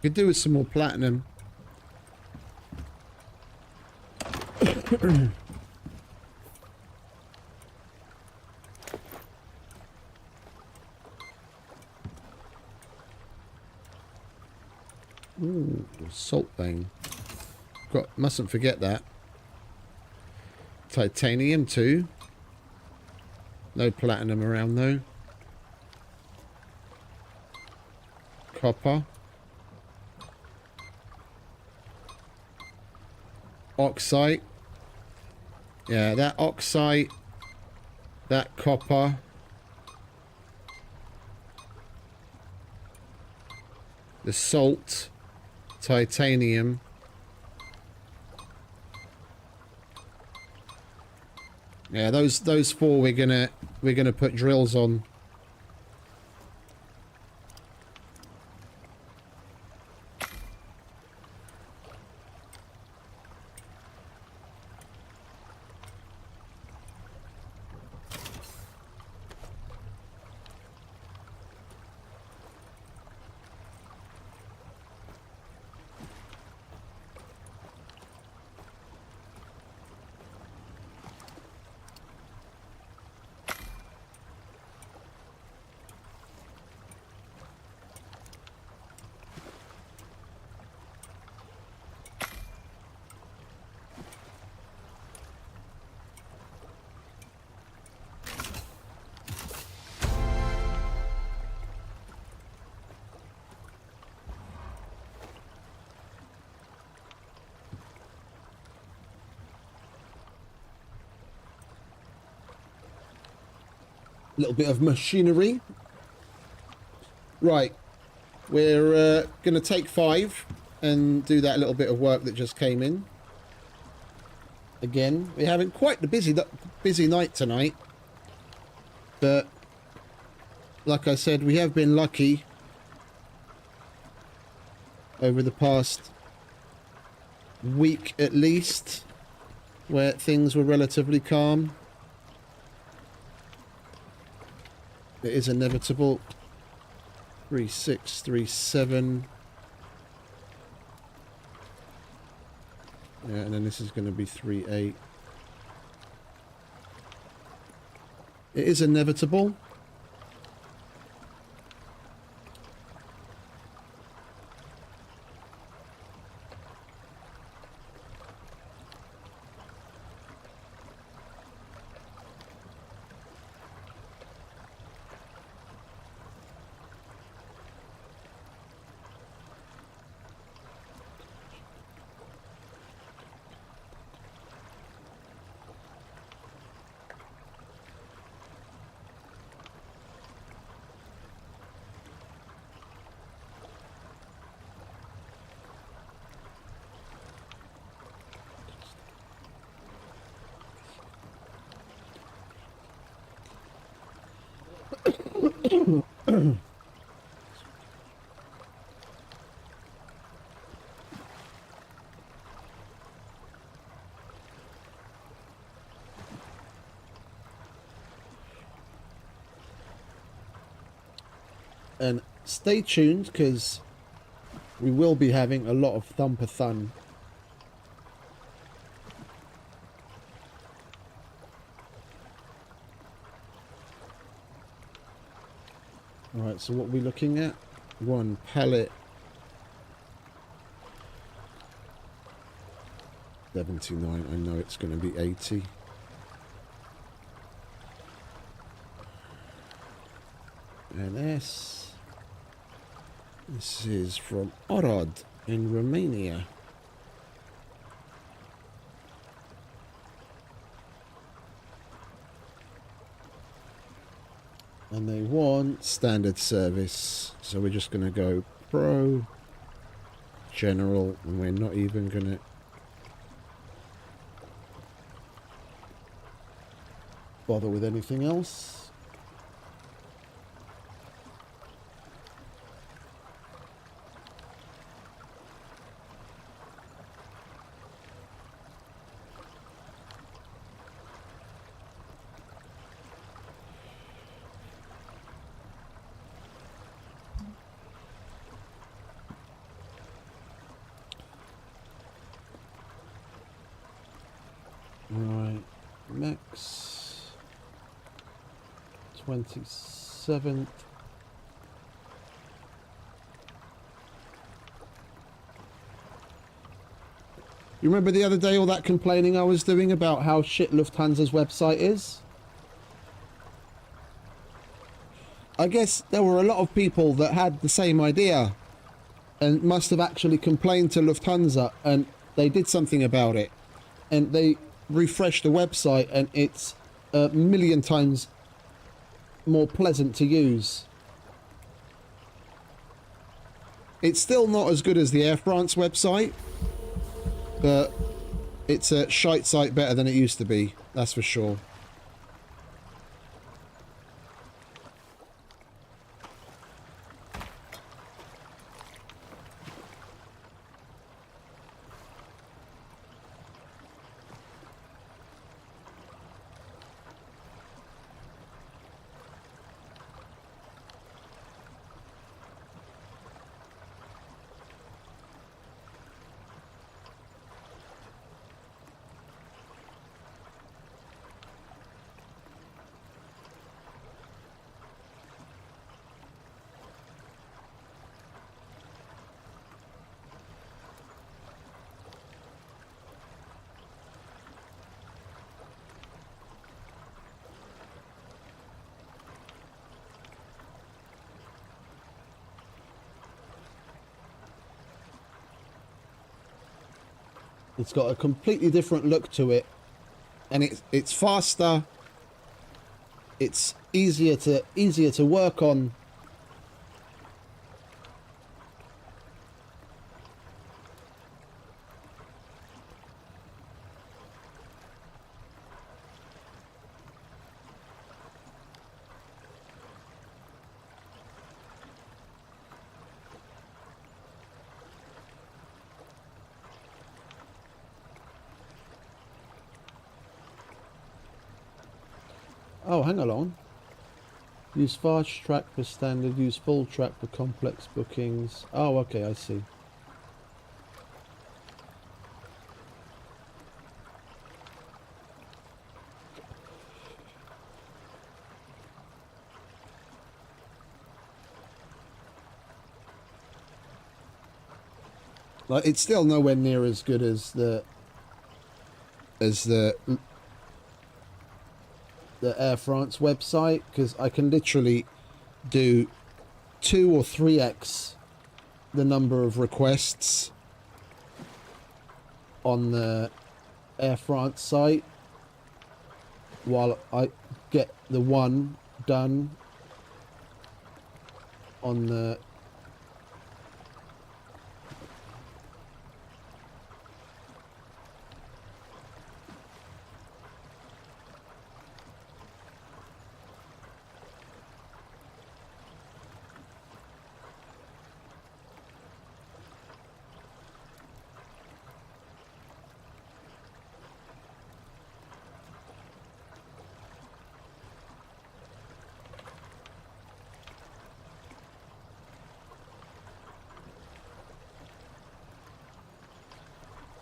Could do with some more platinum. Ooh, salt vein. Mustn't forget that. Titanium too. No platinum around though. Copper. Oxide. Yeah, that oxide. That copper. The salt. Titanium. Yeah, those four we're gonna put drills on. Little bit of machinery. Right, we're going to take 5 and do that little bit of work that just came in. Again, we're having quite the busy night tonight, but like I said, we have been lucky over the past week at least, where things were relatively calm. It is inevitable. 3637. Yeah, and then this is going to be 38. It is inevitable. And stay tuned, because we will be having a lot of Thumper-Thun. Alright, so what are we looking at? One pallet. 79, I know it's going to be 80. And this is from Orod in Romania. And they want standard service, so we're just going to go pro, general, and we're not even going to bother with anything else. Right, max 27th. You remember the other day all that complaining I was doing about how shit Lufthansa's website is? I guess there were a lot of people that had the same idea and must have actually complained to Lufthansa, and they did something about it. And they refreshed the website, and it's a million times more pleasant to use. It's still not as good as the Air France website, but it's a shite site better than it used to be, that's for sure. It's got a completely different look to it, and it's faster. It's easier to work on. Oh, hang along. Use fast track for standard, use full track for complex bookings. Oh, okay, I see. Like, it's still nowhere near as good as the Air France website, because I can literally do 2 or 3x the number of requests on the Air France site, while I get the one done on the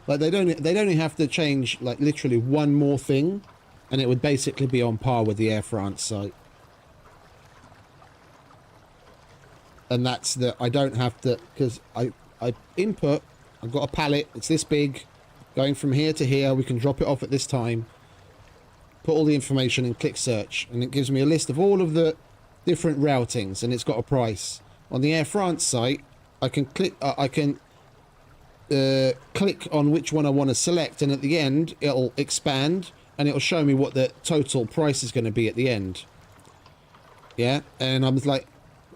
Like they'd only have to change like literally one more thing, and it would basically be on par with the Air France site. And that's that I don't have to, because I input, I've got a pallet, it's this big, going from here to here, we can drop it off at this time, put all the information and click search, and it gives me a list of all of the different routings, and it's got a price. On the Air France site, I can click click on which one I want to select, and at the end it'll expand and it'll show me what the total price is going to be at the end. Yeah, and I was like,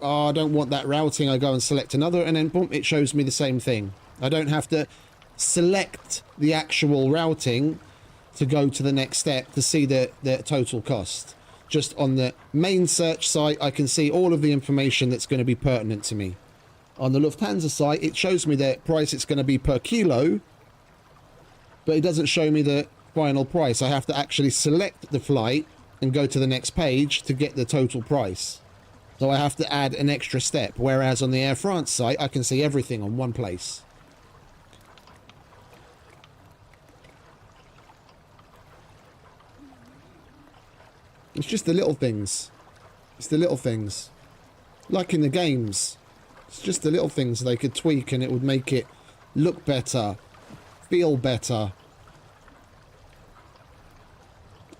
oh, I don't want that routing. I go and select another, and then boom, it shows me the same thing. I don't have to select the actual routing to go to the next step to see the total cost. Just on the main search site, I can see all of the information that's going to be pertinent to me. On the Lufthansa site, it shows me the price it's going to be per kilo, but it doesn't show me the final price. I have to actually select the flight and go to the next page to get the total price. So I have to add an extra step, whereas on the Air France site, I can see everything on one place. It's just the little things. It's the little things. Like in the games. It's just the little things they could tweak and it would make it look better, feel better.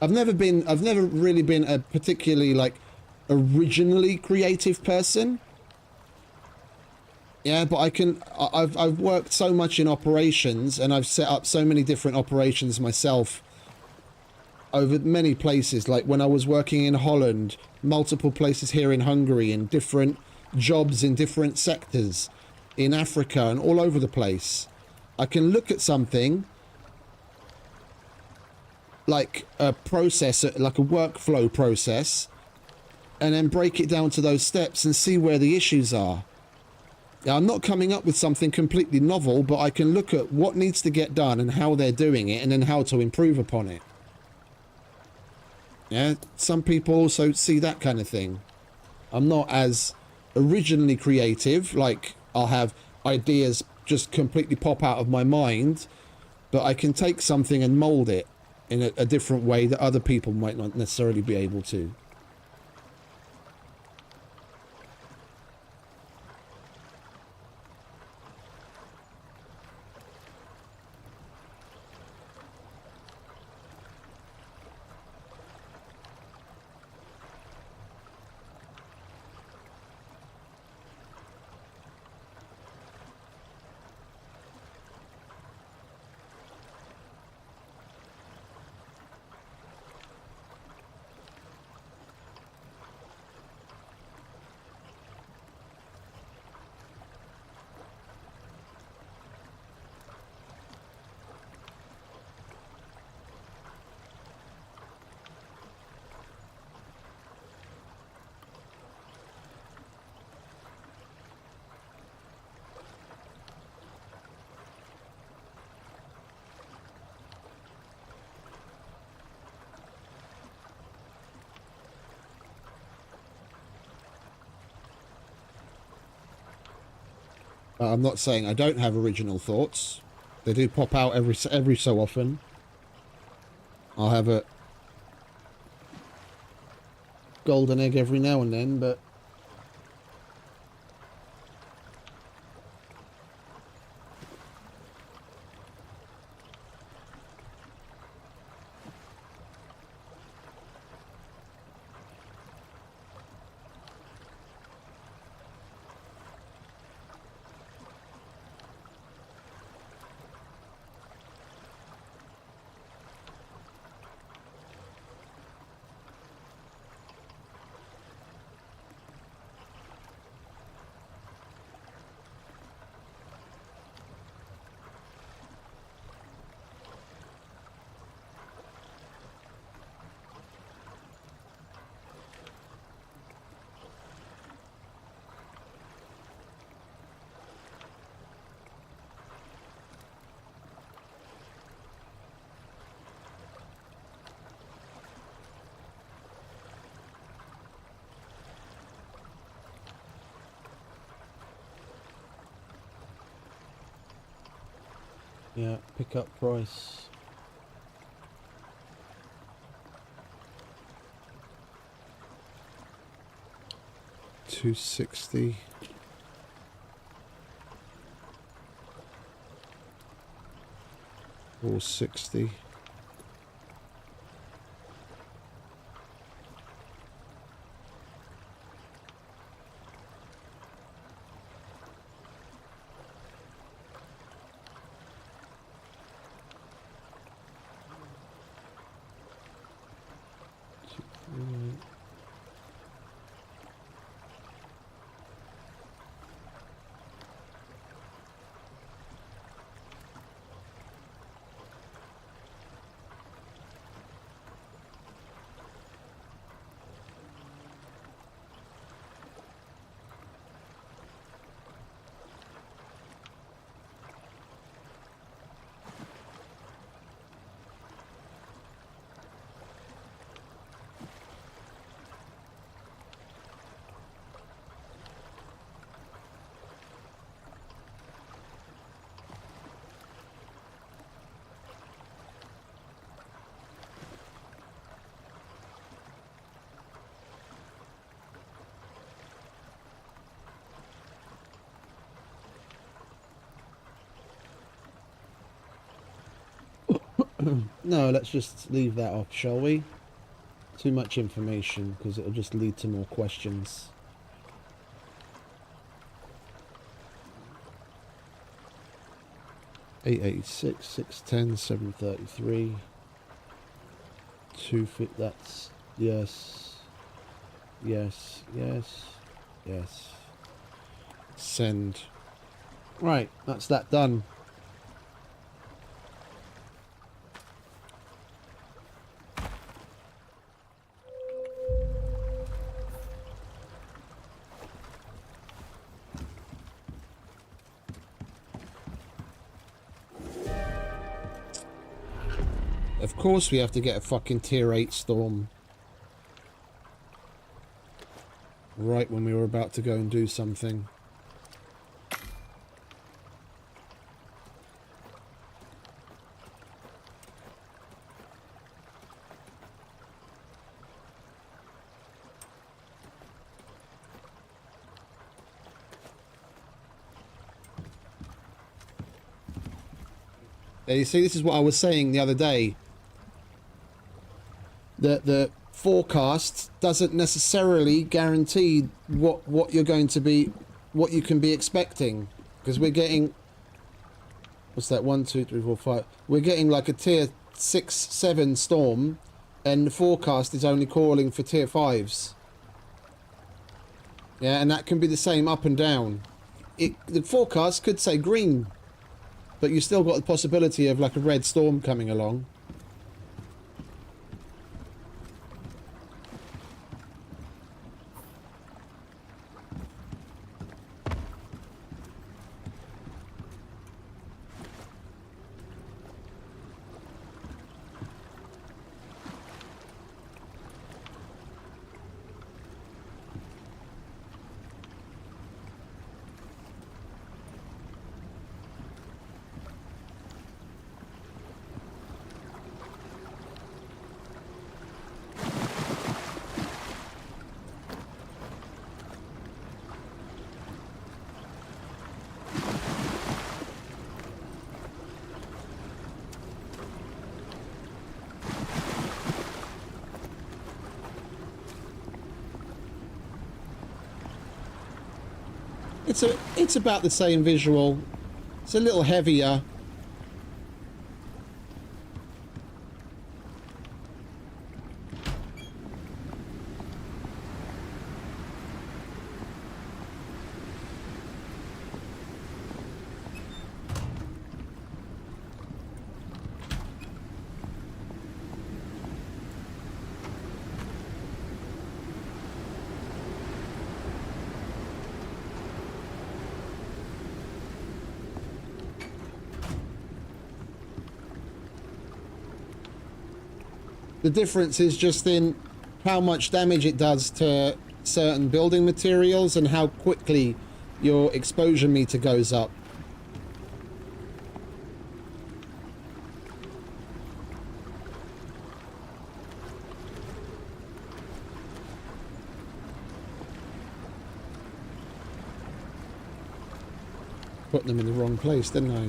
I've never really been a particularly like originally creative person. Yeah, but I've worked so much in operations, and I've set up so many different operations myself over many places. Like when I was working in Holland, multiple places here in Hungary, in different jobs in different sectors, in Africa and all over the place. I can look at something like a process, like a workflow process, and then break it down to those steps and see where the issues are. Now, I'm not coming up with something completely novel, but I can look at what needs to get done and how they're doing it, and then how to improve upon it. Yeah, some people also see that kind of thing. I'm not as originally creative, like I'll have ideas just completely pop out of my mind, but I can take something and mold it in a different way that other people might not necessarily be able to. I'm not saying I don't have original thoughts. They do pop out every so often. I'll have a golden egg every now and then, but Yeah, pickup price. $260. 460. No, let's just leave that off, shall we? Too much information, because it'll just lead to more questions. $886, $610, $733. 250. That's yes, yes, yes, yes. Send. Right, that's that done. Of course we have to get a fucking tier 8 storm. Right when we were about to go and do something. You see, this is what I was saying the other day. That the forecast doesn't necessarily guarantee what you're going to be, what you can be expecting, because we're getting, what's that, 1 2 3 4 5, we're getting like a tier 6 7 storm, and the forecast is only calling for tier 5s. Yeah, and that can be the same up and down. The forecast could say green, but you still got the possibility of like a red storm coming along. It's about the same visual. It's a little heavier. The difference is just in how much damage it does to certain building materials and how quickly your exposure meter goes up. put them in the wrong place, didn't I?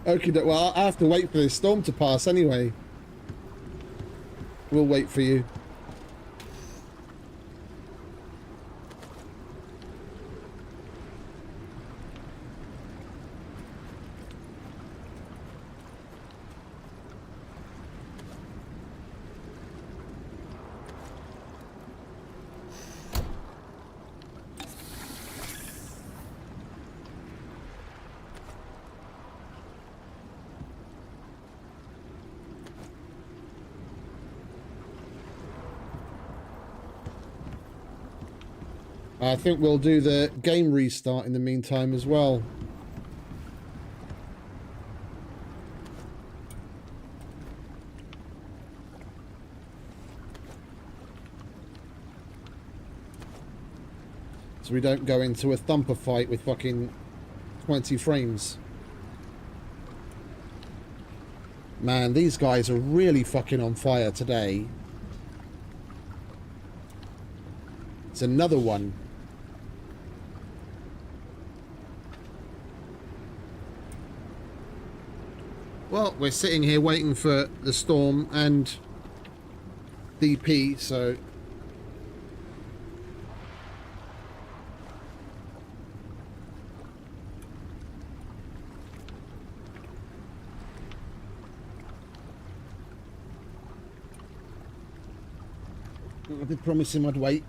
Okay, well, I have to wait for this storm to pass anyway. We'll wait for you. I think we'll do the game restart in the meantime as well. So we don't go into a thumper fight with fucking 20 frames. Man, these guys are really fucking on fire today. It's another one. Well, we're sitting here waiting for the storm and DP, so... I did promise him I'd wait.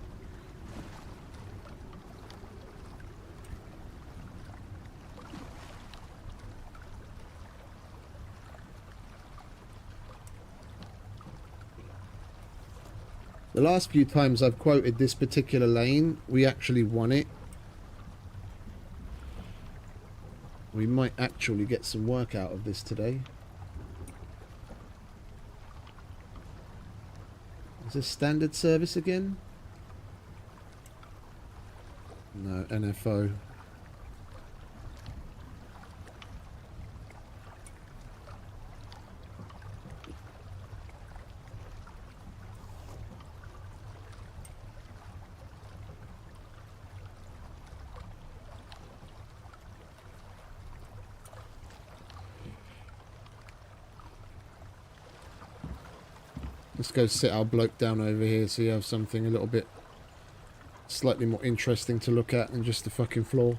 The last few times I've quoted this particular lane, we actually won it. We might actually get some work out of this today. Is this standard service again? No, NFO. Let's go sit our bloke down over here so you have something a little bit slightly more interesting to look at than just the fucking floor.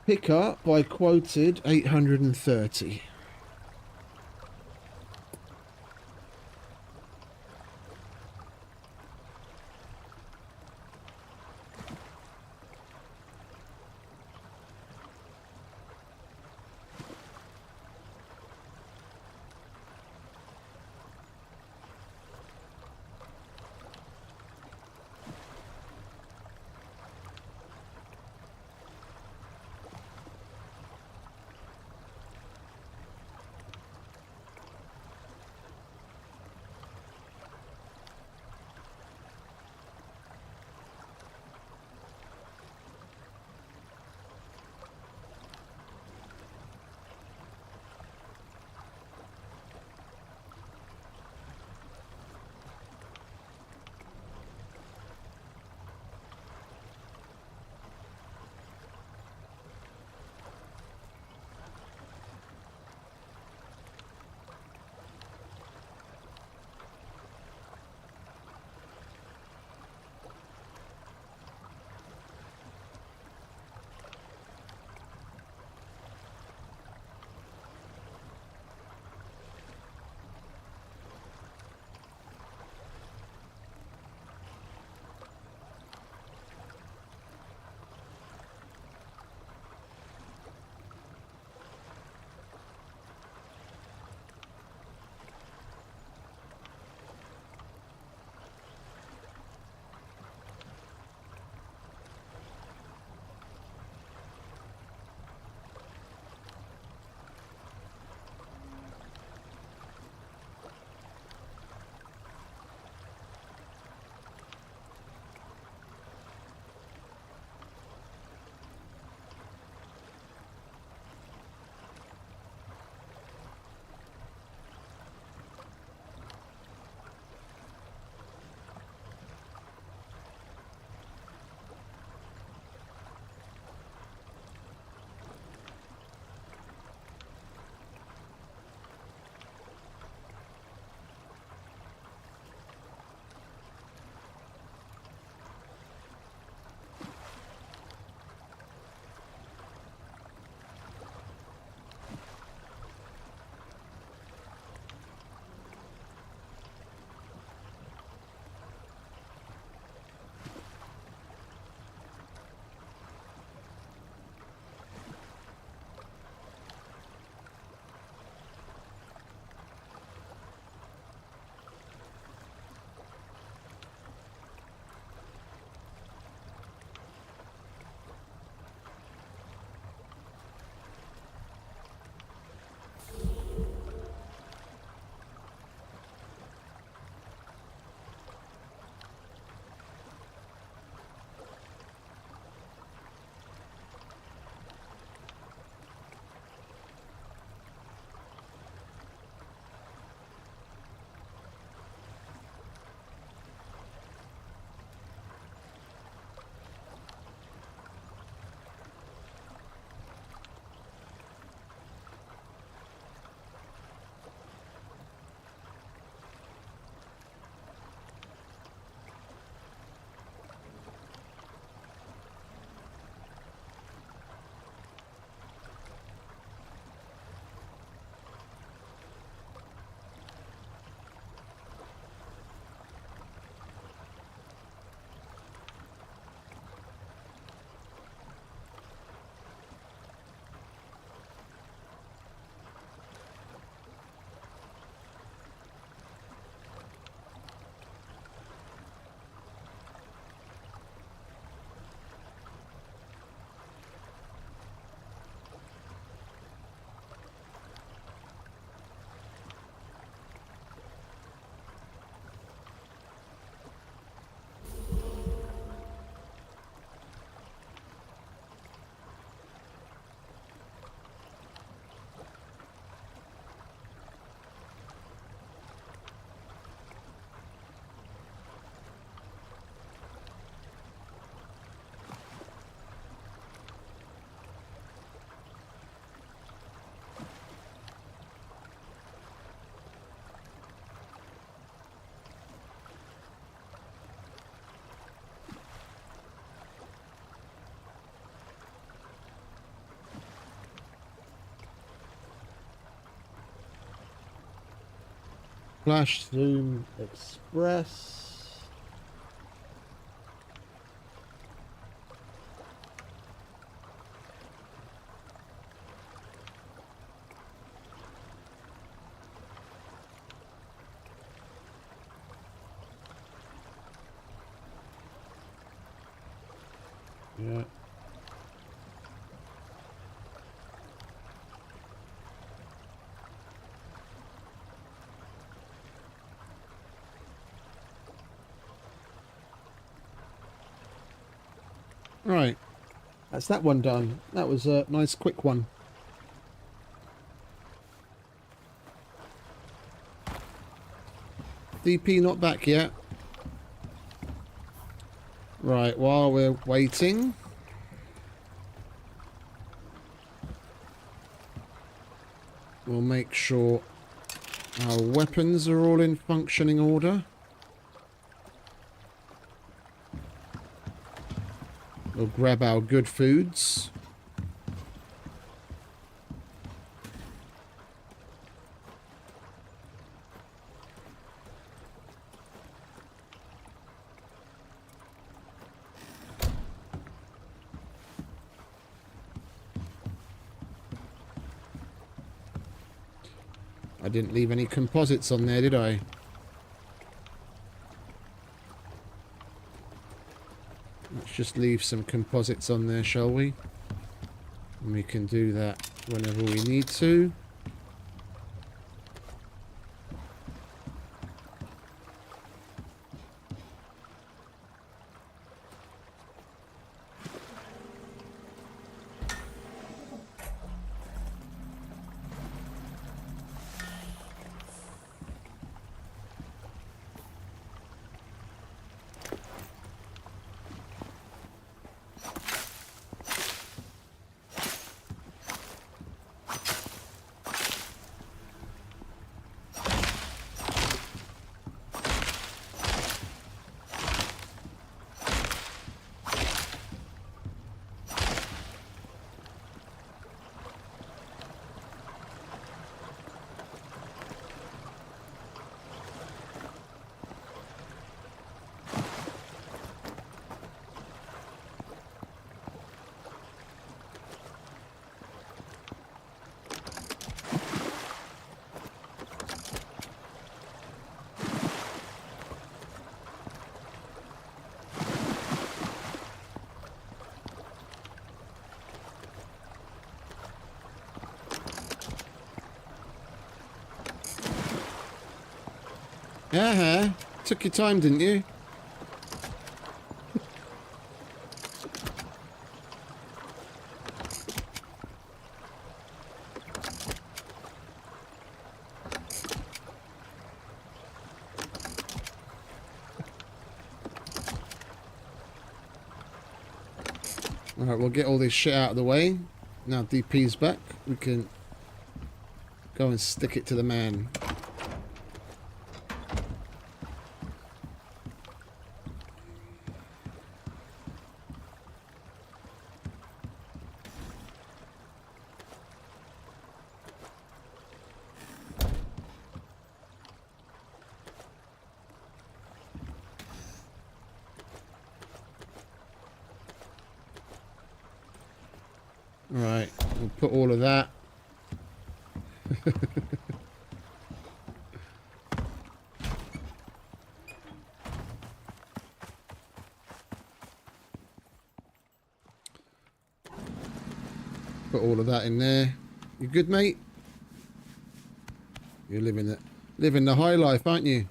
Pick up by quoted 830. Flash Zoom Express. Yeah. Right. That's that one done. That was a nice quick one. DP not back yet. Right, while we're waiting, we'll make sure our weapons are all in functioning order. We'll grab our good foods. I didn't leave any composites on there, did I? Let's just leave some composites on there, shall we? And we can do that whenever we need to. Took your time, didn't you? Alright, we'll get all this shit out of the way. Now DP's back, we can go and stick it to the man. Right, we'll put all of that. Put all of that in there. You good, mate? You're living the high life, aren't you?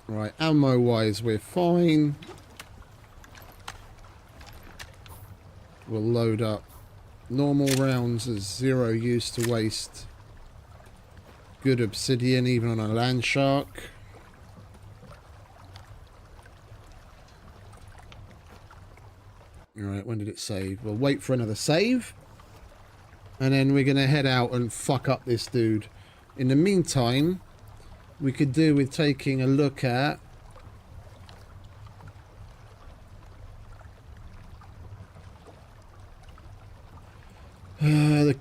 Right, ammo-wise, we're fine. We'll load up. Normal rounds is 0 use to waste. Good obsidian, even on a land shark. Alright, when did it save? We'll wait for another save. And then we're going to head out and fuck up this dude. In the meantime, we could do with taking a look at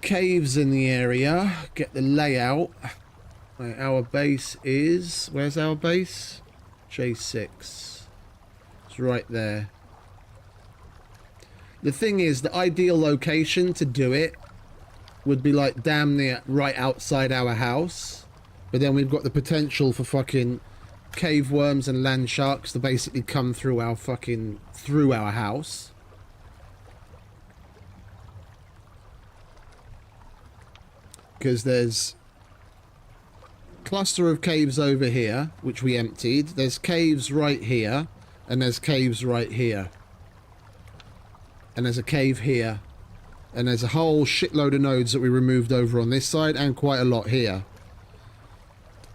caves in the area. Get the layout. Right, our base is... Where's our base? J6. It's right there. The thing is, the ideal location to do it would be like damn near right outside our house. But then we've got the potential for fucking cave worms and land sharks to basically come through our fucking... through our house. Because there's a cluster of caves over here, which we emptied. There's caves right here, and there's caves right here. And there's a cave here. And there's a whole shitload of nodes that we removed over on this side, and quite a lot here.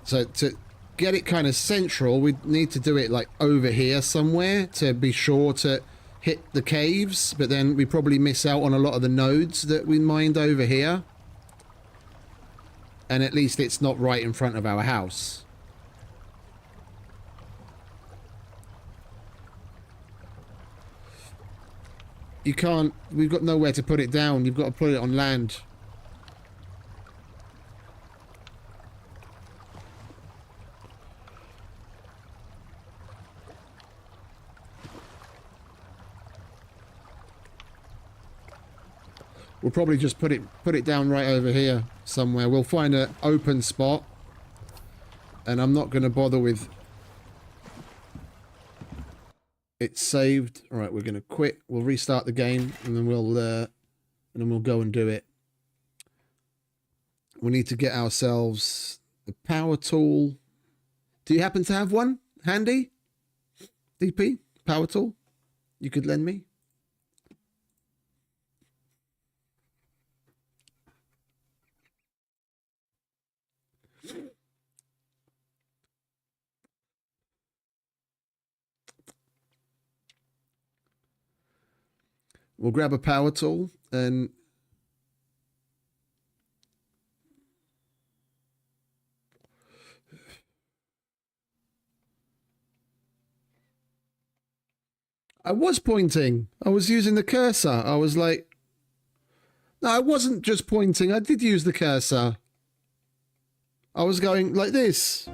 So to get it kind of central, we need to do it like over here somewhere to be sure to hit the caves, but then we probably miss out on a lot of the nodes that we mined over here. And at least it's not right in front of our house. You can't... We've got nowhere to put it down. You've got to put it on land. We'll probably just put it down right over here somewhere. We'll find an open spot. And I'm not going to bother with... It's saved. All right, we're going to quit. We'll restart the game, and then we'll go and do it. We need to get ourselves the power tool. Do you happen to have one handy? DP? Power tool? You could lend me? We'll grab a power tool and I was pointing. I was using the cursor. I was like, no, I wasn't just pointing. I did use the cursor. I was going like this.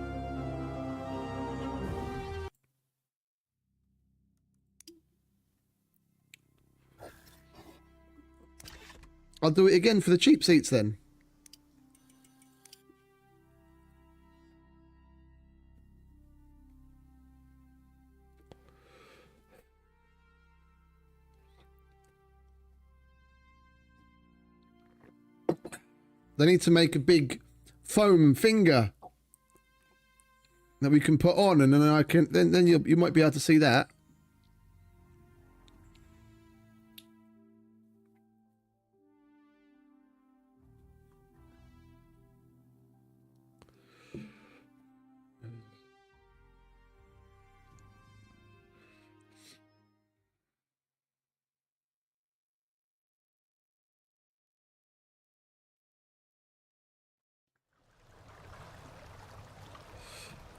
I'll do it again for the cheap seats then. They need to make a big foam finger that we can put on, and then I can then you might be able to see that.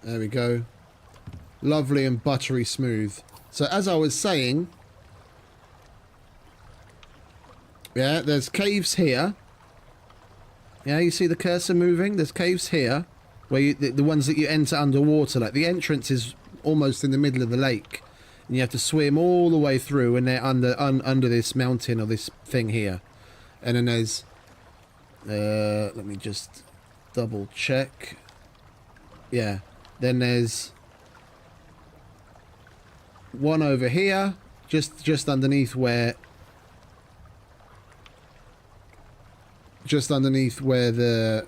There we go. Lovely and buttery smooth. So as I was saying, yeah, there's caves here. Yeah, you see the cursor moving? There's caves here, where the ones that you enter underwater. Like the entrance is almost in the middle of the lake, and you have to swim all the way through, and they're under this mountain or this thing here. And then there's, let me just double check. Yeah. Then there's one over here, just underneath where the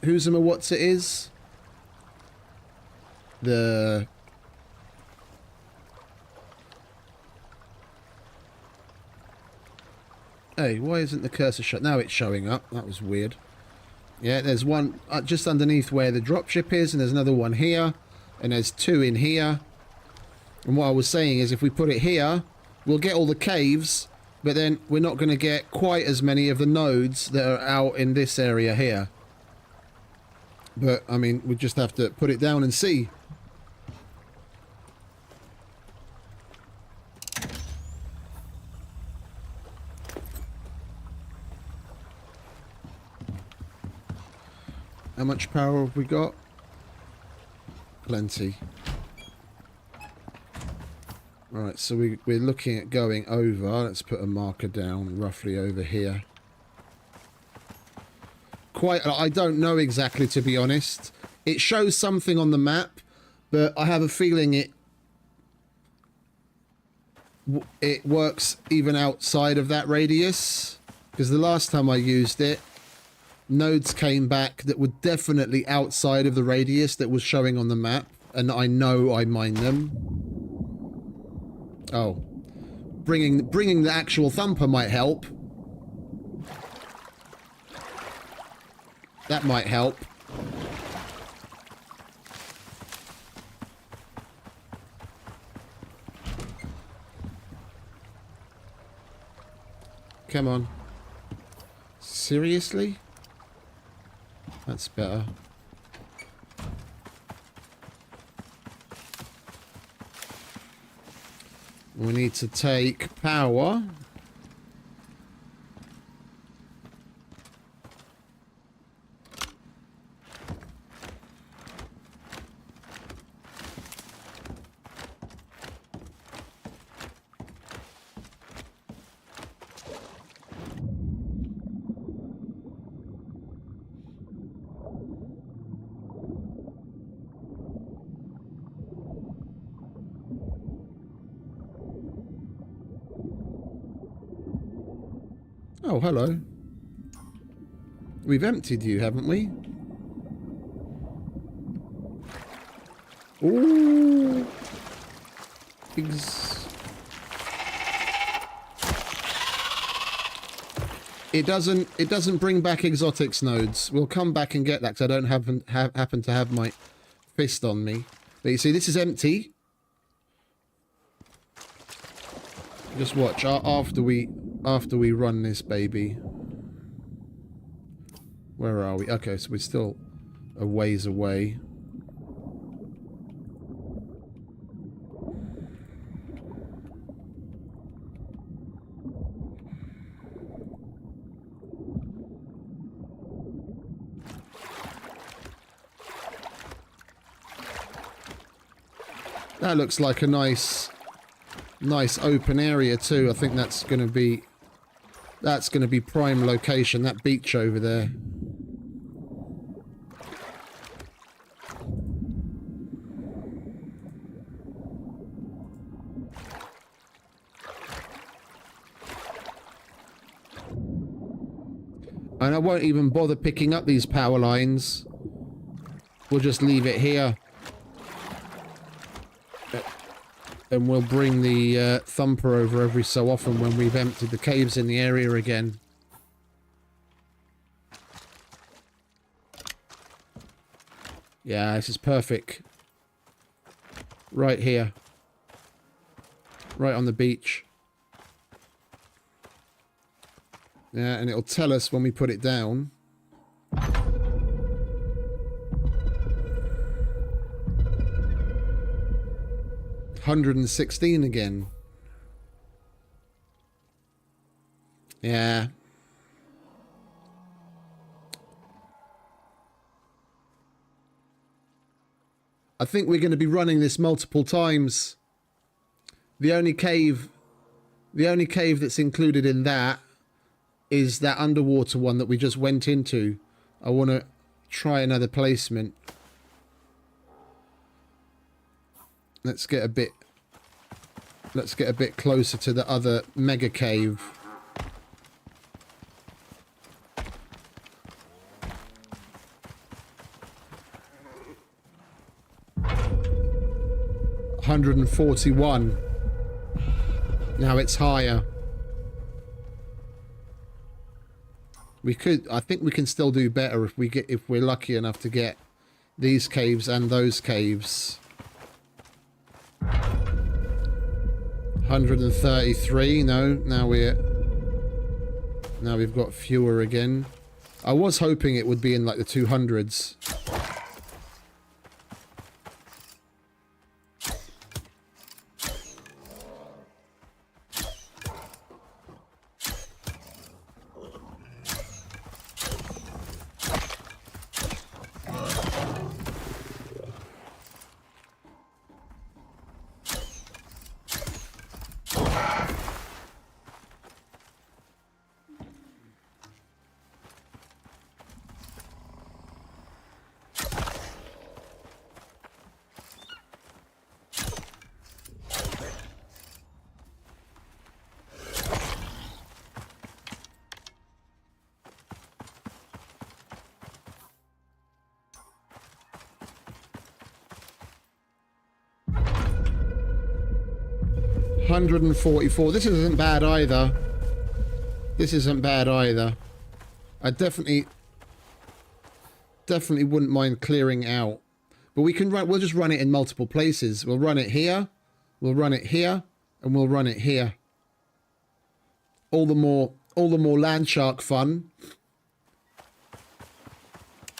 who's and what's it is. The hey, why isn't the cursor shut? Now it's showing up. That was weird. Yeah, there's one just underneath where the dropship is, and there's another one here, and there's two in here. And what I was saying is if we put it here, we'll get all the caves, but then we're not going to get quite as many of the nodes that are out in this area here. But, I mean, we just have to put it down and see. How much power have we got? Plenty. Right, so we're looking at going over. Let's put a marker down roughly over here. I don't know exactly, to be honest. It shows something on the map, but I have a feeling it works even outside of that radius, because the last time I used it, nodes came back that were definitely outside of the radius that was showing on the map, and I know I mined them. Oh, bringing the actual thumper might help. That might help. Come on. Seriously? That's better. We need to take power. Oh, hello. We've emptied you, haven't we? Ooh. It doesn't bring back exotics nodes. We'll come back and get that because I don't happen to have my fist on me. But you see, this is empty. Just watch after we run this baby. Where are we? Okay, so we're still a ways away. That looks like a nice open area too. I think that's going to be prime location, that beach over there. And I won't even bother picking up these power lines. We'll just leave it here. And we'll bring the thumper over every so often when we've emptied the caves in the area again. Yeah, this is perfect. Right here. Right on the beach. Yeah, and it'll tell us when we put it down. 116 again. Yeah. I think we're going to be running this multiple times. The only cave that's included in that is that underwater one that we just went into. I want to try another placement. Let's get a bit closer to the other mega cave. $141. Now it's higher. I think we can still do better if we're lucky enough to get these caves and those caves. 133. No, now we've got fewer again. I was hoping it would be in like the 200s. 144. This isn't bad either. This isn't bad either. I definitely wouldn't mind clearing out. But we can run, we'll just run it in multiple places. We'll run it here, we'll run it here, and we'll run it here. All the more land shark fun.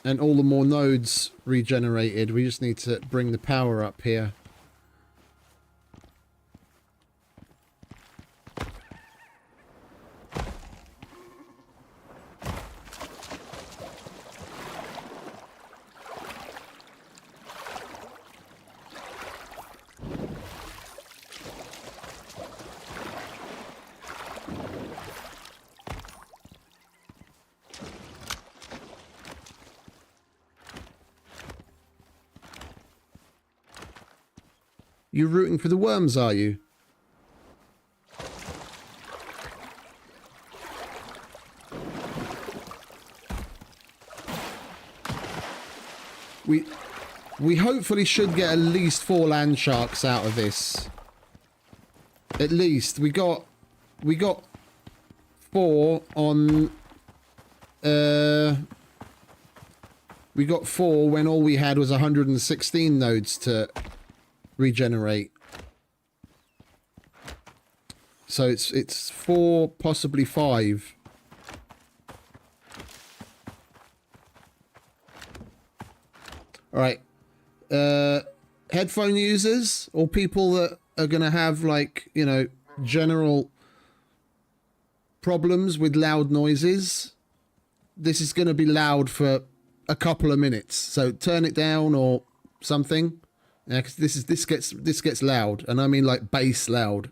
And all the more nodes regenerated. We just need to bring the power up here. You rooting for the worms, are you? We hopefully should get at least 4 land sharks out of this. At least we got 4 on we got 4 when all we had was 116 nodes to regenerate. So it's 4, possibly 5. All right. Headphone users or people that are going to have, like, you know, general problems with loud noises. This is going to be loud for a couple of minutes. So turn it down or something. Yeah, 'cause this gets loud, and I mean like bass loud.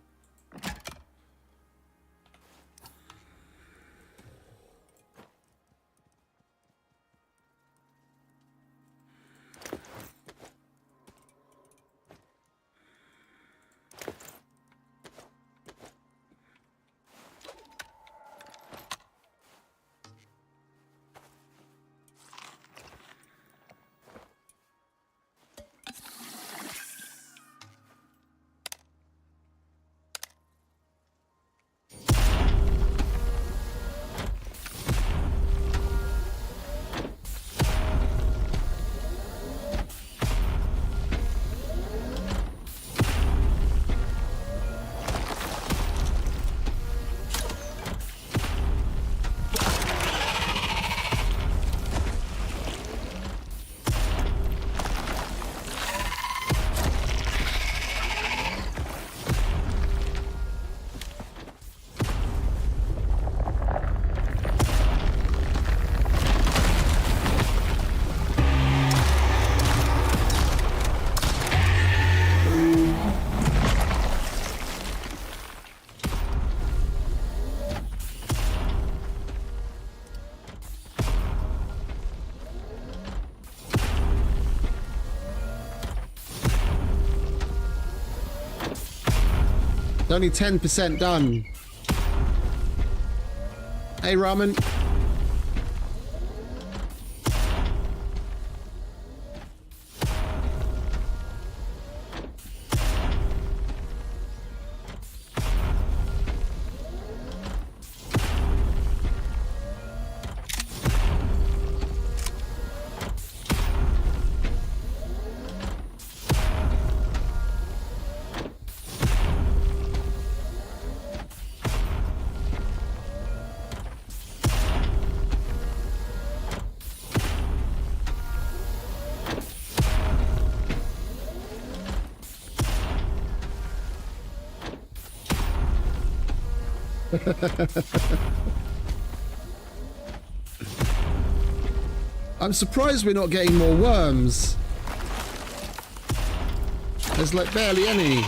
Only 10% done. Hey, Ramen. I'm surprised we're not getting more worms. There's like barely any.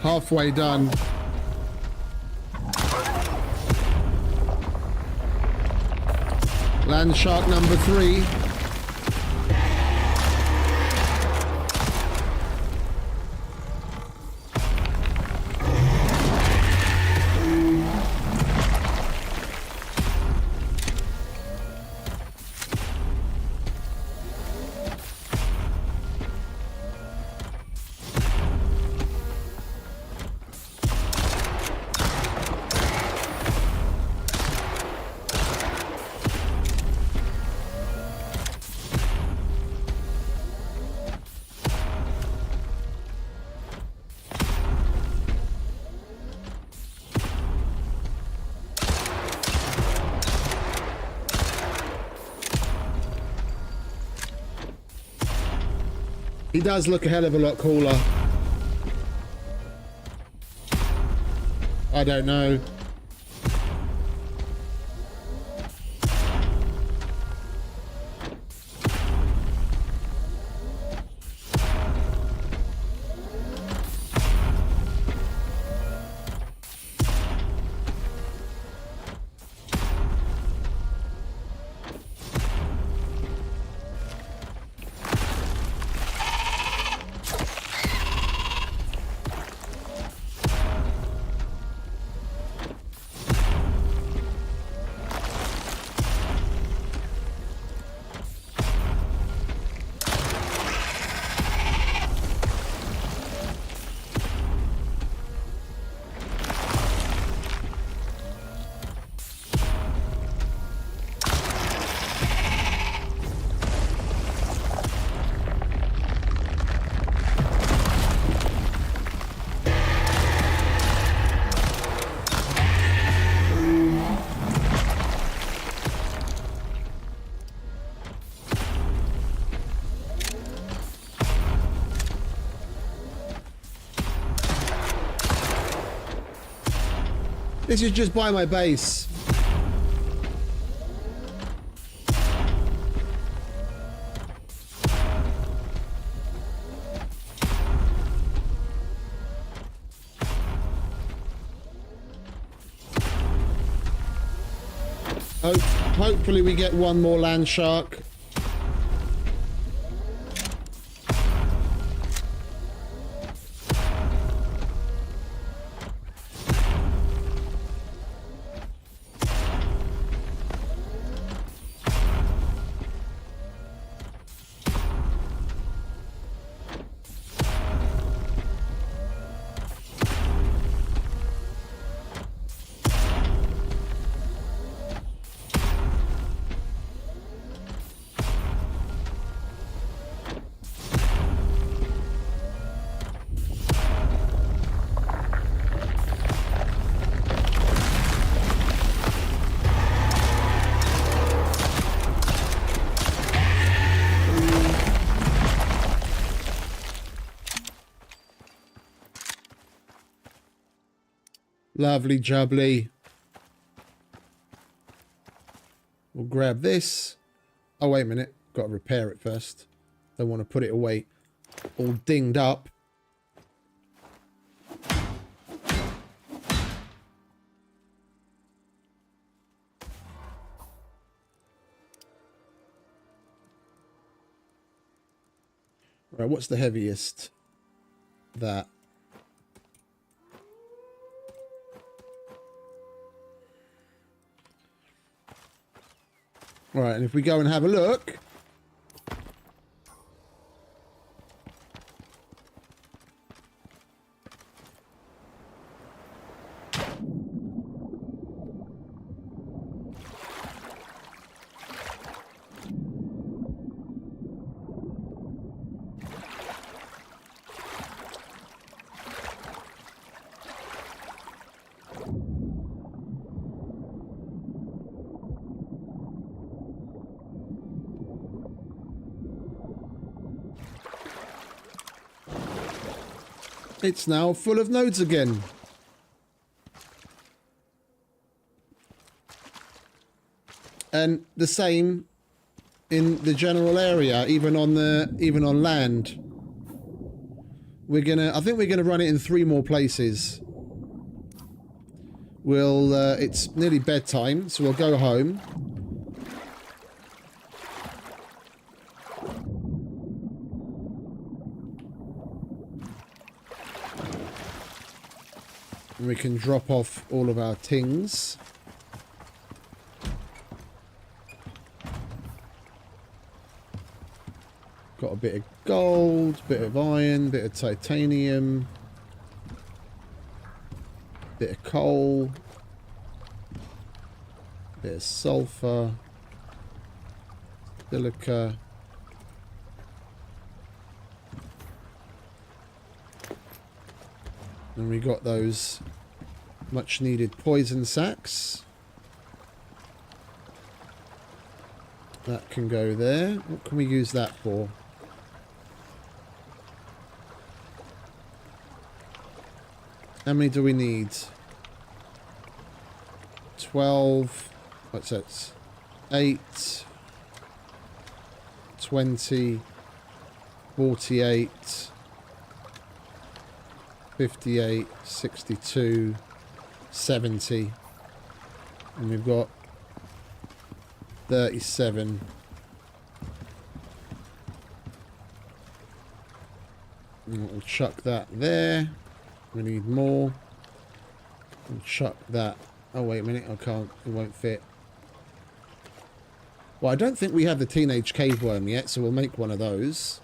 Halfway done. Land shark number 3. He does look a hell of a lot cooler. I don't know. This is just by my base. Hopefully we get one more land shark. Lovely jubbly. We'll grab this. Oh, wait a minute. Got to repair it first. Don't want to put it away all dinged up. Right, what's the heaviest? That. Right, and if we go and have a look... It's now full of nodes again. And the same in the general area, even on land. I think we're gonna run it in 3 more places. It's nearly bedtime, so we'll go home. And we can drop off all of our things. Got a bit of gold, bit of iron, bit of titanium, bit of coal, bit of sulfur, silica. And we got those much needed poison sacks. That can go there. What can we use that for? How many do we need? 12. What's that? 8. 20. 48. 58. 62. 70. And we've got 37. And we'll chuck that there. We need more. We'll chuck that. Oh, wait a minute. I can't. It won't fit. Well, I don't think we have the teenage cave worm yet, so we'll make one of those.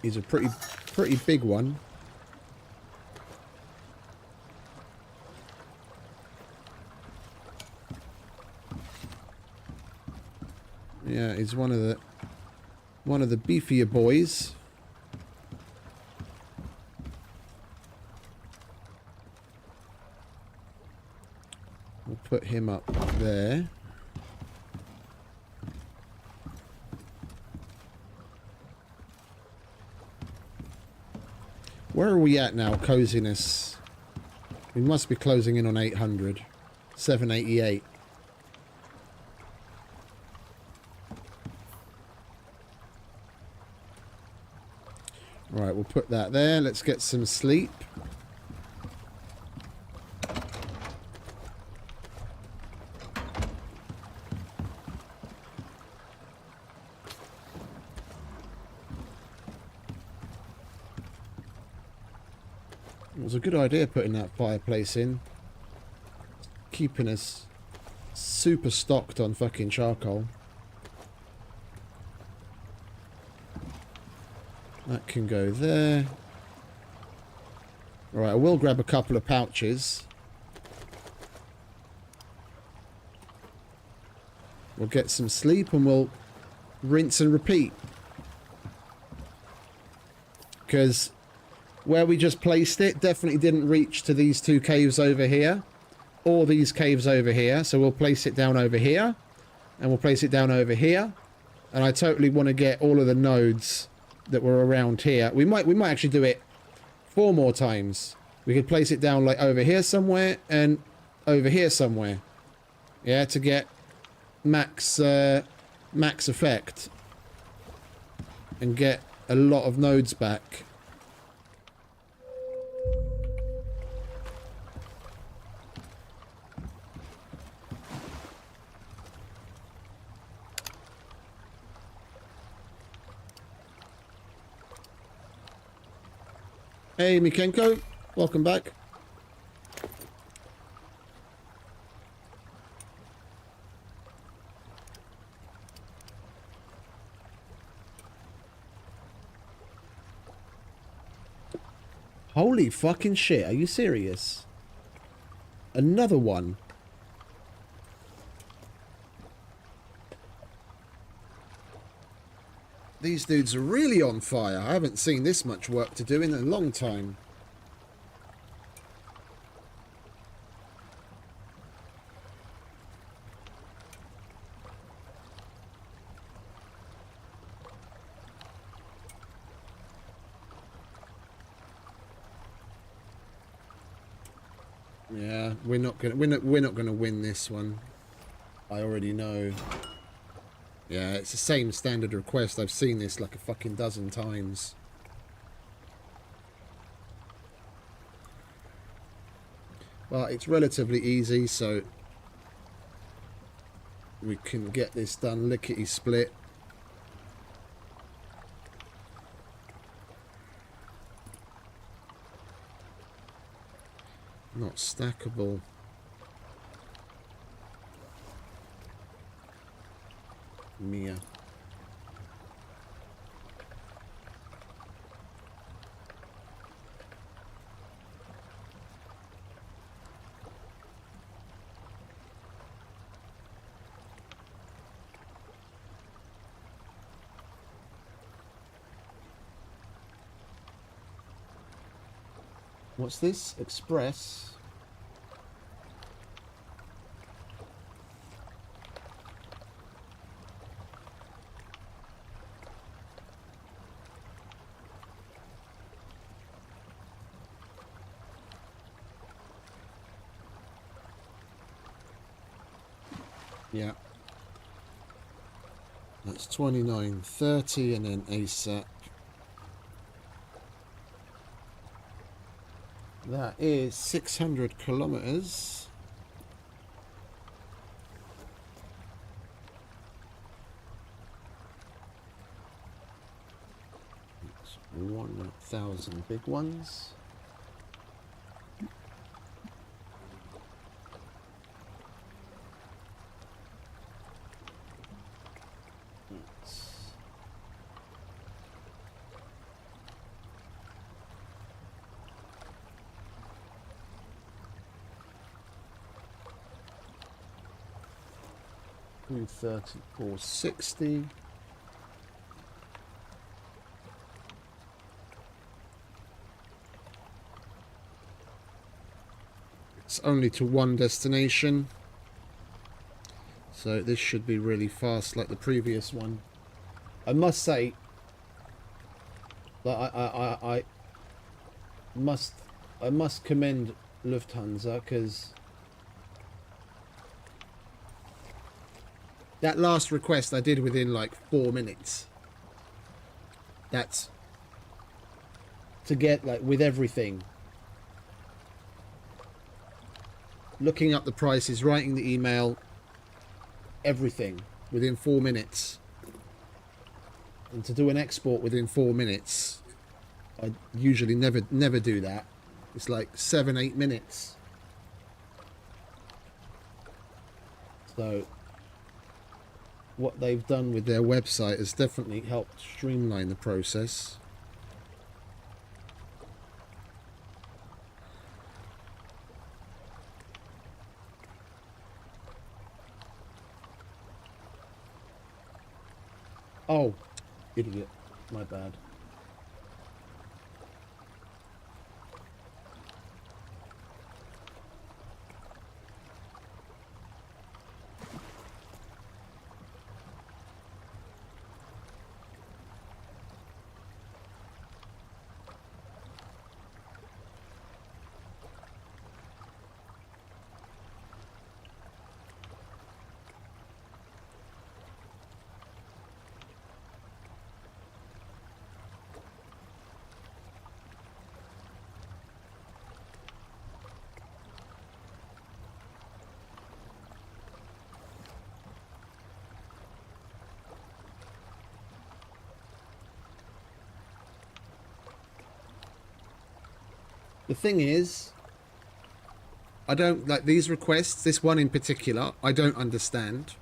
He's a pretty big one. Yeah, he's one of the beefier boys. We'll put him up there. Where are we at now, coziness? We must be closing in on 800. 788. Right, we'll put that there. Let's get some sleep. It was a good idea putting that fireplace in. Keeping us super stocked on fucking charcoal. That can go there. Alright, I will grab a couple of pouches. We'll get some sleep and we'll rinse and repeat. Because where we just placed it definitely didn't reach to these 2 caves over here. Or these caves over here. So we'll place it down over here. And we'll place it down over here. And I totally want to get all of the nodes that were around here. We might actually do it 4 more times. We could place it down like over here somewhere and over here somewhere. Yeah, to get max effect and get a lot of nodes back. Hey, Mikenko. Welcome back. Holy fucking shit. Are you serious? Another one. These dudes are really on fire. I haven't seen this much work to do in a long time. Yeah, we're not gonna win this one. I already know. Yeah, it's the same standard request. I've seen this like a fucking dozen times. Well, it's relatively easy, so we can get this done lickety split. Not stackable. Mia. What's this? Express? Yeah. That's 29.30 and then ASAP. That is 600 kilometers. That's 1,000 big ones. That's 34.60. It's only to one destination, so this should be really fast like the previous one. I must say that I must commend Lufthansa, because that last request I did within like 4 minutes. That's to get like with everything. Looking up the prices, writing the email, everything within 4 minutes. And to do an export within 4 minutes, I usually never do that. It's like 7-8 minutes. So what they've done with their website has definitely helped streamline the process. Oh, idiot. My bad. The thing is, I don't like these requests. This one in particular, I don't understand.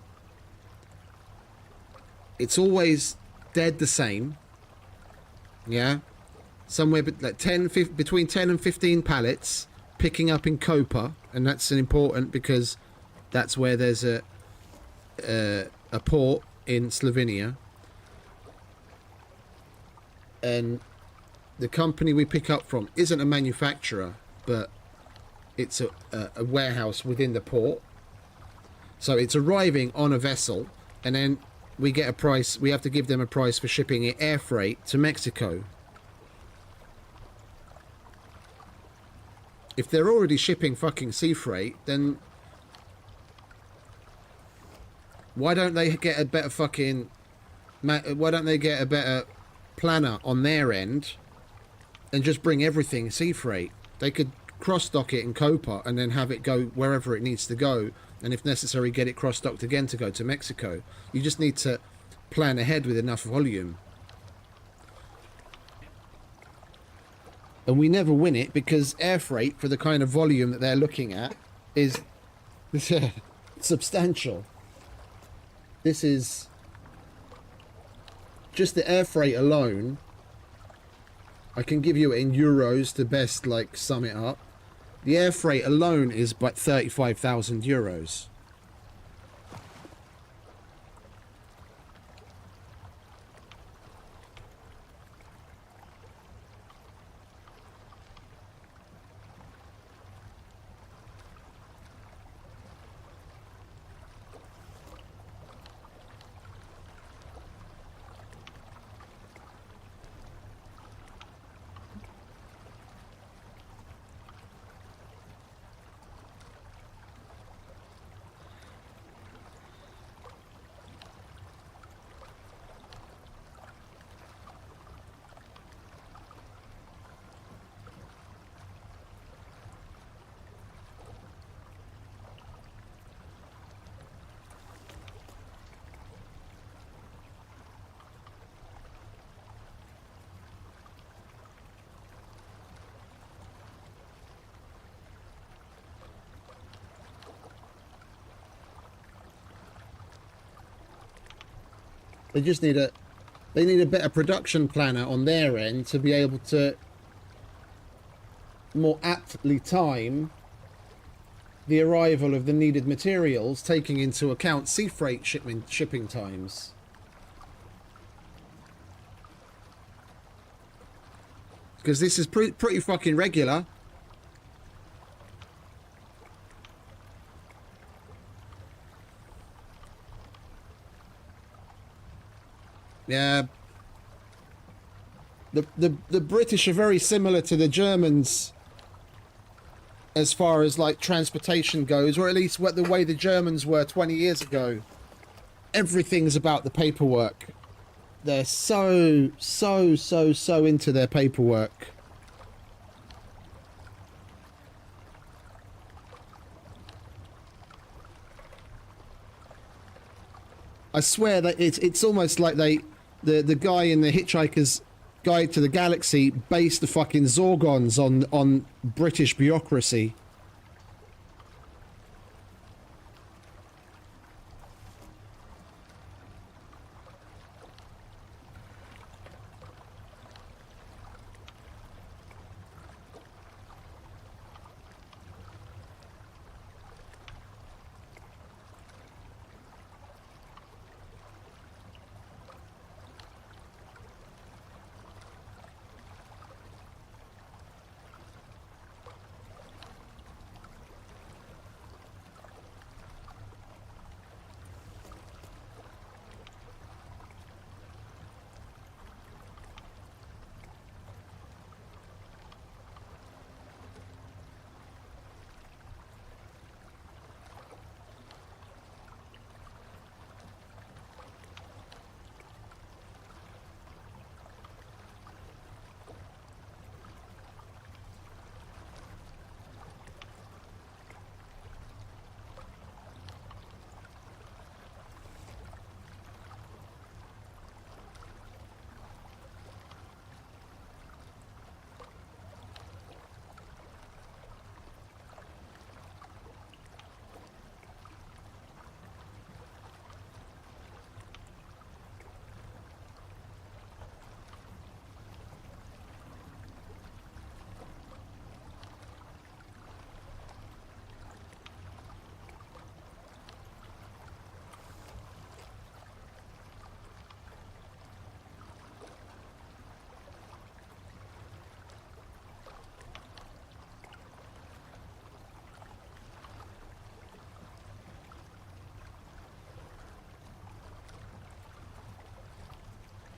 It's always dead the same. Yeah, somewhere like between 10 and 15 pallets picking up in Koper, and that's important because that's where there's a port in Slovenia, and the company we pick up from isn't a manufacturer, but it's a warehouse within the port. So it's arriving on a vessel, and then we get a price. We have to give them a price for shipping it air freight to Mexico. if they're already shipping fucking sea freight, then why don't they get a better fucking... Why don't they get a better planner on their end and just bring everything sea freight? They could cross-dock it in Copa and then have it go wherever it needs to go, and if necessary get it cross-docked again to go to Mexico. You just need to plan ahead with enough volume. And we never win it because air freight, for the kind of volume that they're looking at, is substantial. This is just the air freight alone. I can give you it in euros to best like sum it up. The air freight alone is but 35,000 euros. They just need a better production planner on their end to be able to more aptly time the arrival of the needed materials, taking into account sea freight shipping times. Because this is pretty fucking regular. Yeah. The British are very similar to the Germans as far as like transportation goes, or at least what the way the Germans were 20 years ago. Everything's about the paperwork. They're so into their paperwork. I swear that it's almost like the guy in the Hitchhiker's Guide to the Galaxy based the fucking Zorgons on British bureaucracy.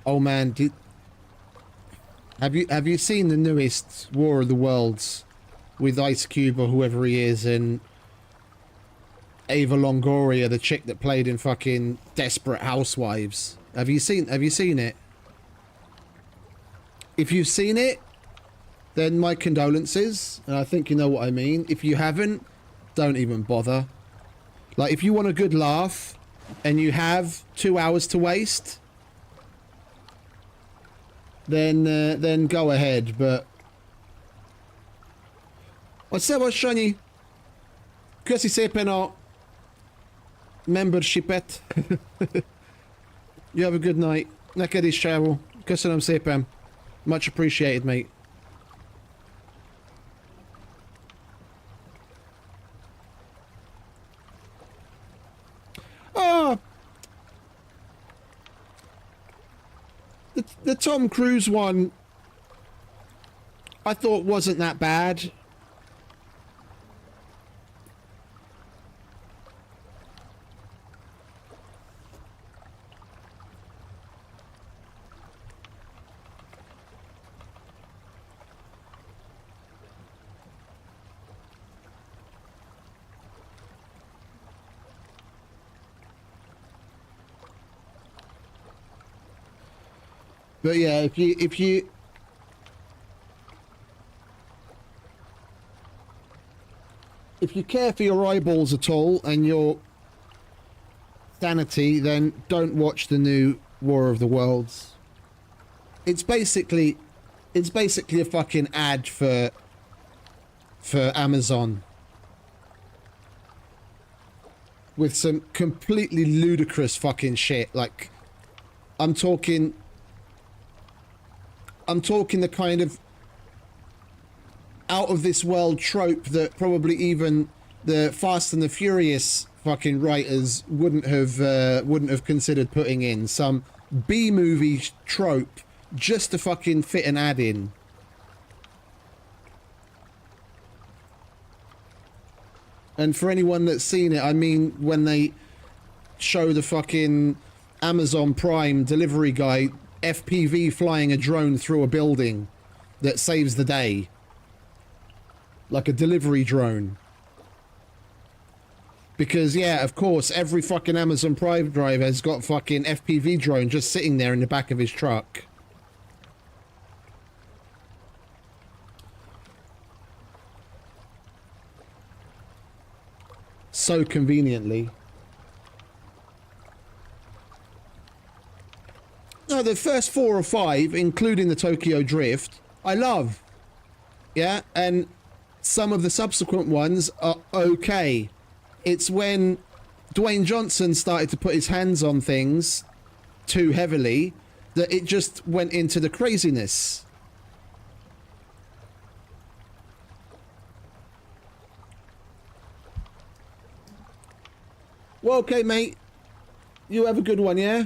Oh man, have you seen the newest War of the Worlds with Ice Cube or whoever he is, and Ava Longoria, the chick that played in fucking Desperate Housewives. Have you seen it? If you've seen it, then my condolences, and I think you know what I mean. If you haven't, don't even bother. Like, if you want a good laugh and you have 2 hours to waste, then go ahead. But Osewa Shani, köszi szépen a membershipet. You have a good night. Neked is, Cheryl. Köszönöm szépen. Much appreciated, mate. Oh, the Tom Cruise one, I thought wasn't that bad. But yeah, if you care for your eyeballs at all and your sanity, then don't watch the new War of the Worlds. It's basically a fucking ad for Amazon with some completely ludicrous fucking shit. Like, I'm talking the kind of out of this world trope that probably even the Fast and the Furious fucking writers wouldn't have considered putting in. Some B-movie trope just to fucking fit an ad in. And for anyone that's seen it, I mean, when they show the fucking Amazon Prime delivery guy FPV flying a drone through a building that saves the day. Like a delivery drone. Because, yeah, of course, every fucking Amazon Prime driver has got fucking FPV drone just sitting there in the back of his truck. So conveniently. No, the first 4 or 5, including the Tokyo Drift, I love. Yeah, and some of the subsequent ones are okay. It's when Dwayne Johnson started to put his hands on things too heavily that it just went into the craziness. Well, okay, mate. You have a good one, yeah?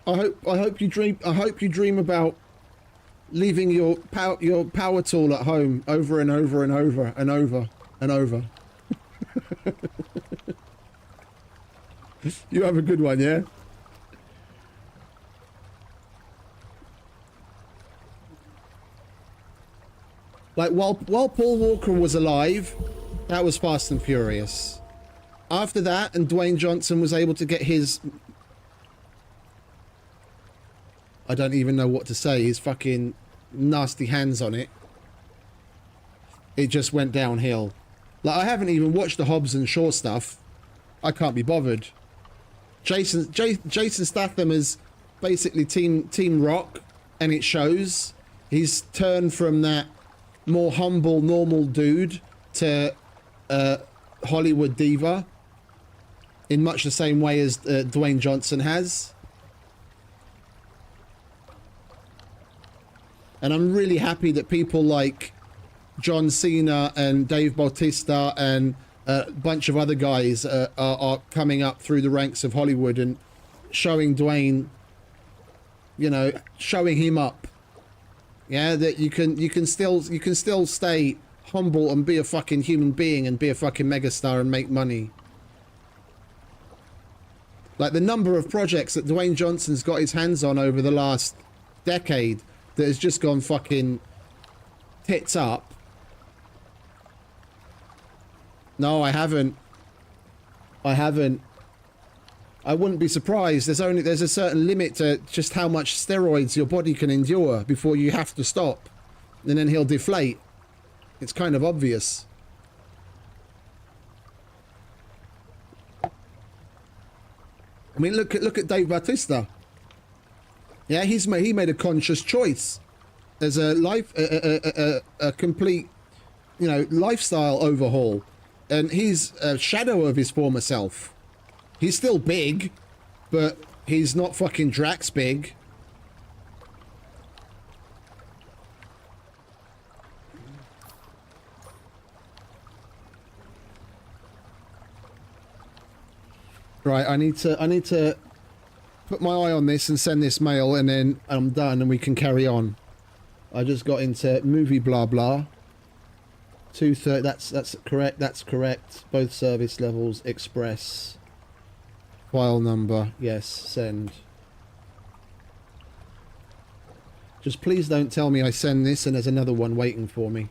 I hope you dream about leaving your power tool at home over and over and over and over and over. You have a good one, yeah? Like, while Paul Walker was alive, that was Fast and Furious. After that, and Dwayne Johnson was able to get his... I don't even know what to say. His fucking nasty hands on it. It just went downhill. Like, I haven't even watched the Hobbs and Shaw stuff. I can't be bothered. Jason Statham is basically Team Rock, and it shows. He's turned from that more humble, normal dude to Hollywood diva in much the same way as Dwayne Johnson has. And I'm really happy that people like John Cena and Dave Bautista and a bunch of other guys are coming up through the ranks of Hollywood and showing Dwayne, you know, showing him up. Yeah, that you can still stay humble and be a fucking human being and be a fucking megastar and make money. Like the number of projects that Dwayne Johnson's got his hands on over the last decade that has just gone fucking tits up. No, I haven't. I haven't. I wouldn't be surprised. There's a certain limit to just how much steroids your body can endure before you have to stop. And then he'll deflate. It's kind of obvious. I mean, look at Dave Bautista. Yeah, he made a conscious choice as a complete, you know, lifestyle overhaul, and he's a shadow of his former self. He's still big, but he's not fucking Drax big. Right, I need to put my eye on this and send this mail, and then I'm done and we can carry on. I just got into movie blah blah. 230, that's correct, that's correct. Both service levels, express. File number, yes, send. Just please don't tell me I send this and there's another one waiting for me.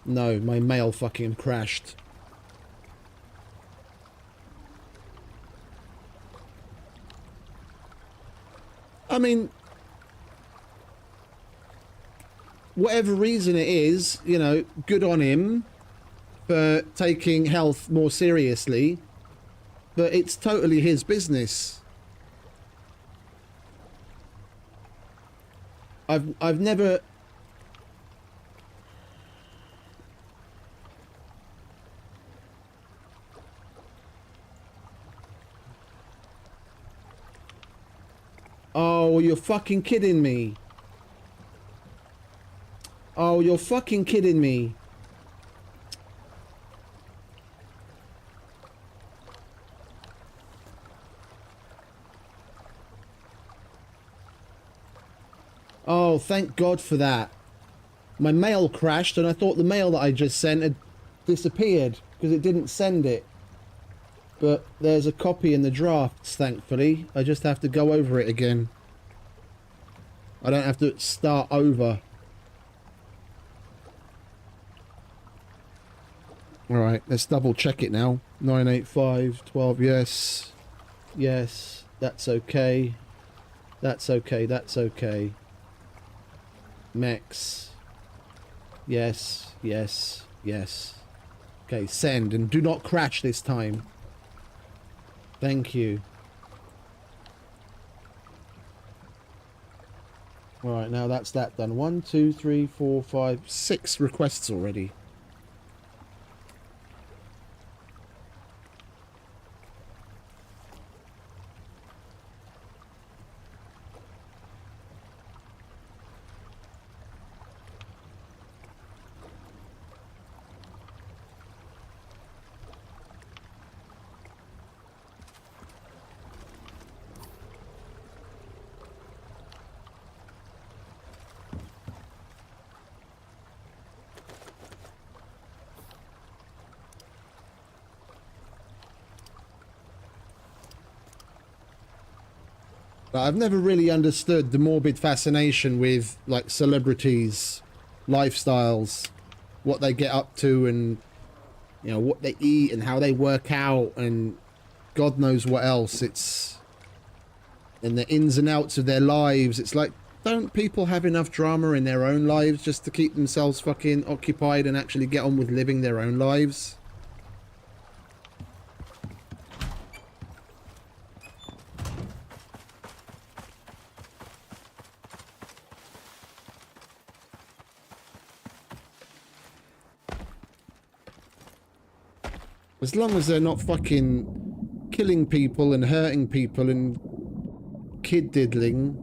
No, my mail fucking crashed. I mean, whatever reason it is, you know, good on him for taking health more seriously, but it's totally his business. I've never... Oh, you're fucking kidding me. Oh, you're fucking kidding me. Oh, thank God for that. My mail crashed and I thought the mail that I just sent had disappeared because it didn't send it. But there's a copy in the drafts, thankfully. I just have to go over it again. I don't have to start over. Alright, let's double check it now. 98512, yes. Yes, that's okay. That's okay, that's okay. Mex. Yes, yes, yes. Okay, send, and do not crash this time. Thank you. Alright, now that's that done. 1, 2, 3, 4, 5, 6 requests already. But I've never really understood the morbid fascination with, like, celebrities, lifestyles, what they get up to, and, you know, what they eat and how they work out, and God knows what else. It's... and the ins and outs of their lives. It's like, don't people have enough drama in their own lives just to keep themselves fucking occupied and actually get on with living their own lives? As long as they're not fucking killing people and hurting people and kid diddling,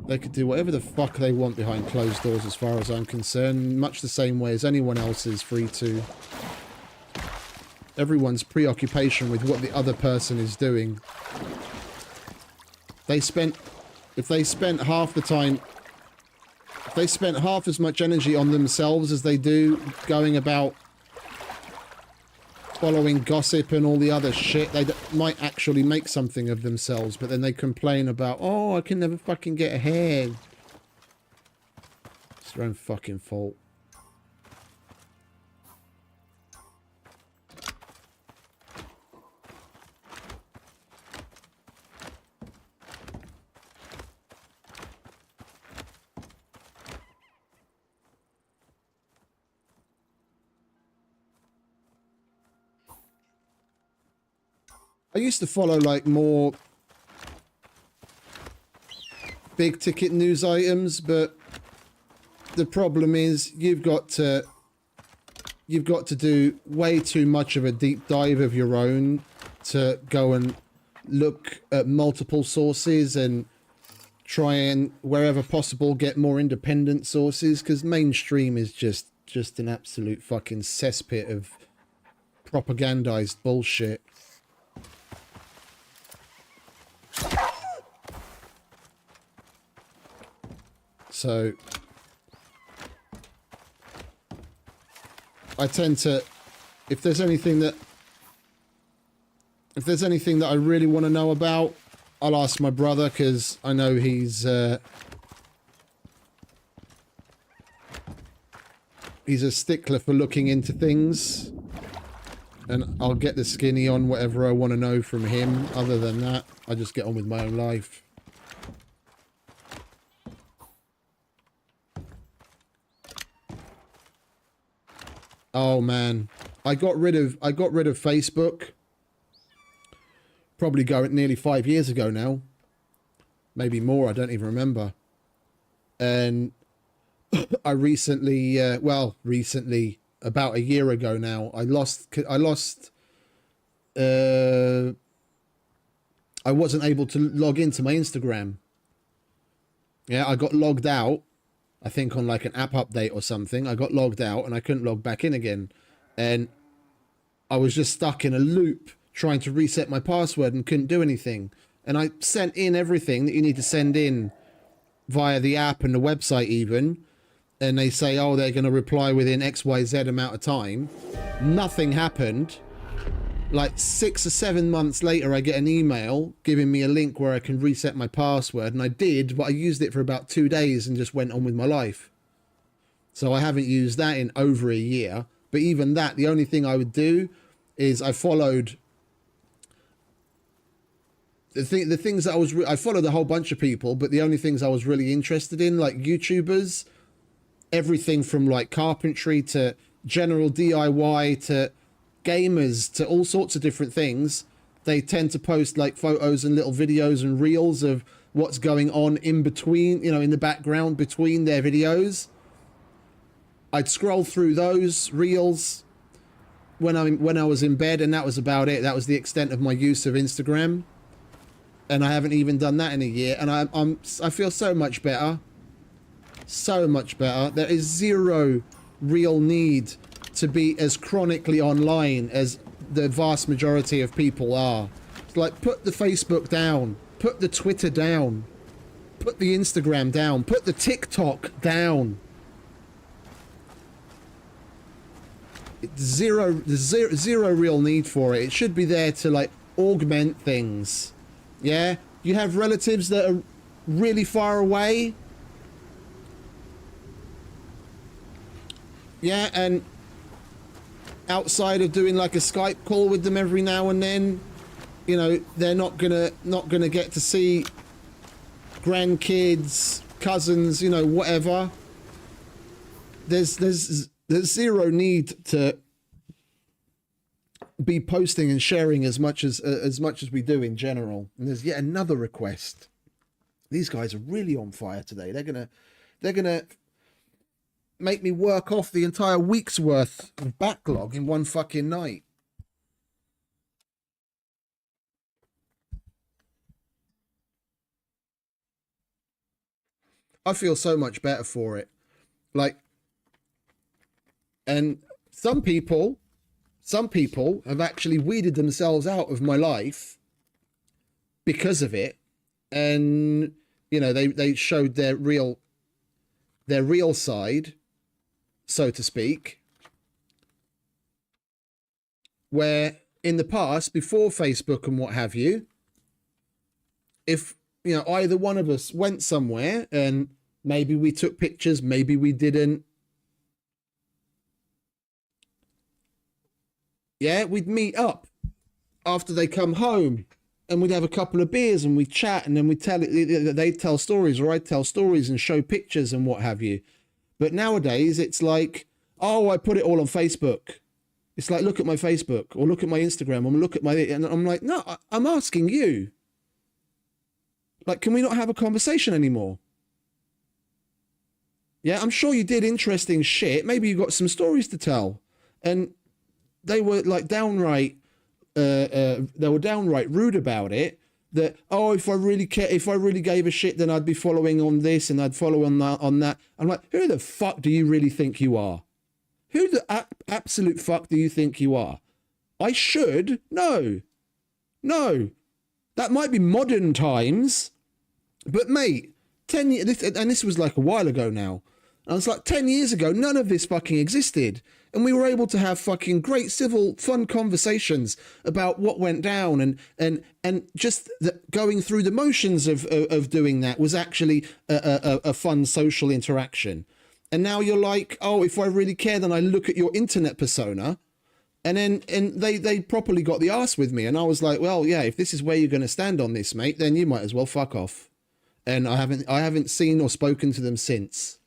they could do whatever the fuck they want behind closed doors as far as I'm concerned, much the same way as anyone else is free to. Everyone's preoccupation with what the other person is doing. If they spent half the time, if they spent half as much energy on themselves as they do going about following gossip and all the other shit, they might actually make something of themselves, but then they complain about, oh, I can never fucking get ahead. It's their own fucking fault. I used to follow like more big ticket news items, but the problem is you've got to do way too much of a deep dive of your own to go and look at multiple sources and try and, wherever possible, get more independent sources, because mainstream is just an absolute fucking cesspit of propagandized bullshit. So I tend to, if there's anything that I really want to know about, I'll ask my brother, because I know he's a stickler for looking into things, and I'll get the skinny on whatever I want to know from him. Other than that, I just get on with my own life. Oh man, I got rid of Facebook. Probably going nearly 5 years ago now, maybe more. I don't even remember. And I recently, about a year ago now, I wasn't able to log into my Instagram. Yeah, I got logged out. I think on like an app update or something. I got logged out and I couldn't log back in again. And I was just stuck in a loop trying to reset my password and couldn't do anything. And I sent in everything that you need to send in via the app and the website even. And they say, oh, they're going to reply within XYZ amount of time. Nothing happened. Like 6 or 7 months later, I get an email giving me a link where I can reset my password. And I did, but I used it for about 2 days and just went on with my life. So I haven't used that in over a year. But even that, the only thing I would do is I followed the things that I followed a whole bunch of people, but the only things I was really interested in, like YouTubers, everything from like carpentry to general DIY to gamers to all sorts of different things. They tend to post like photos and little videos and reels of what's going on in between, you know, in the background between their videos. I'd scroll through those reels when I was in bed, and that was about it. That was the extent of my use of Instagram. And I haven't even done that in a year, and I feel so much better. So much better. There is zero real need to be as chronically online as the vast majority of people are. It's like, put the Facebook down, put the Twitter down, put the Instagram down, put the TikTok down. Zero real need for it. It should be there to like augment things. Yeah, you have relatives that are really far away. Yeah, and outside of doing like a Skype call with them every now and then, you know, they're not gonna get to see grandkids, cousins, you know, whatever. There's zero need to be posting and sharing as much as we do in general. And there's yet another request. These guys are really on fire today. They're gonna make me work off the entire week's worth of backlog in one fucking night. I feel so much better for it. Like, and some people have actually weeded themselves out of my life because of it. And, you know, they showed their real side, so to speak, where in the past, before Facebook and what have you, if, you know, either one of us went somewhere and maybe we took pictures, maybe we didn't, yeah, we'd meet up after they come home and we'd have a couple of beers and we'd chat, and then they'd tell stories or I'd tell stories and show pictures and what have you. But nowadays it's like, oh, I put it all on Facebook. It's like, look at my Facebook or look at my Instagram or look at my, and I'm like, no, I'm asking you. Like, can we not have a conversation anymore? Yeah, I'm sure you did interesting shit. Maybe you got some stories to tell. And they were like downright, rude about it. That, oh, if I really gave a shit, then I'd be following on this and I'd follow on that. I'm like, who the fuck do you really think you are? Who the absolute fuck do you think you are? I should? No. No. That might be modern times, but mate, 10 years, and this was like a while ago now. And it's like 10 years ago, none of this fucking existed. And we were able to have fucking great civil fun conversations about what went down and just going through the motions of doing that was actually a fun social interaction. And now you're like, oh, if I really care, then I look at your internet persona. And they properly got the arse with me. And I was like, well, yeah, if this is where you're going to stand on this, mate, then you might as well fuck off. And I haven't seen or spoken to them since.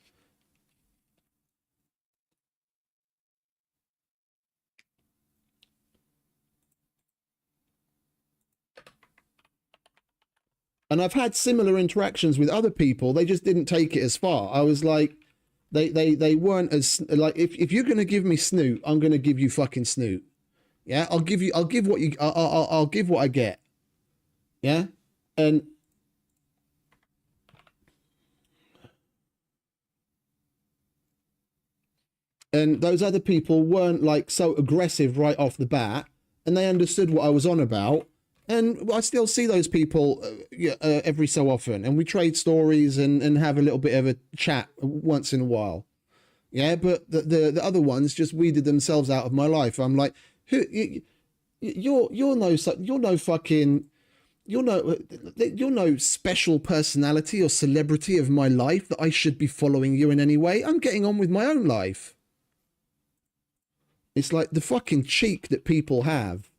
And I've had similar interactions with other people. They just didn't take it as far. I was like, they weren't as like, if you're going to give me snoot, I'm going to give you fucking snoot. Yeah. I'll give what I get. Yeah. And those other people weren't like so aggressive right off the bat, and they understood what I was on about. And I still see those people every so often, and we trade stories and have a little bit of a chat once in a while. Yeah, but the other ones just weeded themselves out of my life. I'm like, who you're no special personality or celebrity of my life that I should be following you in any way. I'm getting on with my own life. It's like the fucking cheek that people have.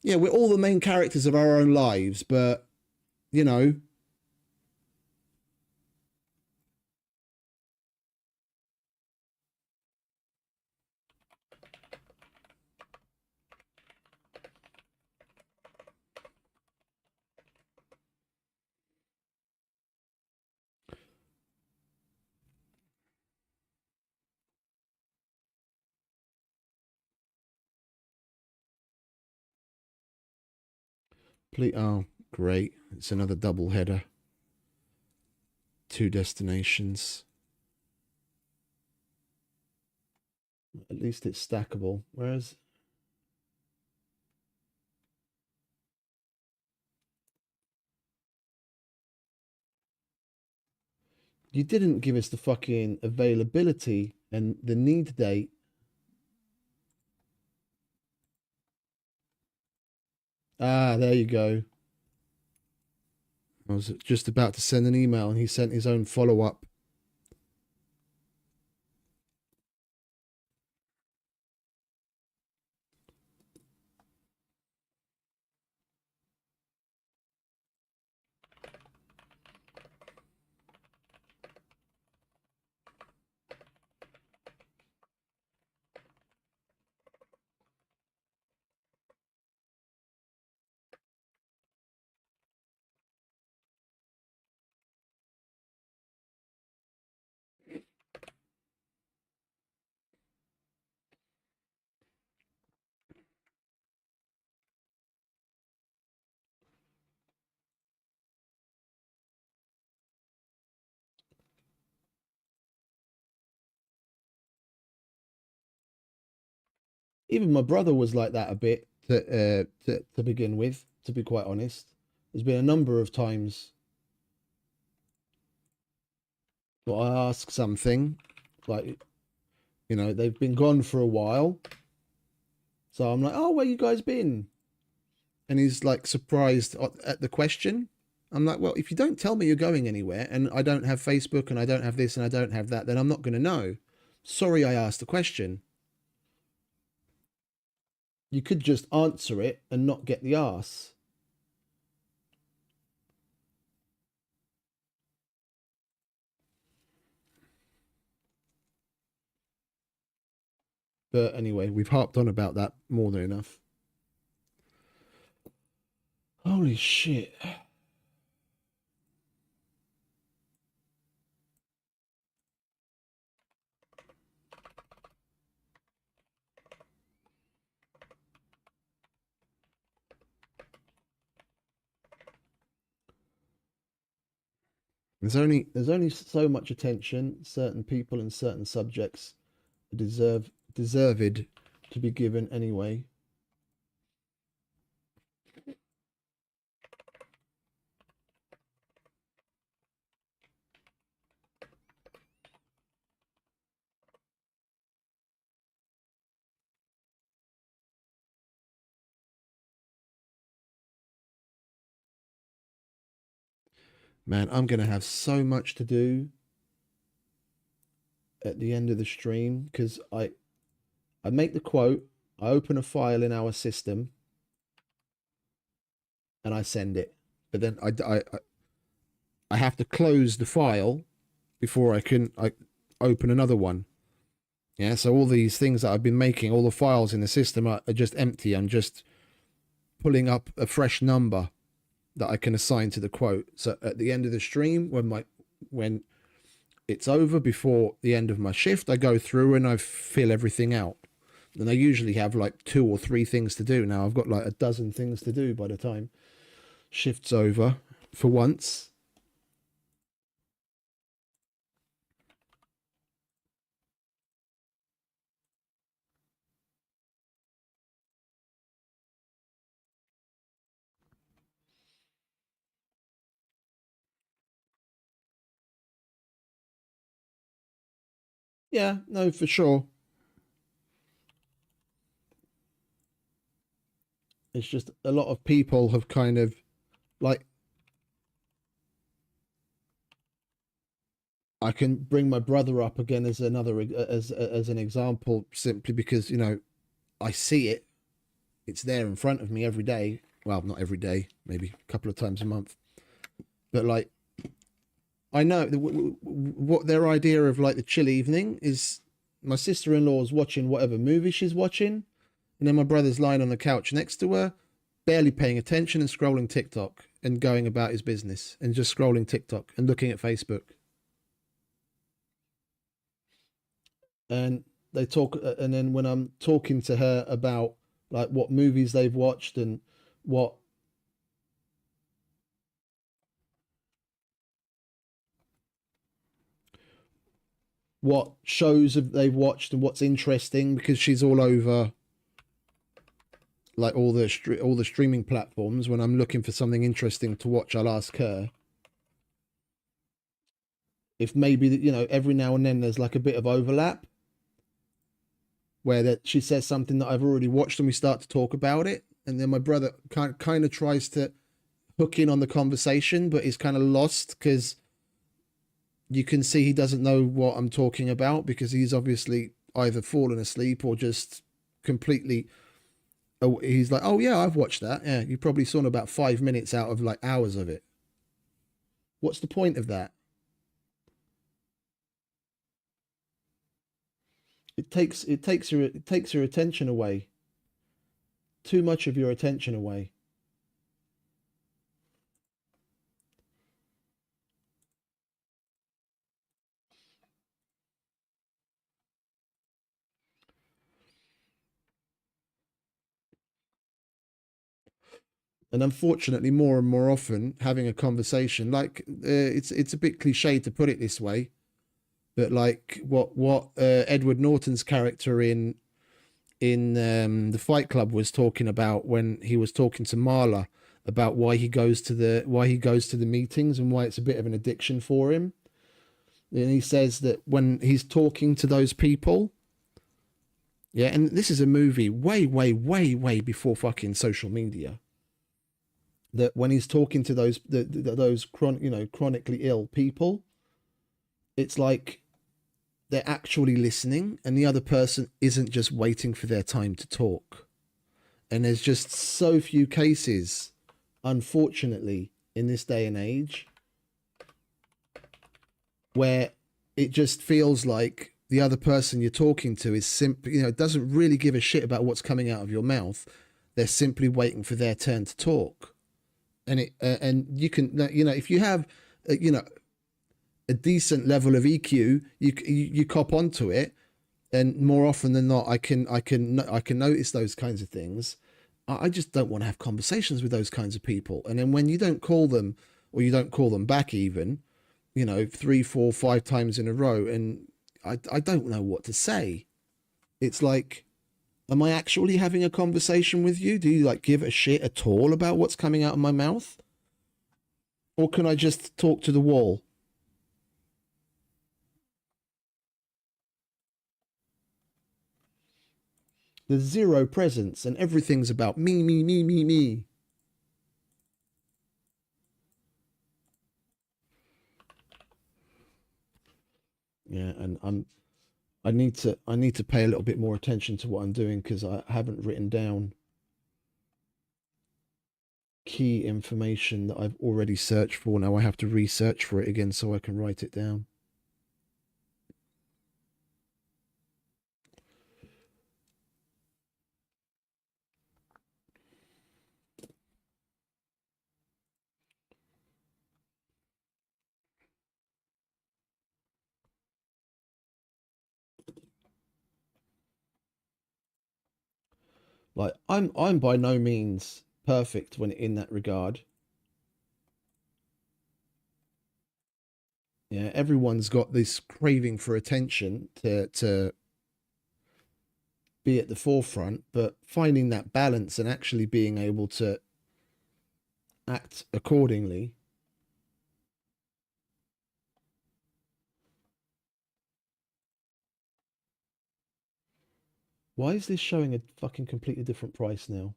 Yeah, we're all the main characters of our own lives, but, you know. Please, oh, great. It's another double header. 2 destinations. At least it's stackable. Whereas you didn't give us the fucking availability and the need date. Ah, there you go. I was just about to send an email and he sent his own follow-up. Even my brother was like that a bit to begin with, to be quite honest. There's been a number of times that I ask something, like, you know, they've been gone for a while. So I'm like, oh, where you guys been? And he's like surprised at the question. I'm like, well, if you don't tell me you're going anywhere and I don't have Facebook and I don't have this and I don't have that, then I'm not going to know. Sorry I asked the question. You could just answer it and not get the arse. But anyway, we've harped on about that more than enough. Holy shit. There's only so much attention certain people and certain subjects deserved to be given anyway. Man, I'm gonna have so much to do at the end of the stream because I make the quote, I open a file in our system, and I send it. But then I have to close the file before I open another one. Yeah, so all these things that I've been making, all the files in the system are just empty. I'm just pulling up a fresh number that I can assign to the quote. So at the end of the stream, when it's over, before the end of my shift, I go through and I fill everything out. And I usually have like 2 or 3 things to do. Now I've got like a dozen things to do by the time shift's over for once. Yeah, no, for sure. It's just a lot of people have kind of like, I can bring my brother up again as another as an example, simply because, you know, I see it. It's there in front of me every day. Well, not every day, maybe a couple of times a month. But like, I know what their idea of like the chill evening is. My sister-in-law's watching whatever movie she's watching, and then my brother's lying on the couch next to her, barely paying attention and scrolling TikTok and going about his business and just scrolling TikTok and looking at Facebook. And they talk, and then when I'm talking to her about like what movies they've watched and what shows they've watched and what's interesting, because she's all over like all the streaming platforms. When I'm looking for something interesting to watch, I'll ask her if maybe, you know, every now and then there's like a bit of overlap where that she says something that I've already watched and we start to talk about it, and then my brother kind of tries to hook in on the conversation, but is kind of lost because you can see he doesn't know what I'm talking about, because he's obviously either fallen asleep or just completely, he's like, oh yeah, I've watched that. Yeah, you probably saw about 5 minutes out of like hours of it. What's the point of that? It takes your attention away. Too much of your attention away. And unfortunately, more and more often, having a conversation, like it's a bit cliche to put it this way, but like what Edward Norton's character in the Fight Club was talking about when he was talking to Marla about why he goes to the meetings and why it's a bit of an addiction for him. And he says that when he's talking to those people, yeah, and this is a movie way before fucking social media, that when he's talking to those chronically ill people, it's like they're actually listening and the other person isn't just waiting for their time to talk. And there's just so few cases, unfortunately, in this day and age, where it just feels like the other person you're talking to is simply, you know, doesn't really give a shit about what's coming out of your mouth. They're simply waiting for their turn to talk. And and you can, you know, if you have, you know, a decent level of EQ, you cop onto it, and more often than not, I can notice those kinds of things. I just don't want to have conversations with those kinds of people. And then when you don't call them, or you don't call them back, even, you know, 3, 4, 5 times in a row, and I don't know what to say. It's like, am I actually having a conversation with you? Do you like give a shit at all about what's coming out of my mouth? Or can I just talk to the wall? There's zero presence and everything's about me, me, me, me, me. Yeah, and I need to pay a little bit more attention to what I'm doing, because I haven't written down key information that I've already searched for. Now I have to research for it again so I can write it down. Like I'm by no means perfect when in that regard. Yeah, everyone's got this craving for attention to be at the forefront, but finding that balance and actually being able to act accordingly. Why is this showing a fucking completely different price now?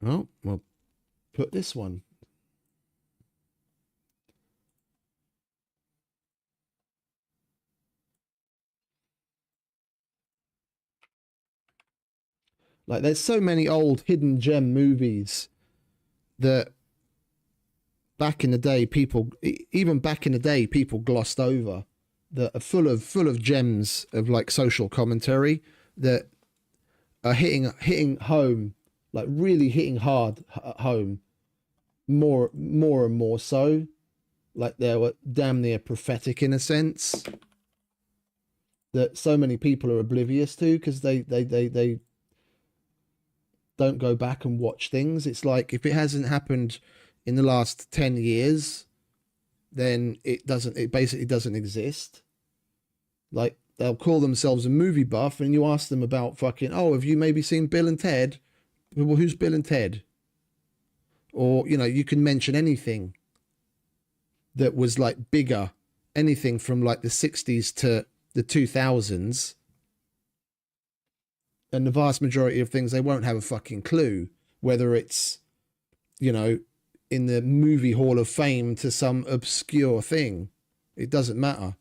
Oh, well, put this one. Like, there's so many old hidden gem movies that back in the day, people, even back in the day, people glossed over, that are full of gems of like social commentary that are hitting home, like really hitting hard home, more and more so. Like they were damn near prophetic in a sense, that so many people are oblivious to, because they don't go back and watch things. It's like, if it hasn't happened in the last 10 years, then it basically doesn't exist. Like, they'll call themselves a movie buff, and you ask them about fucking, oh, have you maybe seen Bill and Ted? Well, who's Bill and Ted? Or, you know, you can mention anything that was like bigger, anything from like the 60s to the 2000s, and the vast majority of things they won't have a fucking clue, whether it's, you know, in the movie hall of fame to some obscure thing. It doesn't matter.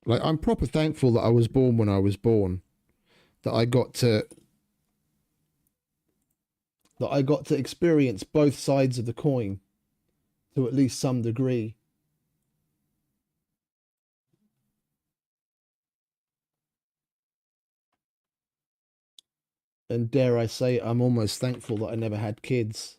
Like, I'm proper thankful that I was born when I was born, that I got to experience both sides of the coin, to at least some degree. And dare I say, I'm almost thankful that I never had kids.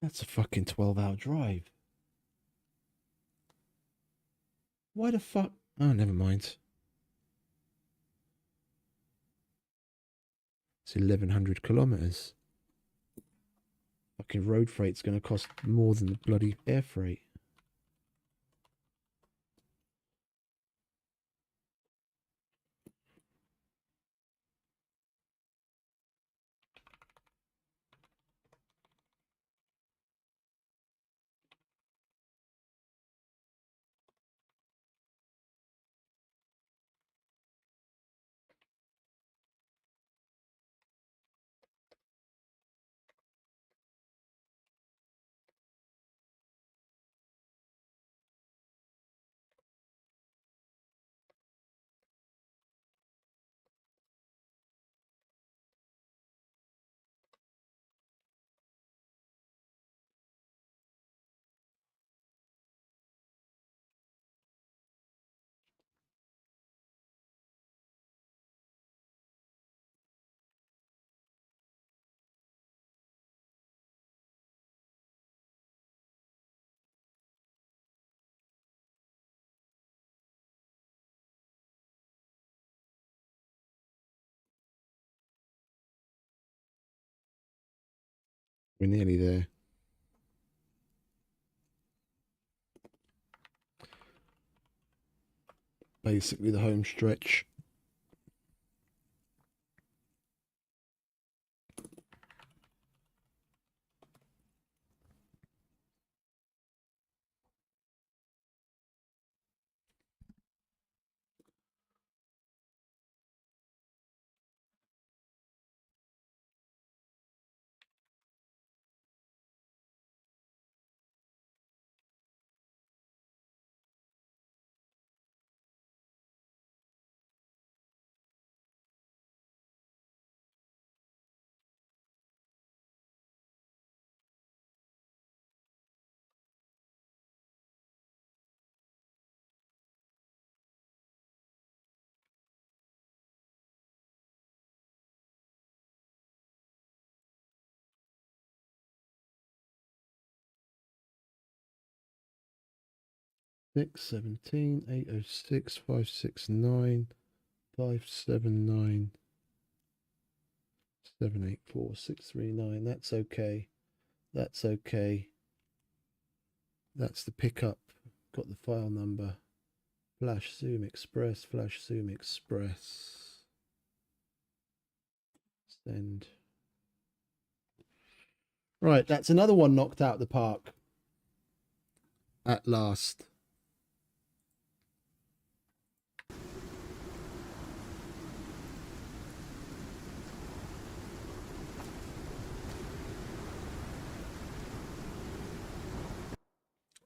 That's a fucking 12-hour drive. Why the fuck? Oh, never mind. It's 1,100 kilometers. Fucking road freight's going to cost more than the bloody air freight. We're nearly there. Basically the home stretch. Six 17 806 569 579 784 639. That's okay. That's okay. That's the pickup. Got the file number. Flash Zoom Express. Flash Zoom Express. Send. Right, that's another one knocked out of the park. At last.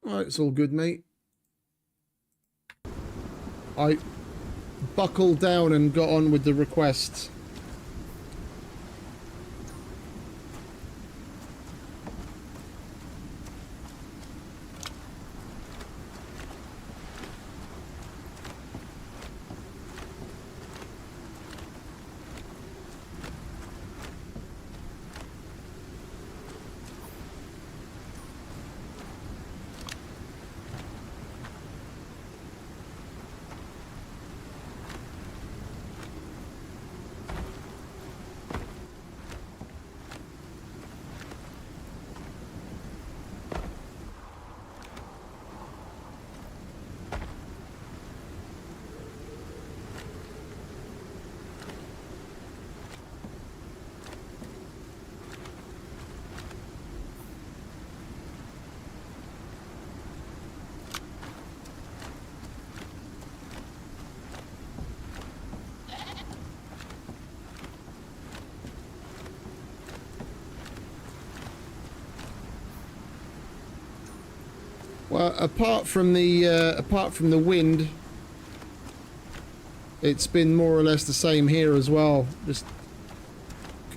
Alright, it's all good, mate. I buckled down and got on with the request. Well, apart from the wind, it's been more or less the same here as well. Just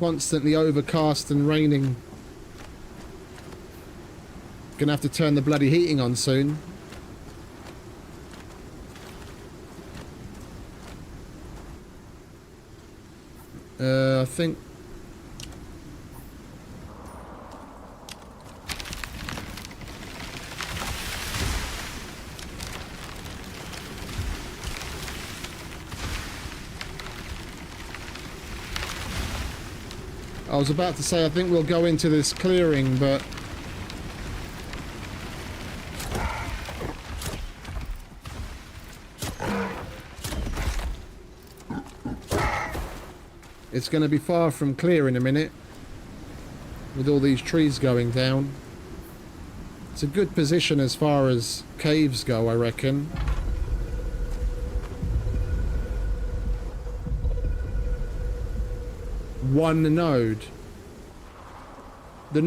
constantly overcast and raining. Gonna have to turn the bloody heating on soon. I think I was about to say I think we'll go into this clearing, but it's going to be far from clear in a minute with all these trees going down. It's a good position as far as caves go, I reckon. One node. The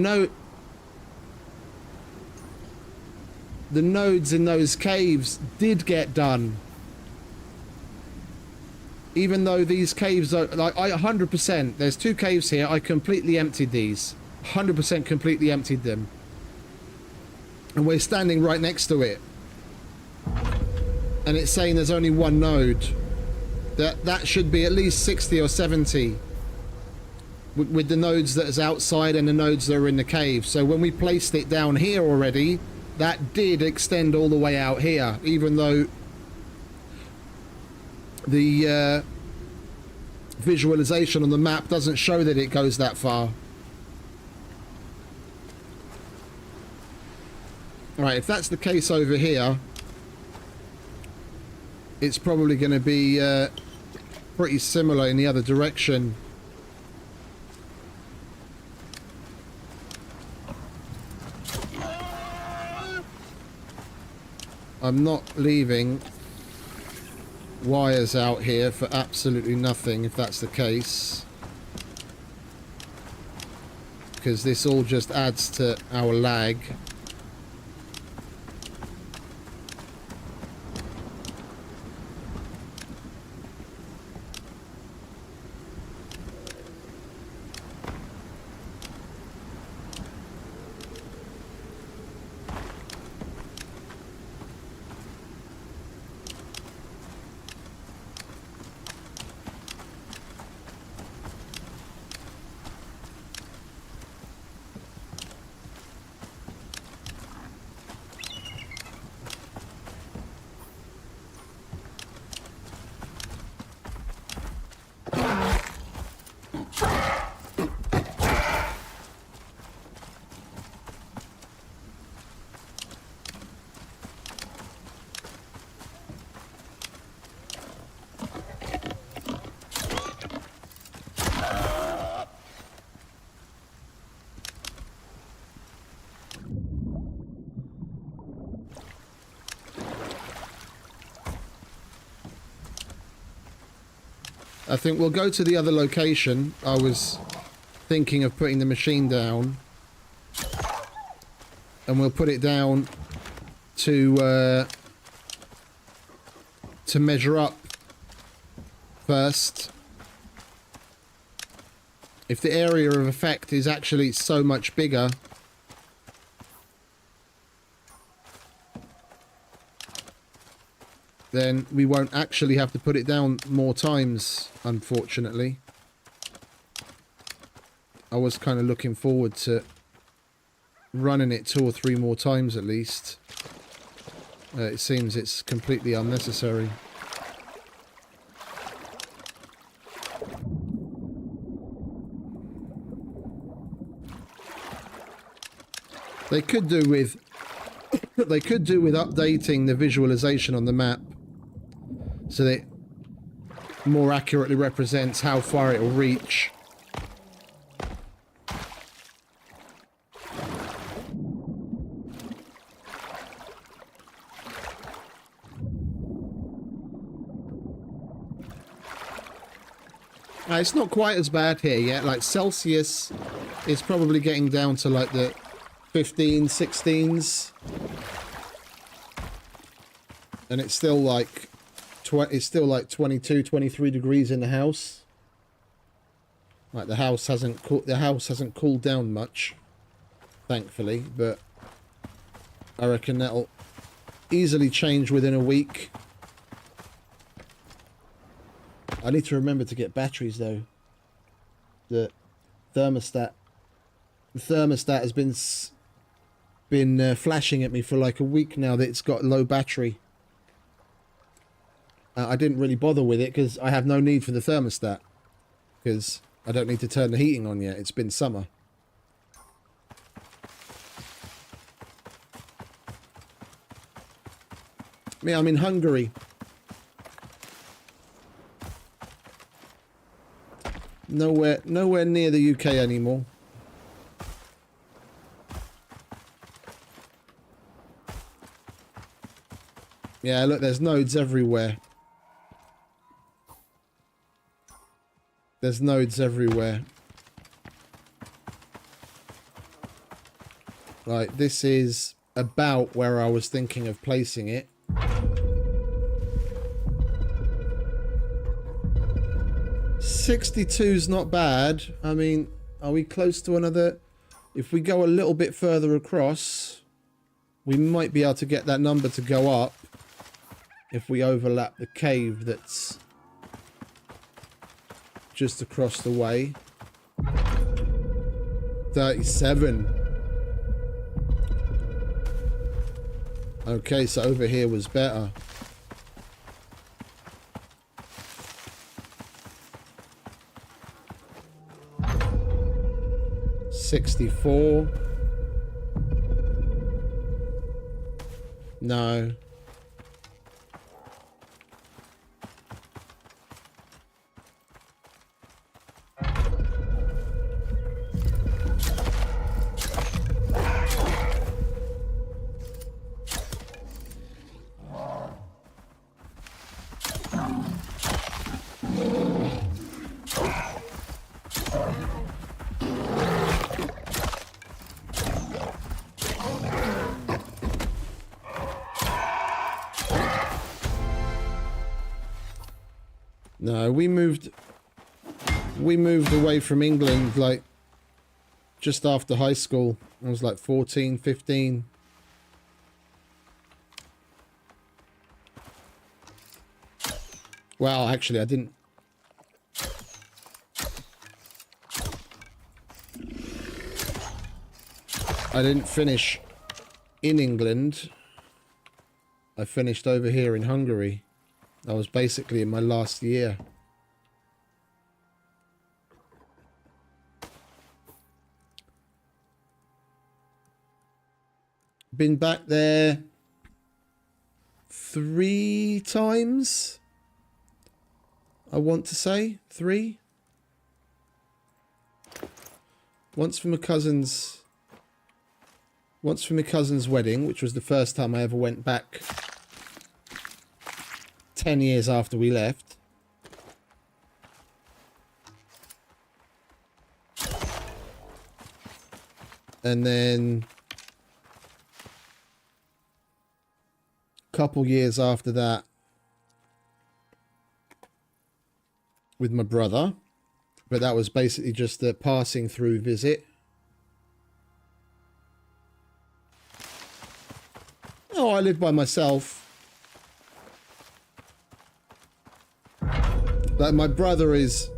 nodes in those caves did get done. Even though these caves are like 100%, there's 2 caves here. I completely emptied these. 100% completely emptied them. And we're standing right next to it. And it's saying there's only 1 node. That should be at least 60 or 70. With the nodes that is outside and the nodes that are in the cave. So when we placed it down here already, that did extend all the way out here, even though the visualization on the map doesn't show that it goes that far. Alright, if that's the case over here, it's probably going to be pretty similar in the other direction. I'm not leaving wires out here for absolutely nothing if that's the case, because this all just adds to our lag. I think we'll go to the other location. I was thinking of putting the machine down, and we'll put it down to measure up first. If the area of effect is actually so much bigger, then we won't actually have to put it down more times, unfortunately. I was kind of looking forward to running it 2 or 3 more times at least. It seems it's completely unnecessary. They could do with updating the visualization on the map so that it more accurately represents how far it will reach. It's not quite as bad here yet. Like Celsius is probably getting down to like the 15, 16s. And it's still like it's still like 22, 23 degrees in the house. Like the house hasn't cooled down much, thankfully, but I reckon that'll easily change within a week. I need to remember to get batteries though. The thermostat has been flashing at me for like a week now that it's got low battery. I didn't really bother with it because I have no need for the thermostat because I don't need to turn the heating on yet. It's been summer. Yeah, I'm in Hungary. Nowhere near the UK anymore. Yeah, look, there's nodes everywhere. There's nodes everywhere. Right, this is about where I was thinking of placing it. 62's not bad. I mean, are we close to another? If we go a little bit further across, we might be able to get that number to go up if we overlap the cave that's just across the way. 37. Okay, so over here was better. $64. No. No, we moved away from England like just after high school. I was like 14, 15. Well, actually, I didn't finish in England. I finished over here in Hungary. I was basically in my last year. Been back there 3 times. I want to say 3. Once for my cousin's wedding, which was the first time I ever went back 10 years after we left. And then a couple years after that with my brother. But that was basically just a passing through visit. Oh, I live by myself. Like, my brother is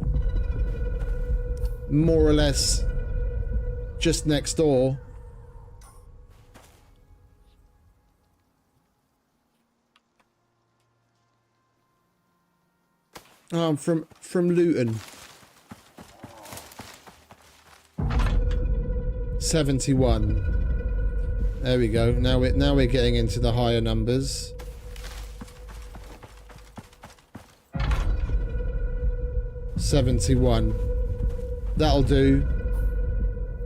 more or less just next door. Oh, I'm from Luton. 71. There we go. Now we're getting into the higher numbers. $71. That'll do.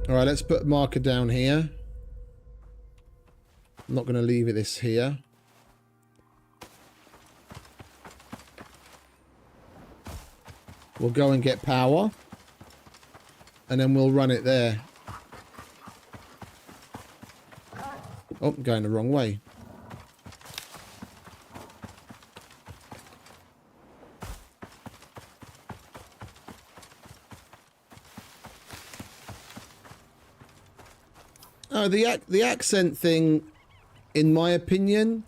Alright, let's put a marker down here. I'm not going to leave this here. We'll go and get power. And then we'll run it there. Oh, I'm going the wrong way. The accent thing, in my opinion,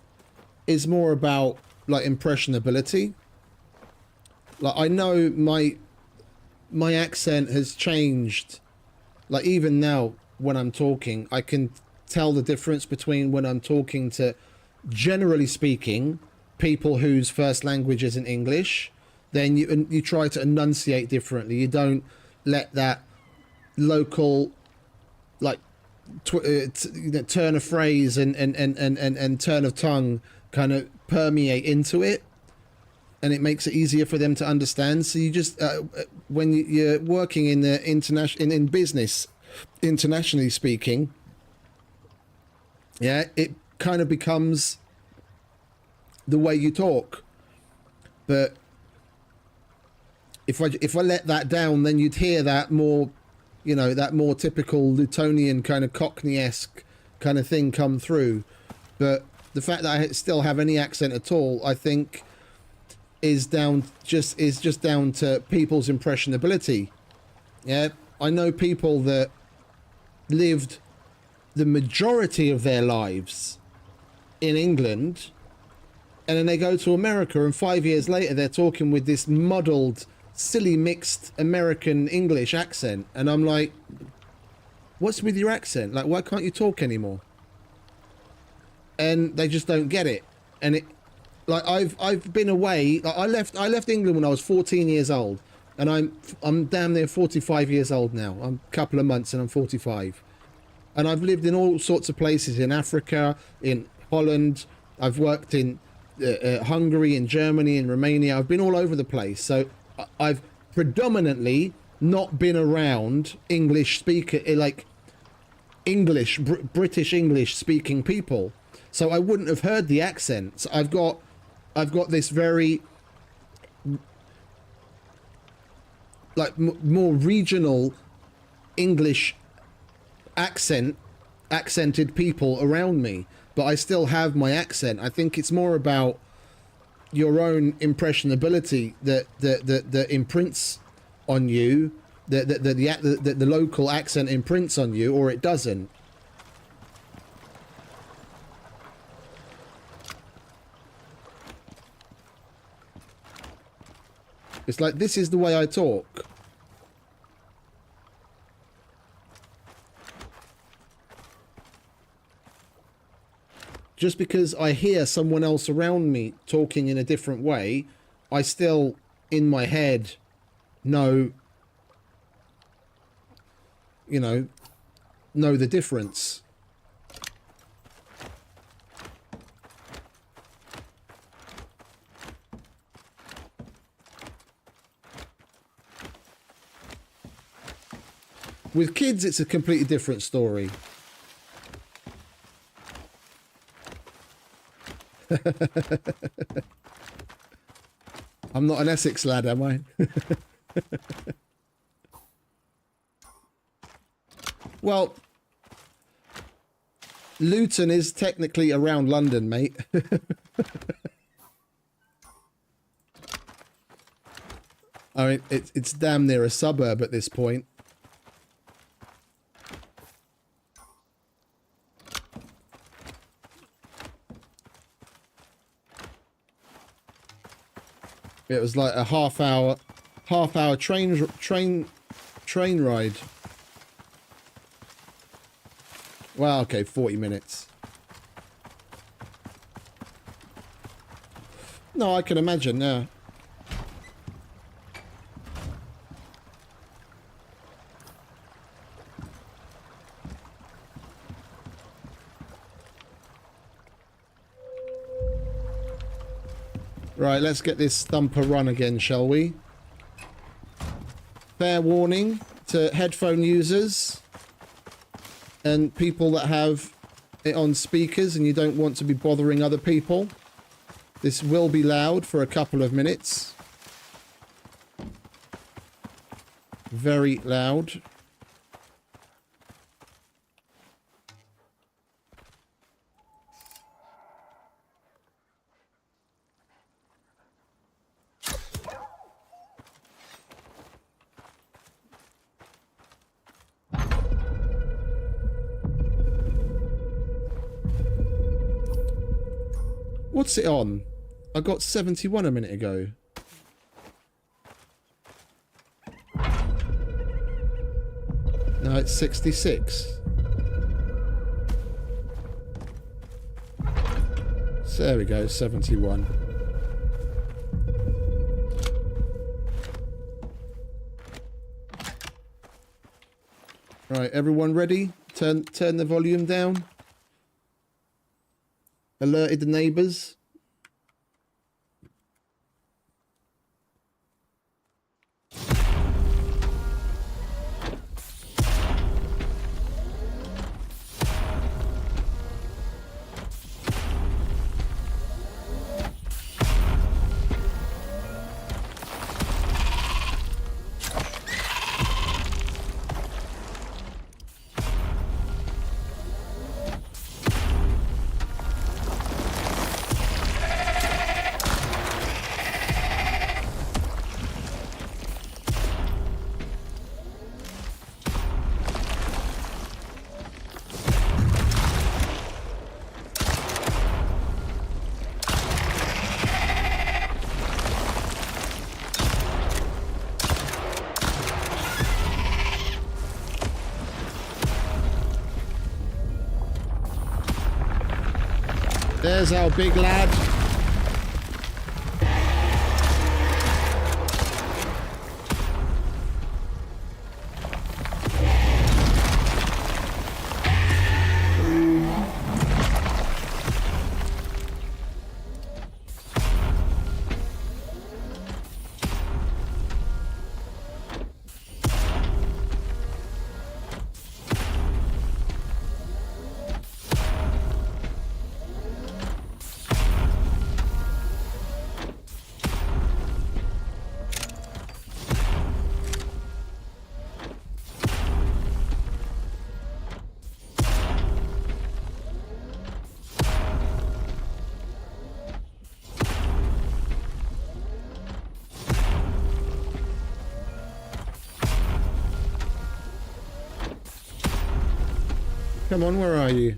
is more about like impressionability. Like I know my accent has changed. Like even now when I'm talking, I can tell the difference between when I'm talking to, generally speaking, people whose first language isn't English. Then you try to enunciate differently. You don't let that local like turn of phrase and turn of tongue kind of permeate into it, and it makes it easier for them to understand. So you just when you're working in the in business, internationally speaking, yeah, it kind of becomes the way you talk. But if I let that down, then you'd hear that more, you know, that more typical Lutonian kind of Cockney-esque kind of thing come through. But the fact that I still have any accent at all, I think, is just down to people's impressionability. Yeah, I know people that lived the majority of their lives in England, and then they go to America, and 5 years later they're talking with this muddled, silly mixed American English accent, and I'm like, what's with your accent? Like, why can't you talk anymore? And they just don't get it. And it, like, I've been away. Like, I left England when I was 14 years old, and I'm damn near 45 years old now. I'm a couple of months and I'm 45, and I've lived in all sorts of places in Africa, in Holland. I've worked in Hungary, in Germany, in Romania. I've been all over the place. So I've predominantly not been around English speaker, like English, British English speaking people. So I wouldn't have heard the accents. I've got this very like more regional English accented people around me, but I still have my accent. I think it's more about your own impressionability that imprints on you, the local accent imprints on you, or it doesn't. It's like, this is the way I talk. Just because I hear someone else around me talking in a different way, I still, in my head, know the difference. With kids, it's a completely different story. I'm not an Essex lad, am I? Well, Luton is technically around London, mate. I mean, it's damn near a suburb at this point. It was like a half hour train ride. Well, okay, 40 minutes. No, I can imagine, yeah. Right, let's get this thumper run again, shall we? Fair warning to headphone users and people that have it on speakers and you don't want to be bothering other people. This will be loud for a couple of minutes. Very loud. What's it on? I got 71 a minute ago. No, it's 66. So there we go, 71. Right, everyone ready? Turn the volume down. Alerted the neighbours. There's our big lad. Come on, where are you?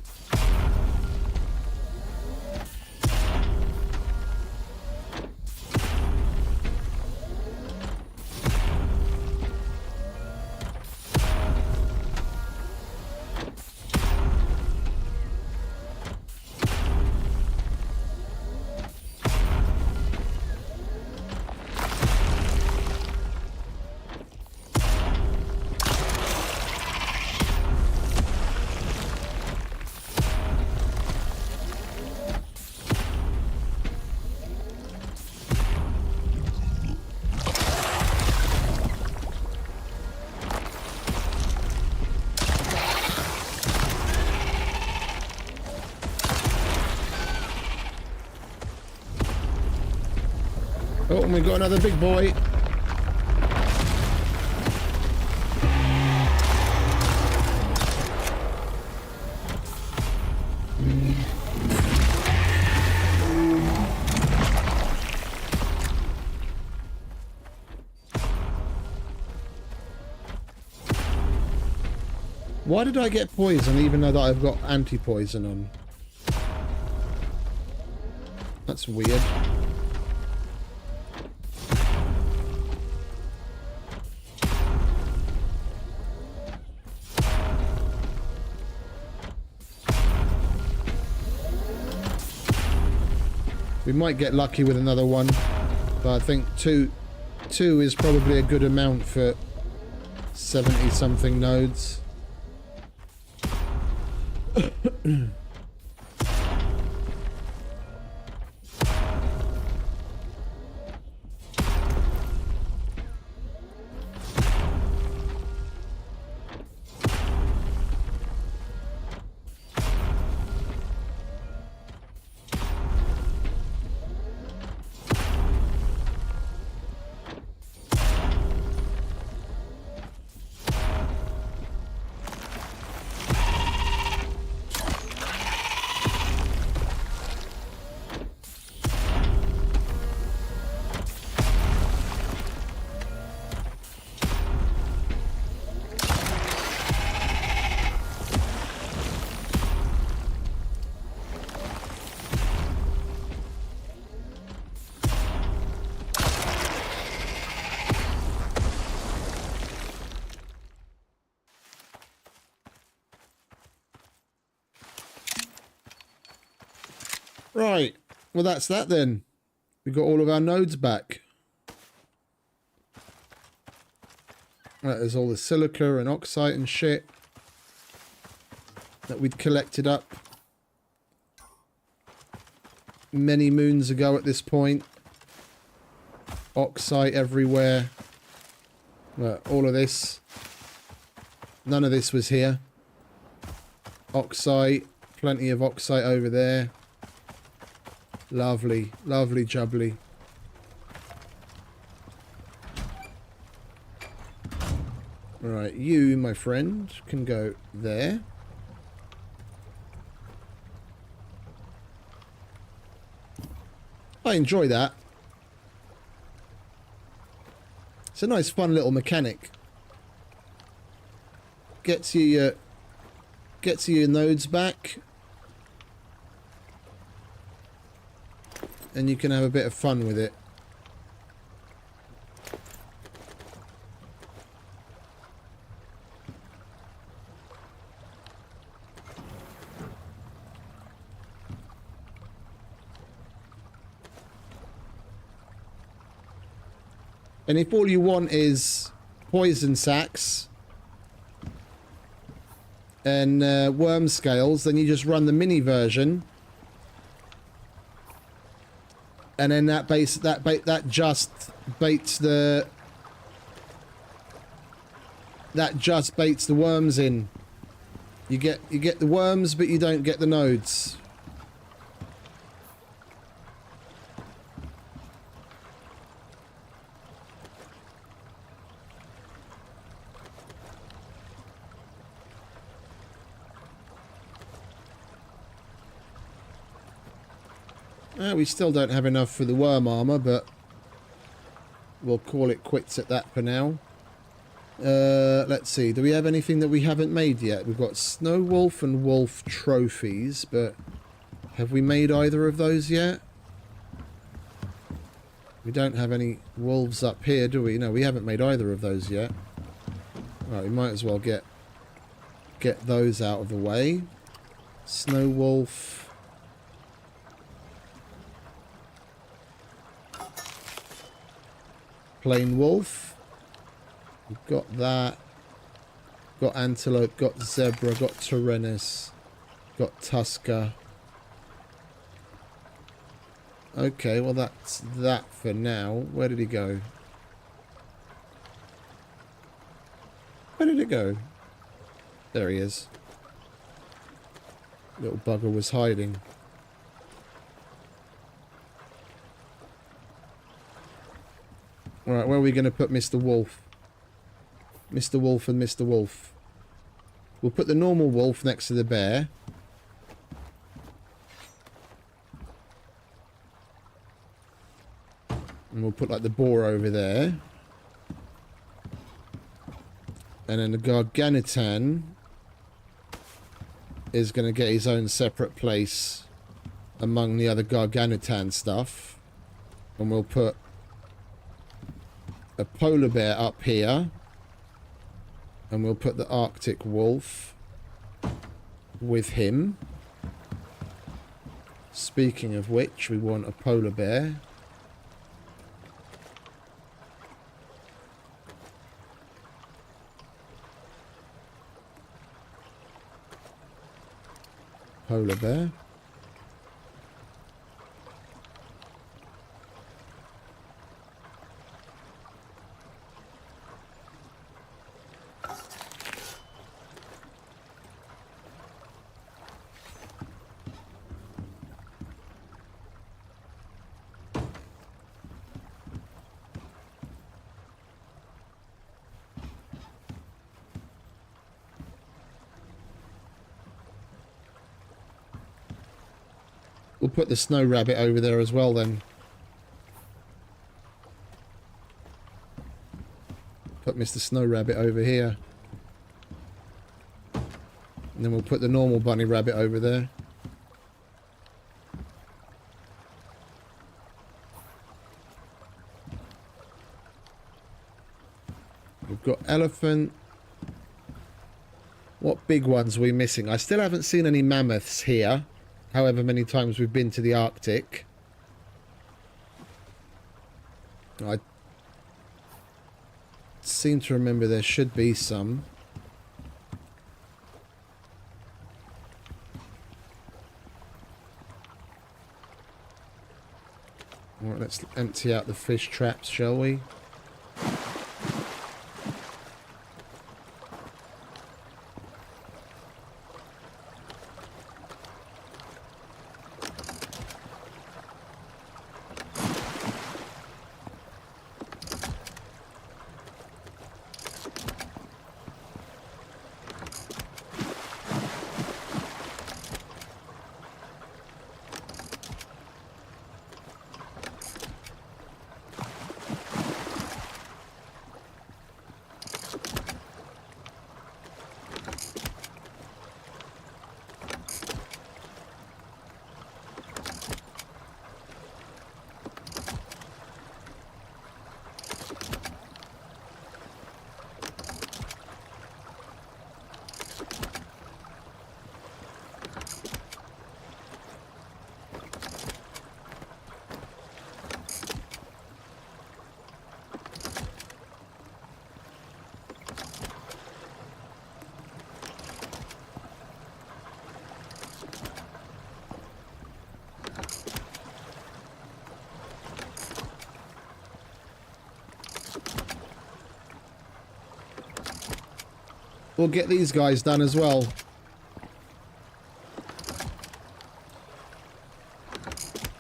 Oh, and we got another big boy. Why did I get poison even though that I've got anti-poison on? That's weird. We might get lucky with another one, but I think two is probably a good amount for 70 something nodes. Right. Well, that's that then. We got all of our nodes back. Right, there's all the silica and oxide and shit that we'd collected up many moons ago at this point. Oxide everywhere. Well, all of this. None of this was here. Oxide. Plenty of oxide over there. Lovely. Lovely jubbly. Alright, you, my friend, can go there. I enjoy that. It's a nice, fun little mechanic. Gets you your nodes back. And you can have a bit of fun with it. And if all you want is poison sacks and worm scales, then you just run the mini version, and then that just baits the worms in. You get the worms, but you don't get the nodes. We still don't have enough for the worm armor, but we'll call it quits at that for now. Let's see. Do we have anything that we haven't made yet? We've got Snow Wolf and Wolf trophies, but have we made either of those yet? We don't have any wolves up here, do we? No, we haven't made either of those yet. Right, we might as well get those out of the way. Snow Wolf. Plain wolf. We've got that. Got antelope, got zebra, got Tyrannus, got Tusker. Okay, well that's that for now. Where did he go? Where did it go? There he is. Little bugger was hiding. Alright, where are we going to put Mr. Wolf? Mr. Wolf and Mr. Wolf. We'll put the normal wolf next to the bear. And we'll put like the boar over there. And then the Garganitan is going to get his own separate place among the other Garganitan stuff. And we'll put a polar bear up here, and we'll put the Arctic wolf with him. Speaking of which, we want a polar bear. Polar bear. We'll put the snow rabbit over there as well then. Put Mr. Snow Rabbit over here. And then we'll put the normal bunny rabbit over there. We've got elephant. What big ones are we missing? I still haven't seen any mammoths here. however many times we've been to the Arctic. I seem to remember there should be some. Alright, let's empty out the fish traps, shall we? We'll get these guys done as well.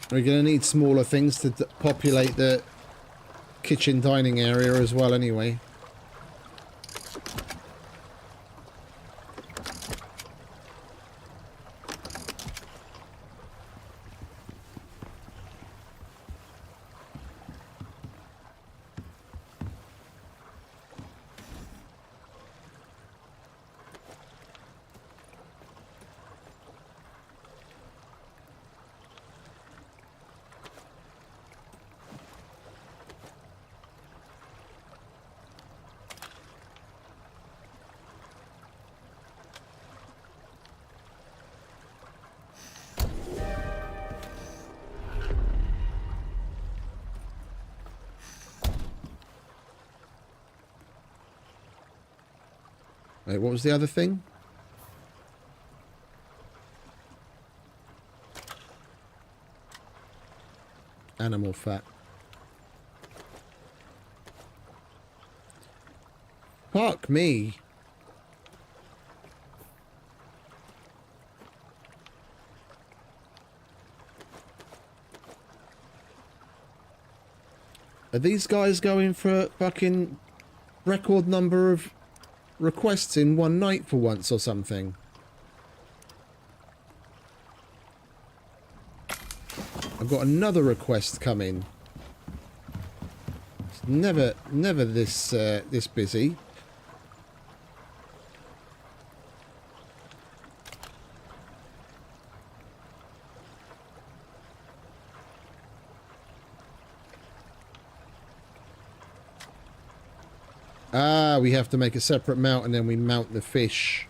We're going to need smaller things to populate the kitchen dining area as well anyway. Wait, what was the other thing? Animal fat. Fuck me. Are these guys going for a fucking record number of requests in one night for once or something? I've got another request coming. It's never this this busy. Ah, we have to make a separate mount and then we mount the fish.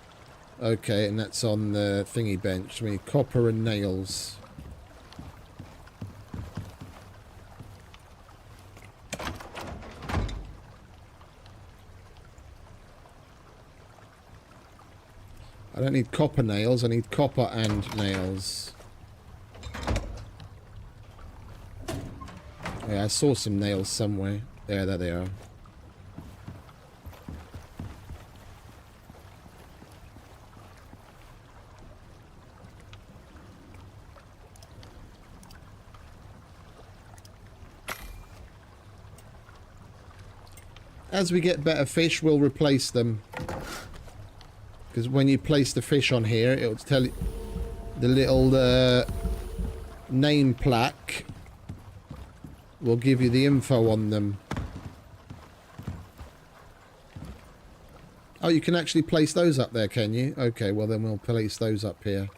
Okay, and that's on the thingy bench. We need copper and nails. I don't need copper nails, I need copper and nails. Yeah, I saw some nails somewhere. There they are. As we get better fish, we'll replace them. Because when you place the fish on here, it'll tell you the little name plaque will give you the info on them. Oh, you can actually place those up there, can you? Okay, well then we'll place those up here.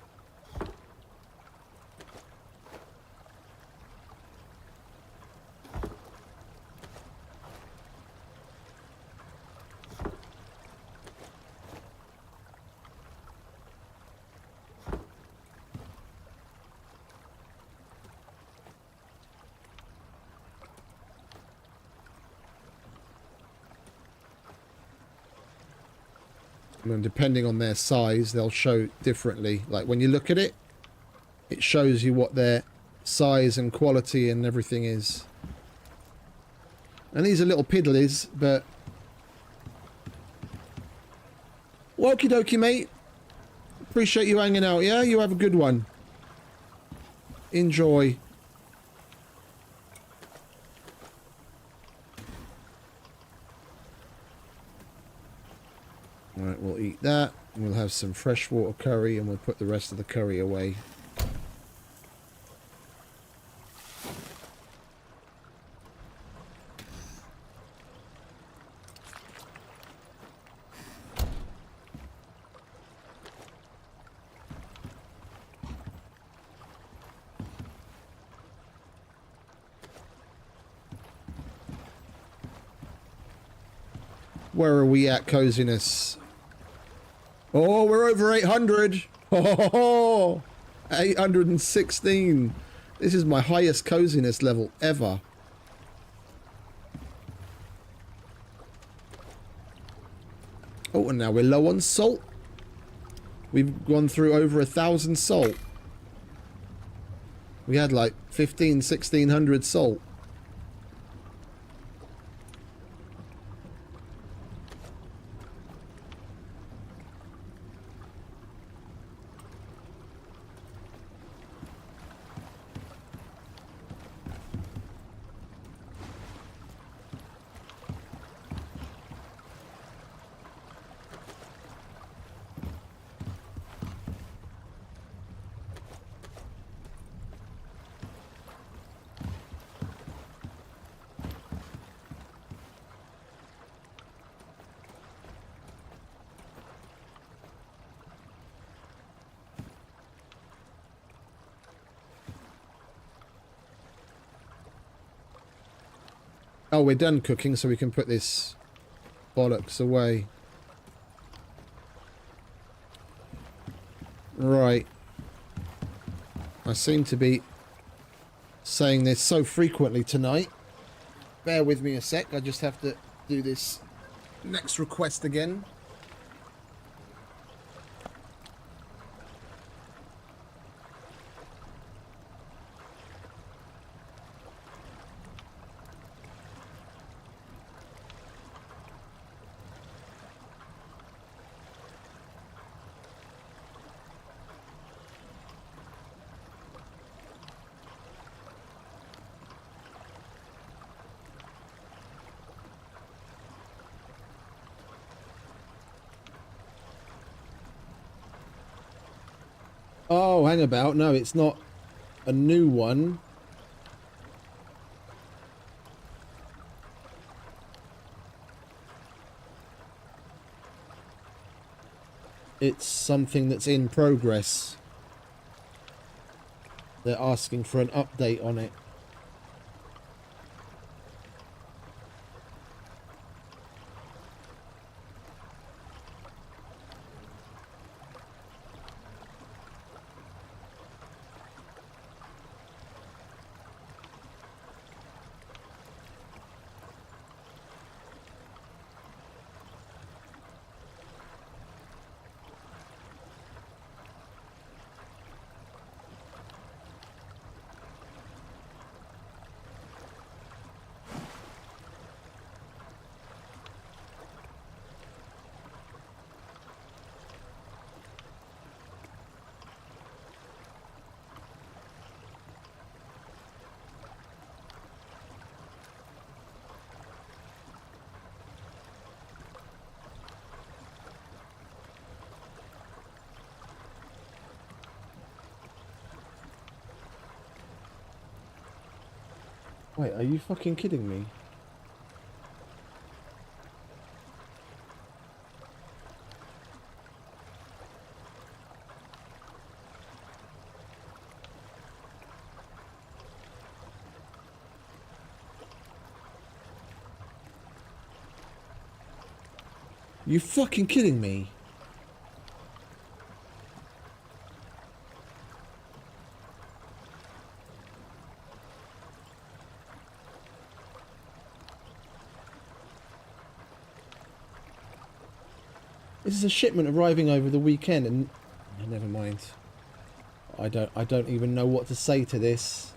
And depending on their size, they'll show differently. Like when you look at it, it shows you what their size and quality and everything is. And these are little piddlies, but... Okie dokie, mate. Appreciate you hanging out, yeah? You have a good one. Enjoy. Alright, we'll eat that. We'll have some freshwater curry and we'll put the rest of the curry away. Where are we at, coziness? Oh, we're over 800. Oh, 816. This is my highest coziness level ever. Oh, and now we're low on salt. We've gone through over 1,000 salt. We had like 1600 salt. Oh, we're done cooking, so we can put this bollocks away. Right. I seem to be saying this so frequently tonight. Bear with me a sec, I just have to do this next request again. Oh, hang about. No, it's not a new one. It's something that's in progress. They're asking for an update on it. Wait, are you fucking kidding me? You fucking kidding me? This is a shipment arriving over the weekend, and oh, never mind. I don't even know what to say to this.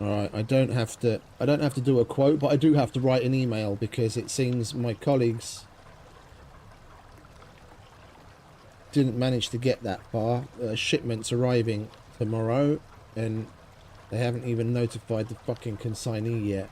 Alright, I don't have to do a quote, but I do have to write an email because it seems my colleagues didn't manage to get that far. Shipment's arriving tomorrow and they haven't even notified the fucking consignee yet.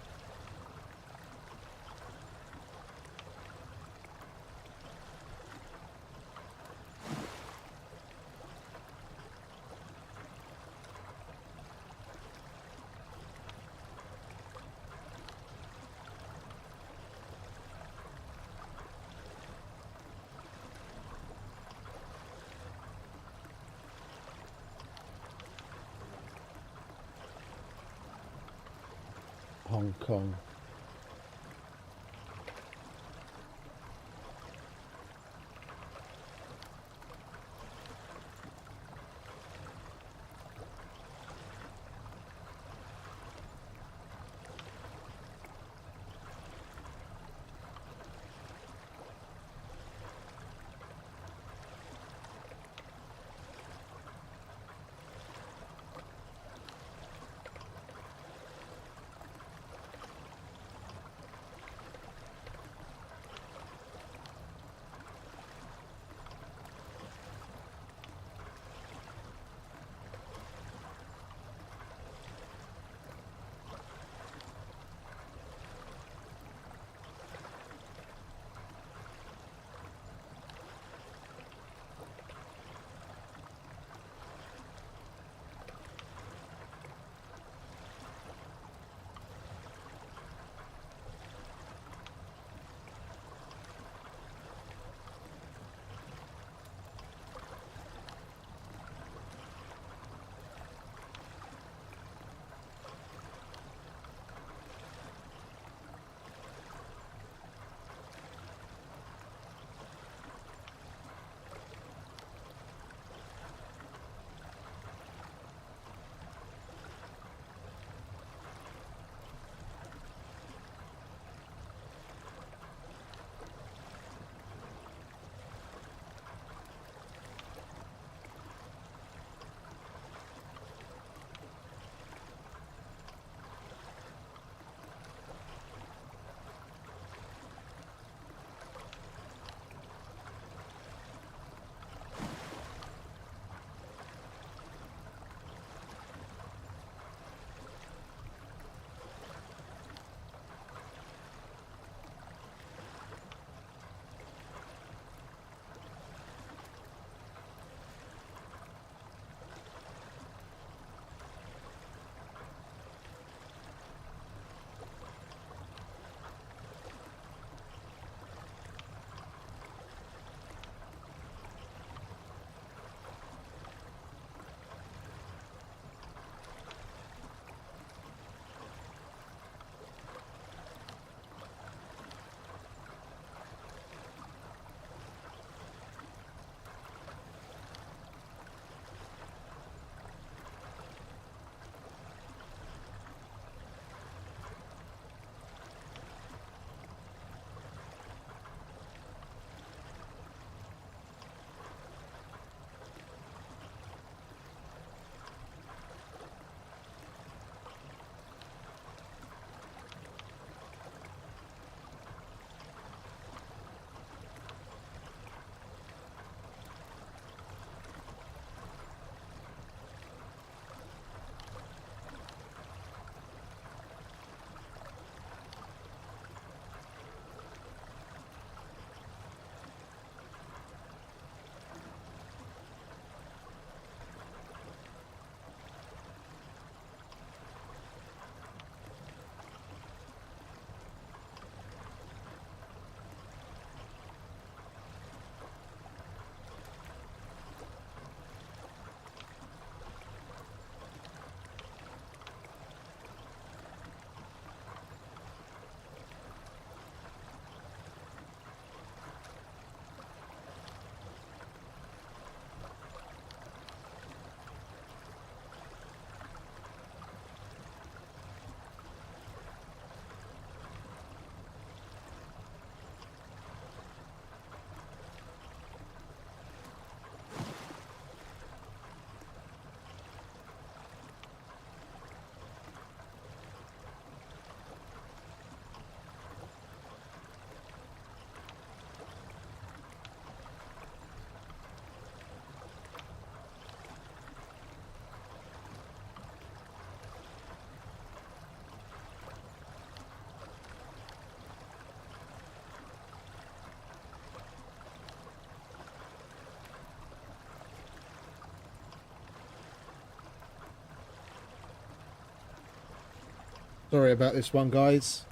Hong Kong. Sorry about this one, guys.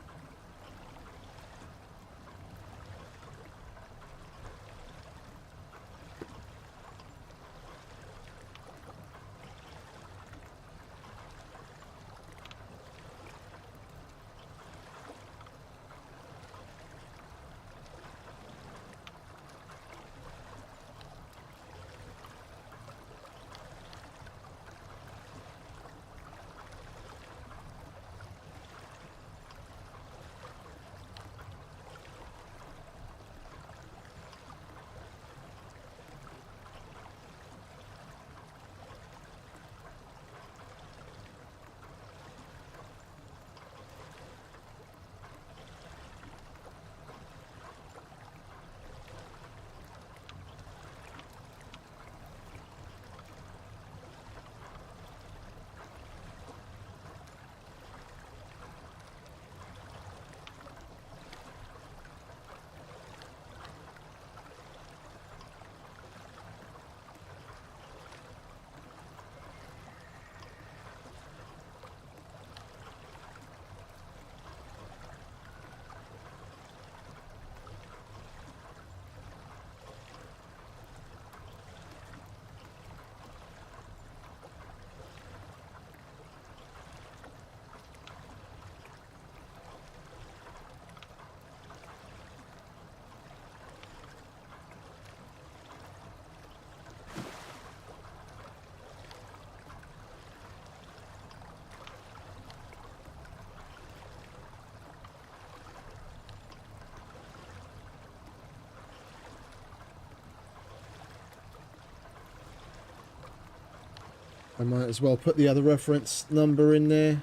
I might as well put the other reference number in there.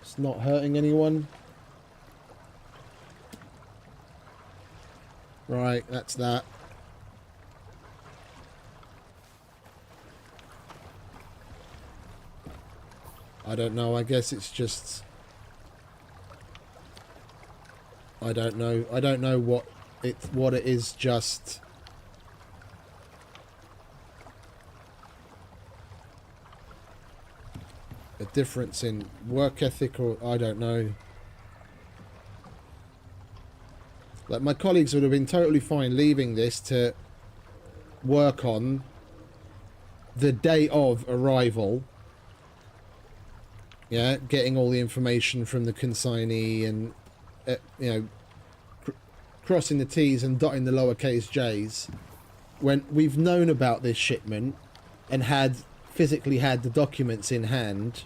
It's not hurting anyone. Right, that's that. I don't know, I guess it's just... I don't know what it is, just... a difference in work ethic, or I don't know. Like, my colleagues would have been totally fine leaving this to work on the day of arrival. Yeah, getting all the information from the consignee and, you know, crossing the T's and dotting the lowercase j's. When we've known about this shipment and physically had the documents in hand.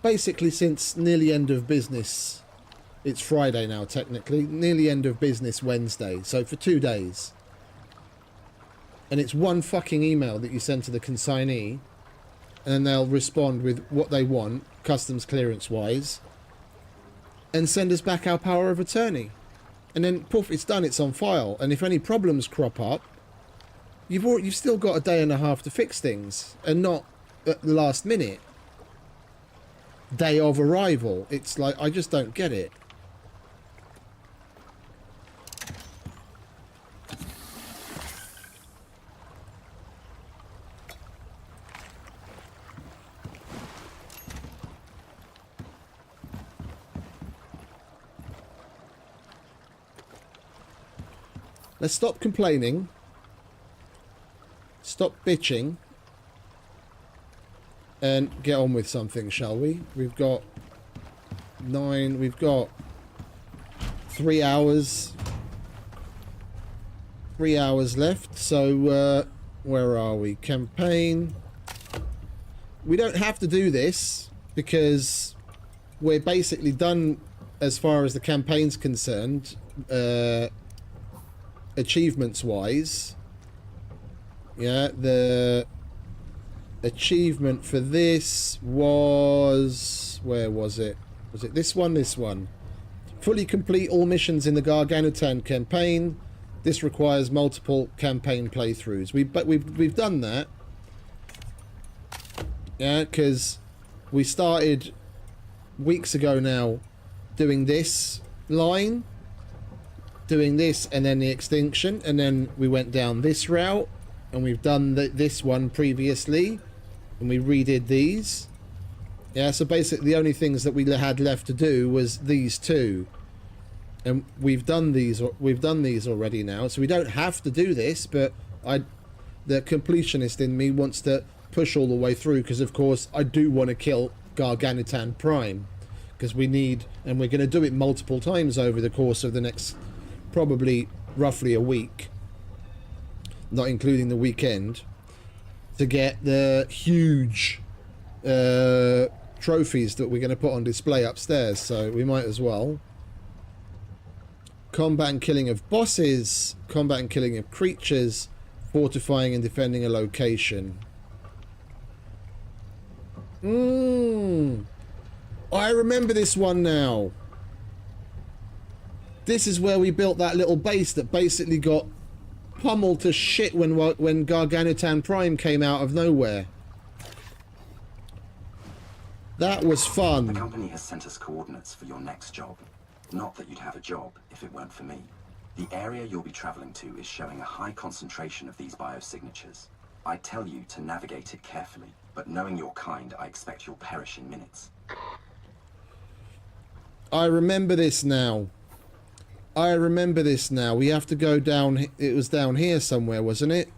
Basically, since nearly end of business, it's Friday now technically, nearly end of business Wednesday, so for 2 days. And it's one fucking email that you send to the consignee, and then they'll respond with what they want, customs clearance wise, and send us back our power of attorney. And then poof, it's done, it's on file. And if any problems crop up, you've still got a day and a half to fix things, and not at the last minute. Day of arrival. It's like, I just don't get it. Let's stop complaining. Stop bitching. And get on with something, shall we? We've got 3 hours. 3 hours left. So, where are we? Campaign. We don't have to do this because we're basically done as far as the campaign's concerned, achievements-wise. Yeah, the achievement for this was... where was it? Was it this one? This one. Fully complete all missions in the Garganotan campaign. This requires multiple campaign playthroughs. We've done that. Yeah, because we started weeks ago now doing this line. doing this and then the extinction, and then we went down this route, and we've done this one previously, and we redid these. Yeah, so basically the only things that we had left to do was these two, and we've done these already now, so we don't have to do this, but the completionist in me wants to push all the way through, because of course I do want to kill Garganitan Prime, because we need, and we're going to do it multiple times over the course of the next probably roughly a week, not including the weekend, to get the huge trophies that we're going to put on display upstairs, so we might as well. Combat and killing of bosses, combat and killing of creatures, fortifying and defending a location. I remember this one now. This is where we built that little base that basically got pummeled to shit when Garganitan Prime came out of nowhere. That was fun. The company has sent us coordinates for your next job. Not that you'd have a job if it weren't for me. The area you'll be traveling to is showing a high concentration of these biosignatures. I tell you to navigate it carefully, but knowing your kind, I expect you'll perish in minutes. I remember this now. I remember this now. We have to go down. It was down here somewhere, wasn't it?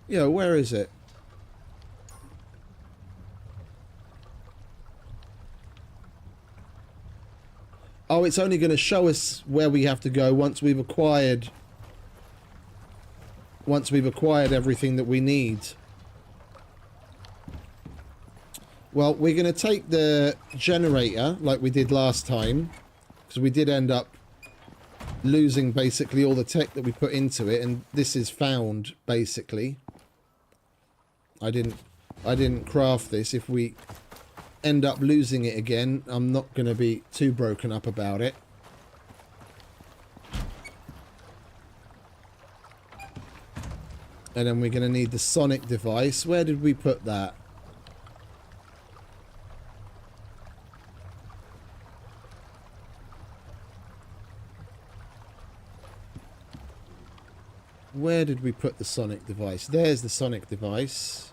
Yo, where is it? Oh, it's only going to show us where we have to go once we've acquired everything that we need. Well, we're going to take the generator like we did last time, because we did end up losing basically all the tech that we put into it, and this is found basically. I didn't craft this. If we end up losing it again, I'm not going to be too broken up about it. And then we're going to need the sonic device. Where did we put that? Where did we put the sonic device? There's the sonic device.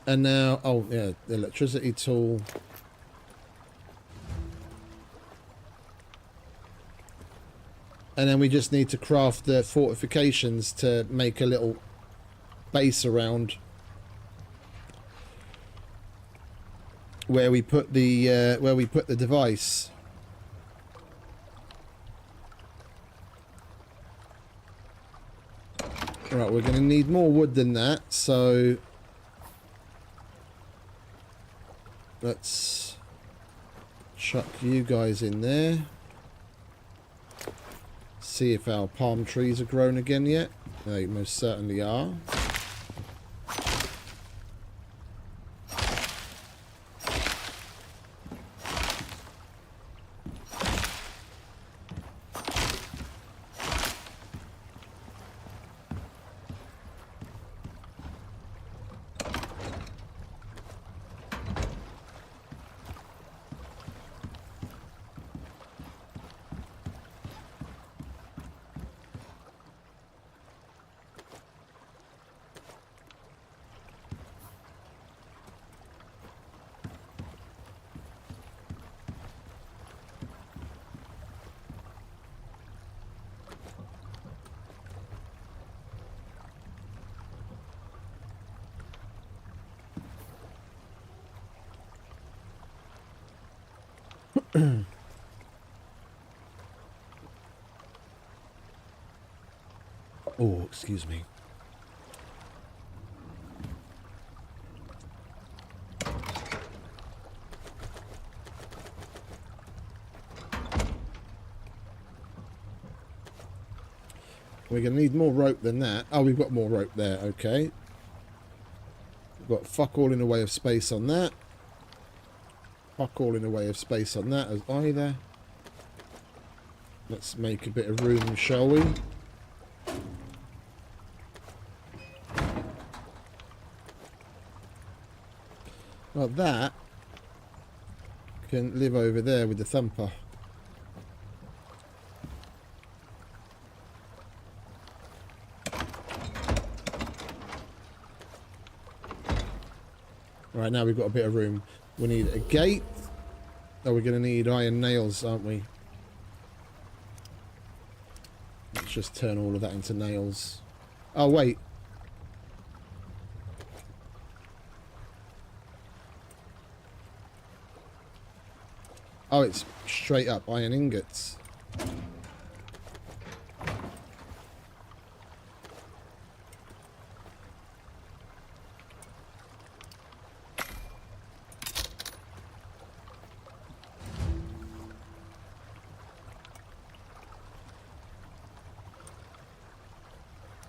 And now, oh yeah, the electricity tool. And then we just need to craft the fortifications to make a little base around where we put the device. Right, we're going to need more wood than that, so let's chuck you guys in there. See if our palm trees are grown again yet. They most certainly are. Oh, excuse me. We're going to need more rope than that. Oh, we've got more rope there. Okay. We've got fuck all in the way of space on that. Fuck all in the way of space on that as either. Let's make a bit of room, shall we? Well, that can live over there with the thumper. Right, now we've got a bit of room. We need a gate. Oh, we're going to need iron nails, aren't we? Let's just turn all of that into nails. Oh, wait. Oh, it's straight up iron ingots.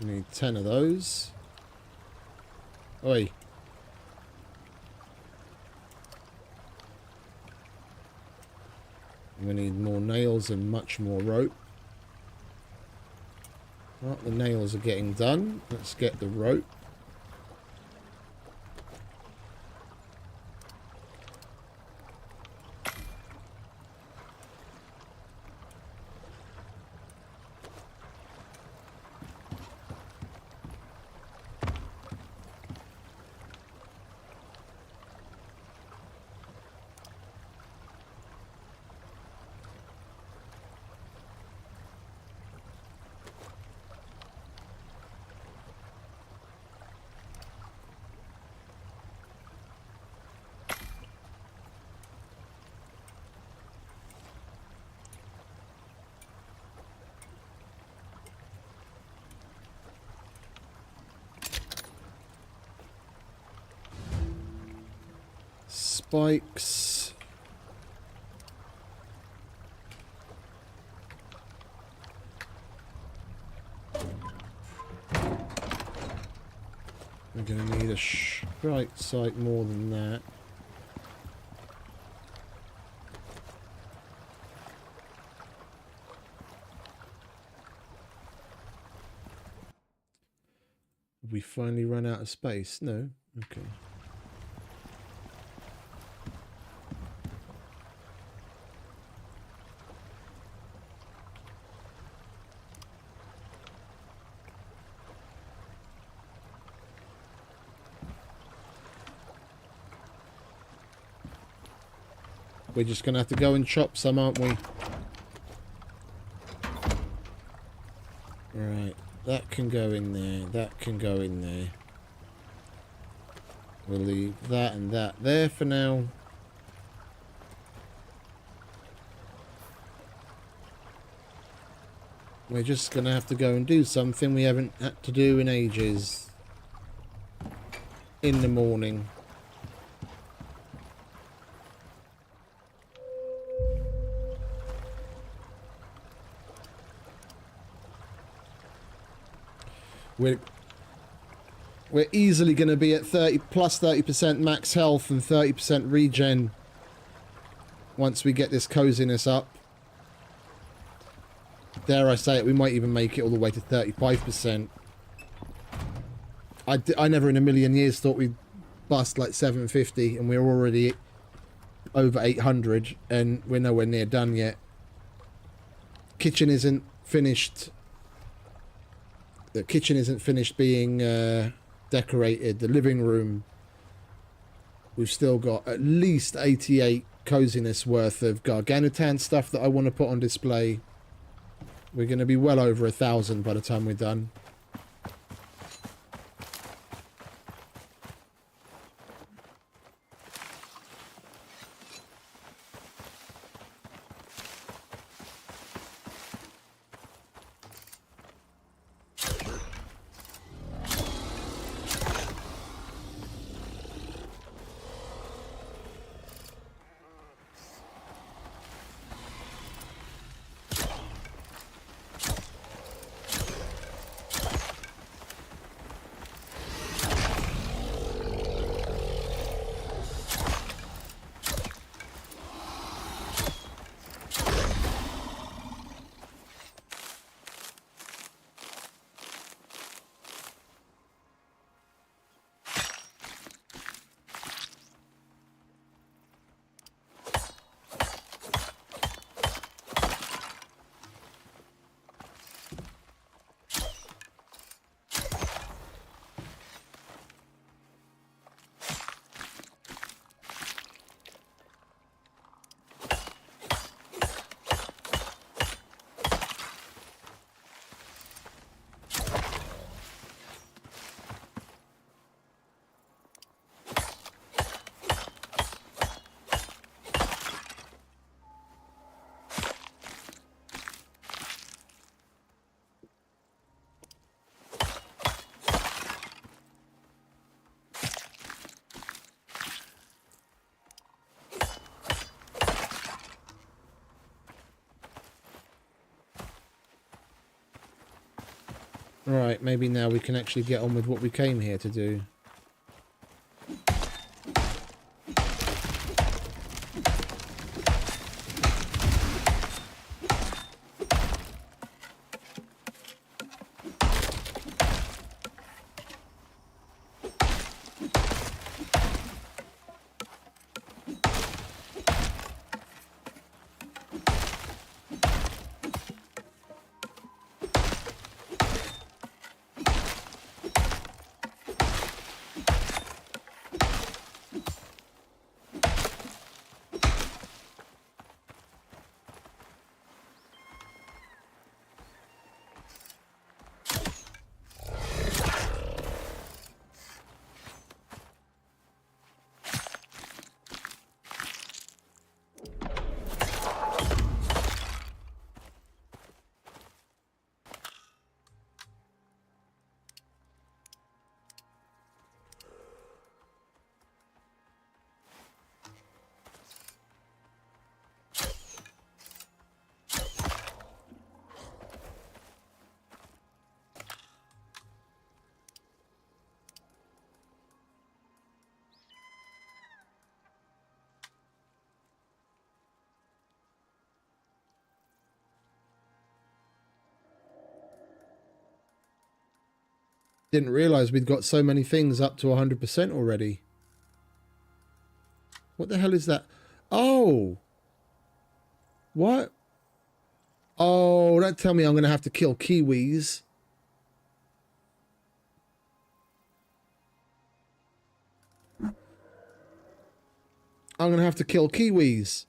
We need 10 of those. Oi. We need more nails and much more rope. Well, the nails are getting done. Let's get the rope. Spikes. We're going to need a strike site more than that. Have we finally run out of space? No? Okay. We're just going to have to go and chop some, aren't we? Right. That can go in there. That can go in there. We'll leave that and that there for now. We're just going to have to go and do something we haven't had to do in ages. In the morning. We're easily going to be at 30% max health and 30% regen once we get this coziness up. Dare I say it, we might even make it all the way to 35%. I never in a million years thought we'd bust like 750, and we're already over 800, and we're nowhere near done yet. Kitchen isn't finished. The kitchen isn't finished being decorated. The living room, we've still got at least 88 coziness worth of Garganotan stuff that I want to put on display. We're going to be well over 1,000 by the time we're done. Right, maybe now we can actually get on with what we came here to do. Didn't realize we'd got so many things up to 100% already. What the hell is that? Oh! What? Oh, don't tell me I'm going to have to kill kiwis. I'm going to have to kill kiwis.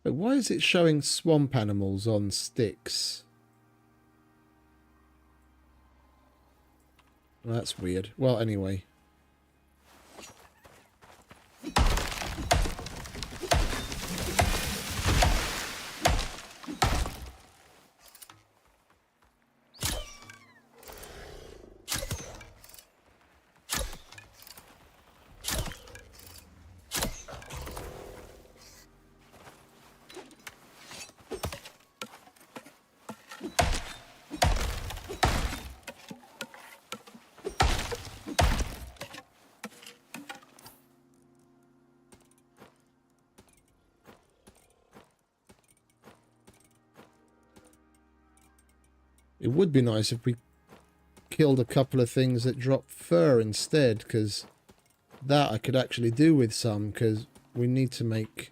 But why is it showing swamp animals on Styx? Well, that's weird. Well, anyway. It would be nice if we killed a couple of things that drop fur instead, because that I could actually do with some, because we need to make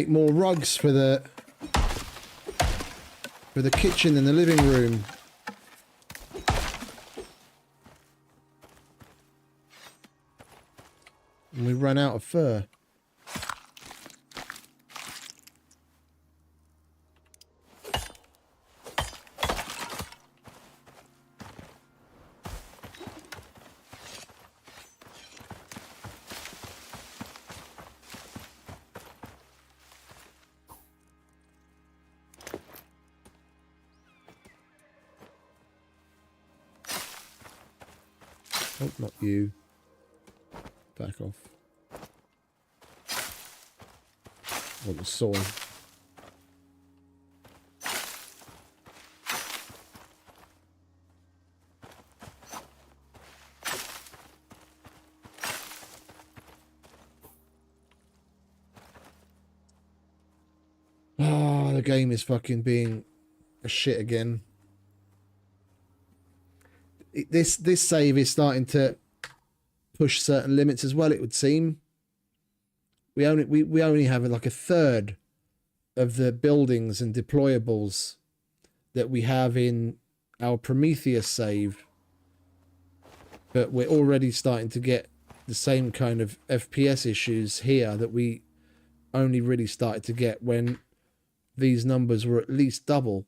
more rugs for the kitchen and the living room. And we ran out of fur. Oh, not you. Back off. Want the saw. Oh, the game is fucking being a shit again. This save is starting to push certain limits as well, it would seem. We only have like a third of the buildings and deployables that we have in our Prometheus save, but we're already starting to get the same kind of FPS issues here that we only really started to get when these numbers were at least double.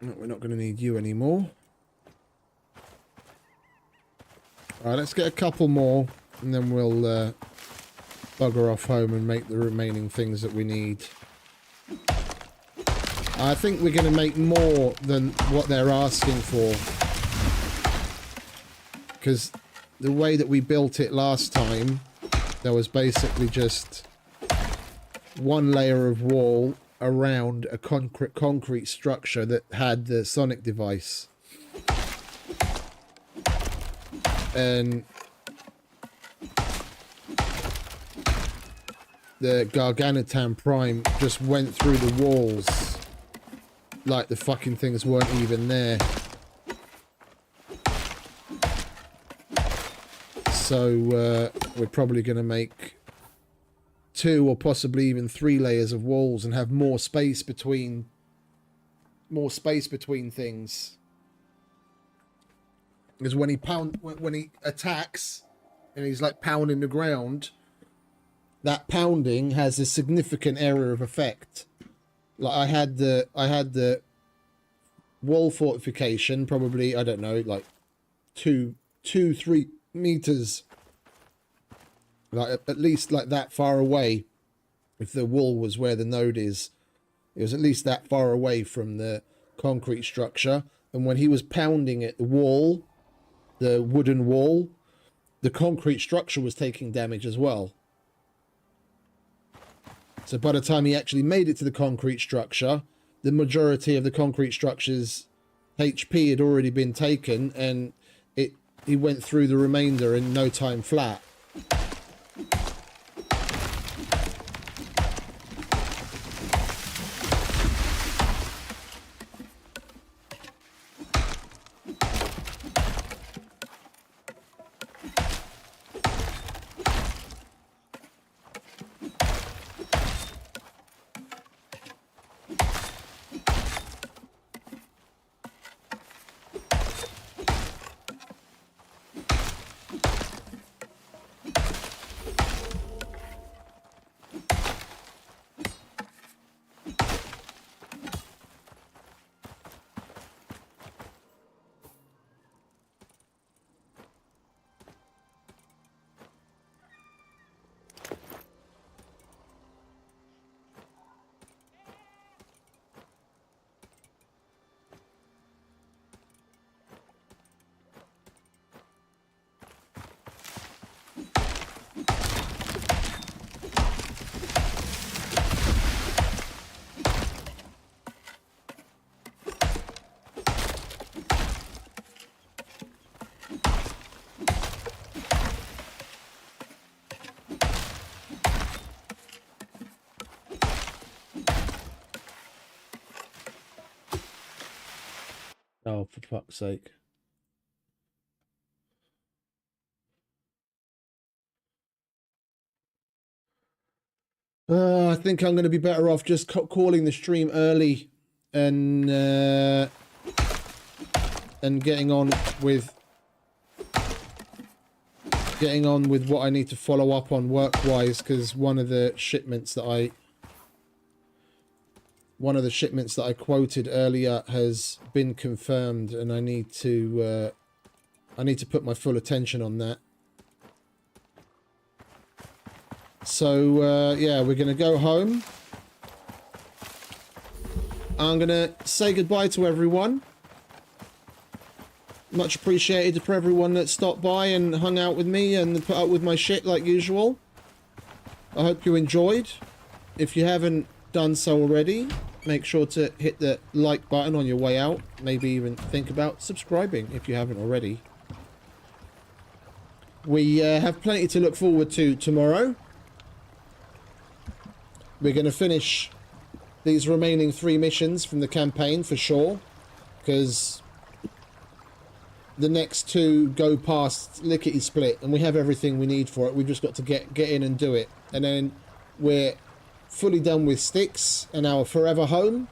No, we're not going to need you anymore. Alright, let's get a couple more, and then we'll bugger off home and make the remaining things that we need. I think we're going to make more than what they're asking for. Because the way that we built it last time, there was basically just one layer of wall around a concrete structure that had the sonic device. And the Garganitan Prime just went through the walls like the fucking things weren't even there. So we're probably going to make 2 or possibly even 3 layers of walls and have more space between things. Because when he attacks and he's like pounding the ground, that pounding has a significant area of effect. Like I had the wall fortification, probably, I don't know, like 2-3 meters, like at least like that far away. If the wall was where the node is, it was at least that far away from the concrete structure. And when he was pounding at the wall, the wooden wall, the concrete structure was taking damage as well. So by the time he actually made it to the concrete structure, the majority of the concrete structure's HP had already been taken, and he went through the remainder in no time flat. Oh, for fuck's sake. I think I'm going to be better off just calling the stream early and getting on with what I need to follow up on work-wise, because one of the shipments that I quoted earlier has been confirmed, and I need to put my full attention on that. So yeah, we're gonna go home. I'm gonna say goodbye to everyone. Much appreciated for everyone that stopped by and hung out with me and put up with my shit like usual. I hope you enjoyed. If you haven't done so already, make sure to hit the like button on your way out. Maybe even think about subscribing if you haven't already. We have plenty to look forward to tomorrow. We're going to finish these remaining 3 missions from the campaign for sure, because the next 2 go past lickety split and we have everything we need for it. We've just got to get in and do it, and then we're fully done with Styx and our forever home.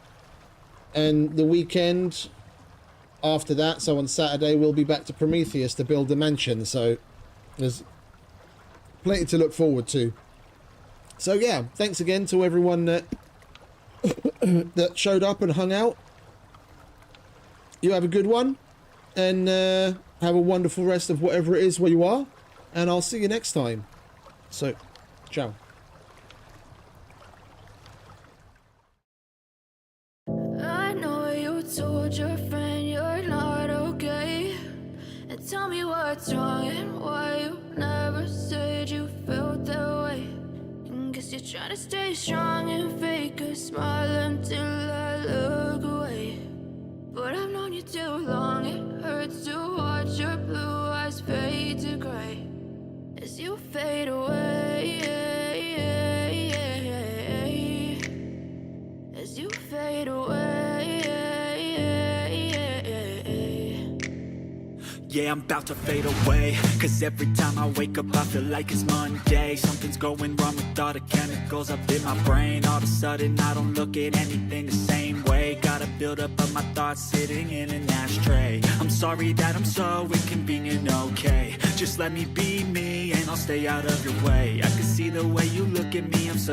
And the weekend after that, so on Saturday, we'll be back to Prometheus to build the mansion. So there's plenty to look forward to. So yeah, thanks again to everyone that that showed up and hung out. you have a good one, and have a wonderful rest of whatever it is where you are, and I'll see you next time. So, ciao. I know you told your friend you're not okay, and tell me what's wrong and why you never said you felt that way. And guess you're trying to stay strong and fake a smile until I look away. But I've known you too long, it hurts to watch your blue eyes fade to gray as you fade away, as you fade away. Yeah, I'm about to fade away, cause every time I wake up I feel like it's Monday. Something's going wrong with all the chemicals up in my brain. All of a sudden I don't look at anything the same way. Got a buildup of my thoughts sitting in an ashtray. I'm sorry that I'm so inconvenient, okay. Just let me be me and I'll stay out of your way. I can see the way you look at me, I'm so